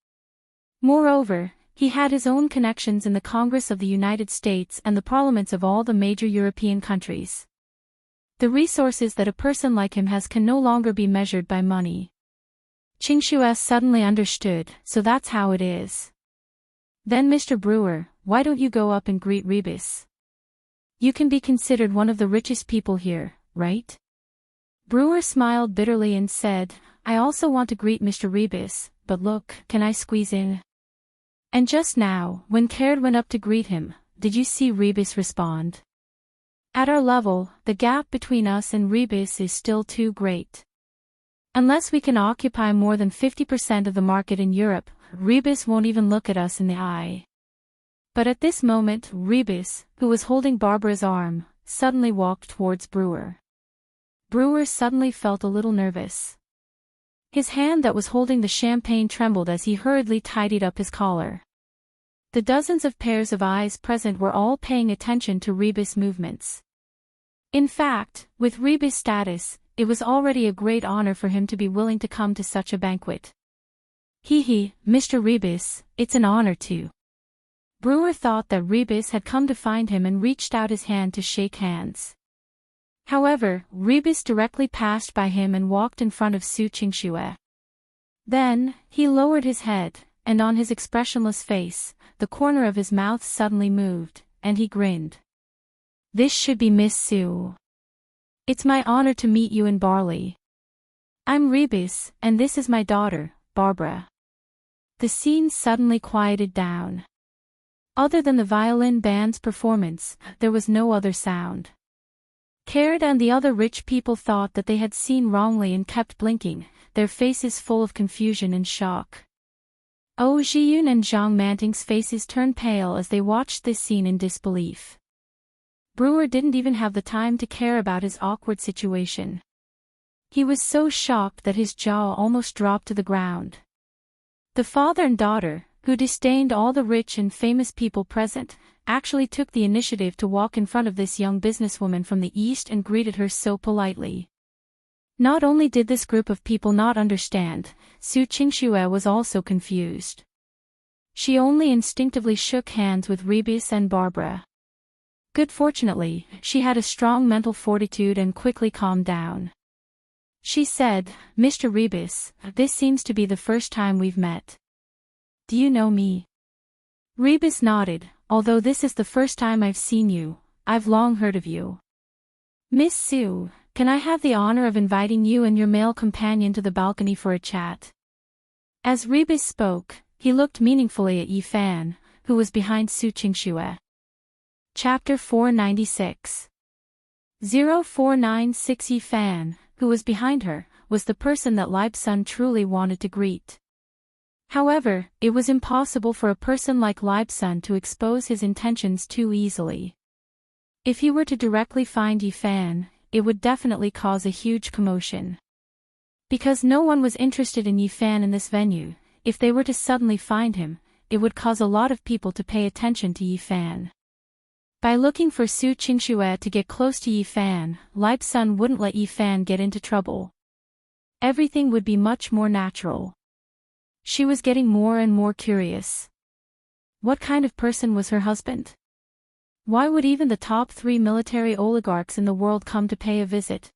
Moreover, he had his own connections in the Congress of the United States and the parliaments of all the major European countries. The resources that a person like him has can no longer be measured by money. Qingxue suddenly understood, so that's how it is. Then Mr. Brewer, why don't you go up and greet Rebus? You can be considered one of the richest people here, right? Brewer smiled bitterly and said, I also want to greet Mr. Rebus, but look, can I squeeze in? And just now, when Caird went up to greet him, did you see Rebus respond? At our level, the gap between us and Rebus is still too great. Unless we can occupy more than 50% of the market in Europe, Rebus won't even look at us in the eye. But at this moment, Rebus, who was holding Barbara's arm, suddenly walked towards Brewer. Brewer suddenly felt a little nervous. His hand that was holding the champagne trembled as he hurriedly tidied up his collar. The dozens of pairs of eyes present were all paying attention to Rebus' movements. In fact, with Rebus' status, it was already a great honor for him to be willing to come to such a banquet. Mr. Rebus, it's an honor too. Brewer thought that Rebus had come to find him and reached out his hand to shake hands. However, Rebus directly passed by him and walked in front of Su Qingxue. Then, he lowered his head, and on his expressionless face, the corner of his mouth suddenly moved, and he grinned. This should be Miss Sue. It's my honor to meet you in Barley. I'm Rebus, and this is my daughter, Barbara. The scene suddenly quieted down. Other than the violin band's performance, there was no other sound. Caird and the other rich people thought that they had seen wrongly and kept blinking, their faces full of confusion and shock. Oh Jiyun and Zhang Manting's faces turned pale as they watched this scene in disbelief. Brewer didn't even have the time to care about his awkward situation. He was so shocked that his jaw almost dropped to the ground. The father and daughter, who disdained all the rich and famous people present, actually took the initiative to walk in front of this young businesswoman from the East and greeted her so politely. Not only did this group of people not understand, Su Qingxue was also confused. She only instinctively shook hands with Rebus and Barbara. Good fortunately, she had a strong mental fortitude and quickly calmed down. She said, Mr. Rebus, this seems to be the first time we've met. Do you know me? Rebus nodded, although this is the first time I've seen you, I've long heard of you. Miss Sue, can I have the honor of inviting you and your male companion to the balcony for a chat? As Rebus spoke, he looked meaningfully at Yi Fan, who was behind Su Qingxue. Chapter 496. 0496 Yi Fan, who was behind her, was the person that Libsun truly wanted to greet. However, it was impossible for a person like Libsun to expose his intentions too easily. If he were to directly find Yi Fan, it would definitely cause a huge commotion. Because no one was interested in Yi Fan in this venue, if they were to suddenly find him, it would cause a lot of people to pay attention to Yi Fan. By looking for Su Qingxue to get close to Yi Fan, Libsun wouldn't let Yi Fan get into trouble. Everything would be much more natural. She was getting more and more curious. What kind of person was her husband? Why would even the top 3 military oligarchs in the world come to pay a visit?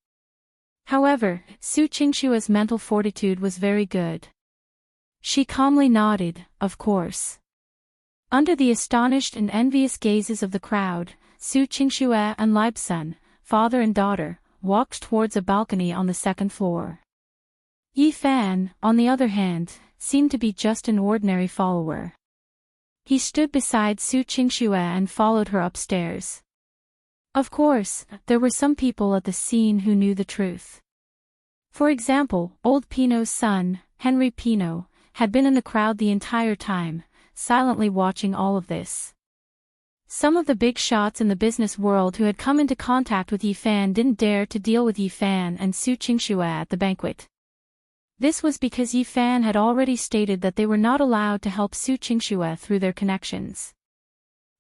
However, Su Qingxue's mental fortitude was very good. She calmly nodded, of course. Under the astonished and envious gazes of the crowd, Su Qingxue and Libsun, father and daughter, walked towards a balcony on the second floor. Yi Fan, on the other hand, seemed to be just an ordinary follower. He stood beside Su Qingxue and followed her upstairs. Of course, there were some people at the scene who knew the truth. For example, old Pinot's son, Henry Pinot, had been in the crowd the entire time, silently watching all of this. Some of the big shots in the business world who had come into contact with Yi Fan didn't dare to deal with Yi Fan and Su Qingxue at the banquet. This was because Yi Fan had already stated that they were not allowed to help Su Qingxue through their connections.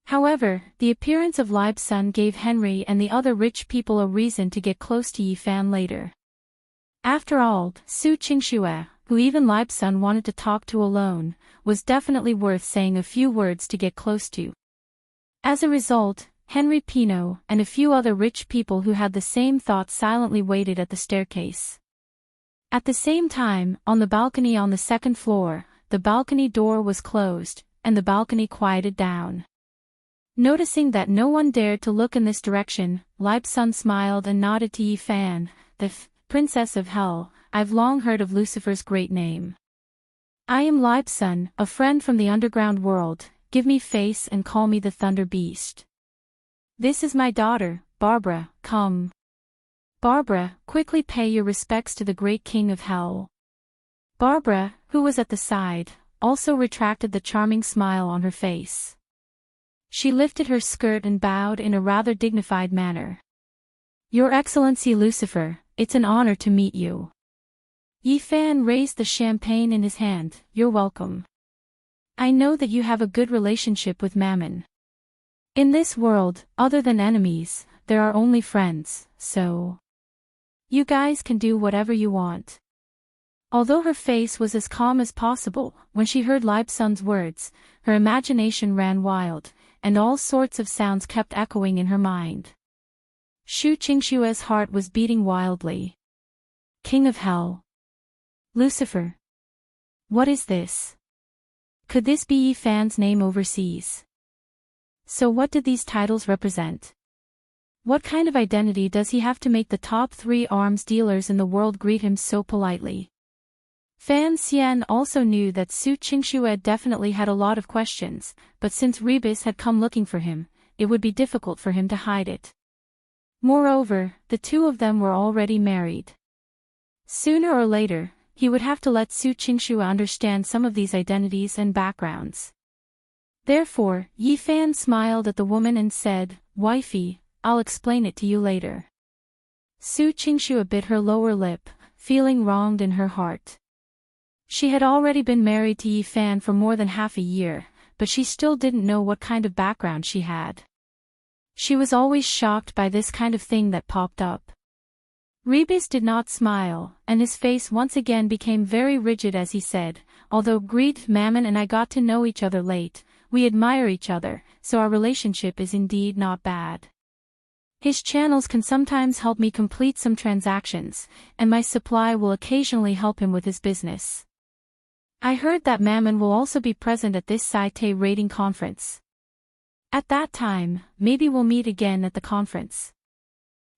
However, the appearance of Libe's son gave Henry and the other rich people a reason to get close to Yi Fan later. After all, Su Qingxue, who even Libe's son wanted to talk to alone, was definitely worth saying a few words to get close to. As a result, Henry Pinot and a few other rich people who had the same thought silently waited at the staircase. At the same time, on the balcony on the second floor, the balcony door was closed, and the balcony quieted down. Noticing that no one dared to look in this direction, Libe's son smiled and nodded to Yi Fan, the Princess of Hell. I've long heard of Lucifer's great name. I am Libe's son, a friend from the underground world. Give me face and call me the Thunder Beast. This is my daughter, Barbara, come. Barbara, quickly pay your respects to the great king of hell. Barbara, who was at the side, also retracted the charming smile on her face. She lifted her skirt and bowed in a rather dignified manner. Your Excellency Lucifer, it's an honor to meet you. Yi Fan raised the champagne in his hand. You're welcome. I know that you have a good relationship with Mammon. In this world, other than enemies, there are only friends, so you guys can do whatever you want. Although her face was as calm as possible, when she heard Libe's son's words, her imagination ran wild, and all sorts of sounds kept echoing in her mind. Su Qingxue's heart was beating wildly. King of Hell. Lucifer. What is this? Could this be Yi Fan's name overseas? So what did these titles represent? What kind of identity does he have to make the top 3 arms dealers in the world greet him so politely? Fan Xian also knew that Su Qingxue definitely had a lot of questions, but since Rebus had come looking for him, it would be difficult for him to hide it. Moreover, the two of them were already married. Sooner or later, he would have to let Su Qingxue understand some of these identities and backgrounds. Therefore, Yi Fan smiled at the woman and said, Wifey, I'll explain it to you later. Su Qingxue bit her lower lip, feeling wronged in her heart. She had already been married to Yi Fan for more than half a year, but she still didn't know what kind of background she had. She was always shocked by this kind of thing that popped up. Rebus did not smile, and his face once again became very rigid as he said, although Greed, Mammon and I got to know each other late, we admire each other, so our relationship is indeed not bad. His channels can sometimes help me complete some transactions, and my supply will occasionally help him with his business. I heard that Mammon will also be present at this Saite rating conference. At that time, maybe we'll meet again at the conference.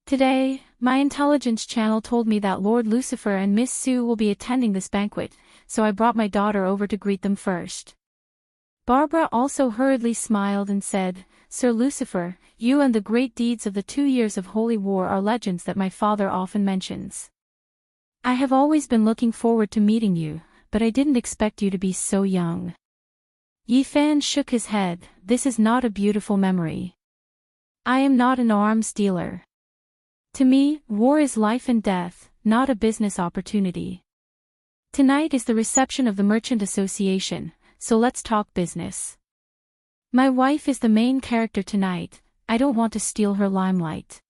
Today, my intelligence channel told me that Lord Lucifer and Miss Sue will be attending this banquet, so I brought my daughter over to greet them first. Barbara also hurriedly smiled and said, Sir Lucifer, you and the great deeds of the 2 years of holy war are legends that my father often mentions. I have always been looking forward to meeting you, but I didn't expect you to be so young. Yi Fan shook his head. This is not a beautiful memory. I am not an arms dealer. To me, war is life and death, not a business opportunity. Tonight is the reception of the Merchant Association, so let's talk business. My wife is the main character tonight, I don't want to steal her limelight.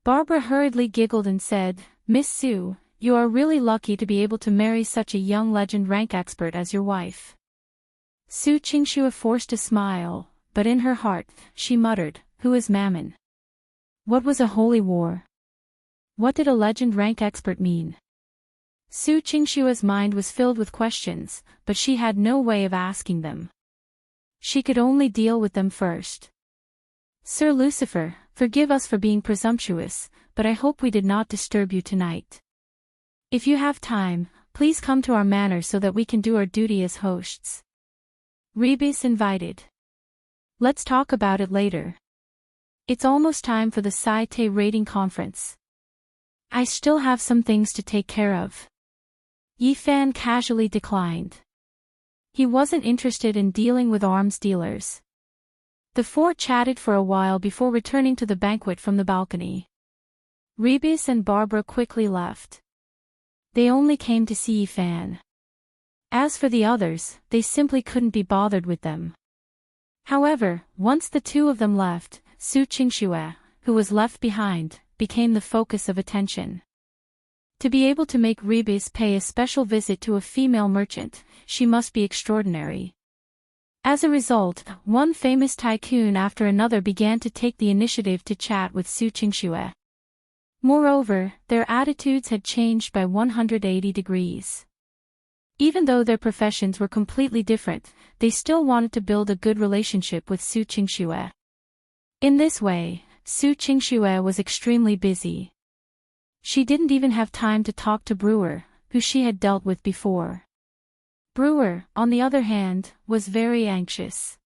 Barbara hurriedly giggled and said, Miss Sue, you are really lucky to be able to marry such a young legend rank expert as your wife. Su Qingxue forced a smile, but in her heart, she muttered, Who is Mammon? What was a holy war? What did a legend rank expert mean? Su Qingxue's mind was filled with questions, but she had no way of asking them. She could only deal with them first. Sir Lucifer, forgive us for being presumptuous, but I hope we did not disturb you tonight. If you have time, please come to our manor so that we can do our duty as hosts. Rebus invited. Let's talk about it later. It's almost time for the Saite rating conference. I still have some things to take care of. Yifan casually declined. He wasn't interested in dealing with arms dealers. The four chatted for a while before returning to the banquet from the balcony. Rebus and Barbara quickly left. They only came to see Yifan. As for the others, they simply couldn't be bothered with them. However, once the two of them left, Su Qingxue, who was left behind, became the focus of attention. To be able to make Rebus pay a special visit to a female merchant, she must be extraordinary. As a result, one famous tycoon after another began to take the initiative to chat with Su Qingxue. Moreover, their attitudes had changed by 180 degrees. Even though their professions were completely different, they still wanted to build a good relationship with Su Qingxue. In this way, Su Qingxue was extremely busy. She didn't even have time to talk to Brewer, who she had dealt with before. Brewer, on the other hand, was very anxious.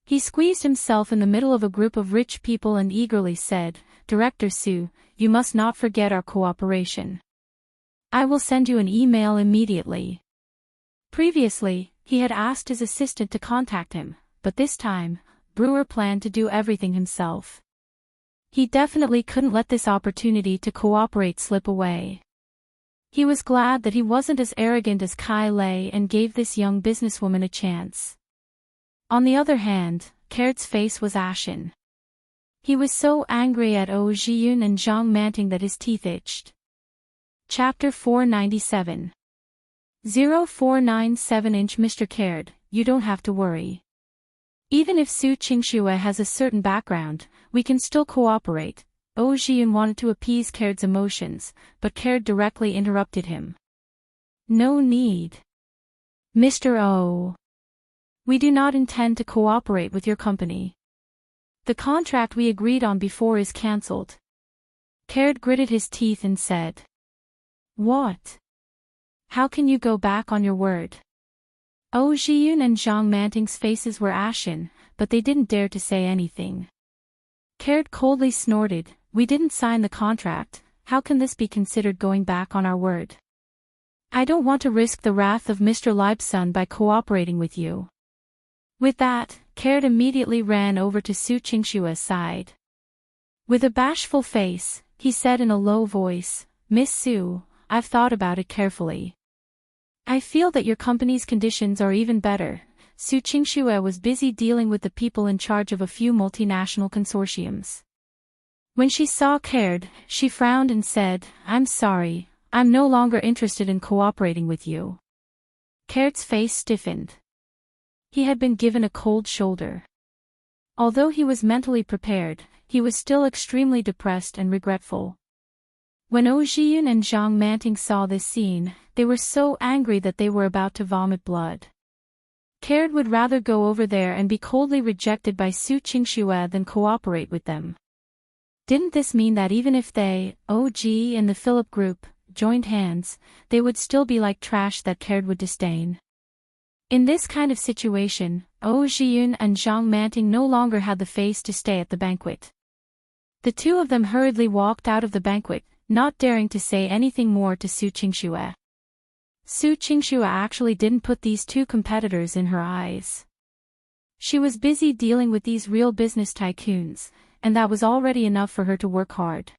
He squeezed himself in the middle of a group of rich people and eagerly said, "Director Su, you must not forget our cooperation. I will send you an email immediately." Previously, he had asked his assistant to contact him, but this time, Brewer planned to do everything himself. He definitely couldn't let this opportunity to cooperate slip away. He was glad that he wasn't as arrogant as Kai Lei and gave this young businesswoman a chance. On the other hand, Caird's face was ashen. He was so angry at Oh Jiyun and Zhang Manting that his teeth itched. Chapter 497. 0497-inch Mr. Caird, you don't have to worry. Even if Su Qingxue has a certain background, we can still cooperate. Oh Jiyun wanted to appease Caird's emotions, but Caird directly interrupted him. No need. Mr. O. We do not intend to cooperate with your company. The contract we agreed on before is cancelled. Caird gritted his teeth and said. What? How can you go back on your word? Oh Jiyun and Zhang Manting's faces were ashen, but they didn't dare to say anything. Caird coldly snorted, we didn't sign the contract, how can this be considered going back on our word? I don't want to risk the wrath of Mr. Leibson by cooperating with you. With that, Caird immediately ran over to Su Qingxue's side. With a bashful face, he said in a low voice, Miss Su, I've thought about it carefully. I feel that your company's conditions are even better. Su Qingxue was busy dealing with the people in charge of a few multinational consortiums. When she saw Caird, she frowned and said, I'm sorry, I'm no longer interested in cooperating with you. Caird's face stiffened. He had been given a cold shoulder. Although he was mentally prepared, he was still extremely depressed and regretful. When Oh Jiyun and Zhang Manting saw this scene, they were so angry that they were about to vomit blood. Caird would rather go over there and be coldly rejected by Su Qingxue than cooperate with them. Didn't this mean that even if they, OG and the Philip group, joined hands, they would still be like trash that Caird would disdain? In this kind of situation, Oh Jiyun and Zhang Manting no longer had the face to stay at the banquet. The two of them hurriedly walked out of the banquet, not daring to say anything more to Su Qingxue. Su Qingxue actually didn't put these two competitors in her eyes. She was busy dealing with these real business tycoons, and that was already enough for her to work hard.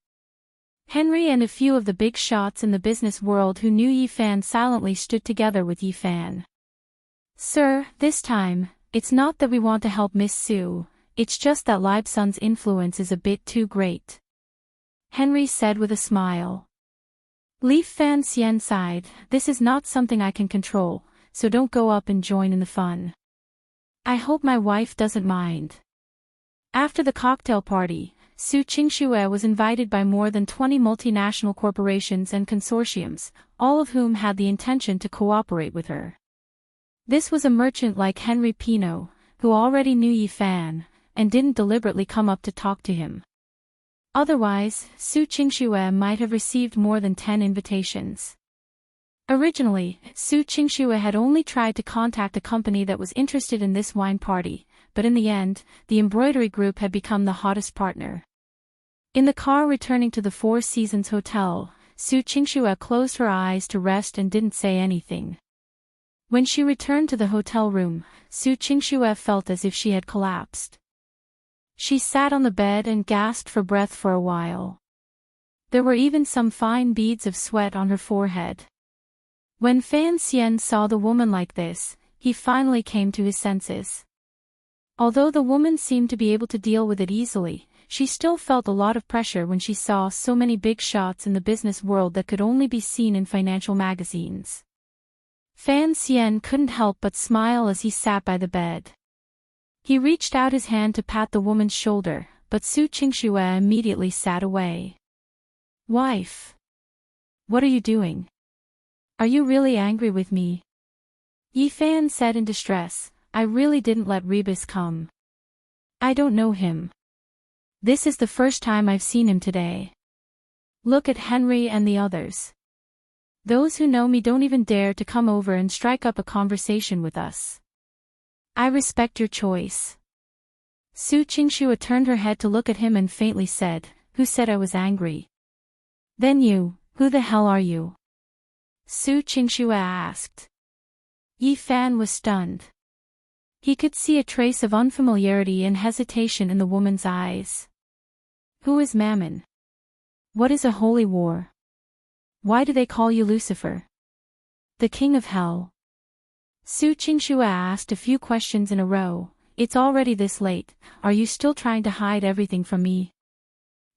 Henry and a few of the big shots in the business world who knew Yifan silently stood together with Yifan. Sir, this time, it's not that we want to help Miss Su, it's just that Leibson's influence is a bit too great. Henry said with a smile. Li Fan Xian sighed, this is not something I can control, so don't go up and join in the fun. I hope my wife doesn't mind. After the cocktail party, Su Qingxue was invited by more than 20 multinational corporations and consortiums, all of whom had the intention to cooperate with her. This was a merchant like Henry Pino, who already knew Yifan, and didn't deliberately come up to talk to him. Otherwise, Su Qingxue might have received more than 10 invitations. Originally, Su Qingxue had only tried to contact a company that was interested in this wine party, but in the end, the embroidery group had become the hottest partner. In the car returning to the Four Seasons Hotel, Su Qingxue closed her eyes to rest and didn't say anything. When she returned to the hotel room, Su Qingxue felt as if she had collapsed. She sat on the bed and gasped for breath for a while. There were even some fine beads of sweat on her forehead. When Fan Xian saw the woman like this, he finally came to his senses. Although the woman seemed to be able to deal with it easily, she still felt a lot of pressure when she saw so many big shots in the business world that could only be seen in financial magazines. Fan Xian couldn't help but smile as he sat by the bed. He reached out his hand to pat the woman's shoulder, but Su Qingxue immediately sat away. "Wife. What are you doing? Are you really angry with me?" Yi Fan said in distress, "I really didn't let Rebus come. I don't know him. This is the first time I've seen him today. Look at Henry and the others. Those who know me don't even dare to come over and strike up a conversation with us. I respect your choice." Su Qingxue turned her head to look at him and faintly said, "Who said I was angry?" "Then you, who the hell are you?" Su Qingxue asked. Yi Fan was stunned. He could see a trace of unfamiliarity and hesitation in the woman's eyes. "Who is Mammon? What is a holy war? Why do they call you Lucifer? The king of hell?" Su Qingxue asked a few questions in a row. "It's already this late, are you still trying to hide everything from me?"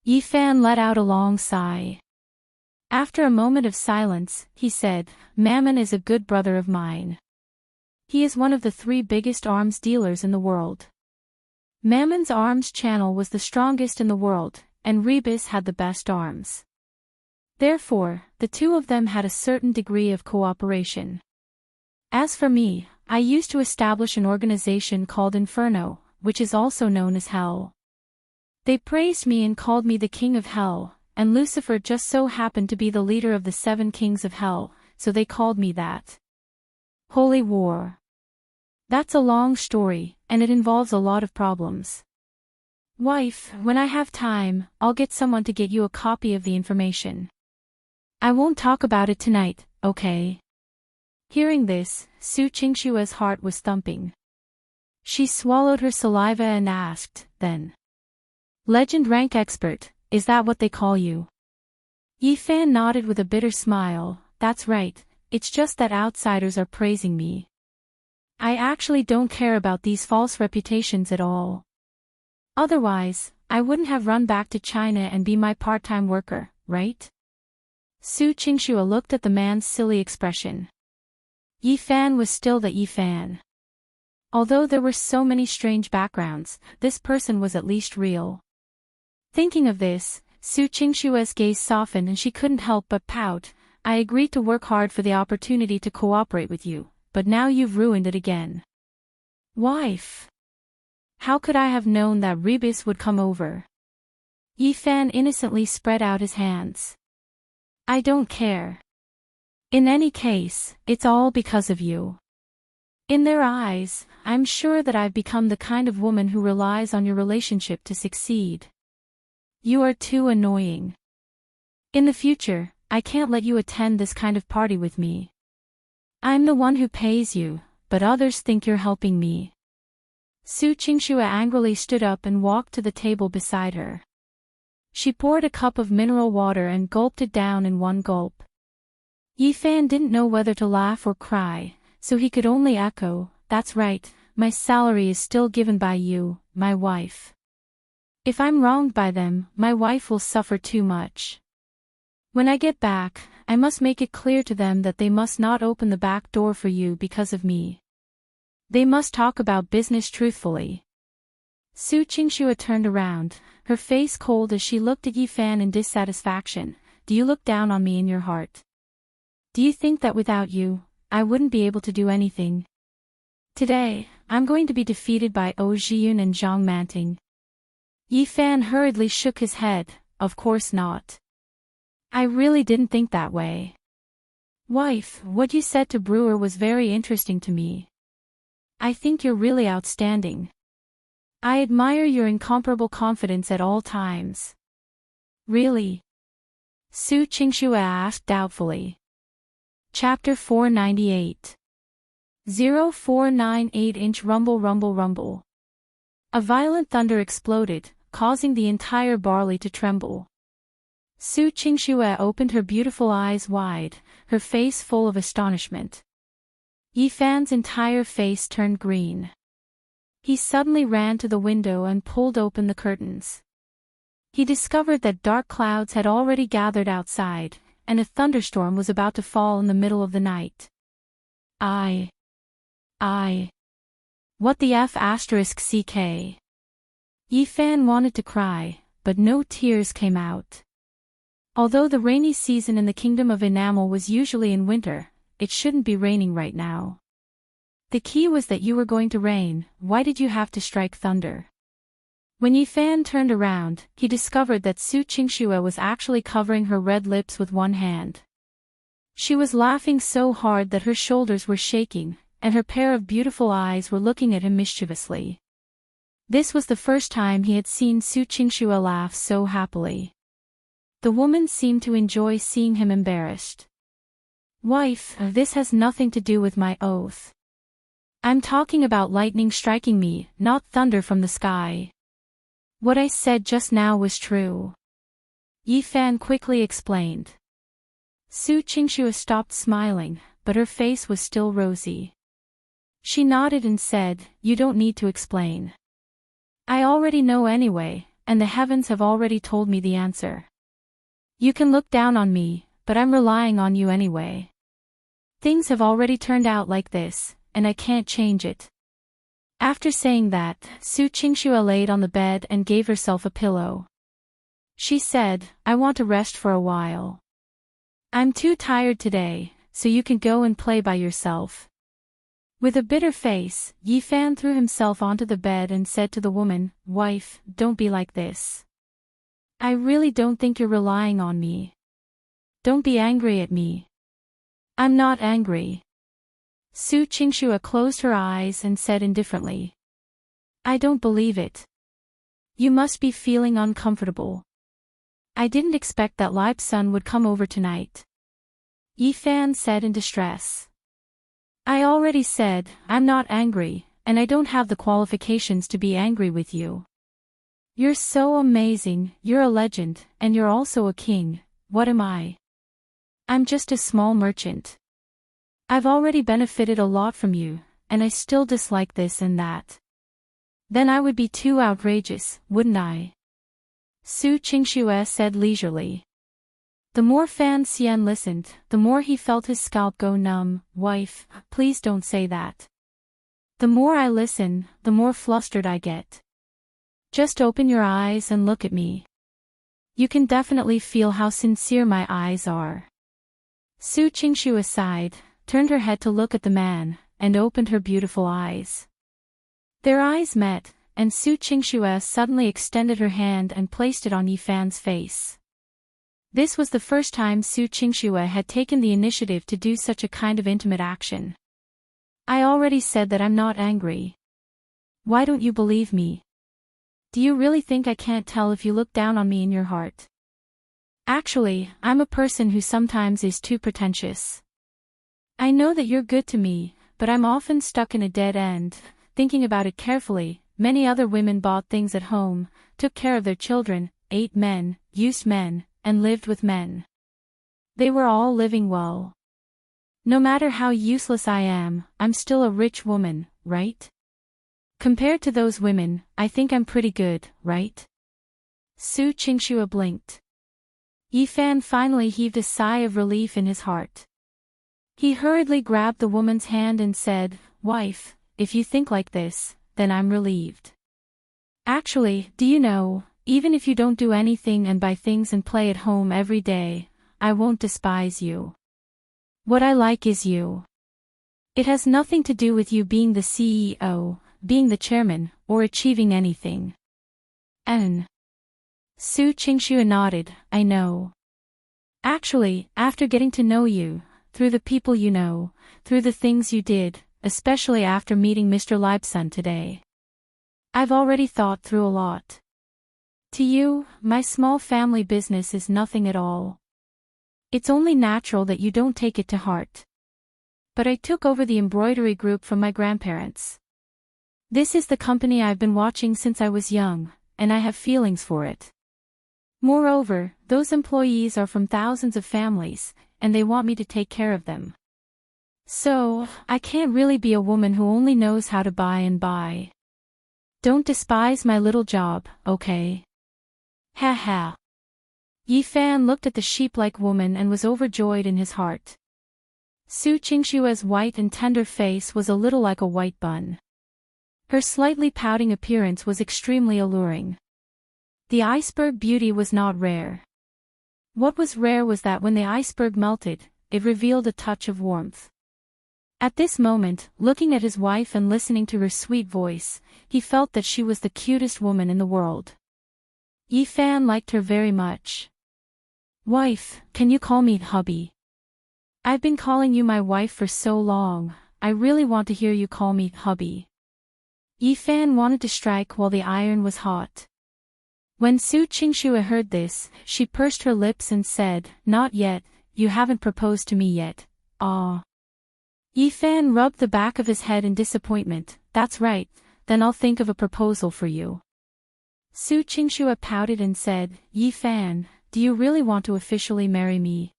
Yi Fan let out a long sigh. After a moment of silence, he said, "Mammon is a good brother of mine. He is one of the 3 biggest arms dealers in the world. Mammon's arms channel was the strongest in the world, and Rebus had the best arms. Therefore, the two of them had a certain degree of cooperation. As for me, I used to establish an organization called Inferno, which is also known as Hell. They praised me and called me the King of Hell, and Lucifer just so happened to be the leader of the 7 kings of Hell, so they called me that. Holy War. That's a long story, and it involves a lot of problems. Wife, when I have time, I'll get someone to get you a copy of the information. I won't talk about it tonight, okay?" Hearing this, Su Qingxue's heart was thumping. She swallowed her saliva and asked, "Then? Legend rank expert, is that what they call you?" Yi Fan nodded with a bitter smile. "That's right, it's just that outsiders are praising me. I actually don't care about these false reputations at all. Otherwise, I wouldn't have run back to China and be my part-time worker, right?" Su Qingxue looked at the man's silly expression. Yi Fan was still the Yi Fan. Although there were so many strange backgrounds, this person was at least real. Thinking of this, Su Qingxue's gaze softened and she couldn't help but pout. "I agreed to work hard for the opportunity to cooperate with you, but now you've ruined it again." "Wife. How could I have known that Rebus would come over?" Yi Fan innocently spread out his hands. "I don't care. In any case, it's all because of you. In their eyes, I'm sure that I've become the kind of woman who relies on your relationship to succeed. You are too annoying. In the future, I can't let you attend this kind of party with me. I'm the one who pays you, but others think you're helping me." Su Qingxue angrily stood up and walked to the table beside her. She poured a cup of mineral water and gulped it down in one gulp. Yi Fan didn't know whether to laugh or cry, so he could only echo, "That's right, my salary is still given by you, my wife. If I'm wronged by them, my wife will suffer too much. When I get back, I must make it clear to them that they must not open the back door for you because of me. They must talk about business truthfully." Su Qingxue turned around, her face cold as she looked at Yi Fan in dissatisfaction. "Do you look down on me in your heart? Do you think that without you, I wouldn't be able to do anything? Today, I'm going to be defeated by Oh Jiyun and Zhang Manting." Yi Fan hurriedly shook his head. "Of course not. I really didn't think that way. Wife, what you said to Brewer was very interesting to me. I think you're really outstanding. I admire your incomparable confidence at all times. Really? Su Qingxue asked doubtfully. Chapter 498. 0498-inch rumble rumble rumble. A violent thunder exploded, causing the entire barley to tremble. Su Qingxue opened her beautiful eyes wide, her face full of astonishment. Yi Fan's entire face turned green. He suddenly ran to the window and pulled open the curtains. He discovered that dark clouds had already gathered outside, and a thunderstorm was about to fall in the middle of the night. What the F***ck? Yi Fan wanted to cry, but no tears came out. Although the rainy season in the Kingdom of Enamel was usually in winter, it shouldn't be raining right now. The key was that you were going to rain. Why did you have to strike thunder? When Yi Fan turned around, he discovered that Su Qingxue was actually covering her red lips with one hand. She was laughing so hard that her shoulders were shaking, and her pair of beautiful eyes were looking at him mischievously. This was the first time he had seen Su Qingxue laugh so happily. The woman seemed to enjoy seeing him embarrassed. Wife, this has nothing to do with my oath. I'm talking about lightning striking me, not thunder from the sky. What I said just now was true. Yi Fan quickly explained. Su Qingxue stopped smiling, but her face was still rosy. She nodded and said, "You don't need to explain. I already know anyway, and the heavens have already told me the answer. You can look down on me, but I'm relying on you anyway. Things have already turned out like this, and I can't change it." After saying that, Su Qingxue laid on the bed and gave herself a pillow. She said, "I want to rest for a while. I'm too tired today, so you can go and play by yourself." With a bitter face, Yi Fan threw himself onto the bed and said to the woman, "Wife, don't be like this. I really don't think you're relying on me. Don't be angry at me." "I'm not angry." Su Qingxue closed her eyes and said indifferently. "I don't believe it. You must be feeling uncomfortable. I didn't expect that Libe's son would come over tonight." Yi Fan said in distress. "I already said, I'm not angry, and I don't have the qualifications to be angry with you. You're so amazing, you're a legend, and you're also a king. What am I? I'm just a small merchant. I've already benefited a lot from you, and I still dislike this and that. Then I would be too outrageous, wouldn't I?" Su Qingxue said leisurely. The more Fan Xian listened, the more he felt his scalp go numb. "Wife, please don't say that. The more I listen, the more flustered I get. Just open your eyes and look at me. You can definitely feel how sincere my eyes are." Su Qingxue sighed, turned her head to look at the man, and opened her beautiful eyes. Their eyes met, and Su Qingxue suddenly extended her hand and placed it on Yi Fan's face. This was the first time Su Qingxue had taken the initiative to do such a kind of intimate action. "I already said that I'm not angry. Why don't you believe me? Do you really think I can't tell if you look down on me in your heart? Actually, I'm a person who sometimes is too pretentious. I know that you're good to me, but I'm often stuck in a dead end." Thinking about it carefully, many other women bought things at home, took care of their children, ate men, used men, and lived with men. They were all living well. No matter how useless I am, I'm still a rich woman, right? Compared to those women, I think I'm pretty good, right? Su Qingxue blinked. Yi Fan finally heaved a sigh of relief in his heart. He hurriedly grabbed the woman's hand and said, "Wife, if you think like this, then I'm relieved. Actually, do you know, even if you don't do anything and buy things and play at home every day, I won't despise you. What I like is you. It has nothing to do with you being the CEO, being the chairman, or achieving anything." Su Qingxue nodded, "I know. Actually, after getting to know you, through the people you know, through the things you did, especially after meeting Mr. Libe's son today, I've already thought through a lot. To you, my small family business is nothing at all. It's only natural that you don't take it to heart. But I took over the embroidery group from my grandparents. This is the company I've been watching since I was young, and I have feelings for it. Moreover, those employees are from thousands of families, and they want me to take care of them. So, I can't really be a woman who only knows how to buy and buy. Don't despise my little job, okay? Ha ha. Yifan looked at the sheep-like woman and was overjoyed in his heart. Su Qingshua's white and tender face was a little like a white bun. Her slightly pouting appearance was extremely alluring. The iceberg beauty was not rare. What was rare was that when the iceberg melted, it revealed a touch of warmth. At this moment, looking at his wife and listening to her sweet voice, he felt that she was the cutest woman in the world. Yifan liked her very much. Wife, can you call me hubby? I've been calling you my wife for so long, I really want to hear you call me hubby. Yifan wanted to strike while the iron was hot. When Su Qingxue heard this, she pursed her lips and said, "Not yet, you haven't proposed to me yet, ah." Yifan rubbed the back of his head in disappointment. "That's right, then I'll think of a proposal for you." Su Qingxue pouted and said, "Yifan, do you really want to officially marry me?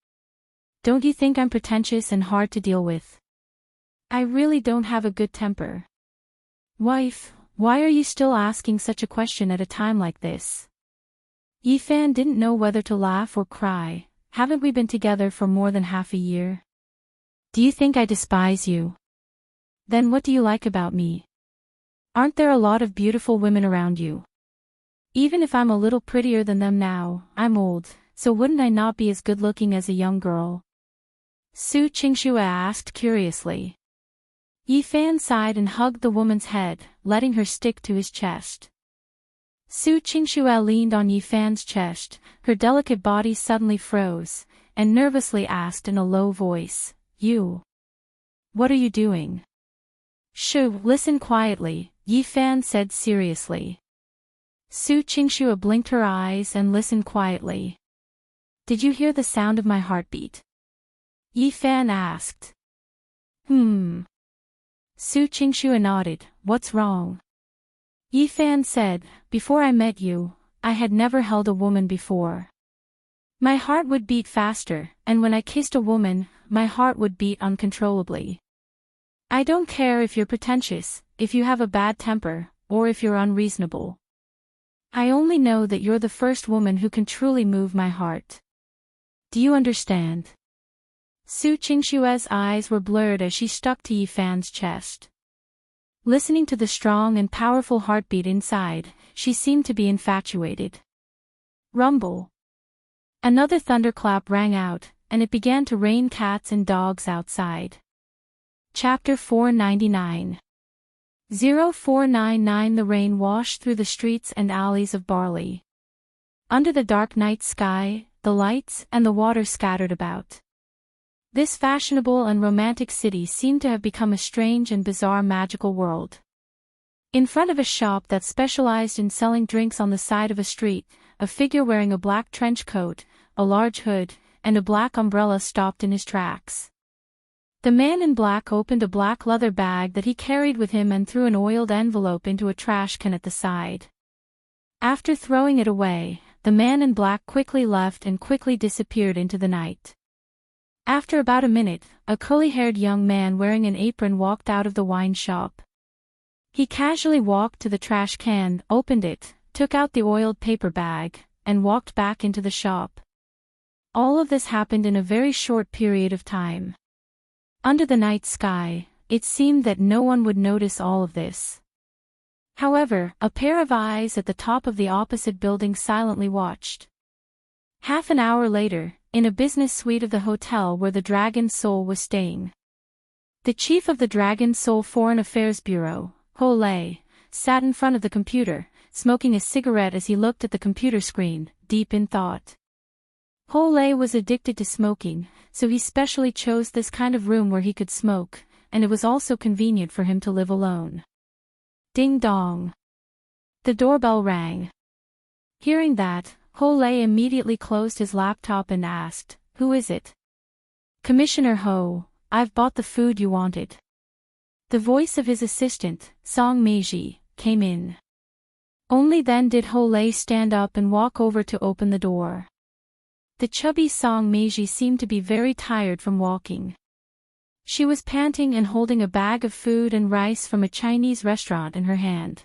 Don't you think I'm pretentious and hard to deal with? I really don't have a good temper." "Wife, why are you still asking such a question at a time like this?" Yifan didn't know whether to laugh or cry. "Haven't we been together for more than half a year? Do you think I despise you? Then what do you like about me? Aren't there a lot of beautiful women around you? Even if I'm a little prettier than them now, I'm old, so wouldn't I not be as good-looking as a young girl?" Su Qingxue asked curiously. Yifan sighed and hugged the woman's head, letting her stick to his chest. Su Qingxue leaned on Yifan's chest, her delicate body suddenly froze, and nervously asked in a low voice, "You? What are you doing?" "Shh, listen quietly," Yifan said seriously. Su Qingxue blinked her eyes and listened quietly. "Did you hear the sound of my heartbeat?" Yifan asked. Su Qingxue nodded. "What's wrong?" Yifan said, "Before I met you, I had never held a woman before. My heart would beat faster, and when I kissed a woman, my heart would beat uncontrollably. I don't care if you're pretentious, if you have a bad temper, or if you're unreasonable. I only know that you're the first woman who can truly move my heart. Do you understand?" Su Qingxue's eyes were blurred as she stuck to Yifan's chest. Listening to the strong and powerful heartbeat inside, she seemed to be infatuated. Rumble. Another thunderclap rang out, and it began to rain cats and dogs outside. Chapter 499. 0499. The rain washed through the streets and alleys of Barley. Under the dark night sky, the lights and the water scattered about. This fashionable and romantic city seemed to have become a strange and bizarre magical world. In front of a shop that specialized in selling drinks on the side of a street, a figure wearing a black trench coat, a large hood, and a black umbrella stopped in his tracks. The man in black opened a black leather bag that he carried with him and threw an oiled envelope into a trash can at the side. After throwing it away, the man in black quickly left and quickly disappeared into the night. After about a minute, a curly-haired young man wearing an apron walked out of the wine shop. He casually walked to the trash can, opened it, took out the oiled paper bag, and walked back into the shop. All of this happened in a very short period of time. Under the night sky, it seemed that no one would notice all of this. However, a pair of eyes at the top of the opposite building silently watched. Half an hour later, in a business suite of the hotel where the Dragon Soul was staying, the chief of the Dragon Soul Foreign Affairs Bureau, Ho Lei, sat in front of the computer, smoking a cigarette as he looked at the computer screen, deep in thought. Ho Lei was addicted to smoking, so he specially chose this kind of room where he could smoke, and it was also convenient for him to live alone. Ding dong. The doorbell rang. Hearing that, Ho Lei immediately closed his laptop and asked, "Who is it?" "Commissioner Ho, I've bought the food you wanted." The voice of his assistant, Song Meiji, came in. Only then did Ho Lei stand up and walk over to open the door. The chubby Song Meiji seemed to be very tired from walking. She was panting and holding a bag of food and rice from a Chinese restaurant in her hand.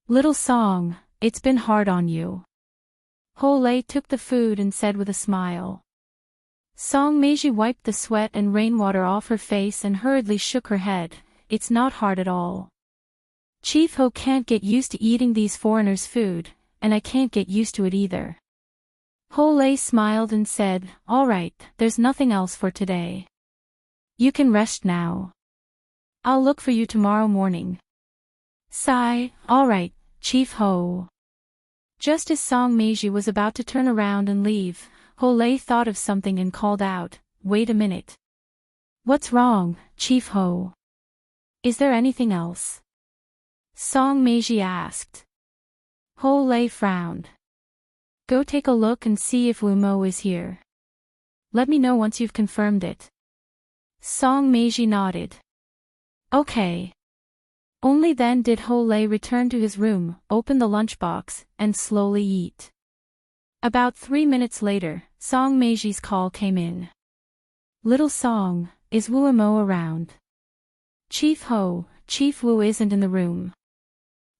"Little Song, it's been hard on you." Ho Lei took the food and said with a smile. Song Meiji wiped the sweat and rainwater off her face and hurriedly shook her head. "It's not hard at all. Chief Ho can't get used to eating these foreigners' food, and I can't get used to it either." Ho Lei smiled and said, "All right, there's nothing else for today. You can rest now. I'll look for you tomorrow morning." Sigh, "All right, Chief Ho." Just as Song Meiji was about to turn around and leave, Ho Lei thought of something and called out, "Wait a minute." "What's wrong, Chief Ho? Is there anything else?" Song Meiji asked. Ho Lei frowned. "Go take a look and see if Wu Mo is here. Let me know once you've confirmed it." Song Meiji nodded. "Okay." Only then did Ho Lei return to his room, open the lunchbox, and slowly eat. About 3 minutes later, Song Meiji's call came in. "Little Song, is Wu Mo around?" "Chief Ho, Chief Wu isn't in the room."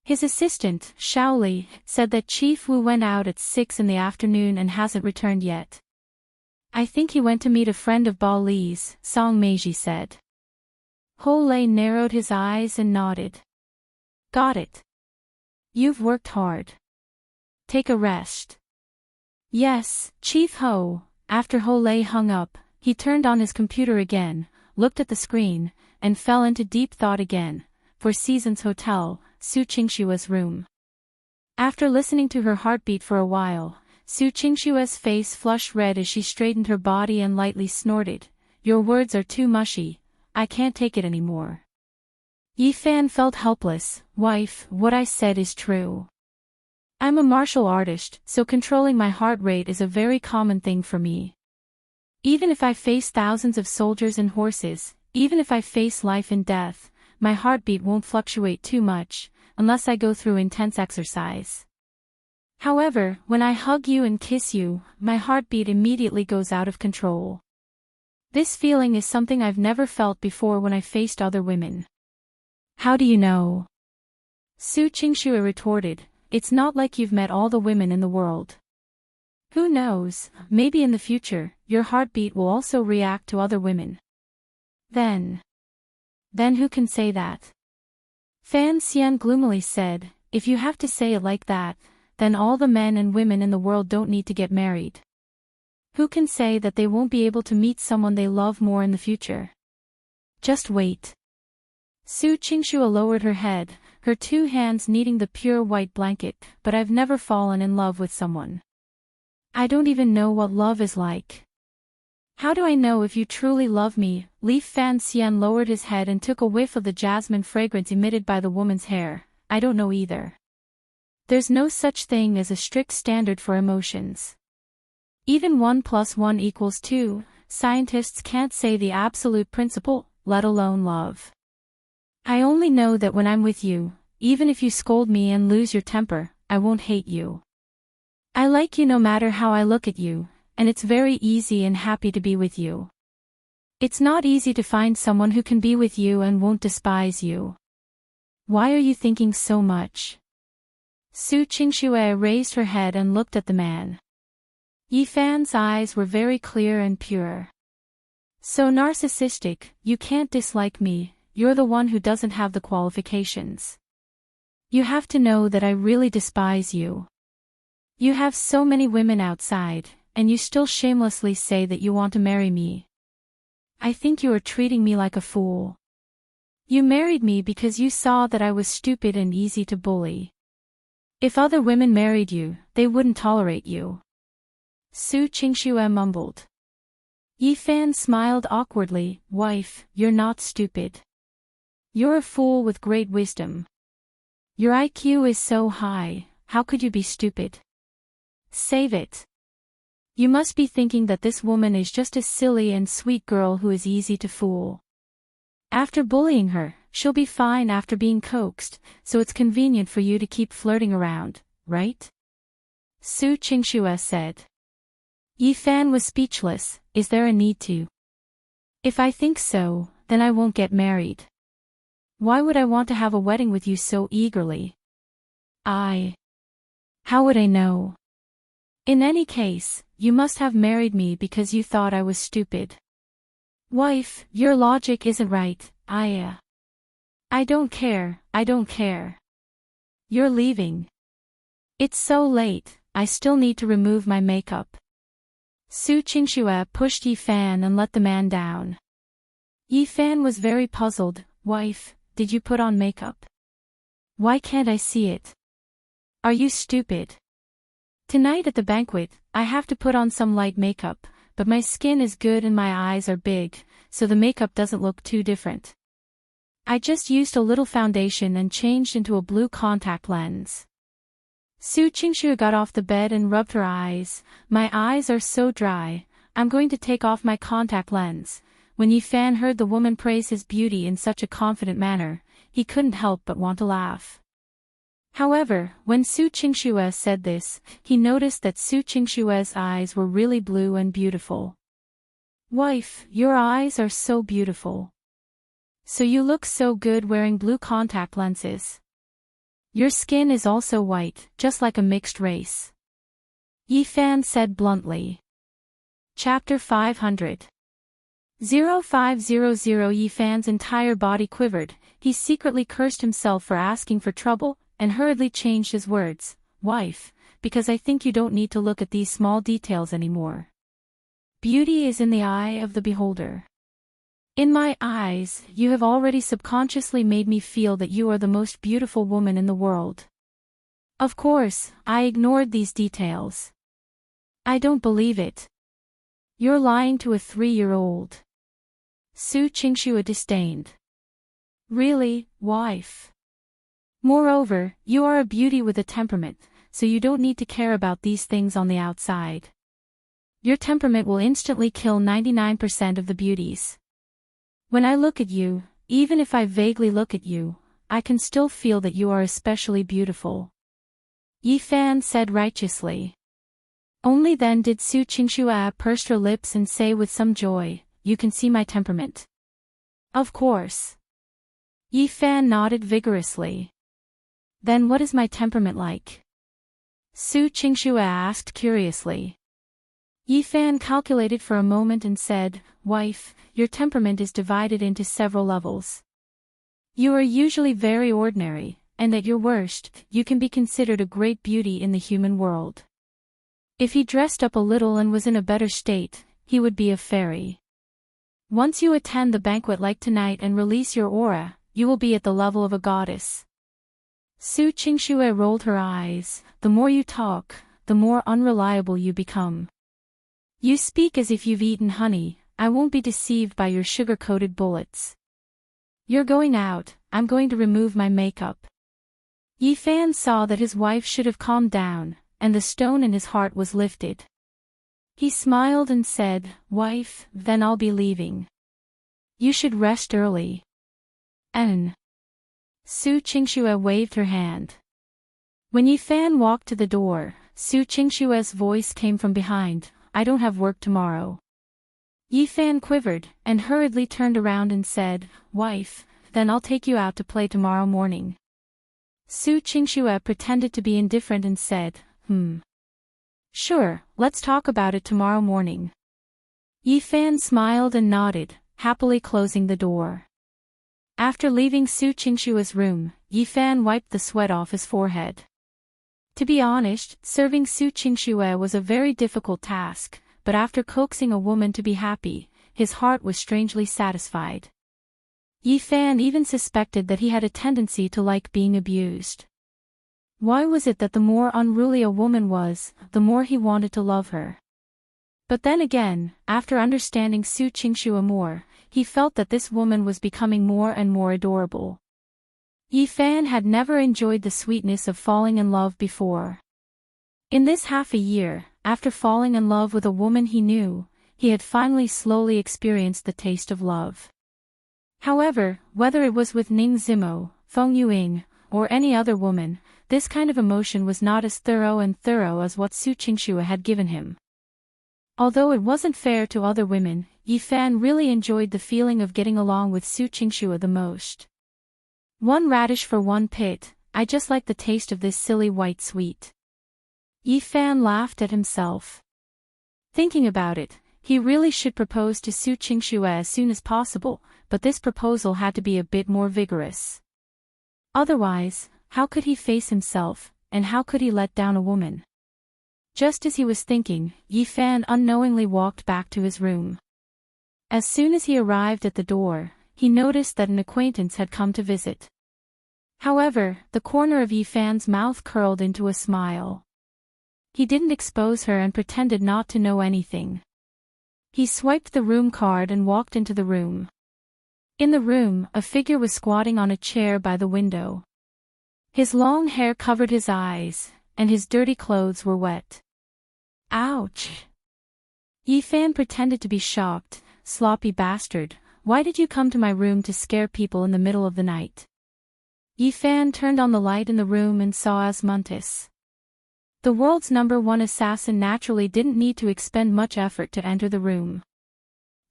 His assistant, Shaoli, said that Chief Wu went out at 6 in the afternoon and hasn't returned yet. "I think he went to meet a friend of Ba Li's," Song Meiji said. Ho Lei narrowed his eyes and nodded. "Got it. You've worked hard. Take a rest." "Yes, Chief Ho." After Ho Lei hung up, he turned on his computer again, looked at the screen, and fell into deep thought again. Four Seasons Hotel, Su Qingshua's room. After listening to her heartbeat for a while, Su Qingshua's face flushed red as she straightened her body and lightly snorted. "Your words are too mushy. I can't take it anymore." Yi Fan felt helpless. "Wife, what I said is true. I'm a martial artist, so controlling my heart rate is a very common thing for me. Even if I face thousands of soldiers and horses, even if I face life and death, my heartbeat won't fluctuate too much, unless I go through intense exercise. However, when I hug you and kiss you, my heartbeat immediately goes out of control. This feeling is something I've never felt before when I faced other women." "How do you know?" Su Qingxue retorted. "It's not like you've met all the women in the world. Who knows, maybe in the future, your heartbeat will also react to other women. Then who can say that?" Fan Xian gloomily said, "If you have to say it like that, then all the men and women in the world don't need to get married. Who can say that they won't be able to meet someone they love more in the future? Just wait." Su Qingxue lowered her head, her 2 hands kneading the pure white blanket. "But I've never fallen in love with someone. I don't even know what love is like. How do I know if you truly love me?" Li Fan Xian lowered his head and took a whiff of the jasmine fragrance emitted by the woman's hair. "I don't know either. There's no such thing as a strict standard for emotions. Even 1 + 1 = 2, scientists can't say the absolute principle, let alone love. I only know that when I'm with you, even if you scold me and lose your temper, I won't hate you. I like you no matter how I look at you, and it's very easy and happy to be with you. It's not easy to find someone who can be with you and won't despise you. Why are you thinking so much?" Su Qingxue raised her head and looked at the man. Yi Fan's eyes were very clear and pure. "So narcissistic, you can't dislike me, you're the one who doesn't have the qualifications. You have to know that I really despise you. You have so many women outside, and you still shamelessly say that you want to marry me. I think you are treating me like a fool. You married me because you saw that I was stupid and easy to bully. If other women married you, they wouldn't tolerate you." Su Qingxue mumbled. Yi Fan smiled awkwardly. "Wife, you're not stupid. You're a fool with great wisdom. Your IQ is so high, how could you be stupid? Save it. You must be thinking that this woman is just a silly and sweet girl who is easy to fool. After bullying her, she'll be fine after being coaxed, so it's convenient for you to keep flirting around, right? Su Qingxue said. Yi Fan was speechless. Is there a need to? If I think so, then I won't get married. Why would I want to have a wedding with you so eagerly? How would I know? In any case, you must have married me because you thought I was stupid. Wife, your logic isn't right. I don't care. You're leaving. It's so late, I still need to remove my makeup. Su Qingxue pushed Yi Fan and let the man down. Yi Fan was very puzzled. Wife, did you put on makeup? Why can't I see it? Are you stupid? Tonight at the banquet, I have to put on some light makeup, but my skin is good and my eyes are big, so the makeup doesn't look too different. I just used a little foundation and changed into a blue contact lens. Su Qingxue got off the bed and rubbed her eyes. My eyes are so dry, I'm going to take off my contact lens. When Yi Fan heard the woman praise his beauty in such a confident manner, he couldn't help but want to laugh. However, when Su Qingxue said this, he noticed that Su Qingxue's eyes were really blue and beautiful. Wife, your eyes are so beautiful. So you look so good wearing blue contact lenses. Your skin is also white, just like a mixed race. Yi Fan said bluntly. Chapter 500. 0500 Yi Fan's entire body quivered. He secretly cursed himself for asking for trouble, and hurriedly changed his words. Wife, because I think you don't need to look at these small details anymore. Beauty is in the eye of the beholder. In my eyes, you have already subconsciously made me feel that you are the most beautiful woman in the world. Of course, I ignored these details. I don't believe it. You're lying to a 3-year-old. Su Qingxue disdained. Really, wife? Moreover, you are a beauty with a temperament, so you don't need to care about these things on the outside. Your temperament will instantly kill 99% of the beauties. When I look at you, even if I vaguely look at you, I can still feel that you are especially beautiful. Yi Fan said righteously. Only then did Su Qingxue purse her lips and say with some joy, you can see my temperament. Of course. Yi Fan nodded vigorously. Then what is my temperament like? Su Qingxue asked curiously. Yi Fan calculated for a moment and said, Wife, your temperament is divided into several levels. You are usually very ordinary, and at your worst, you can be considered a great beauty in the human world. If he dressed up a little and was in a better state, he would be a fairy. Once you attend the banquet like tonight and release your aura, you will be at the level of a goddess. Su Qingxue rolled her eyes. The more you talk, the more unreliable you become. You speak as if you've eaten honey. I won't be deceived by your sugar-coated bullets. You're going out, I'm going to remove my makeup. Yi Fan saw that his wife should have calmed down, and the stone in his heart was lifted. He smiled and said, Wife, then I'll be leaving. You should rest early. Su Qingxue waved her hand. When Yi Fan walked to the door, Su Qingxue's voice came from behind, I don't have work tomorrow. Yi Fan quivered, and hurriedly turned around and said, Wife, then I'll take you out to play tomorrow morning. Su Qingxue pretended to be indifferent and said, Sure, let's talk about it tomorrow morning. Yi Fan smiled and nodded, happily closing the door. After leaving Su Qingxue's room, Yi Fan wiped the sweat off his forehead. To be honest, serving Su Qingxue was a very difficult task, but after coaxing a woman to be happy, his heart was strangely satisfied. Yi Fan even suspected that he had a tendency to like being abused. Why was it that the more unruly a woman was, the more he wanted to love her? But then again, after understanding Su Qingxue more, he felt that this woman was becoming more and more adorable. Yi Fan had never enjoyed the sweetness of falling in love before. In this half a year, after falling in love with a woman he knew, he had finally slowly experienced the taste of love. However, whether it was with Ning Zimo, Feng Yuing, or any other woman, this kind of emotion was not as thorough as what Su Qingxue had given him. Although it wasn't fair to other women, Yi Fan really enjoyed the feeling of getting along with Su Qingxue the most. One radish for one pit, I just like the taste of this silly white sweet. Yi Fan laughed at himself. Thinking about it, he really should propose to Su Qingxue as soon as possible, but this proposal had to be a bit more vigorous. Otherwise, how could he face himself, and how could he let down a woman? Just as he was thinking, Yi Fan unknowingly walked back to his room. As soon as he arrived at the door, he noticed that an acquaintance had come to visit. However, the corner of Yi Fan's mouth curled into a smile. He didn't expose her and pretended not to know anything. He swiped the room card and walked into the room. In the room, a figure was squatting on a chair by the window. His long hair covered his eyes, and his dirty clothes were wet. Ouch! Yi Fan pretended to be shocked. Sloppy bastard, why did you come to my room to scare people in the middle of the night? Yi Fan turned on the light in the room and saw Asmontis. The world's #1 assassin naturally didn't need to expend much effort to enter the room.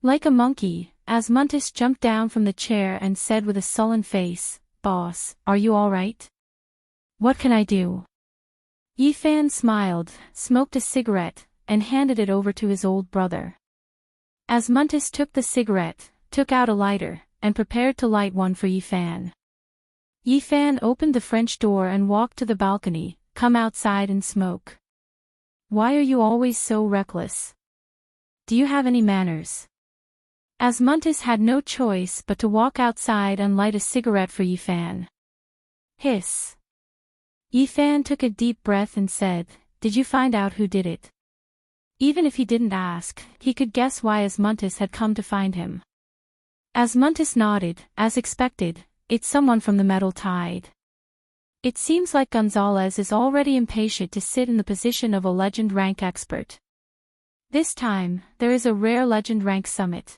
Like a monkey, Asmontis jumped down from the chair and said with a sullen face, "Boss, are you all right? What can I do?" Yi Fan smiled, smoked a cigarette, and handed it over to his old brother. Asmontis took the cigarette, took out a lighter, and prepared to light one for Yi Fan. Yi Fan opened the French door and walked to the balcony. "Come outside and smoke. Why are you always so reckless? Do you have any manners?" Asmontis had no choice but to walk outside and light a cigarette for Yi Fan. Hiss. Yi Fan took a deep breath and said, "Did you find out who did it?" Even if he didn't ask, he could guess why Asmontis had come to find him. Asmontis nodded, as expected, "It's someone from the Metal Tide. It seems like Gonzalez is already impatient to sit in the position of a legend rank expert. This time, there is a rare legend rank summit.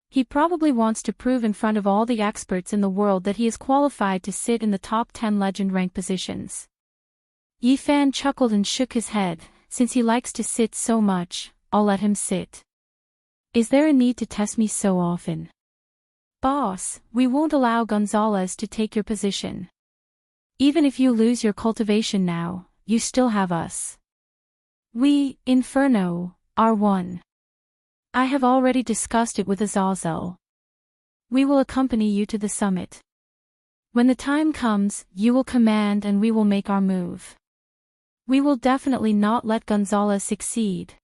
He probably wants to prove in front of all the experts in the world that he is qualified to sit in the top 10 legend rank positions." Yi Fan chuckled and shook his head. "Since he likes to sit so much, I'll let him sit. Is there a need to test me so often?" "Boss, we won't allow Gonzalez to take your position. Even if you lose your cultivation now, you still have us. We, Inferno, are one. I have already discussed it with Azazel. We will accompany you to the summit. When the time comes, you will command and we will make our move. We will definitely not let Gonzalez succeed,"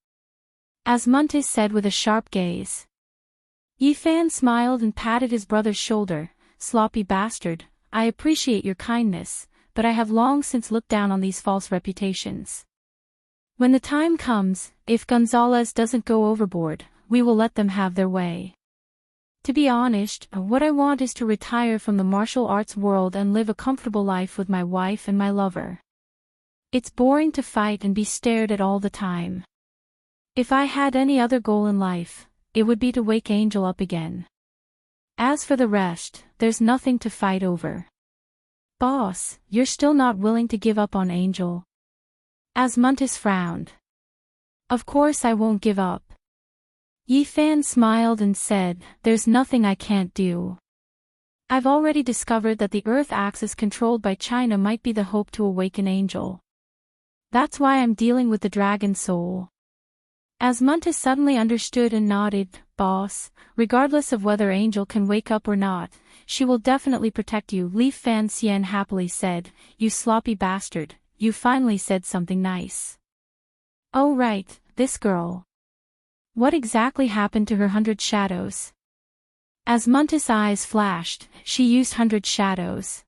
Asmontis said with a sharp gaze. Yi Fan smiled and patted his brother's shoulder. "Sloppy bastard, I appreciate your kindness, but I have long since looked down on these false reputations. When the time comes, if Gonzalez doesn't go overboard, we will let them have their way. To be honest, what I want is to retire from the martial arts world and live a comfortable life with my wife and my lover. It's boring to fight and be stared at all the time. If I had any other goal in life, it would be to wake Angel up again. As for the rest, there's nothing to fight over." "Boss, you're still not willing to give up on Angel?" Asmontis frowned. "Of course I won't give up." Yi Fan smiled and said, "There's nothing I can't do. I've already discovered that the Earth axis controlled by China might be the hope to awaken Angel. That's why I'm dealing with the Dragon Soul." Asmontis suddenly understood and nodded. "Boss, regardless of whether Angel can wake up or not, she will definitely protect you," Li Fan Xian happily said. "You sloppy bastard, you finally said something nice." "Oh right, this girl. What exactly happened to her 100 shadows?" Asmontis' eyes flashed. "She used 100 shadows.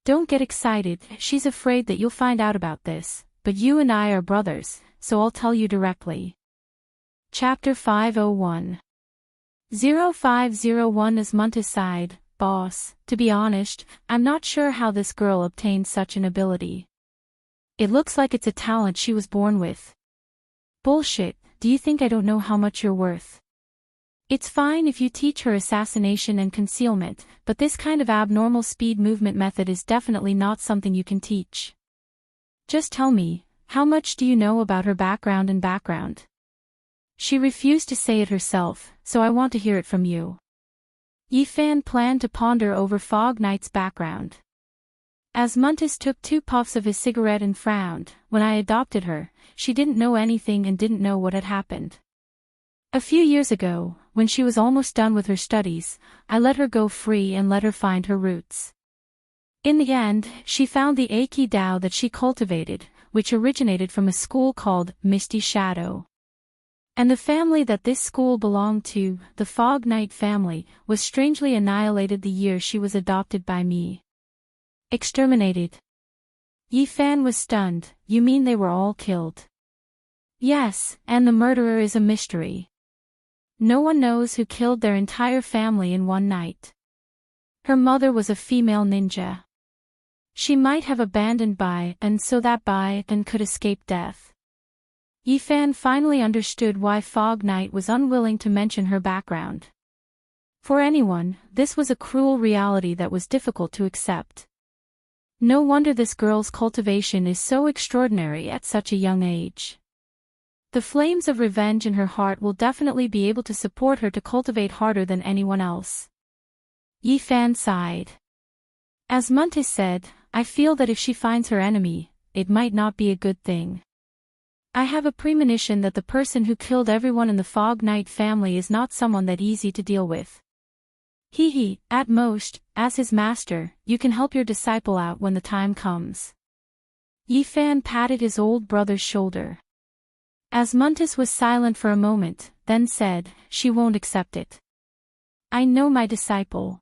Don't get excited, she's afraid that you'll find out about this, but you and I are brothers, so I'll tell you directly." Chapter 501. 0501 Asmontis sighed. boss, to be honest, I'm not sure how this girl obtained such an ability. It looks like it's a talent she was born with. Bullshit, do you think I don't know how much you're worth? It's fine if you teach her assassination and concealment, but this kind of abnormal speed movement method is definitely not something you can teach. Just tell me, how much do you know about her background and background? She refused to say it herself, so I want to hear it from you. Yifan planned to ponder over Fog Knight's background. Asmuntis took 2 puffs of his cigarette and frowned. When I adopted her, she didn't know anything and didn't know what had happened. A few years ago, when she was almost done with her studies, I let her go free and let her find her roots. In the end, she found the Aiki Dao that she cultivated, which originated from a school called Misty Shadow. And the family that this school belonged to, the Fog Knight family, was strangely annihilated the year she was adopted by me. Exterminated. Yifan was stunned. You mean they were all killed? Yes, and the murderer is a mystery. No one knows who killed their entire family in one night. Her mother was a female ninja. She might have abandoned Bai, and so that Bai then could escape death. Yifan finally understood why Fog Knight was unwilling to mention her background. For anyone, this was a cruel reality that was difficult to accept. No wonder this girl's cultivation is so extraordinary at such a young age. The flames of revenge in her heart will definitely be able to support her to cultivate harder than anyone else. Yifan sighed. As Muntis said, I feel that if she finds her enemy, it might not be a good thing. I have a premonition that the person who killed everyone in the Fog Knight family is not someone that easy to deal with. At most, as his master, you can help your disciple out when the time comes. Yifan patted his old brother's shoulder. Asmuntis was silent for a moment, then said, she won't accept it. I know my disciple.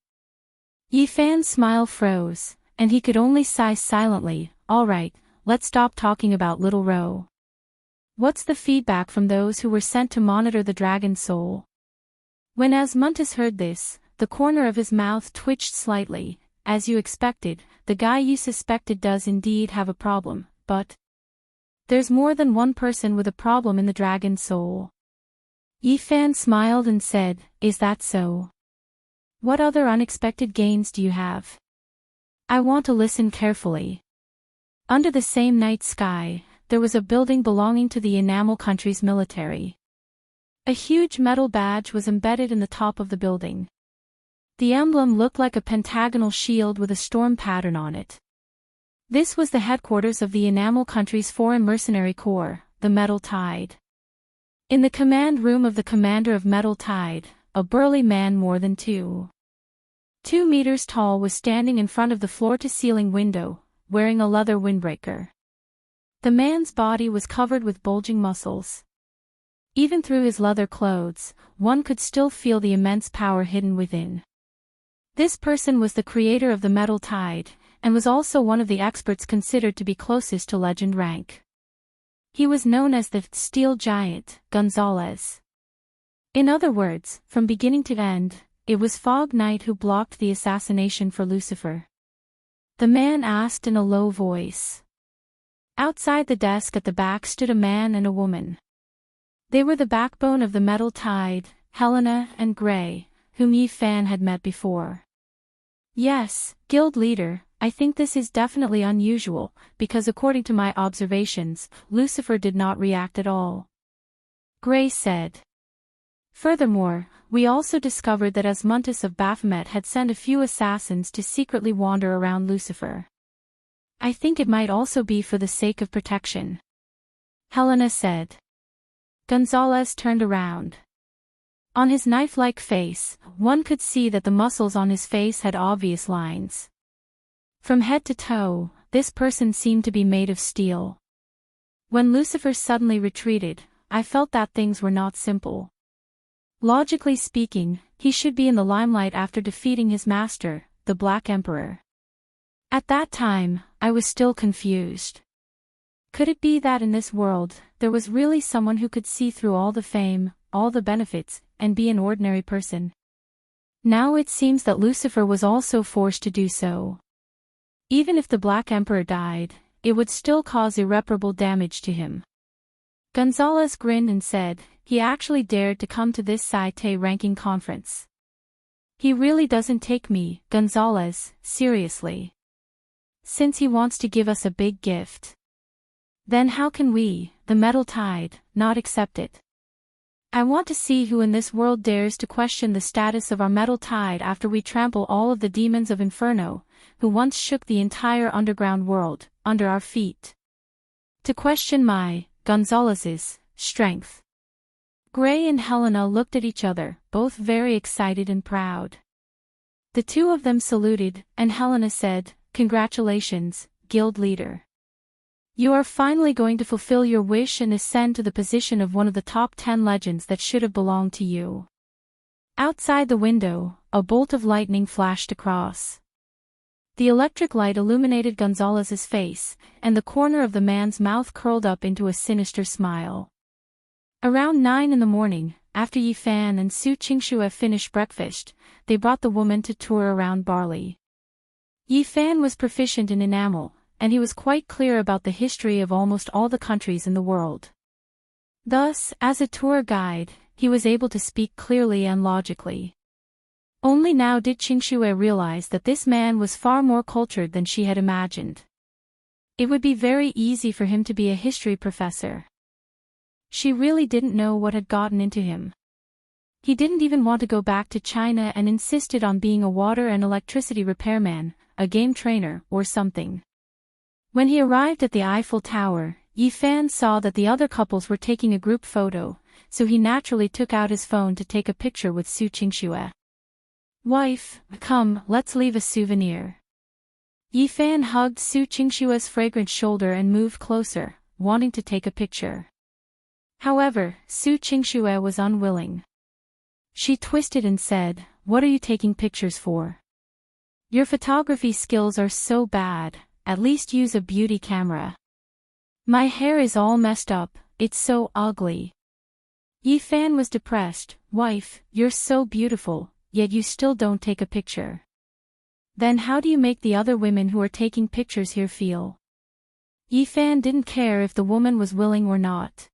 Yifan's smile froze, and he could only sigh silently. All right, let's stop talking about Little Ro. What's the feedback from those who were sent to monitor the dragon soul? When Asmuntis heard this, the corner of his mouth twitched slightly. As you expected, the guy you suspected does indeed have a problem, but there's more than one person with a problem in the dragon soul. Yifan smiled and said, is that so? What other unexpected gains do you have? I want to listen carefully. Under the same night sky, there was a building belonging to the Enamel Country's military. A huge metal badge was embedded in the top of the building. The emblem looked like a pentagonal shield with a storm pattern on it. This was the headquarters of the Enamel Country's foreign mercenary corps, the Metal Tide. In the command room of the commander of Metal Tide, a burly man more than 2 meters tall was standing in front of the floor-to-ceiling window, wearing a leather windbreaker. The man's body was covered with bulging muscles. Even through his leather clothes, one could still feel the immense power hidden within. This person was the creator of the Metal Tide, and was also one of the experts considered to be closest to legend rank. He was known as the Steel Giant, Gonzalez. In other words, from beginning to end, it was Fog Knight who blocked the assassination for Lucifer. The man asked in a low voice. Outside the desk at the back stood a man and a woman. They were the backbone of the Metal Tide, Helena and Gray, whom Yifan had met before. Yes, guild leader, I think this is definitely unusual, because according to my observations, Lucifer did not react at all. Gray said. Furthermore, we also discovered that Asmuntis of Baphomet had sent a few assassins to secretly wander around Lucifer. I think it might also be for the sake of protection. Helena said. Gonzalez turned around. On his knife-like face, one could see that the muscles on his face had obvious lines. From head to toe, this person seemed to be made of steel. When Lucifer suddenly retreated, I felt that things were not simple. Logically speaking, he should be in the limelight after defeating his master, the Black Emperor. At that time, I was still confused. Could it be that in this world, there was really someone who could see through all the fame, all the benefits, and be an ordinary person? Now it seems that Lucifer was also forced to do so. Even if the Black Emperor died, it would still cause irreparable damage to him. Gonzalez grinned and said, he actually dared to come to this Saite ranking conference. He really doesn't take me, Gonzalez, seriously. Since he wants to give us a big gift. Then how can we, the Metal Tide, not accept it? I want to see who in this world dares to question the status of our Metal Tide after we trample all of the demons of Inferno, who once shook the entire underground world, under our feet. To question my, Gonzalez's, strength. Gray and Helena looked at each other, both very excited and proud. The two of them saluted, and Helena said, "Congratulations, guild leader. You are finally going to fulfill your wish and ascend to the position of one of the top 10 legends that should have belonged to you." Outside the window, a bolt of lightning flashed across. The electric light illuminated Gonzalez's face, and the corner of the man's mouth curled up into a sinister smile. Around 9 in the morning, after Yi Fan and Su Qingxue finished breakfast, they brought the woman to tour around Barley. Yi Fan was proficient in enamel, and he was quite clear about the history of almost all the countries in the world. Thus, as a tour guide, he was able to speak clearly and logically. Only now did Qingxue realize that this man was far more cultured than she had imagined. It would be very easy for him to be a history professor. She really didn't know what had gotten into him. He didn't even want to go back to China and insisted on being a water and electricity repairman, a game trainer, or something. When he arrived at the Eiffel Tower, Yi Fan saw that the other couples were taking a group photo, so he naturally took out his phone to take a picture with Su Qingxue. "Wife, come, let's leave a souvenir." Yi Fan hugged Su Qingxue's fragrant shoulder and moved closer, wanting to take a picture. However, Su Qingxue was unwilling. She twisted and said, "What are you taking pictures for? Your photography skills are so bad. At least use a beauty camera. My hair is all messed up, it's so ugly." Yi Fan was depressed. "Wife, you're so beautiful, yet you still don't take a picture. Then how do you make the other women who are taking pictures here feel?" Yi Fan didn't care if the woman was willing or not.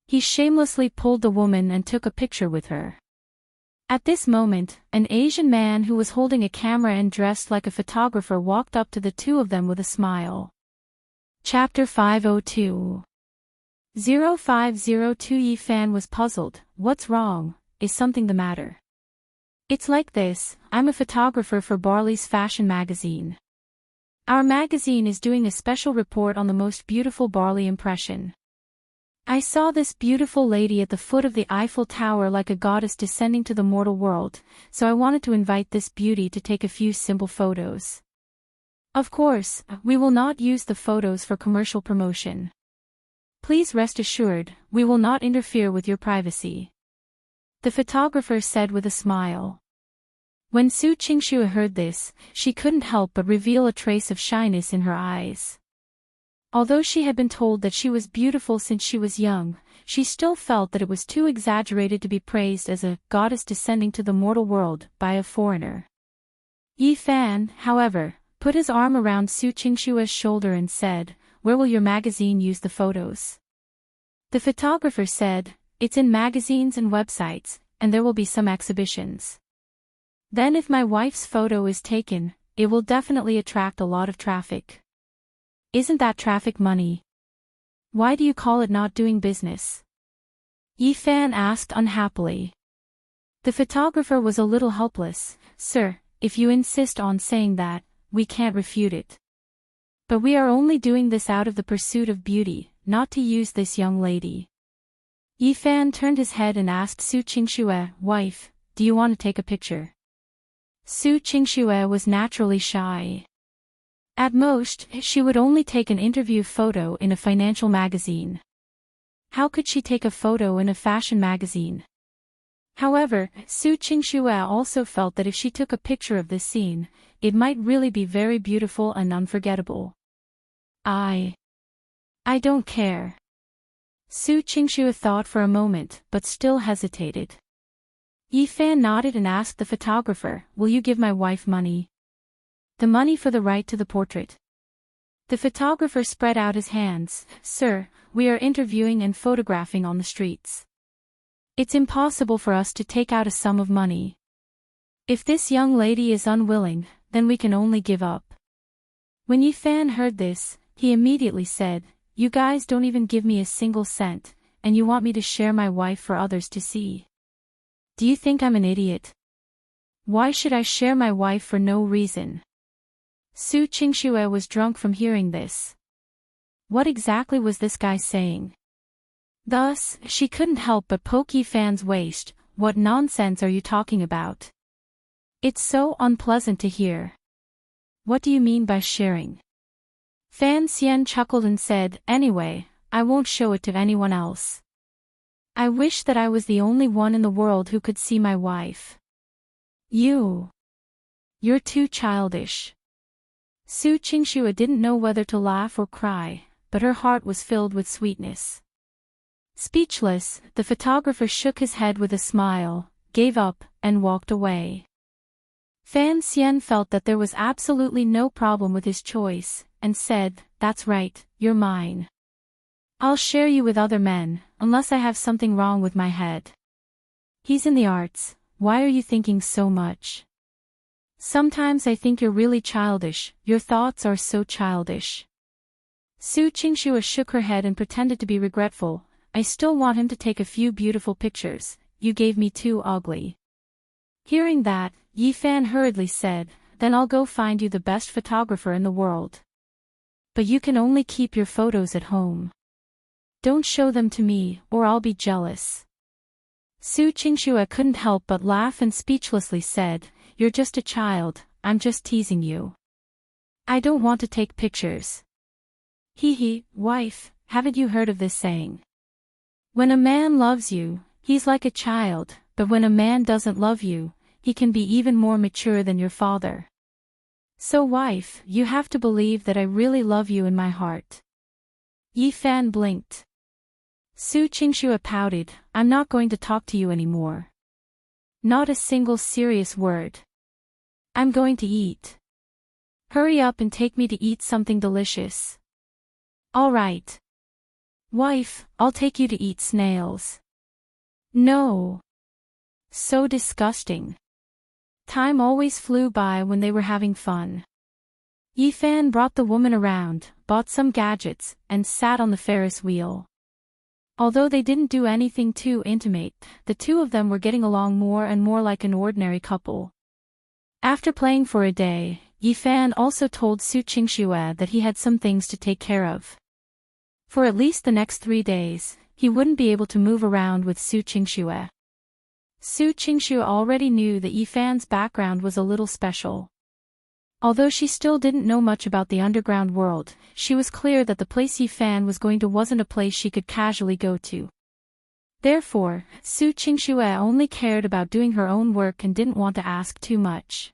He shamelessly pulled the woman and took a picture with her. At this moment, an Asian man who was holding a camera and dressed like a photographer walked up to the two of them with a smile. Chapter 502. 0502. Yi Fan was puzzled. "What's wrong? Is something the matter?" "It's like this, I'm a photographer for Barley's fashion magazine. Our magazine is doing a special report on the most beautiful Barley impression. I saw this beautiful lady at the foot of the Eiffel Tower like a goddess descending to the mortal world, so I wanted to invite this beauty to take a few simple photos. Of course, we will not use the photos for commercial promotion. Please rest assured, we will not interfere with your privacy," the photographer said with a smile. When Su Qingxue heard this, she couldn't help but reveal a trace of shyness in her eyes. Although she had been told that she was beautiful since she was young, she still felt that it was too exaggerated to be praised as a goddess descending to the mortal world by a foreigner. Yi Fan, however, put his arm around Su Qingxue's shoulder and said, "Where will your magazine use the photos?" The photographer said, "It's in magazines and websites, and there will be some exhibitions. Then if my wife's photo is taken, it will definitely attract a lot of traffic." "Isn't that traffic money? Why do you call it not doing business?" Yi Fan asked unhappily. The photographer was a little helpless. "Sir, if you insist on saying that, we can't refute it. But we are only doing this out of the pursuit of beauty, not to use this young lady." Yi Fan turned his head and asked Su Qingxue, "Wife, do you want to take a picture?" Su Qingxue was naturally shy. At most, she would only take an interview photo in a financial magazine. How could she take a photo in a fashion magazine? However, Su Qingxue also felt that if she took a picture of this scene, it might really be very beautiful and unforgettable. I don't care." Su Qingxue thought for a moment, but still hesitated. Yi Fan nodded and asked the photographer, "Will you give my wife money?" "The money for the right to the portrait?" The photographer spread out his hands. "Sir, we are interviewing and photographing on the streets. It's impossible for us to take out a sum of money. If this young lady is unwilling, then we can only give up." When Yi Fan heard this, he immediately said, "You guys don't even give me a single cent, and you want me to share my wife for others to see? Do you think I'm an idiot? Why should I share my wife for no reason?" Su Qingxue was drunk from hearing this. What exactly was this guy saying? Thus, she couldn't help but poke Yi Fan's waist. "What nonsense are you talking about? It's so unpleasant to hear. What do you mean by sharing?" Fan Xian chuckled and said, "Anyway, I won't show it to anyone else. I wish that I was the only one in the world who could see my wife." You're too childish." Su Qingxue didn't know whether to laugh or cry, but her heart was filled with sweetness. Speechless, the photographer shook his head with a smile, gave up, and walked away. Fan Xian felt that there was absolutely no problem with his choice, and said, "That's right, you're mine. I'll share you with other men, unless I have something wrong with my head. He's in the arts, why are you thinking so much? Sometimes I think you're really childish, your thoughts are so childish." Su Qingxue shook her head and pretended to be regretful. "I still want him to take a few beautiful pictures, you gave me too ugly." Hearing that, Yi Fan hurriedly said, "Then I'll go find you the best photographer in the world. But you can only keep your photos at home. Don't show them to me, or I'll be jealous." Su Qingxue couldn't help but laugh and speechlessly said, "You're just a child, I'm just teasing you. I don't want to take pictures." Hee, wife, haven't you heard of this saying? When a man loves you, he's like a child, but when a man doesn't love you, he can be even more mature than your father. So wife, you have to believe that I really love you in my heart." Yi Fan blinked. Su Qingxue pouted, "I'm not going to talk to you anymore. Not a single serious word. I'm going to eat. Hurry up and take me to eat something delicious." "All right. Wife, I'll take you to eat snails." "No. So disgusting." Time always flew by when they were having fun. Yi Fan brought the woman around, bought some gadgets, and sat on the Ferris wheel. Although they didn't do anything too intimate, the two of them were getting along more and more like an ordinary couple. After playing for a day, Yi Fan also told Su Qingxue that he had some things to take care of. For at least the next 3 days, he wouldn't be able to move around with Su Qingxue. Su Qingxue already knew that Yi Fan's background was a little special. Although she still didn't know much about the underground world, she was clear that the place Yi Fan was going to wasn't a place she could casually go to. Therefore, Su Qingxue only cared about doing her own work and didn't want to ask too much.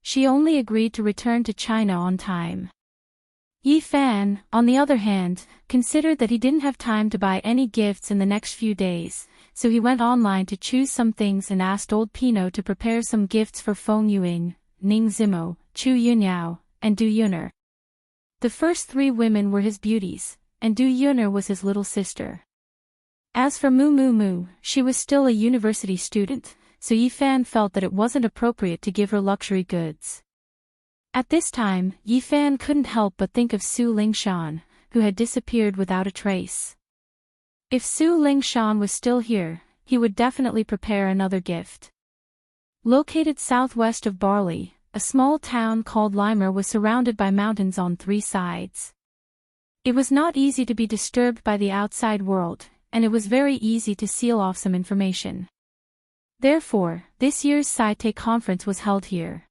She only agreed to return to China on time. Yi Fan, on the other hand, considered that he didn't have time to buy any gifts in the next few days, so he went online to choose some things and asked old Pino to prepare some gifts for Feng Yuing, Ning Zimo, Chu Yunyao, and Du Yuner. The first 3 women were his beauties, and Du Yuner was his little sister. As for Mu Mu Mu, she was still a university student, so Yi Fan felt that it wasn't appropriate to give her luxury goods. At this time, Yi Fan couldn't help but think of Su Lingshan, who had disappeared without a trace. If Su Lingshan was still here, he would definitely prepare another gift. Located southwest of Barley, a small town called Limer was surrounded by mountains on 3 sides. It was not easy to be disturbed by the outside world, and it was very easy to seal off some information. Therefore, this year's Saite conference was held here.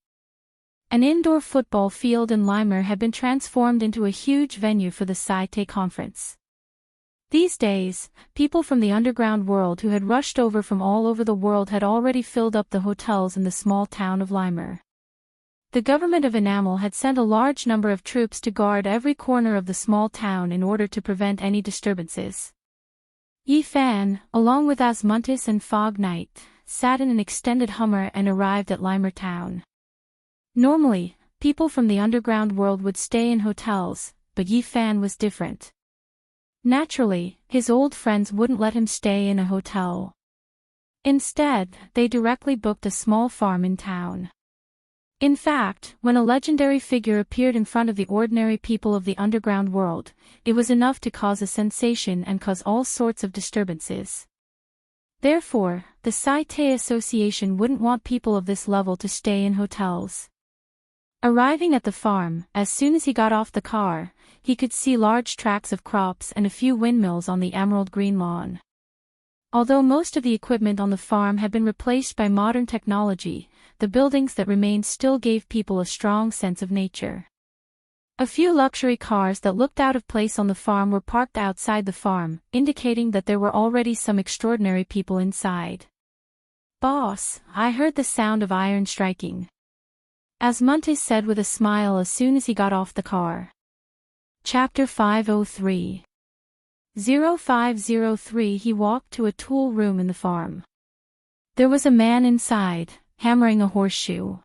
An indoor football field in Limer had been transformed into a huge venue for the Saite conference. These days, people from the underground world who had rushed over from all over the world had already filled up the hotels in the small town of Limer. The government of Enamel had sent a large number of troops to guard every corner of the small town in order to prevent any disturbances. Yi Fan, along with Asmuntus and Fog Knight, sat in an extended Hummer and arrived at Limer Town. Normally, people from the underground world would stay in hotels, but Yi Fan was different. Naturally, his old friends wouldn't let him stay in a hotel. Instead, they directly booked a small farm in town. In fact, when a legendary figure appeared in front of the ordinary people of the underground world, it was enough to cause a sensation and cause all sorts of disturbances. Therefore, the Sai-Te Association wouldn't want people of this level to stay in hotels. Arriving at the farm, as soon as he got off the car, he could see large tracts of crops and a few windmills on the emerald green lawn. Although most of the equipment on the farm had been replaced by modern technology, the buildings that remained still gave people a strong sense of nature. A few luxury cars that looked out of place on the farm were parked outside the farm, indicating that there were already some extraordinary people inside. "Boss, I heard the sound of iron striking," Asmuntis said with a smile as soon as he got off the car. Chapter 503. 0503. He walked to a tool room in the farm. There was a man inside, hammering a horseshoe.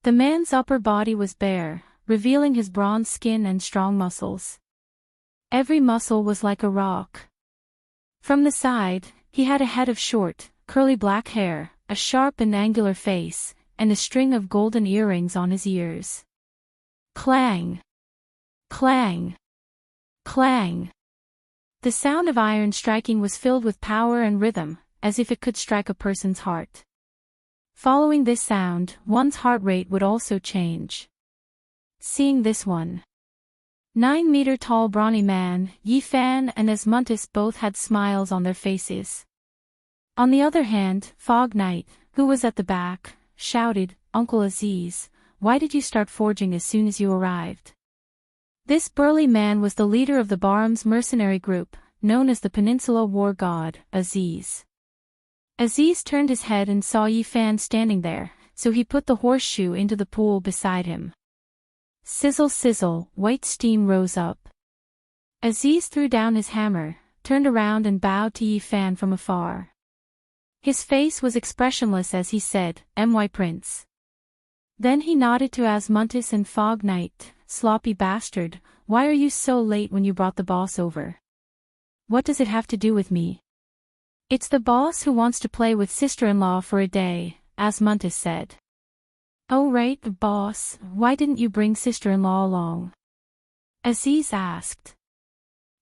The man's upper body was bare, revealing his bronze skin and strong muscles. Every muscle was like a rock. From the side, he had a head of short, curly black hair, a sharp and angular face, and a string of golden earrings on his ears. Clang! Clang! Clang! The sound of iron striking was filled with power and rhythm, as if it could strike a person's heart. Following this sound, one's heart rate would also change. Seeing this 9-meter-tall brawny man, Yi Fan and Asmuntis both had smiles on their faces. On the other hand, Fog Knight, who was at the back, shouted, "Uncle Aziz, why did you start forging as soon as you arrived?" This burly man was the leader of the Baram's mercenary group, known as the Peninsula War God, Aziz. Aziz turned his head and saw Yi Fan standing there, so he put the horseshoe into the pool beside him. Sizzle sizzle, white steam rose up. Aziz threw down his hammer, turned around and bowed to Yi Fan from afar. His face was expressionless as he said, "My prince." Then he nodded to Asmuntis and Fog Knight, "Sloppy bastard, why are you so late when you brought the boss over?" "What does it have to do with me?" "It's the boss who wants to play with sister-in-law for a day," Asmuntis said. "Oh right, boss, why didn't you bring sister-in-law along?" Aziz asked.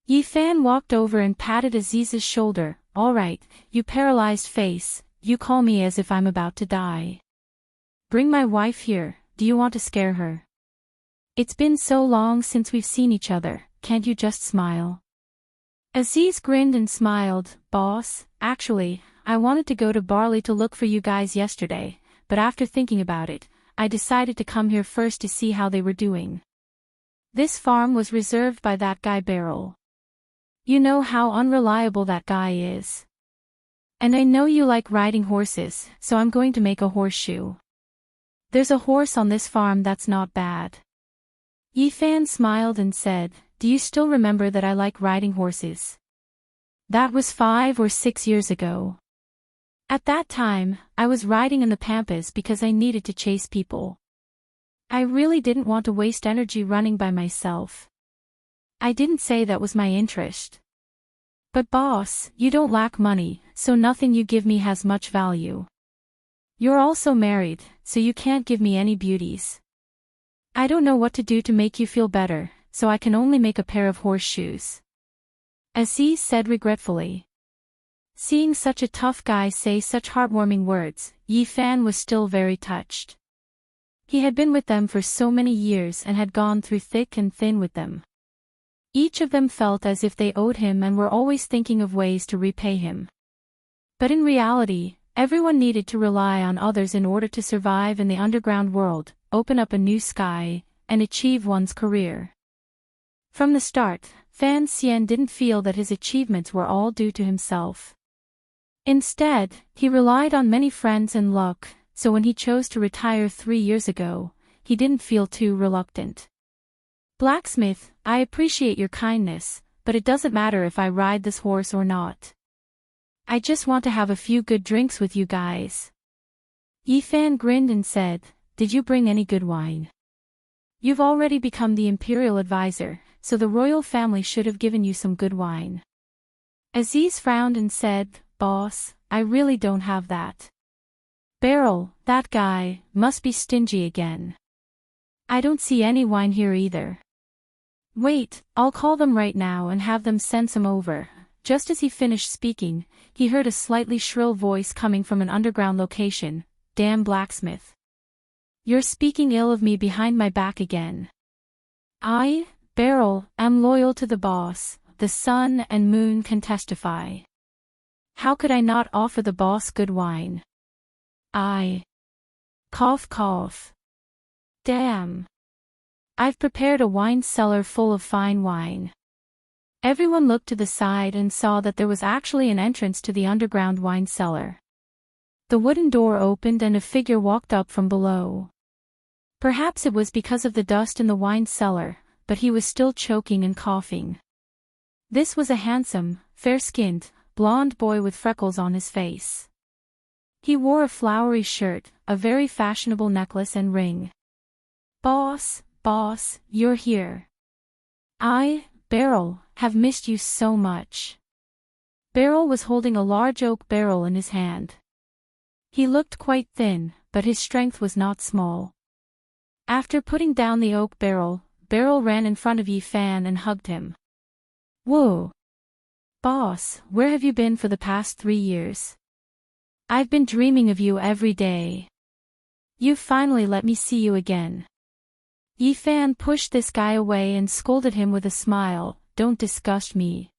Yi Fan walked over and patted Aziz's shoulder. "All right, you paralyzed face, you call me as if I'm about to die. Bring my wife here, do you want to scare her? It's been so long since we've seen each other, can't you just smile?" Aziz grinned and smiled. "Boss, actually, I wanted to go to Barley to look for you guys yesterday, but after thinking about it, I decided to come here first to see how they were doing. This farm was reserved by that guy Beryl. You know how unreliable that guy is. And I know you like riding horses, so I'm going to make a horseshoe. There's a horse on this farm that's not bad." Yi Fan smiled and said, "Do you still remember that I like riding horses? That was 5 or 6 years ago. At that time, I was riding in the pampas because I needed to chase people. I really didn't want to waste energy running by myself. I didn't say that was my interest. But boss, you don't lack money, so nothing you give me has much value. You're also married, so you can't give me any beauties. I don't know what to do to make you feel better, so I can only make a pair of horseshoes." Aziz said regretfully. Seeing such a tough guy say such heartwarming words, Yi Fan was still very touched. He had been with them for so many years and had gone through thick and thin with them. Each of them felt as if they owed him and were always thinking of ways to repay him. But in reality, everyone needed to rely on others in order to survive in the underground world, open up a new sky, and achieve one's career. From the start, Fan Xian didn't feel that his achievements were all due to himself. Instead, he relied on many friends and luck, so when he chose to retire 3 years ago, he didn't feel too reluctant. "Blacksmith, I appreciate your kindness, but it doesn't matter if I ride this horse or not. I just want to have a few good drinks with you guys. Yifan grinned and said, did you bring any good wine? You've already become the imperial advisor, so the royal family should have given you some good wine. Aziz frowned and said, boss, I really don't have that. Beryl, that guy, must be stingy again. I don't see any wine here either. Wait, I'll call them right now and have them send some over. Just as he finished speaking, he heard a slightly shrill voice coming from an underground location. Damn blacksmith. You're speaking ill of me behind my back again. I, Beryl, am loyal to the boss, the sun and moon can testify. How could I not offer the boss good wine? Cough cough. Damn. I've prepared a wine cellar full of fine wine. Everyone looked to the side and saw that there was actually an entrance to the underground wine cellar. The wooden door opened and a figure walked up from below. Perhaps it was because of the dust in the wine cellar, but he was still choking and coughing. This was a handsome, fair-skinned, blonde boy with freckles on his face. He wore a flowery shirt, a very fashionable necklace and ring. Boss, you're here. I, Beryl, have missed you so much. Beryl was holding a large oak barrel in his hand. He looked quite thin, but his strength was not small. After putting down the oak barrel, Beryl ran in front of Yifan and hugged him. Whoa! Boss, where have you been for the past 3 years? I've been dreaming of you every day. You finally let me see you again. Yifan pushed this guy away and scolded him with a smile, don't disgust me.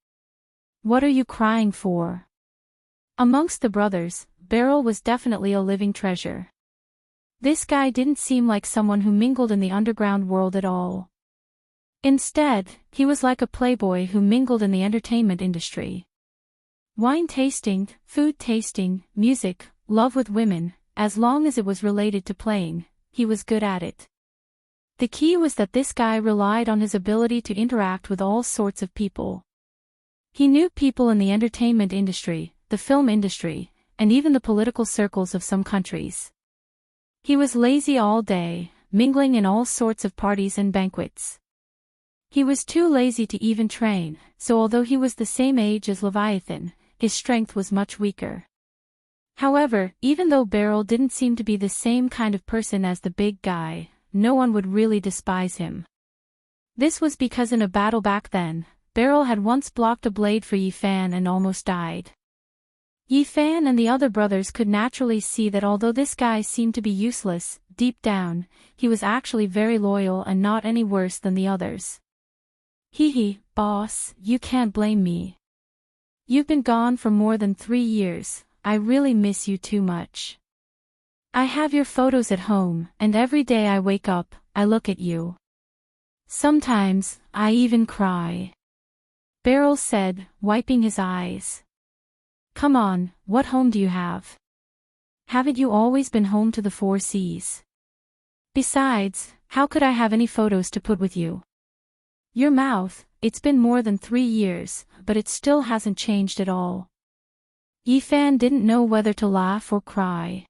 What are you crying for? Amongst the brothers, Beryl was definitely a living treasure. This guy didn't seem like someone who mingled in the underground world at all. Instead, he was like a playboy who mingled in the entertainment industry. Wine tasting, food tasting, music, love with women, as long as it was related to playing, he was good at it. The key was that this guy relied on his ability to interact with all sorts of people. He knew people in the entertainment industry, the film industry, and even the political circles of some countries. He was lazy all day, mingling in all sorts of parties and banquets. He was too lazy to even train, so although he was the same age as Leviathan, his strength was much weaker. However, even though Beryl didn't seem to be the same kind of person as the big guy, no one would really despise him. This was because in a battle back then, Beryl had once blocked a blade for Yifan and almost died. Yifan and the other brothers could naturally see that although this guy seemed to be useless, deep down, he was actually very loyal and not any worse than the others. Hee, boss, you can't blame me. You've been gone for more than 3 years, I really miss you too much. I have your photos at home, and every day I wake up, I look at you. Sometimes, I even cry. Beryl said, wiping his eyes. Come on, what home do you have? Haven't you always been home to the 4 seas? Besides, how could I have any photos to put with you? Your mouth, it's been more than 3 years, but it still hasn't changed at all. Yifan didn't know whether to laugh or cry.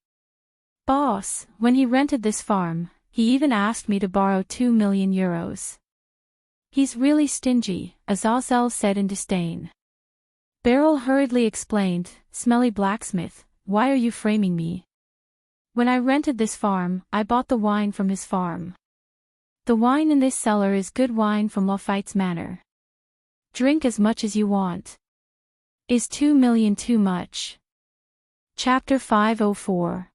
Boss, when he rented this farm, he even asked me to borrow 2 million euros. He's really stingy, Azazel said in disdain. Beryl hurriedly explained, smelly blacksmith, why are you framing me? When I rented this farm, I bought the wine from his farm. The wine in this cellar is good wine from Lafayette's manor. Drink as much as you want. Is 2 million too much? Chapter 504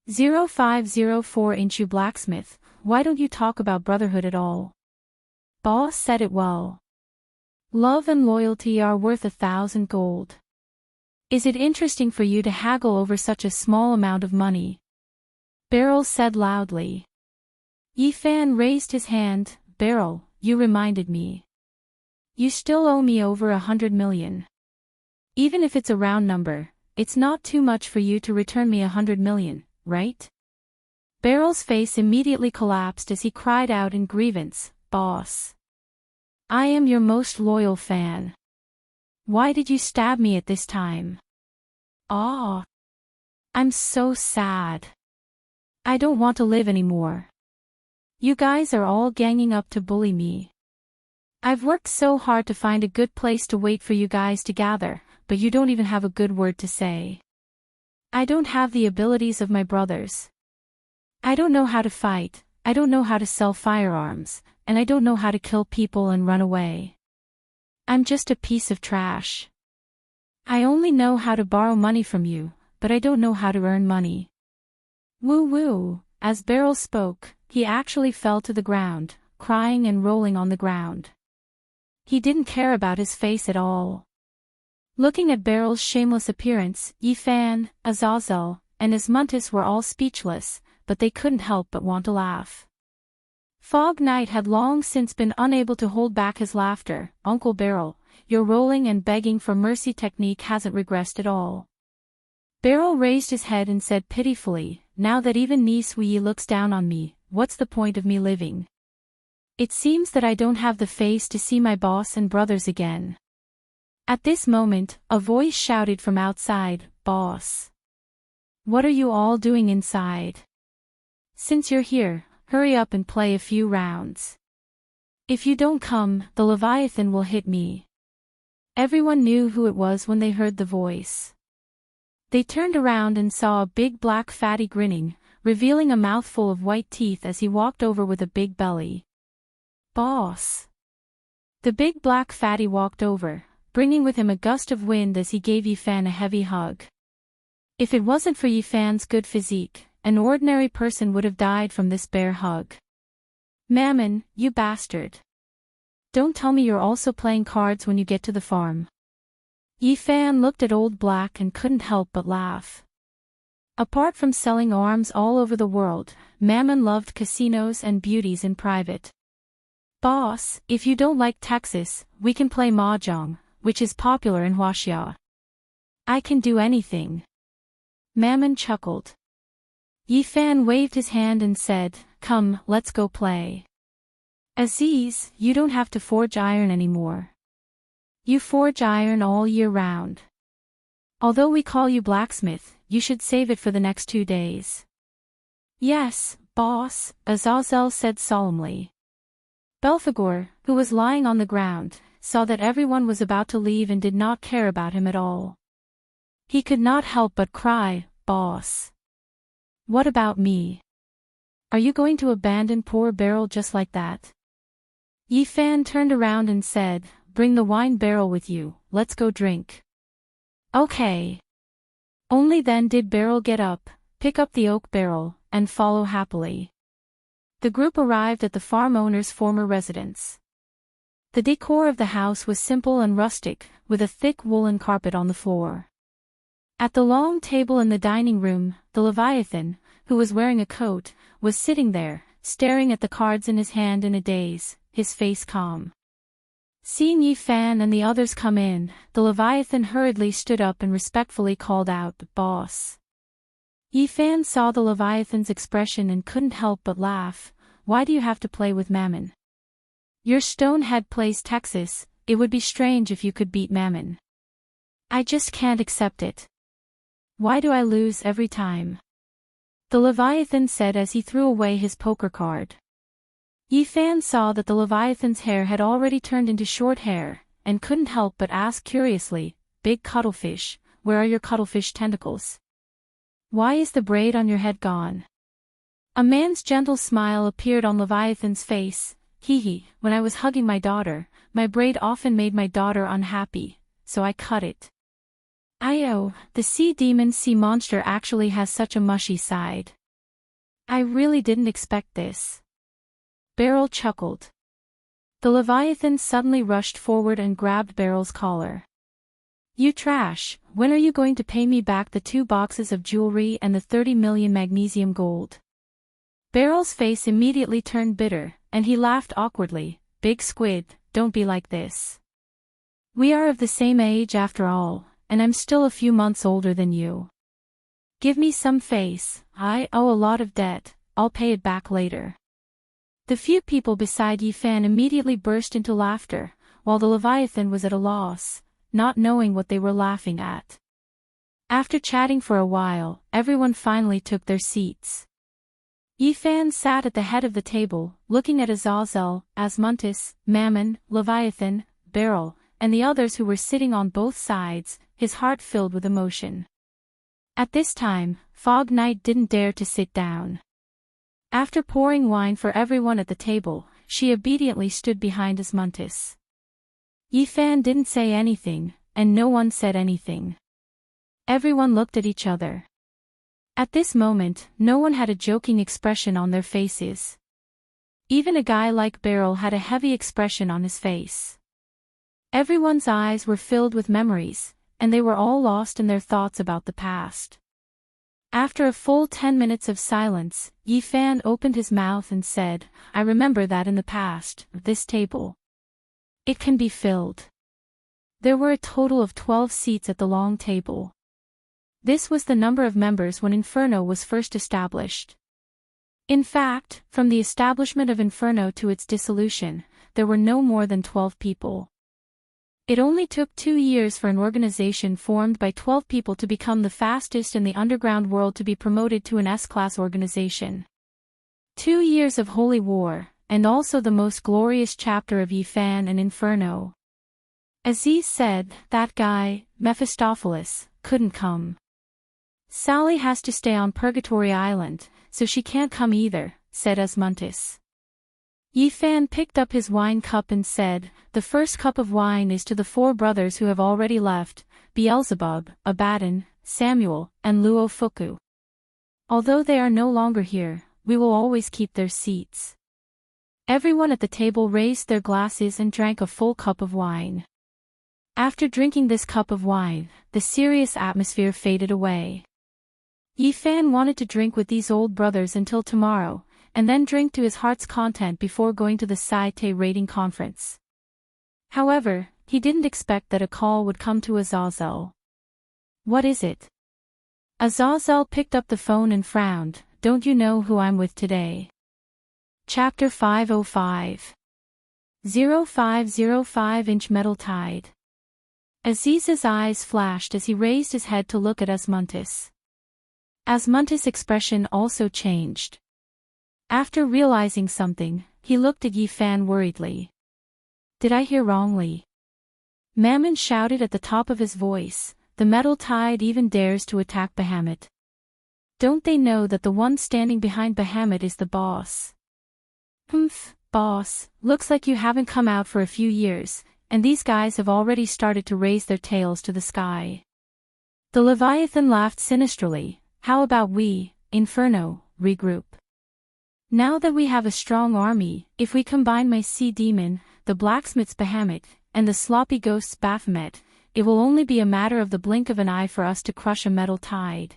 0504 Blacksmith, why don't you talk about brotherhood at all? Boss said it well. Love and loyalty are worth 1,000 gold. Is it interesting for you to haggle over such a small amount of money? Beryl said loudly. Yifan raised his hand, Beryl, you reminded me. You still owe me over 100 million. Even if it's a round number, it's not too much for you to return me 100 million, right? Beryl's face immediately collapsed as he cried out in grievance, Boss. I am your most loyal fan. Why did you stab me at this time? Aw. I'm so sad. I don't want to live anymore. You guys are all ganging up to bully me. I've worked so hard to find a good place to wait for you guys to gather, but you don't even have a good word to say. I don't have the abilities of my brothers. I don't know how to fight, I don't know how to sell firearms, and I don't know how to kill people and run away. I'm just a piece of trash. I only know how to borrow money from you, but I don't know how to earn money. Woo-woo. As Beryl spoke, he actually fell to the ground, crying and rolling on the ground. He didn't care about his face at all. Looking at Beryl's shameless appearance, Yifan, Azazel, and Ismuntus were all speechless, but they couldn't help but want to laugh. Fog Knight had long since been unable to hold back his laughter. Uncle Beryl, your rolling and begging for mercy technique hasn't regressed at all. Beryl raised his head and said pitifully, now that even niece Wee looks down on me, what's the point of me living? It seems that I don't have the face to see my boss and brothers again. At this moment, a voice shouted from outside, Boss. What are you all doing inside? Since you're here, hurry up and play a few rounds. If you don't come, the Leviathan will hit me. Everyone knew who it was when they heard the voice. They turned around and saw a big black fatty grinning, revealing a mouthful of white teeth as he walked over with a big belly. Boss. The big black fatty walked over, bringing with him a gust of wind as he gave Yifan a heavy hug. If it wasn't for Yifan's good physique, an ordinary person would have died from this bear hug. Mammon, you bastard. Don't tell me you're also playing cards when you get to the farm. Yifan looked at Old Black and couldn't help but laugh. Apart from selling arms all over the world, Mammon loved casinos and beauties in private. Boss, if you don't like Texas, we can play mahjong, which is popular in Huaxia. I can do anything. Mammon chuckled. Yifan waved his hand and said, come, let's go play. Aziz, you don't have to forge iron anymore. You forge iron all year round. Although we call you blacksmith, you should save it for the next 2 days. Yes, boss, Azazel said solemnly. Belphegor, who was lying on the ground, saw that everyone was about to leave and did not care about him at all. He could not help but cry, boss. What about me? Are you going to abandon poor Beryl just like that? Yifan turned around and said, bring the wine barrel with you, let's go drink. Okay. Only then did Beryl get up, pick up the oak barrel, and follow happily. The group arrived at the farm owner's former residence. The decor of the house was simple and rustic, with a thick woolen carpet on the floor. At the long table in the dining room, the Leviathan, who was wearing a coat, was sitting there, staring at the cards in his hand in a daze, his face calm. Seeing Yifan and the others come in, the Leviathan hurriedly stood up and respectfully called out, boss. Yifan saw the Leviathan's expression and couldn't help but laugh. Why do you have to play with Mammon? Your stonehead plays Texas, it would be strange if you could beat Mammon. I just can't accept it. Why do I lose every time? The Leviathan said as he threw away his poker card. Yifan saw that the Leviathan's hair had already turned into short hair, and couldn't help but ask curiously, Big Cuttlefish, where are your cuttlefish tentacles? Why is the braid on your head gone? A man's gentle smile appeared on Leviathan's face. Hee, when I was hugging my daughter, my braid often made my daughter unhappy, so I cut it. The sea demon sea monster actually has such a mushy side. I really didn't expect this. Beryl chuckled. The Leviathan suddenly rushed forward and grabbed Beryl's collar. You trash, when are you going to pay me back the 2 boxes of jewelry and the 30 million magnesium gold? Beryl's face immediately turned bitter, and he laughed awkwardly. Big Squid, don't be like this. We are of the same age after all, and I'm still a few months older than you. Give me some face, I owe a lot of debt, I'll pay it back later. The few people beside Yifan immediately burst into laughter, while the Leviathan was at a loss, not knowing what they were laughing at. After chatting for a while, everyone finally took their seats. Yifan sat at the head of the table, looking at Azazel, Asmuntus, Mammon, Leviathan, Beryl, and the others who were sitting on both sides, his heart filled with emotion. At this time, Fog Knight didn't dare to sit down. After pouring wine for everyone at the table, she obediently stood behind Asmuntus. Yifan didn't say anything, and no one said anything. Everyone looked at each other. At this moment, no one had a joking expression on their faces. Even a guy like Beryl had a heavy expression on his face. Everyone's eyes were filled with memories, and they were all lost in their thoughts about the past. After a full 10 minutes of silence, Yifan opened his mouth and said, "I remember that in the past, this table. It can be filled." There were a total of 12 seats at the long table. This was the number of members when Inferno was first established. In fact, from the establishment of Inferno to its dissolution, there were no more than 12 people. It only took 2 years for an organization formed by 12 people to become the fastest in the underground world to be promoted to an S-class organization. 2 years of holy war, and also the most glorious chapter of Yifan and Inferno. Aziz said, "That guy, Mephistopheles, couldn't come. Sally has to stay on Purgatory Island, so she can't come either," said Asmuntus. Yifan picked up his wine cup and said, "The first cup of wine is to the 4 brothers who have already left, Beelzebub, Abaddon, Samuel, and Luofuku. Although they are no longer here, we will always keep their seats." Everyone at the table raised their glasses and drank a full cup of wine. After drinking this cup of wine, the serious atmosphere faded away. Yifan wanted to drink with these old brothers until tomorrow, and then drink to his heart's content before going to the Saite rating conference. However, he didn't expect that a call would come to Azazel. "What is it?" Azazel picked up the phone and frowned. "Don't you know who I'm with today?" Chapter 505. 0505-inch metal tide. Aziz's eyes flashed as he raised his head to look at Asmuntus. Asmuntus' expression also changed. After realizing something, he looked at Yifan worriedly. "Did I hear wrongly?" Mammon shouted at the top of his voice, "The metal tide even dares to attack Bahamut. Don't they know that the one standing behind Bahamut is the boss?" "Humph, boss, looks like you haven't come out for a few years, and these guys have already started to raise their tails to the sky." The Leviathan laughed sinisterly. "How about we, Inferno, regroup? Now that we have a strong army, if we combine my sea demon, the blacksmith's Bahamut, and the sloppy ghost's Baphomet, it will only be a matter of the blink of an eye for us to crush a metal tide."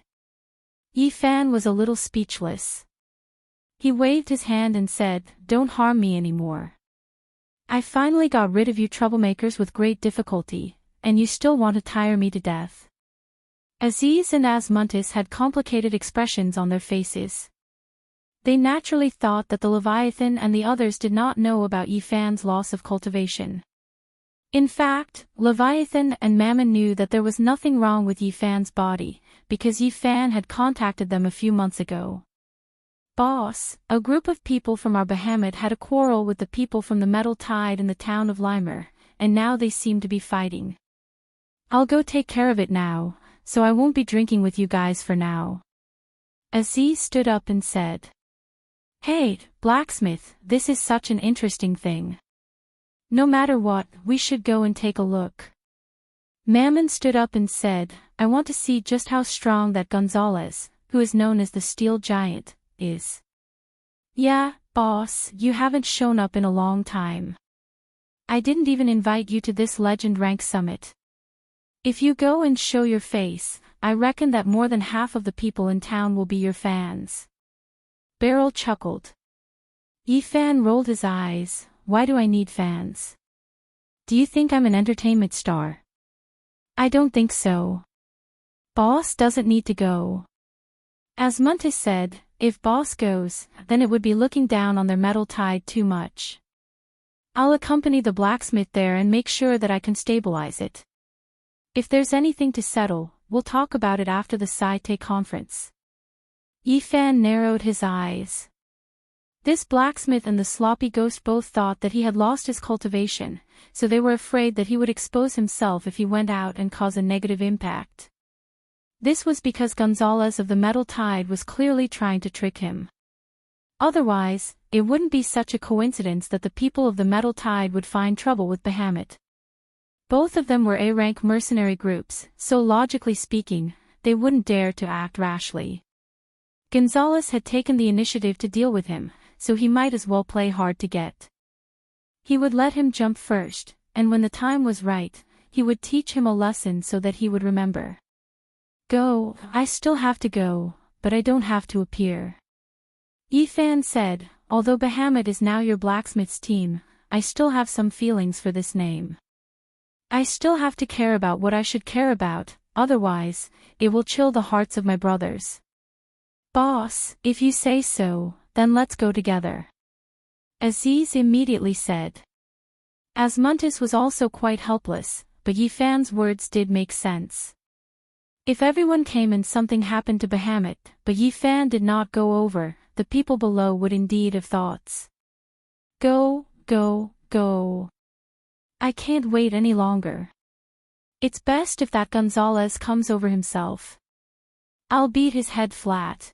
Yifan was a little speechless. He waved his hand and said, "Don't harm me anymore. I finally got rid of you troublemakers with great difficulty, and you still want to tire me to death." Aziz and Asmuntus had complicated expressions on their faces. They naturally thought that the Leviathan and the others did not know about Yifan's loss of cultivation. In fact, Leviathan and Mammon knew that there was nothing wrong with Yifan's body, because Yifan had contacted them a few months ago. "Boss, a group of people from our Bahamut had a quarrel with the people from the Metal Tide in the town of Limer, and now they seem to be fighting. I'll go take care of it now, so I won't be drinking with you guys for now." Aziz stood up and said, "Hey, blacksmith, this is such an interesting thing. No matter what, we should go and take a look." Mammon stood up and said, "I want to see just how strong that Gonzalez, who is known as the Steel Giant, is." "Yeah, boss, you haven't shown up in a long time. I didn't even invite you to this Legend Rank Summit. If you go and show your face, I reckon that more than half of the people in town will be your fans." Beryl chuckled. Yifan rolled his eyes. "Why do I need fans? Do you think I'm an entertainment star?" "I don't think so. Boss doesn't need to go." Asmuntus said, "If boss goes, then it would be looking down on their metal tide too much. I'll accompany the blacksmith there and make sure that I can stabilize it. If there's anything to settle, we'll talk about it after the Saite conference. Yifan narrowed his eyes. This blacksmith and the sloppy ghost both thought that he had lost his cultivation, so they were afraid that he would expose himself if he went out and cause a negative impact. This was because Gonzalez of the Metal Tide was clearly trying to trick him. Otherwise, it wouldn't be such a coincidence that the people of the Metal Tide would find trouble with Bahamut. Both of them were A-rank mercenary groups, so logically speaking, they wouldn't dare to act rashly. Gonzalez had taken the initiative to deal with him, so he might as well play hard to get. He would let him jump first, and when the time was right, he would teach him a lesson so that he would remember. Go, I still have to go, but I don't have to appear. Yifan said, although Bahamut is now your blacksmith's team, I still have some feelings for this name. I still have to care about what I should care about, otherwise, it will chill the hearts of my brothers. Boss, if you say so, then let's go together. Aziz immediately said. Asmuntis was also quite helpless, but Yifan's words did make sense. If everyone came and something happened to Bahamut, but Yifan did not go over, the people below would indeed have thoughts. Go, go, go. I can't wait any longer. It's best if that Gonzalez comes over himself. I'll beat his head flat.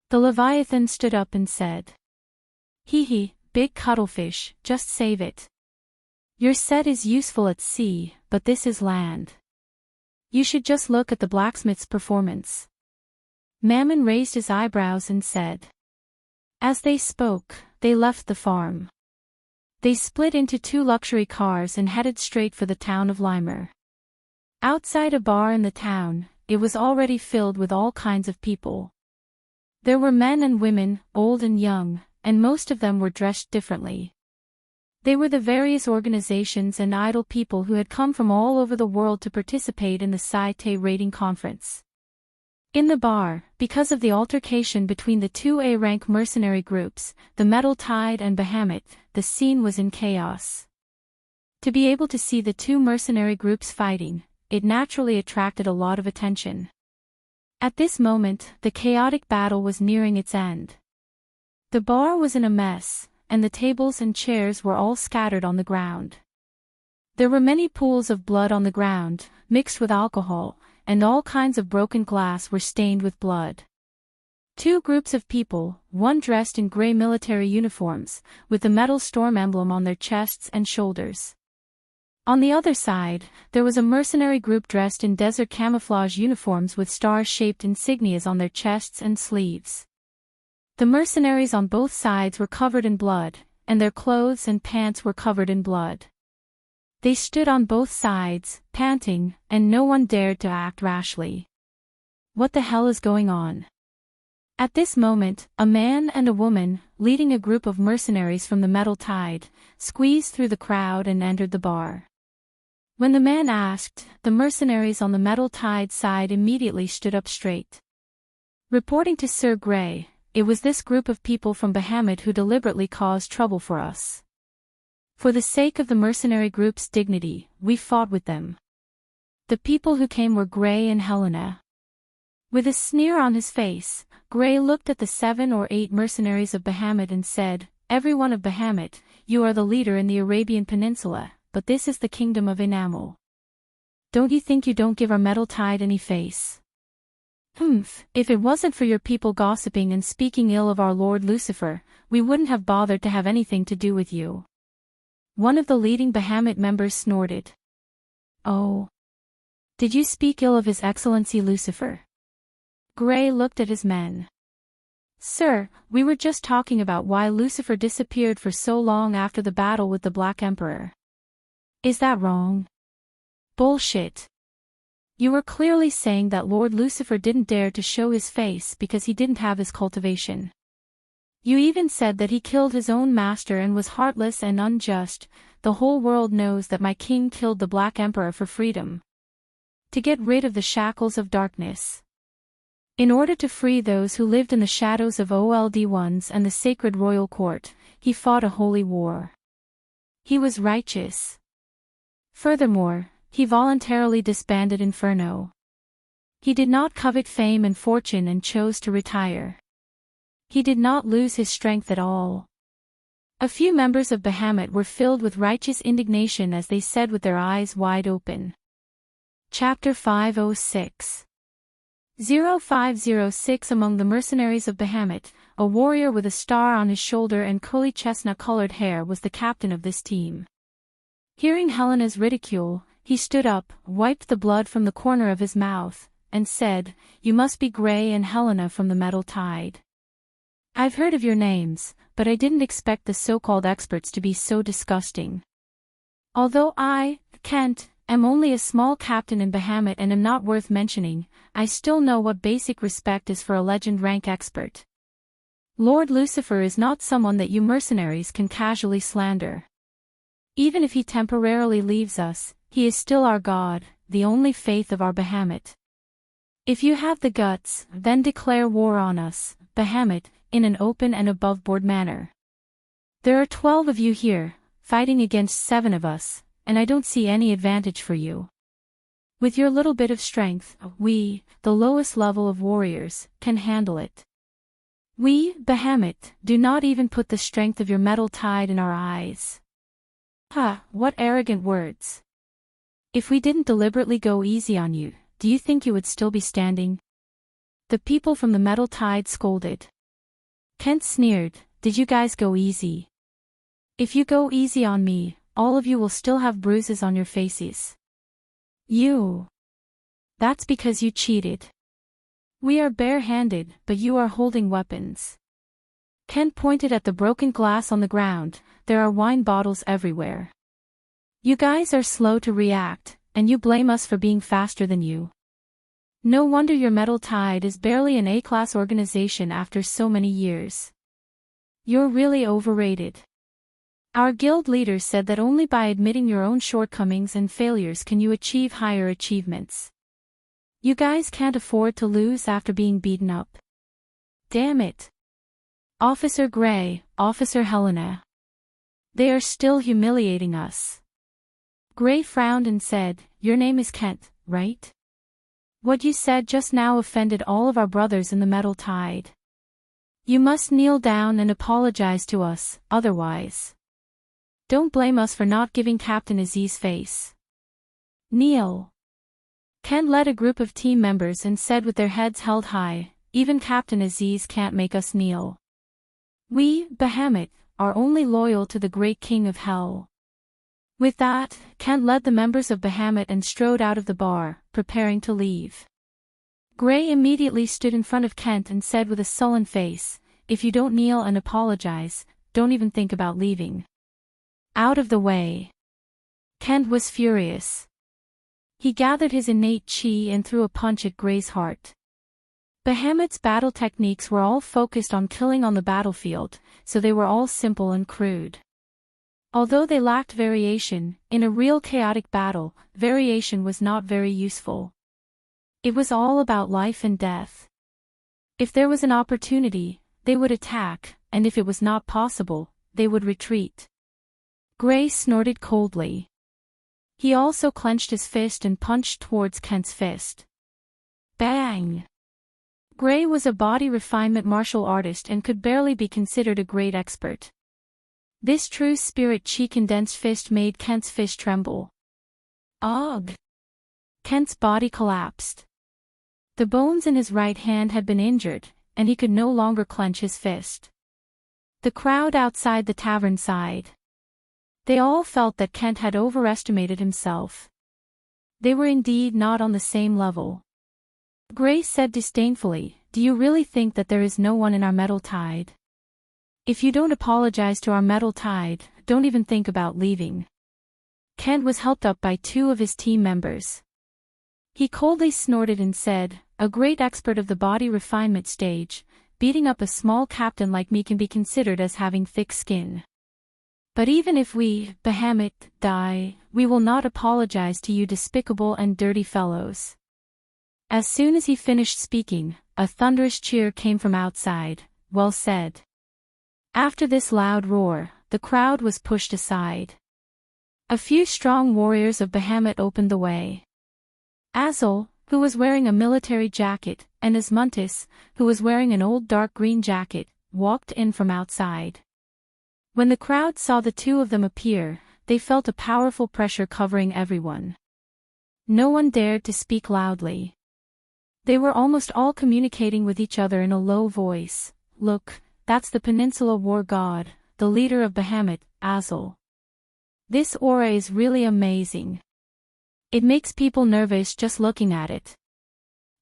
The Leviathan stood up and said. Hee, big cuttlefish, just save it. Your set is useful at sea, but this is land. You should just look at the blacksmith's performance. Mammon raised his eyebrows and said. As they spoke, they left the farm. They split into 2 luxury cars and headed straight for the town of Limer. Outside a bar in the town, it was already filled with all kinds of people. There were men and women, old and young, and most of them were dressed differently. They were the various organizations and idle people who had come from all over the world to participate in the Saite raiding conference. In the bar, because of the altercation between the 2 A-rank mercenary groups, the Metal Tide and Bahamut, the scene was in chaos. To be able to see the 2 mercenary groups fighting, it naturally attracted a lot of attention. At this moment, the chaotic battle was nearing its end. The bar was in a mess, and the tables and chairs were all scattered on the ground. There were many pools of blood on the ground, mixed with alcohol, and all kinds of broken glass were stained with blood. 2 groups of people, one dressed in gray military uniforms, with the metal storm emblem on their chests and shoulders. On the other side, there was a mercenary group dressed in desert camouflage uniforms with star-shaped insignias on their chests and sleeves. The mercenaries on both sides were covered in blood, and their clothes and pants were covered in blood. They stood on both sides, panting, and no one dared to act rashly. What the hell is going on? At this moment, a man and a woman, leading a group of mercenaries from the Metal Tide, squeezed through the crowd and entered the bar. When the man asked, the mercenaries on the Metal Tide side immediately stood up straight. Reporting to Sir Grey, it was this group of people from Bahamut who deliberately caused trouble for us. For the sake of the mercenary group's dignity, we fought with them. The people who came were Grey and Helena. With a sneer on his face, Grey looked at the 7 or 8 mercenaries of Bahamut and said, Every one of Bahamut, you are the leader in the Arabian Peninsula, but this is the kingdom of Enamel. Don't you think you don't give our Metal Tide any face? If it wasn't for your people gossiping and speaking ill of our Lord Lucifer, we wouldn't have bothered to have anything to do with you. One of the leading Bahamut members snorted. Oh. Did you speak ill of His Excellency Lucifer? Grey looked at his men. Sir, we were just talking about why Lucifer disappeared for so long after the battle with the Black Emperor. Is that wrong? Bullshit. You were clearly saying that Lord Lucifer didn't dare to show his face because he didn't have his cultivation. You even said that he killed his own master and was heartless and unjust. The whole world knows that my king killed the Black Emperor for freedom. To get rid of the shackles of darkness. In order to free those who lived in the shadows of Old-Ones and the sacred royal court, he fought a holy war. He was righteous. Furthermore, he voluntarily disbanded Inferno. He did not covet fame and fortune and chose to retire. He did not lose his strength at all. A few members of Bahamut were filled with righteous indignation as they said with their eyes wide open. Chapter 506 0506 Among the mercenaries of Bahamut, a warrior with a star on his shoulder and curly chestnut-colored hair was the captain of this team. Hearing Helena's ridicule, he stood up, wiped the blood from the corner of his mouth, and said, "You must be Gray and Helena from the Metal Tide. I've heard of your names, but I didn't expect the so-called experts to be so disgusting. Although I, Kent, am only a small captain in Bahamut and am not worth mentioning, I still know what basic respect is for a legend rank expert. Lord Lucifer is not someone that you mercenaries can casually slander. Even if he temporarily leaves us, he is still our god, the only faith of our Bahamut. If you have the guts, then declare war on us, Bahamut, in an open and above-board manner. There are 12 of you here, fighting against 7 of us, and I don't see any advantage for you. With your little bit of strength, we, the lowest level of warriors, can handle it. We, Bahamut, do not even put the strength of your Metal Tide in our eyes." What arrogant words. If we didn't deliberately go easy on you, do you think you would still be standing? The people from the Metal Tide scolded. Kent sneered, "Did you guys go easy? If you go easy on me, all of you will still have bruises on your faces. You. That's because you cheated. We are bare-handed, but you are holding weapons." Kent pointed at the broken glass on the ground. "There are wine bottles everywhere. You guys are slow to react, and you blame us for being faster than you. No wonder your Metal Tide is barely an A-class organization after so many years. You're really overrated. Our guild leader said that only by admitting your own shortcomings and failures can you achieve higher achievements. You guys can't afford to lose after being beaten up. Damn it. Officer Gray, Officer Helena. They are still humiliating us." Gray frowned and said, "Your name is Kent, right? What you said just now offended all of our brothers in the Metal Tide. You must kneel down and apologize to us, otherwise. Don't blame us for not giving Captain Aziz face. Kneel." Kent led a group of team members and said with their heads held high, "Even Captain Aziz can't make us kneel. We, Bahamut, are only loyal to the great king of hell." With that, Kent led the members of Bahamut and strode out of the bar, preparing to leave. Gray immediately stood in front of Kent and said with a sullen face, "If you don't kneel and apologize, don't even think about leaving. Out of the way." Kent was furious. He gathered his innate chi and threw a punch at Gray's heart. Bahamut's battle techniques were all focused on killing on the battlefield, so they were all simple and crude. Although they lacked variation, in a real chaotic battle, variation was not very useful. It was all about life and death. If there was an opportunity, they would attack, and if it was not possible, they would retreat. Gray snorted coldly. He also clenched his fist and punched towards Kent's fist. Bang! Gray was a body refinement martial artist and could barely be considered a great expert. This true spirit chi condensed fist made Kent's fist tremble. Ugh! Kent's body collapsed. The bones in his right hand had been injured, and he could no longer clench his fist. The crowd outside the tavern sighed. They all felt that Kent had overestimated himself. They were indeed not on the same level. Gray said disdainfully, "Do you really think that there is no one in our Metal Tide? If you don't apologize to our Metal Tide, don't even think about leaving." Kent was helped up by 2 of his team members. He coldly snorted and said, "A great expert of the body refinement stage, beating up a small captain like me can be considered as having thick skin. But even if we, Bahamut, die, we will not apologize to you despicable and dirty fellows." As soon as he finished speaking, a thunderous cheer came from outside. "Well said." After this loud roar, the crowd was pushed aside. A few strong warriors of Bahamut opened the way. Azul, who was wearing a military jacket, and Asmontis, who was wearing an old dark green jacket, walked in from outside. When the crowd saw the two of them appear, they felt a powerful pressure covering everyone. No one dared to speak loudly. They were almost all communicating with each other in a low voice. "Look, that's the Peninsula War God, the leader of Bahamut, Azul. This aura is really amazing. It makes people nervous just looking at it."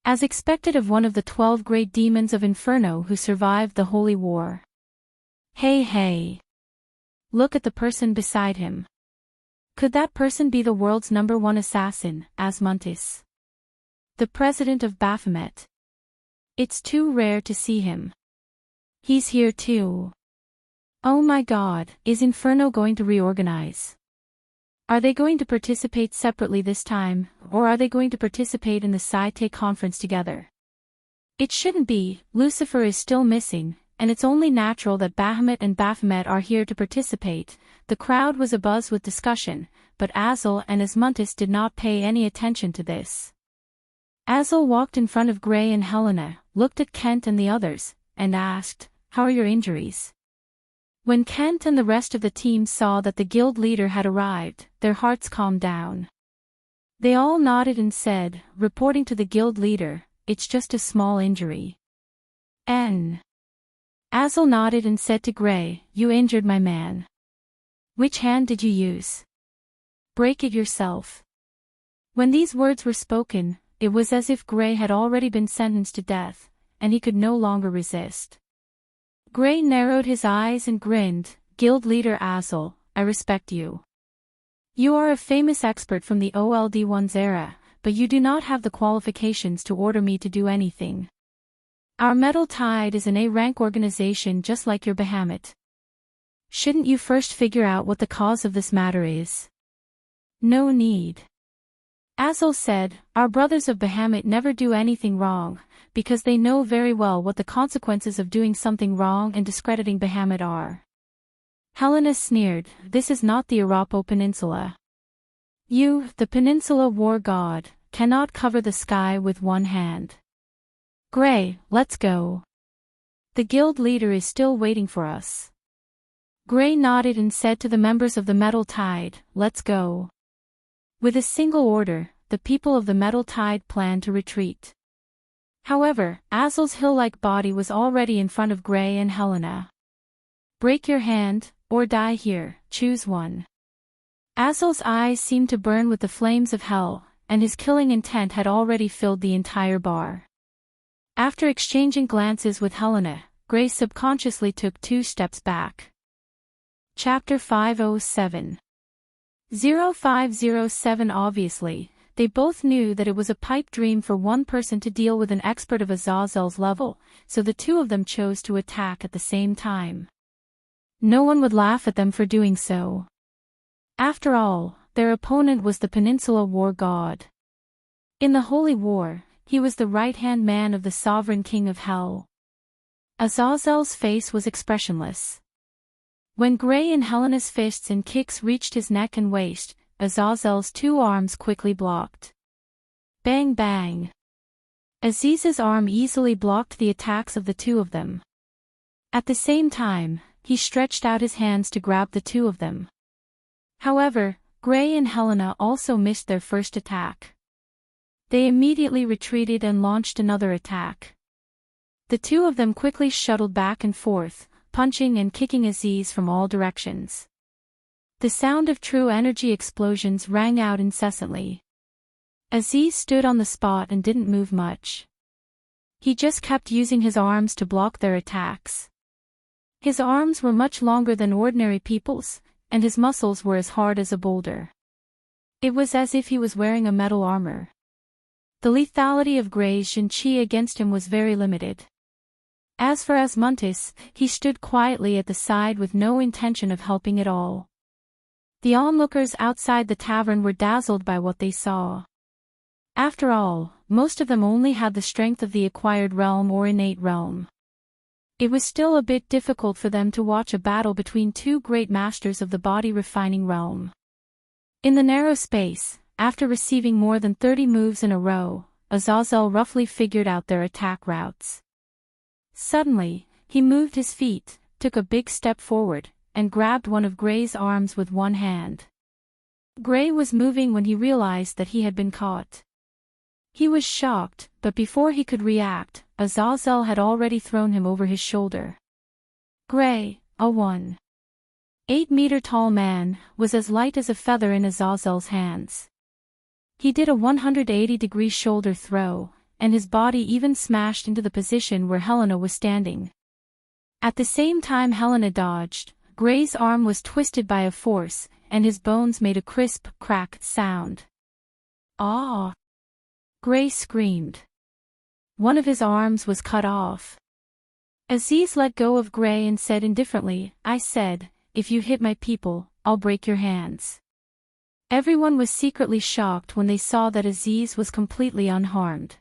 As expected of one of the 12 great demons of Inferno who survived the Holy War. Hey. Look at the person beside him. Could that person be the world's #1 assassin, Asmontis? The president of Baphomet? It's too rare to see him. He's here too. Oh my God, is Inferno going to reorganize? Are they going to participate separately this time, or are they going to participate in the Sci-Te conference together? It shouldn't be. Lucifer is still missing, and it's only natural that Bahamut and Baphomet are here to participate. The crowd was abuzz with discussion, but Azul and Asmontis did not pay any attention to this. Azul walked in front of Gray and Helena, looked at Kent and the others, and asked, "How are your injuries?" When Kent and the rest of the team saw that the guild leader had arrived, their hearts calmed down. They all nodded and said, reporting to the guild leader, "It's just a small injury." Azul nodded and said to Gray, "You injured my man. Which hand did you use? Break it yourself." When these words were spoken, it was as if Gray had already been sentenced to death, and he could no longer resist. Gray narrowed his eyes and grinned. "Guild leader Azul, I respect you. You are a famous expert from the Old-One's era, but you do not have the qualifications to order me to do anything. Our Metal Tide is an A-rank organization just like your Bahamut. Shouldn't you first figure out what the cause of this matter is?" "No need." Azul said, "Our brothers of Bahamut never do anything wrong, because they know very well what the consequences of doing something wrong and discrediting Bahamut are." Helena sneered, "This is not the Arapo Peninsula. You, the Peninsula War God, cannot cover the sky with one hand. Gray, let's go. The guild leader is still waiting for us." Gray nodded and said to the members of the Metal Tide, "Let's go." With a single order, the people of the Metal Tide planned to retreat. However, Azul's hill-like body was already in front of Gray and Helena. "Break your hand, or die here, choose one." Azul's eyes seemed to burn with the flames of hell, and his killing intent had already filled the entire bar. After exchanging glances with Helena, Gray subconsciously took 2 steps back. Chapter 507. 0507. Obviously, they both knew that it was a pipe dream for one person to deal with an expert of Azazel's level, so the two of them chose to attack at the same time. No one would laugh at them for doing so. After all, their opponent was the Peninsula War God. In the Holy War, he was the right-hand man of the Sovereign King of Hell. Azazel's face was expressionless. When Gray and Helena's fists and kicks reached his neck and waist, Azazel's 2 arms quickly blocked. Bang bang. Aziz's arm easily blocked the attacks of the two of them. At the same time, he stretched out his hands to grab the two of them. However, Gray and Helena also missed their first attack. They immediately retreated and launched another attack. The two of them quickly shuttled back and forth, punching and kicking Aziz from all directions. The sound of true energy explosions rang out incessantly. Aziz stood on the spot and didn't move much. He just kept using his arms to block their attacks. His arms were much longer than ordinary people's, and his muscles were as hard as a boulder. It was as if he was wearing a metal armor. The lethality of Gray's Shin-Chi against him was very limited. As for Asmontis, he stood quietly at the side with no intention of helping at all. The onlookers outside the tavern were dazzled by what they saw. After all, most of them only had the strength of the acquired realm or innate realm. It was still a bit difficult for them to watch a battle between two great masters of the body-refining realm. In the narrow space, after receiving more than 30 moves in a row, Azazel roughly figured out their attack routes. Suddenly, he moved his feet, took a big step forward, and grabbed one of Gray's arms with one hand. Gray was moving when he realized that he had been caught. He was shocked, but before he could react, Azazel had already thrown him over his shoulder. Gray, a 1.8-meter-tall man, was as light as a feather in Azazel's hands. He did a 180-degree shoulder throw, and his body even smashed into the position where Helena was standing. At the same time Helena dodged, Gray's arm was twisted by a force, and his bones made a crisp, cracked sound. "Ah!" Gray screamed. One of his arms was cut off. Aziz let go of Gray and said indifferently, "I said, if you hit my people, I'll break your hands." Everyone was secretly shocked when they saw that Aziz was completely unharmed.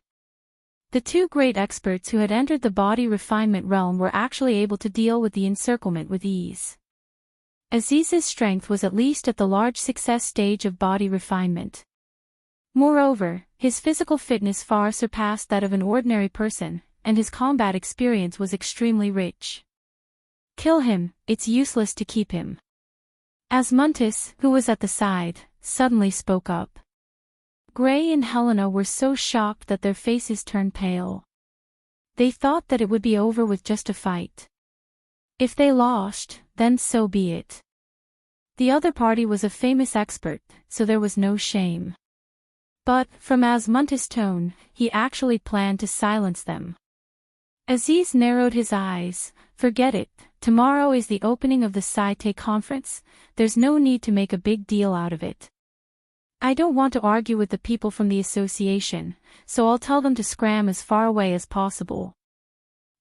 The two great experts who had entered the body refinement realm were actually able to deal with the encirclement with ease. Aziz's strength was at least at the large success stage of body refinement. Moreover, his physical fitness far surpassed that of an ordinary person, and his combat experience was extremely rich. "Kill him, it's useless to keep him." Asmuntus, who was at the side, suddenly spoke up. Gray and Helena were so shocked that their faces turned pale. They thought that it would be over with just a fight. If they lost, then so be it. The other party was a famous expert, so there was no shame. But, from Asmuntus' tone, he actually planned to silence them. Aziz narrowed his eyes. "Forget it, tomorrow is the opening of the Saite conference, there's no need to make a big deal out of it. I don't want to argue with the people from the association, so I'll tell them to scram as far away as possible.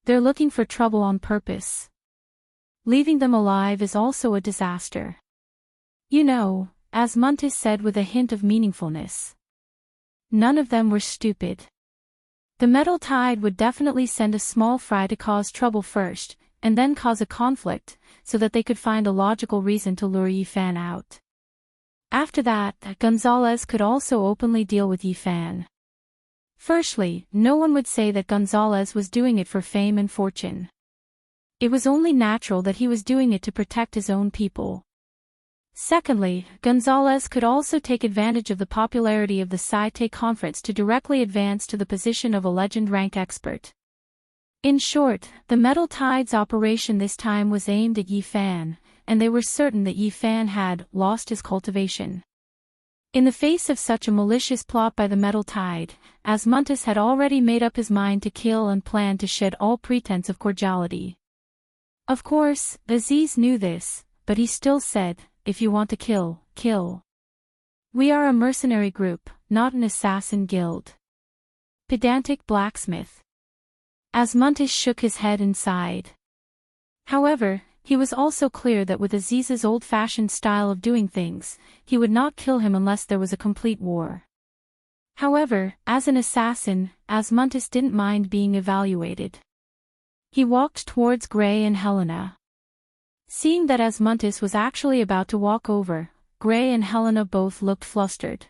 They're looking for trouble on purpose. Leaving them alive is also a disaster." "You know," Asmuntus said with a hint of meaningfulness. "None of them were stupid. The metal tide would definitely send a small fry to cause trouble first, and then cause a conflict, so that they could find a logical reason to lure Yifan out. After that, Gonzalez could also openly deal with Yifan. Firstly, no one would say that Gonzalez was doing it for fame and fortune. It was only natural that he was doing it to protect his own people. Secondly, Gonzalez could also take advantage of the popularity of the Saite conference to directly advance to the position of a legend rank expert. In short, the Metal Tide's operation this time was aimed at Yifan, and they were certain that Yifan had lost his cultivation. In the face of such a malicious plot by the Metal Tide, Asmuntus had already made up his mind to kill and planned to shed all pretense of cordiality. Of course, Aziz knew this, but he still said, "If you want to kill, kill. We are a mercenary group, not an assassin guild." Pedantic blacksmith. Asmuntus shook his head and sighed. However, he was also clear that with Aziz's old-fashioned style of doing things, he would not kill him unless there was a complete war. However, as an assassin, Asmuntus didn't mind being evaluated. He walked towards Gray and Helena. Seeing that Asmuntus was actually about to walk over, Gray and Helena both looked flustered.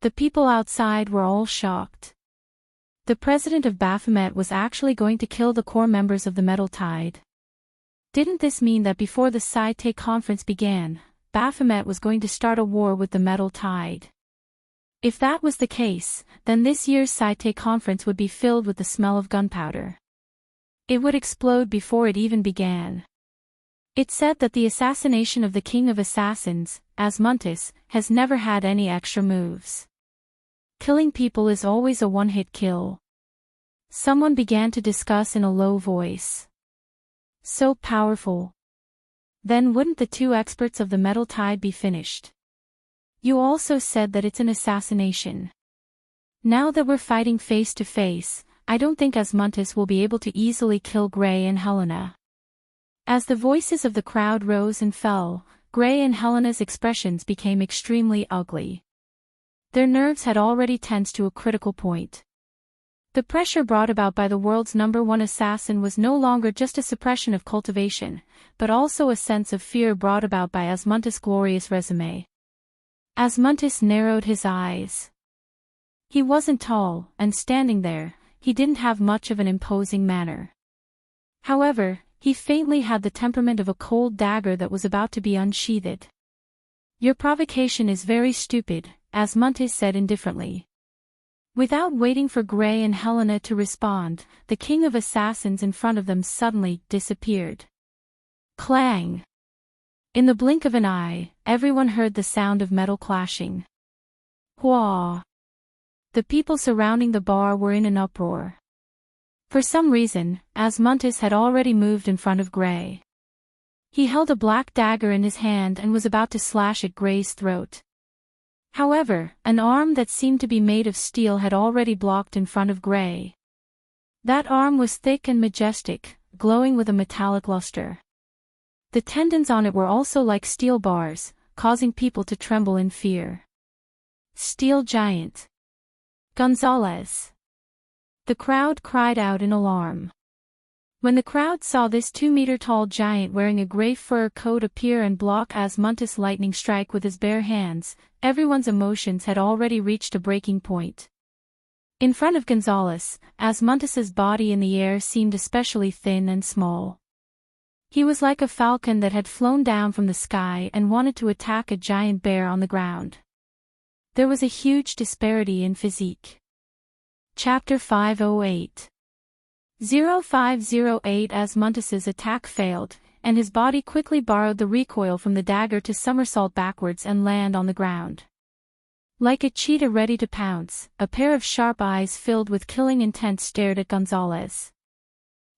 The people outside were all shocked. The president of Baphomet was actually going to kill the core members of the Metal Tide. Didn't this mean that before the Saite conference began, Baphomet was going to start a war with the Metal Tide? If that was the case, then this year's Saite conference would be filled with the smell of gunpowder. It would explode before it even began. It said that the assassination of the King of Assassins, Asmuntus, has never had any extra moves. Killing people is always a one-hit kill. Someone began to discuss in a low voice. So powerful. Then wouldn't the two experts of the Metal Tide be finished? You also said that it's an assassination. Now that we're fighting face to face, I don't think Asmuntus will be able to easily kill Gray and Helena. As the voices of the crowd rose and fell, Gray and Helena's expressions became extremely ugly. Their nerves had already tensed to a critical point. The pressure brought about by the world's #1 assassin was no longer just a suppression of cultivation, but also a sense of fear brought about by Asmuntus' glorious resume. Asmuntus narrowed his eyes. He wasn't tall, and standing there, he didn't have much of an imposing manner. However, he faintly had the temperament of a cold dagger that was about to be unsheathed. "Your provocation is very stupid," Asmontes said indifferently. Without waiting for Gray and Helena to respond, the king of assassins in front of them suddenly disappeared. Clang! In the blink of an eye, everyone heard the sound of metal clashing. Wah! The people surrounding the bar were in an uproar. For some reason, Asmontes had already moved in front of Gray. He held a black dagger in his hand and was about to slash at Gray's throat. However, an arm that seemed to be made of steel had already blocked in front of Gray. That arm was thick and majestic, glowing with a metallic luster. The tendons on it were also like steel bars, causing people to tremble in fear. Steel Giant. Gonzalez. The crowd cried out in alarm. When the crowd saw this 2-meter-tall giant wearing a gray fur coat appear and block Asmontes' lightning strike with his bare hands, everyone's emotions had already reached a breaking point. In front of Gonzalez, Asmontes' body in the air seemed especially thin and small. He was like a falcon that had flown down from the sky and wanted to attack a giant bear on the ground. There was a huge disparity in physique. Chapter 508. 0508 Asmontes' attack failed, and his body quickly borrowed the recoil from the dagger to somersault backwards and land on the ground. Like a cheetah ready to pounce, a pair of sharp eyes filled with killing intent stared at Gonzalez.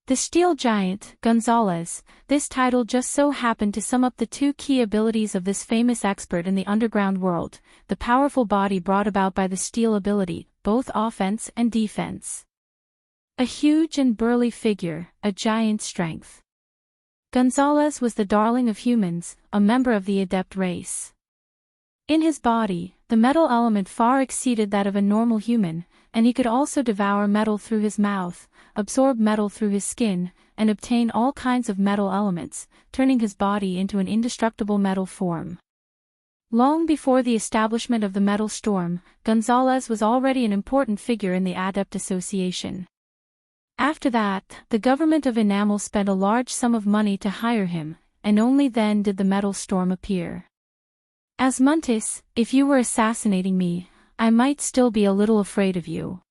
The Steel Giant, Gonzalez, this title just so happened to sum up the two key abilities of this famous expert in the underground world, the powerful body brought about by the steel ability, both offense and defense. A huge and burly figure, a giant strength. Gonzalez was the darling of humans, a member of the adept race. In his body, the metal element far exceeded that of a normal human, and he could also devour metal through his mouth, absorb metal through his skin, and obtain all kinds of metal elements, turning his body into an indestructible metal form. Long before the establishment of the Metal Storm, Gonzalez was already an important figure in the Adept Association. After that, the government of Enamel spent a large sum of money to hire him, and only then did the Metal Storm appear. Asmontes, if you were assassinating me, I might still be a little afraid of you.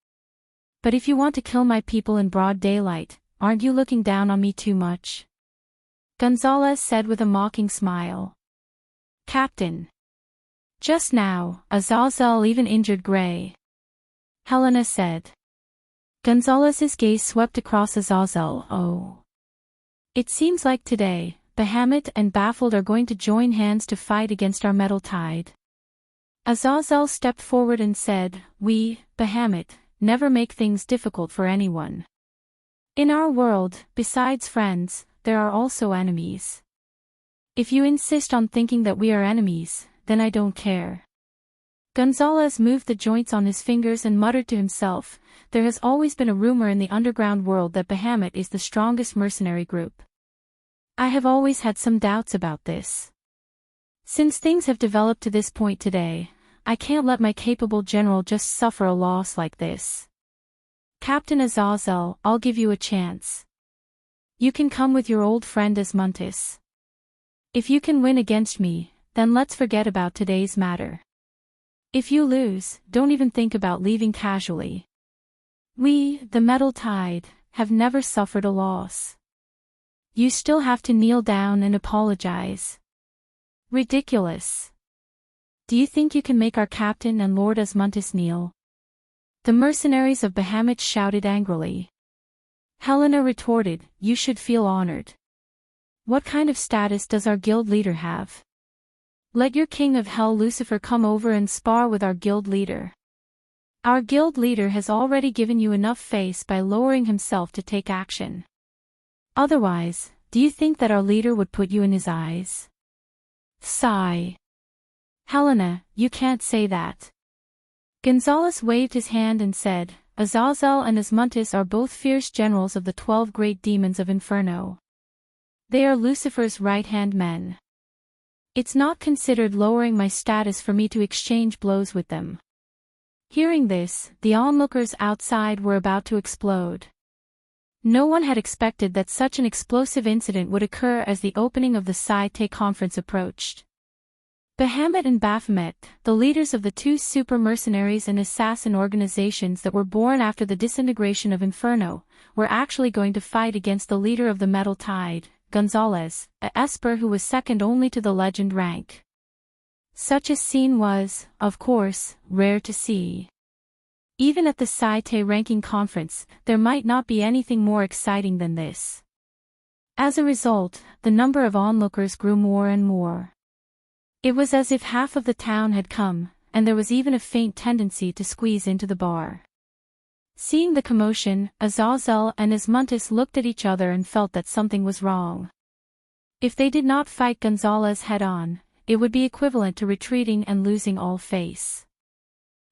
But if you want to kill my people in broad daylight, aren't you looking down on me too much? Gonzalez said with a mocking smile. Captain. Just now, Azazel even injured Gray. Helena said. Gonzalez's gaze swept across Azazel. Oh. It seems like today, Bahamut and Baffled are going to join hands to fight against our metal tide. Azazel stepped forward and said, We, Bahamut, never make things difficult for anyone. In our world, besides friends, there are also enemies. If you insist on thinking that we are enemies, then I don't care. Gonzalez moved the joints on his fingers and muttered to himself, there has always been a rumor in the underground world that Bahamut is the strongest mercenary group. I have always had some doubts about this. Since things have developed to this point today, I can't let my capable general just suffer a loss like this. Captain Azazel, I'll give you a chance. You can come with your old friend Asmontes. If you can win against me, then let's forget about today's matter. If you lose, don't even think about leaving casually. We, the Metal Tide, have never suffered a loss. You still have to kneel down and apologize. Ridiculous. Do you think you can make our captain and Lord Asmontes kneel? The mercenaries of Bahamut shouted angrily. Helena retorted, You should feel honored. What kind of status does our guild leader have? Let your king of hell Lucifer come over and spar with our guild leader. Our guild leader has already given you enough face by lowering himself to take action. Otherwise, do you think that our leader would put you in his eyes? Sigh. Helena, you can't say that. Gonzalez waved his hand and said, Azazel and Asmontes are both fierce generals of the 12 great demons of Inferno. They are Lucifer's right-hand men. It's not considered lowering my status for me to exchange blows with them. Hearing this, the onlookers outside were about to explode. No one had expected that such an explosive incident would occur as the opening of the Sci-Te conference approached. Bahamut and Baphomet, the leaders of the two super mercenaries and assassin organizations that were born after the disintegration of Inferno, were actually going to fight against the leader of the Metal Tide, Gonzalez, a Esper who was second only to the legend rank. Such a scene was, of course, rare to see. Even at the Sci-Te ranking conference, there might not be anything more exciting than this. As a result, the number of onlookers grew more and more. It was as if half of the town had come, and there was even a faint tendency to squeeze into the bar. Seeing the commotion, Azazel and Asmuntus looked at each other and felt that something was wrong. If they did not fight Gonzalez head-on, it would be equivalent to retreating and losing all face.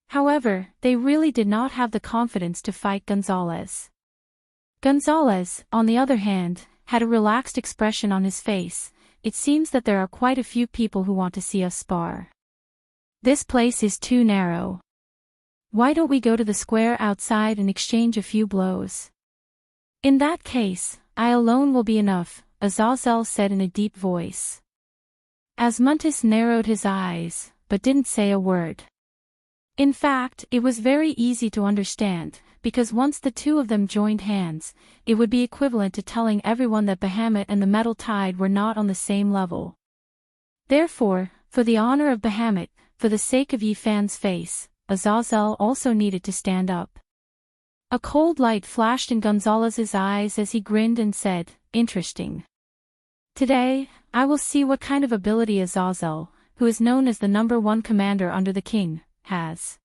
However, they really did not have the confidence to fight Gonzalez. Gonzalez, on the other hand, had a relaxed expression on his face. It seems that there are quite a few people who want to see us spar. This place is too narrow. Why don't we go to the square outside and exchange a few blows? In that case, I alone will be enough, Azazel said in a deep voice. Asmuntus narrowed his eyes, but didn't say a word. In fact, it was very easy to understand, because once the two of them joined hands, it would be equivalent to telling everyone that Bahamut and the Metal Tide were not on the same level. Therefore, for the honor of Bahamut, for the sake of Yifan's face, Azazel also needed to stand up. A cold light flashed in Gonzalez's eyes as he grinned and said, "Interesting. Today, I will see what kind of ability Azazel, who is known as the #1 commander under the king, has."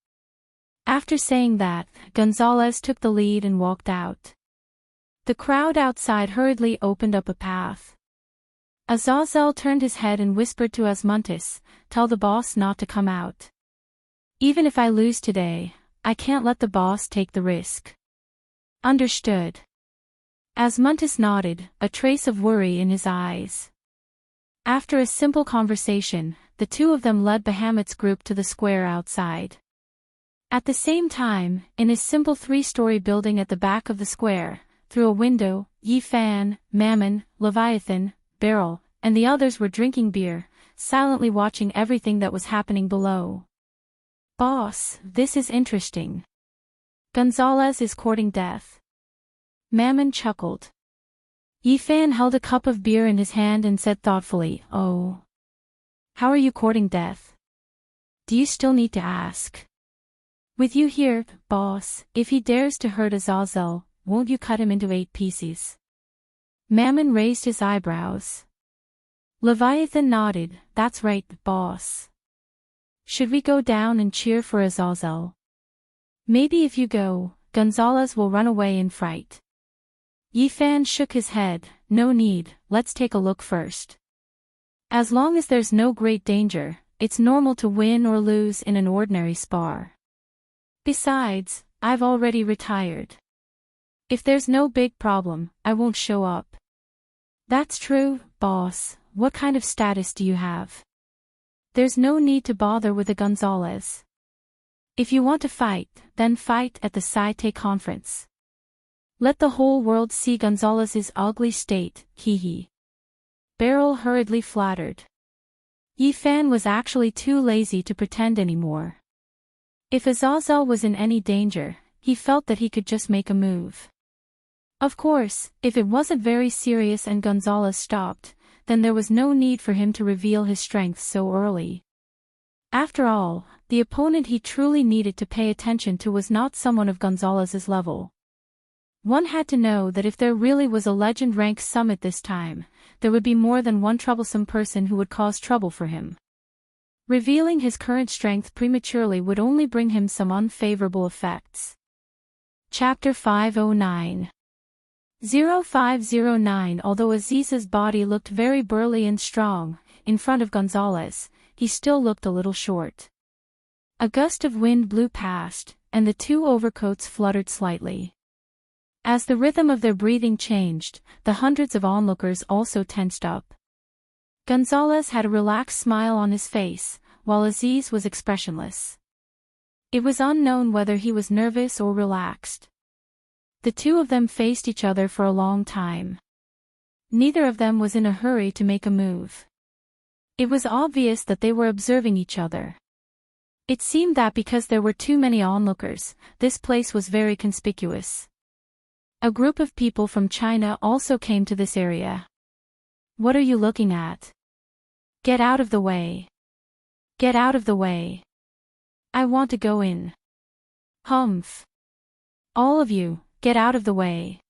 After saying that, Gonzalez took the lead and walked out. The crowd outside hurriedly opened up a path. Azazel turned his head and whispered to Asmuntus, "Tell the boss not to come out. Even if I lose today, I can't let the boss take the risk." "Understood." Asmuntus nodded, a trace of worry in his eyes. After a simple conversation, the two of them led Bahamut's group to the square outside. At the same time, in a simple 3-story building at the back of the square, through a window, Yifan, Mammon, Leviathan, Beryl, and the others were drinking beer, silently watching everything that was happening below. "Boss, this is interesting. Gonzalez is courting death." Mammon chuckled. Yifan held a cup of beer in his hand and said thoughtfully, "Oh. How are you courting death? Do you still need to ask? With you here, boss, if he dares to hurt Azazel, won't you cut him into 8 pieces?" Mammon raised his eyebrows. Leviathan nodded, "That's right, boss. Should we go down and cheer for Azazel? Maybe if you go, Gonzalez will run away in fright." Yifan shook his head, "No need, let's take a look first. As long as there's no great danger, it's normal to win or lose in an ordinary spar. Besides, I've already retired. If there's no big problem, I won't show up." "That's true, boss. What kind of status do you have? There's no need to bother with a Gonzalez. If you want to fight, then fight at the Sci-Te conference. Let the whole world see Gonzalez's ugly state, hee. Beryl hurriedly flattered. Yifan was actually too lazy to pretend anymore. If Azazel was in any danger, he felt that he could just make a move. Of course, if it wasn't very serious and Gonzalez stopped, then there was no need for him to reveal his strength so early. After all, the opponent he truly needed to pay attention to was not someone of Gonzalez's level. One had to know that if there really was a legend rank summit this time, there would be more than one troublesome person who would cause trouble for him. Revealing his current strength prematurely would only bring him some unfavorable effects. Chapter 509. 0509. Although Aziz's body looked very burly and strong, in front of Gonzalez, he still looked a little short. A gust of wind blew past, and the two overcoats fluttered slightly. As the rhythm of their breathing changed, the hundreds of onlookers also tensed up. Gonzalez had a relaxed smile on his face, while Aziz was expressionless. It was unknown whether he was nervous or relaxed. The two of them faced each other for a long time. Neither of them was in a hurry to make a move. It was obvious that they were observing each other. It seemed that because there were too many onlookers, this place was very conspicuous. A group of people from China also came to this area. What are you looking at? Get out of the way. Get out of the way. I want to go in. Humph. All of you, get out of the way.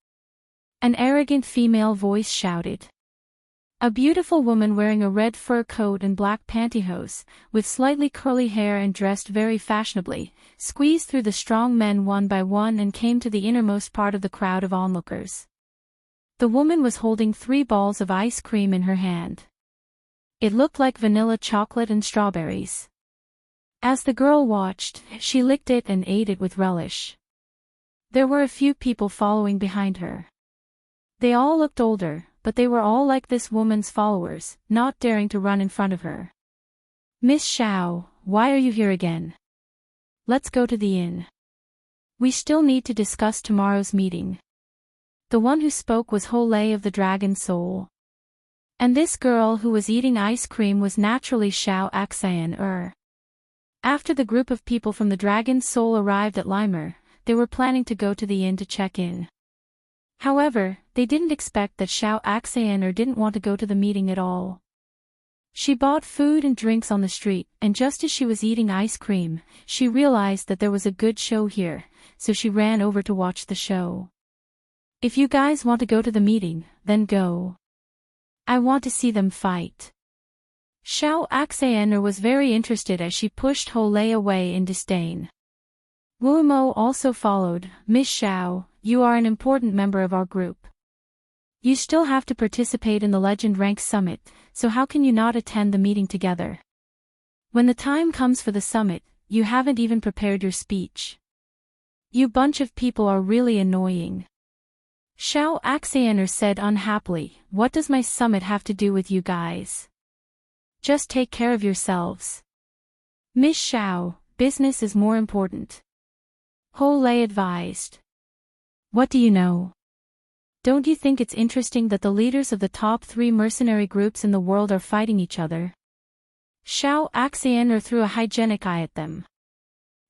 An arrogant female voice shouted. A beautiful woman wearing a red fur coat and black pantyhose, with slightly curly hair and dressed very fashionably, squeezed through the strong men one by one and came to the innermost part of the crowd of onlookers. The woman was holding 3 balls of ice cream in her hand. It looked like vanilla chocolate and strawberries. As the girl watched, she licked it and ate it with relish. There were a few people following behind her. They all looked older, but they were all like this woman's followers, not daring to run in front of her. Miss Xiao, why are you here again? Let's go to the inn. We still need to discuss tomorrow's meeting. The one who spoke was Ho Lei of the Dragon Soul. And this girl who was eating ice cream was naturally Xiao Axian. After the group of people from the Dragon Soul arrived at Limer, they were planning to go to the inn to check in. However, they didn't expect that Xiao Axian didn't want to go to the meeting at all. She bought food and drinks on the street, and just as she was eating ice cream, she realized that there was a good show here, so she ran over to watch the show. If you guys want to go to the meeting, then go. I want to see them fight. Xiao Axian was very interested as she pushed Ho Lei away in disdain. Wu Mo also followed. Miss Xiao, you are an important member of our group. You still have to participate in the Legend Rank Summit, so how can you not attend the meeting together? When the time comes for the summit, you haven't even prepared your speech. You bunch of people are really annoying. Xiao Axian said unhappily, what does my summit have to do with you guys? Just take care of yourselves. Miss Xiao, business is more important. Ho Lei advised. What do you know? Don't you think it's interesting that the leaders of the top 3 mercenary groups in the world are fighting each other? Xiao Axian threw a hygienic eye at them.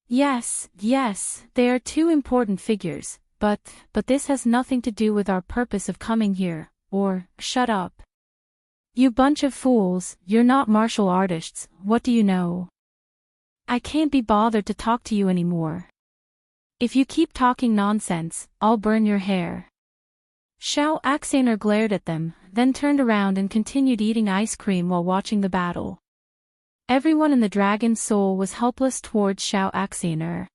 Yes, they are 2 important figures, but this has nothing to do with our purpose of coming here, or, shut up. You bunch of fools, you're not martial artists, what do you know? I can't be bothered to talk to you anymore. If you keep talking nonsense, I'll burn your hair. Xiao Axian glared at them, then turned around and continued eating ice cream while watching the battle. Everyone in the Dragon Soul was helpless towards Xiao Axian.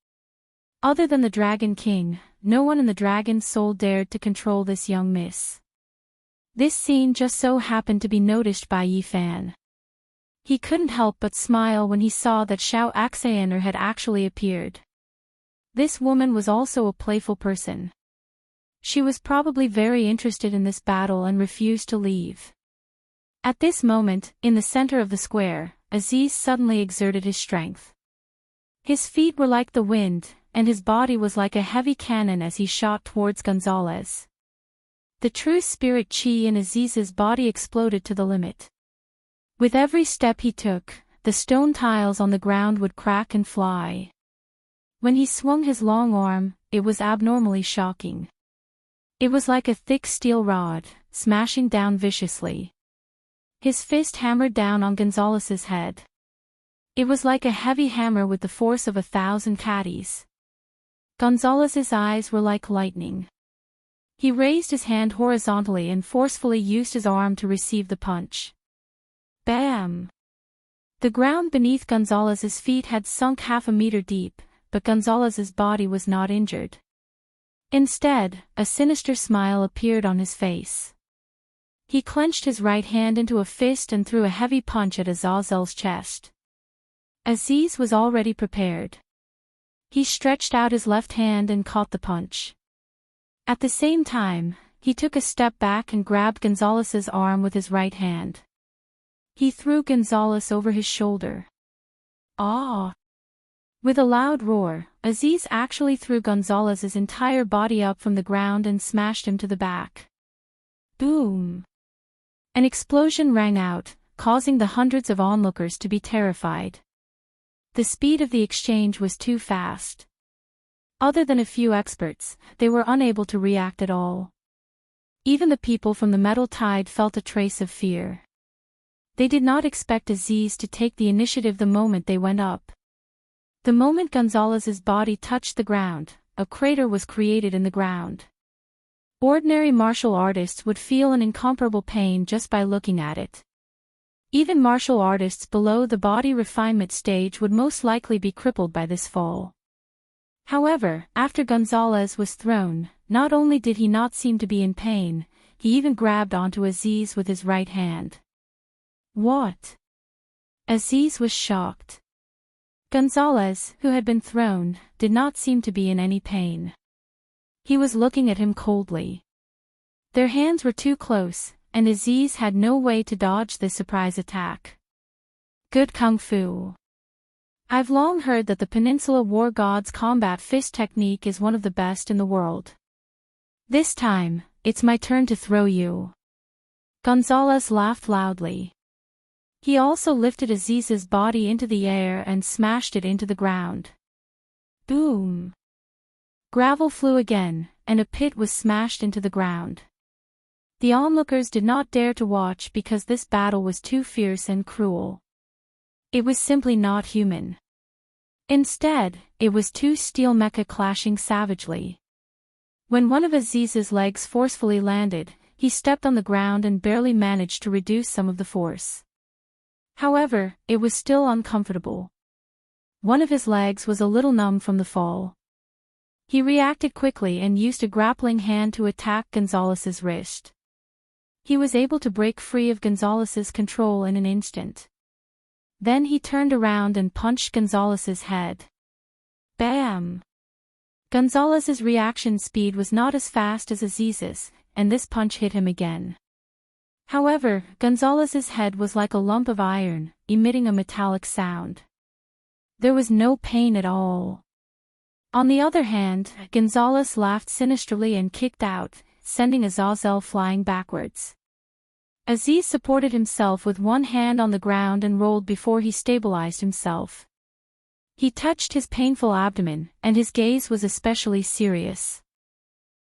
Other than the Dragon King, no one in the Dragon Soul dared to control this young miss. This scene just so happened to be noticed by Yi Fan. He couldn't help but smile when he saw that Xiao Axian had actually appeared. This woman was also a playful person. She was probably very interested in this battle and refused to leave. At this moment, in the center of the square, Aziz suddenly exerted his strength. His feet were like the wind, and his body was like a heavy cannon as he shot towards Gonzalez. The true spirit chi in Aziz's body exploded to the limit. With every step he took, the stone tiles on the ground would crack and fly. When he swung his long arm, it was abnormally shocking. It was like a thick steel rod, smashing down viciously. His fist hammered down on Gonzalez's head. It was like a heavy hammer with the force of 1,000 caddies. Gonzalez's eyes were like lightning. He raised his hand horizontally and forcefully used his arm to receive the punch. Bam! The ground beneath Gonzalez's feet had sunk 1/2 meter deep, but Gonzalez's body was not injured. Instead, a sinister smile appeared on his face. He clenched his right hand into a fist and threw a heavy punch at Azazel's chest. Aziz was already prepared. He stretched out his left hand and caught the punch. At the same time, he took a step back and grabbed Gonzalez's arm with his right hand. He threw Gonzalez over his shoulder. Ah! With a loud roar, Aziz actually threw Gonzalez's entire body up from the ground and smashed him to the back. Boom! An explosion rang out, causing the hundreds of onlookers to be terrified. The speed of the exchange was too fast. Other than a few experts, they were unable to react at all. Even the people from the metal tide felt a trace of fear. They did not expect Aziz to take the initiative the moment they went up. The moment Gonzalez's body touched the ground, a crater was created in the ground. Ordinary martial artists would feel an incomparable pain just by looking at it. Even martial artists below the body refinement stage would most likely be crippled by this fall. However, after Gonzalez was thrown, not only did he not seem to be in pain, he even grabbed onto Aziz with his right hand. What? Aziz was shocked. Gonzalez, who had been thrown, did not seem to be in any pain. He was looking at him coldly. Their hands were too close, and Aziz had no way to dodge this surprise attack. Good kung fu. I've long heard that the Peninsula War God's combat fist technique is one of the best in the world. This time, it's my turn to throw you. Gonzalez laughed loudly. He also lifted Aziz's body into the air and smashed it into the ground. Boom! Gravel flew again, and a pit was smashed into the ground. The onlookers did not dare to watch because this battle was too fierce and cruel. It was simply not human. Instead, it was two steel mecha clashing savagely. When one of Aziz's legs forcefully landed, he stepped on the ground and barely managed to reduce some of the force. However, it was still uncomfortable. One of his legs was a little numb from the fall. He reacted quickly and used a grappling hand to attack Gonzalez's wrist. He was able to break free of Gonzalez's control in an instant. Then he turned around and punched Gonzalez's head. Bam! Gonzalez's reaction speed was not as fast as Aziz's, and this punch hit him again. However, Gonzalez's head was like a lump of iron, emitting a metallic sound. There was no pain at all. On the other hand, Gonzalez laughed sinisterly and kicked out, sending Azazel flying backwards. Aziz supported himself with one hand on the ground and rolled before he stabilized himself. He touched his painful abdomen, and his gaze was especially serious.